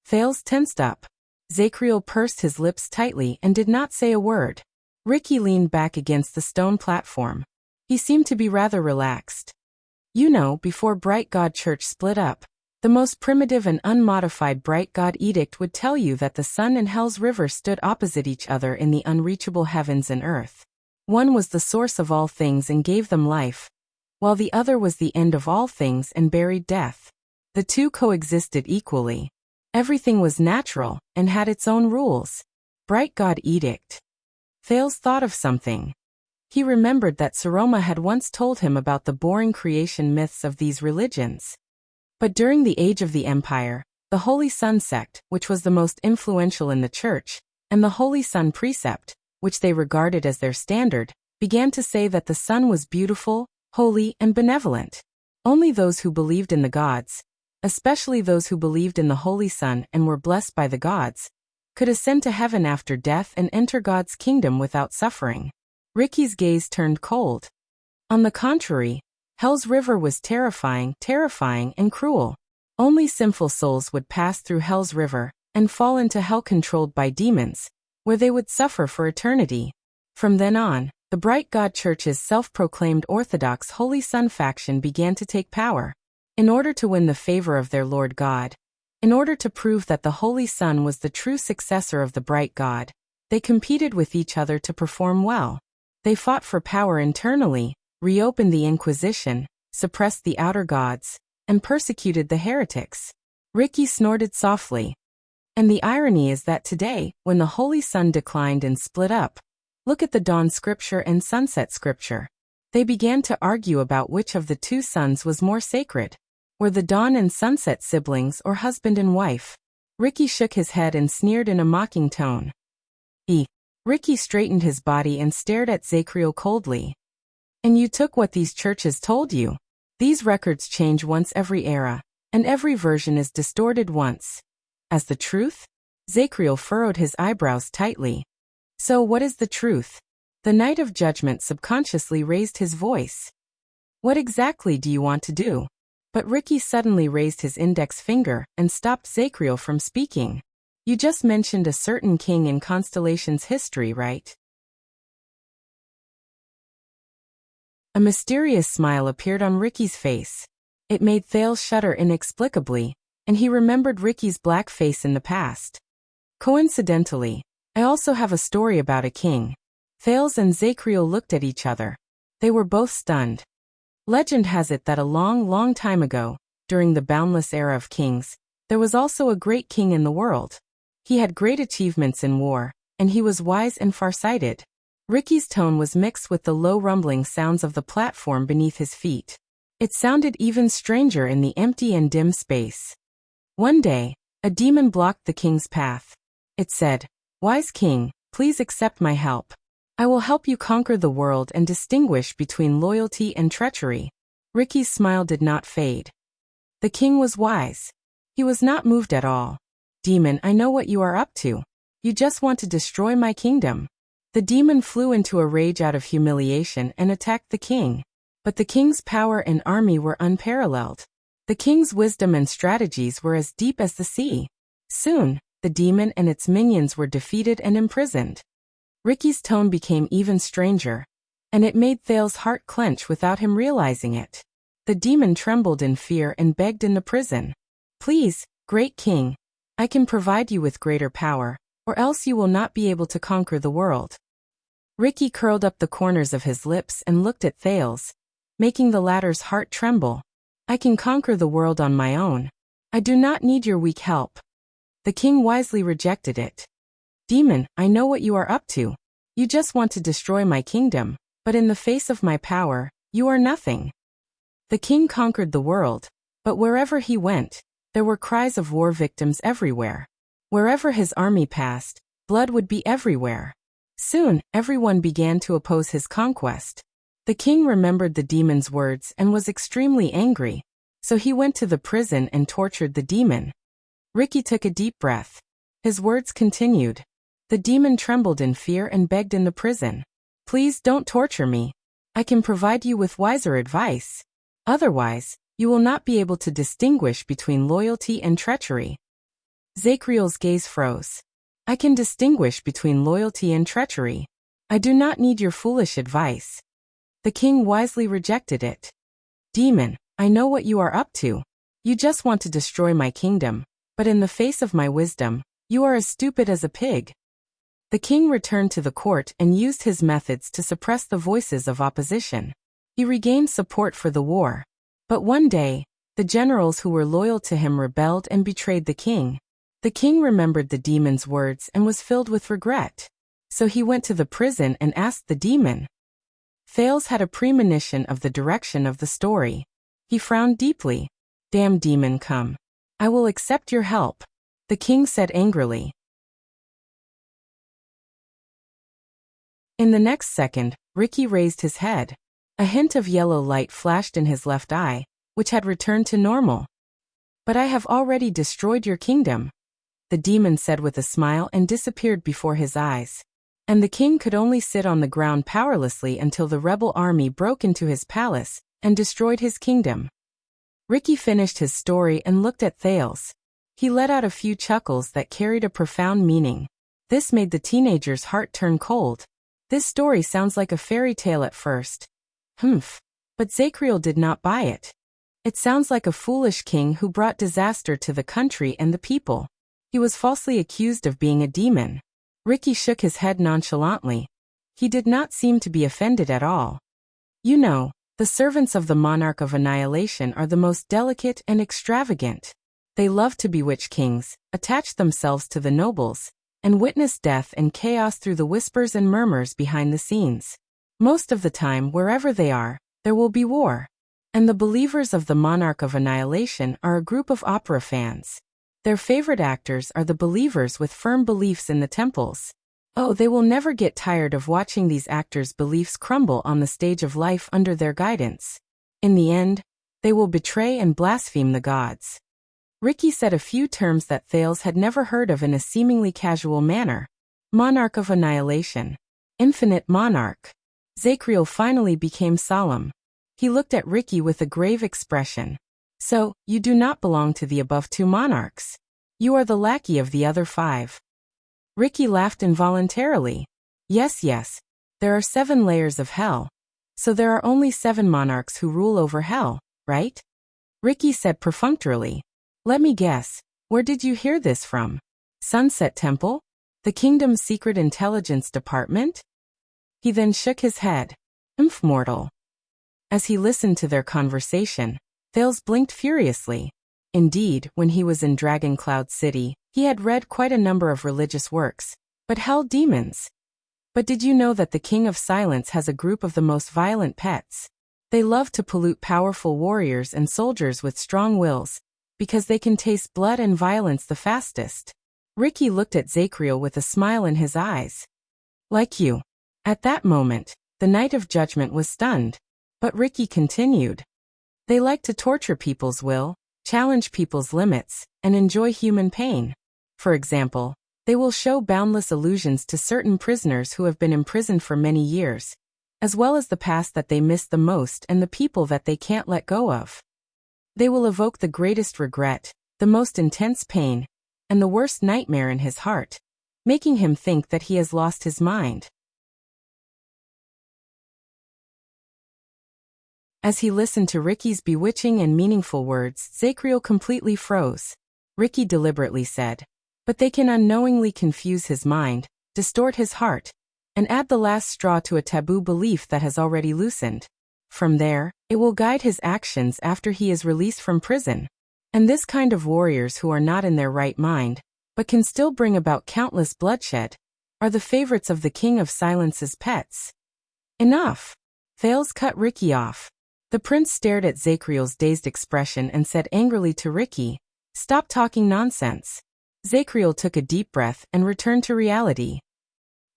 Thales tensed up. Zacriel pursed his lips tightly and did not say a word. Ricky leaned back against the stone platform. He seemed to be rather relaxed. You know, before Bright God Church split up, the most primitive and unmodified Bright God Edict would tell you that the sun and hell's river stood opposite each other in the unreachable heavens and earth. One was the source of all things and gave them life, while the other was the end of all things and buried death. The two coexisted equally. Everything was natural and had its own rules. Bright God Edict. Thales thought of something. He remembered that Saroma had once told him about the boring creation myths of these religions. But during the Age of the Empire, the Holy Sun sect, which was the most influential in the church, and the Holy Sun precept, which they regarded as their standard, began to say that the sun was beautiful, holy, and benevolent. Only those who believed in the gods, especially those who believed in the Holy Sun and were blessed by the gods, could ascend to heaven after death and enter God's kingdom without suffering. Ricky's gaze turned cold. On the contrary, Hell's river was terrifying, terrifying and cruel. Only sinful souls would pass through Hell's river and fall into hell controlled by demons, where they would suffer for eternity. From then on, the Bright God Church's self-proclaimed Orthodox Holy Son faction began to take power. In order to win the favor of their Lord God, in order to prove that the Holy Son was the true successor of the Bright God, they competed with each other to perform well. They fought for power internally, reopened the Inquisition, suppressed the outer gods, and persecuted the heretics. Ricky snorted softly. And the irony is that today, when the Holy Son declined and split up, look at the dawn scripture and sunset scripture. They began to argue about which of the two sons was more sacred. Were the dawn and sunset siblings or husband and wife? Ricky shook his head and sneered in a mocking tone. Ricky straightened his body and stared at Zachriel coldly. And you took what these churches told you? These records change once every era, and every version is distorted once. As the truth? Zachriel furrowed his eyebrows tightly. So what is the truth? The Knight of Judgment subconsciously raised his voice. What exactly do you want to do? But Ricky suddenly raised his index finger and stopped Zachriel from speaking. You just mentioned a certain king in Constellation's history, right? A mysterious smile appeared on Ricky's face. It made Thales shudder inexplicably, and he remembered Ricky's black face in the past. Coincidentally, I also have a story about a king. Thales and Zachriel looked at each other. They were both stunned. Legend has it that a long, long time ago, during the boundless era of kings, there was also a great king in the world. He had great achievements in war, and he was wise and farsighted. Ricky's tone was mixed with the low rumbling sounds of the platform beneath his feet. It sounded even stranger in the empty and dim space. One day, a demon blocked the king's path. It said, "Wise king, please accept my help. I will help you conquer the world and distinguish between loyalty and treachery." Ricky's smile did not fade. The king was wise. He was not moved at all. "Demon, I know what you are up to. You just want to destroy my kingdom." The demon flew into a rage out of humiliation and attacked the king. But the king's power and army were unparalleled. The king's wisdom and strategies were as deep as the sea. Soon, the demon and its minions were defeated and imprisoned. Ricky's tone became even stranger, and it made Thales' heart clench without him realizing it. The demon trembled in fear and begged in the prison. "Please, great king, I can provide you with greater power, or else you will not be able to conquer the world." Ricky curled up the corners of his lips and looked at Thales, making the latter's heart tremble. "I can conquer the world on my own. I do not need your weak help." The king wisely rejected it. "Demon, I know what you are up to. You just want to destroy my kingdom, but in the face of my power, you are nothing." The king conquered the world, but wherever he went, there were cries of war victims everywhere. Wherever his army passed, blood would be everywhere. Soon, everyone began to oppose his conquest. The king remembered the demon's words and was extremely angry, so he went to the prison and tortured the demon. Ricky took a deep breath. His words continued. The demon trembled in fear and begged in the prison. "Please don't torture me. I can provide you with wiser advice. Otherwise, you will not be able to distinguish between loyalty and treachery." Zachriel's gaze froze. "I can distinguish between loyalty and treachery. I do not need your foolish advice." The king wisely rejected it. "Demon, I know what you are up to. You just want to destroy my kingdom, but in the face of my wisdom, you are as stupid as a pig." The king returned to the court and used his methods to suppress the voices of opposition. He regained support for the war. But one day, the generals who were loyal to him rebelled and betrayed the king. The king remembered the demon's words and was filled with regret. So he went to the prison and asked the demon. Thales had a premonition of the direction of the story. He frowned deeply. "Damn demon, come. I will accept your help," the king said angrily. In the next second, Ricky raised his head. A hint of yellow light flashed in his left eye, which had returned to normal. "But I have already destroyed your kingdom," the demon said with a smile and disappeared before his eyes. And the king could only sit on the ground powerlessly until the rebel army broke into his palace and destroyed his kingdom. Ricky finished his story and looked at Thales. He let out a few chuckles that carried a profound meaning. This made the teenager's heart turn cold. This story sounds like a fairy tale at first. But Zacriel did not buy it. It sounds like a foolish king who brought disaster to the country and the people. He was falsely accused of being a demon. Ricky shook his head nonchalantly. He did not seem to be offended at all. You know, the servants of the monarch of annihilation are the most delicate and extravagant. They love to bewitch kings, attach themselves to the nobles, and witness death and chaos through the whispers and murmurs behind the scenes. Most of the time, wherever they are, there will be war. And the believers of the monarch of annihilation are a group of opera fans. Their favorite actors are the believers with firm beliefs in the temples. Oh, they will never get tired of watching these actors' beliefs crumble on the stage of life under their guidance. In the end, they will betray and blaspheme the gods. Ricky said a few terms that Thales had never heard of in a seemingly casual manner. Monarch of annihilation. Infinite monarch. Zacriel finally became solemn. He looked at Ricky with a grave expression. So, you do not belong to the above two monarchs. You are the lackey of the other 5. Ricky laughed involuntarily. Yes, there are 7 layers of hell. So there are only 7 monarchs who rule over hell, right? Ricky said perfunctorily. Let me guess, where did you hear this from? Sunset Temple? The kingdom's secret intelligence department? He then shook his head. Mortal. As he listened to their conversation, Thales blinked furiously. Indeed, when he was in Dragon Cloud City, he had read quite a number of religious works, but hell demons. But did you know that the King of Silence has a group of the most violent pets? They love to pollute powerful warriors and soldiers with strong wills, because they can taste blood and violence the fastest. Ricky looked at Zacriel with a smile in his eyes. Like you. At that moment, the Knight of Judgment was stunned. But Ricky continued. They like to torture people's will, challenge people's limits, and enjoy human pain. For example, they will show boundless illusions to certain prisoners who have been imprisoned for many years, as well as the past that they miss the most and the people that they can't let go of. They will evoke the greatest regret, the most intense pain, and the worst nightmare in his heart, making him think that he has lost his mind. As he listened to Ricky's bewitching and meaningful words, Zacriel completely froze. Ricky deliberately said, but they can unknowingly confuse his mind, distort his heart, and add the last straw to a taboo belief that has already loosened. From there, it will guide his actions after he is released from prison. And this kind of warriors who are not in their right mind, but can still bring about countless bloodshed, are the favorites of the King of Silence's pets. Enough! Thales cut Ricky off. The prince stared at Zacriel's dazed expression and said angrily to Ricky, Stop talking nonsense. Zacriel took a deep breath and returned to reality.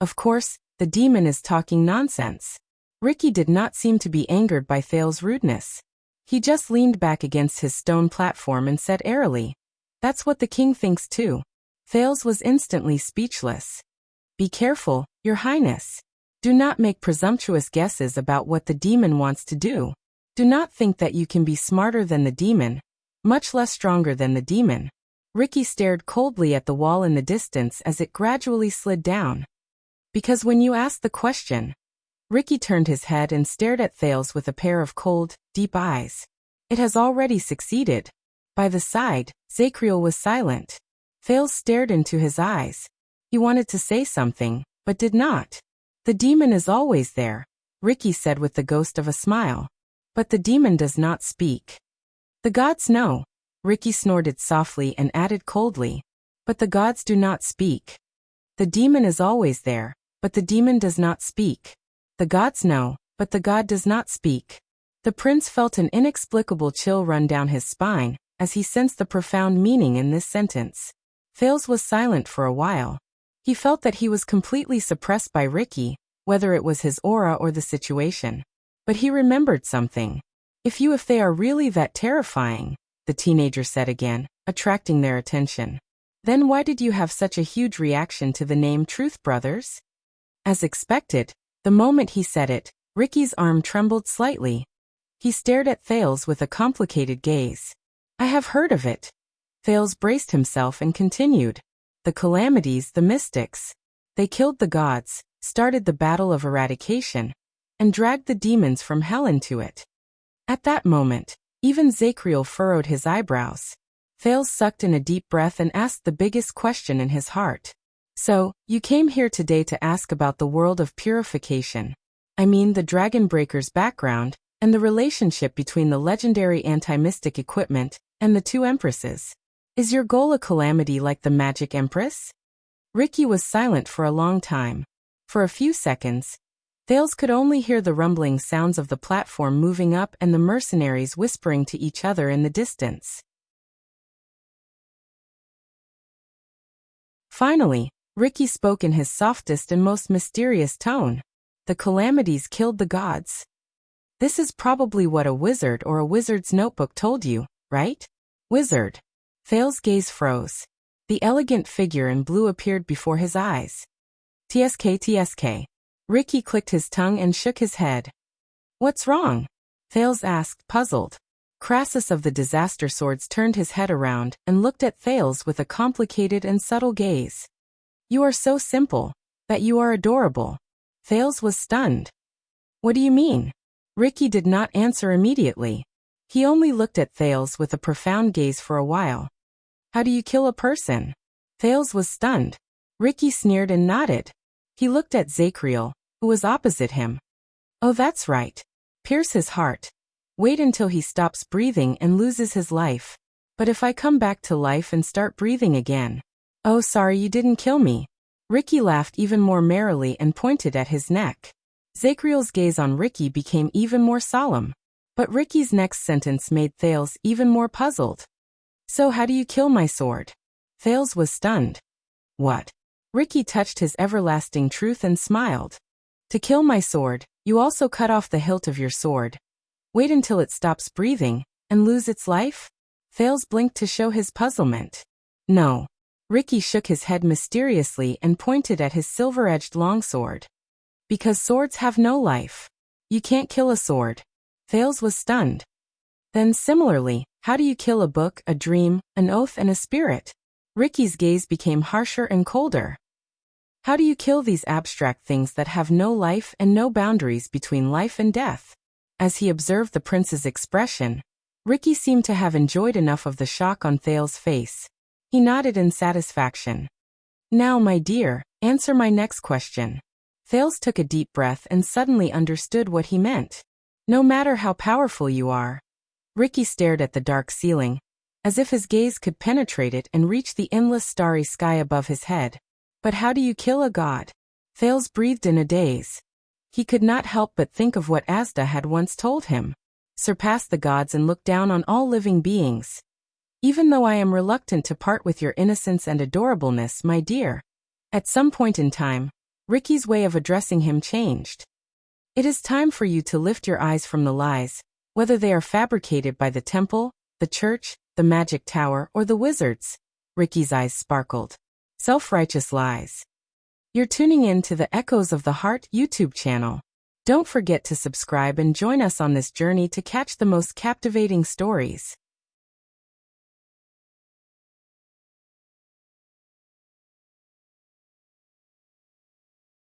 Of course, the demon is talking nonsense. Ricky did not seem to be angered by Thales' rudeness. He just leaned back against his stone platform and said airily, That's what the king thinks too. Thales was instantly speechless. Be careful, Your Highness. Do not make presumptuous guesses about what the demon wants to do. Do not think that you can be smarter than the demon, much less stronger than the demon. Ricky stared coldly at the wall in the distance as it gradually slid down. Because when you asked the question, Ricky turned his head and stared at Thales with a pair of cold, deep eyes. It has already succeeded. By the side, Zacriel was silent. Thales stared into his eyes. He wanted to say something, but did not. The demon is always there, Ricky said with the ghost of a smile. But the demon does not speak. The gods know. Ricky snorted softly and added coldly. But the gods do not speak. The demon is always there, but the demon does not speak. The gods know, but the god does not speak. The prince felt an inexplicable chill run down his spine, as he sensed the profound meaning in this sentence. Thales was silent for a while. He felt that he was completely suppressed by Ricky, whether it was his aura or the situation. But he remembered something. If they are really that terrifying, the teenager said again, attracting their attention. Then why did you have such a huge reaction to the name Truth Brothers? As expected, the moment he said it, Ricky's arm trembled slightly. He stared at Thales with a complicated gaze. I have heard of it. Thales braced himself and continued. The calamities, the mystics. They killed the gods, started the battle of eradication, and dragged the demons from hell into it. At that moment, even Zacriel furrowed his eyebrows. Thales sucked in a deep breath and asked the biggest question in his heart. So, you came here today to ask about the world of purification. I mean the Dragon Breaker's background, and the relationship between the legendary anti-mystic equipment and the two empresses. Is your goal a calamity like the Magic Empress? Ricky was silent for a long time. For a few seconds, Thales could only hear the rumbling sounds of the platform moving up and the mercenaries whispering to each other in the distance. Finally, Ricky spoke in his softest and most mysterious tone. The calamities killed the gods. This is probably what a wizard or a wizard's notebook told you, right? Wizard. Thales' gaze froze. The elegant figure in blue appeared before his eyes. TSK. Ricky clicked his tongue and shook his head. What's wrong? Thales asked, puzzled. Crassus of the Disaster Swords turned his head around and looked at Thales with a complicated and subtle gaze. You are so simple, that you are adorable. Thales was stunned. What do you mean? Ricky did not answer immediately. He only looked at Thales with a profound gaze for a while. How do you kill a person? Thales was stunned. Ricky sneered and nodded. He looked at Zacriel, who was opposite him. Oh, that's right. Pierce his heart. Wait until he stops breathing and loses his life. But if I come back to life and start breathing again. Oh, sorry, you didn't kill me. Ricky laughed even more merrily and pointed at his neck. Zacriel's gaze on Ricky became even more solemn. But Ricky's next sentence made Thales even more puzzled. So how do you kill my sword? Thales was stunned. What? Ricky touched his everlasting truth and smiled. To kill my sword, you also cut off the hilt of your sword. Wait until it stops breathing, and lose its life? Thales blinked to show his puzzlement. No. Ricky shook his head mysteriously and pointed at his silver-edged longsword. Because swords have no life. You can't kill a sword. Thales was stunned. Then similarly, how do you kill a book, a dream, an oath, and a spirit? Ricky's gaze became harsher and colder. How do you kill these abstract things that have no life and no boundaries between life and death? As he observed the prince's expression, Ricky seemed to have enjoyed enough of the shock on Thales' face. He nodded in satisfaction. Now, my dear, answer my next question. Thales took a deep breath and suddenly understood what he meant. No matter how powerful you are. Ricky stared at the dark ceiling, as if his gaze could penetrate it and reach the endless starry sky above his head. But how do you kill a god? Thales breathed in a daze. He could not help but think of what Asda had once told him. Surpass the gods and look down on all living beings. Even though I am reluctant to part with your innocence and adorableness, my dear. At some point in time, Ricky's way of addressing him changed. It is time for you to lift your eyes from the lies, whether they are fabricated by the temple, the church, the magic tower, or the wizards. Ricky's eyes sparkled. Self-righteous lies. You're tuning in to the Echoes of the Heart YouTube channel. Don't forget to subscribe and join us on this journey to catch the most captivating stories.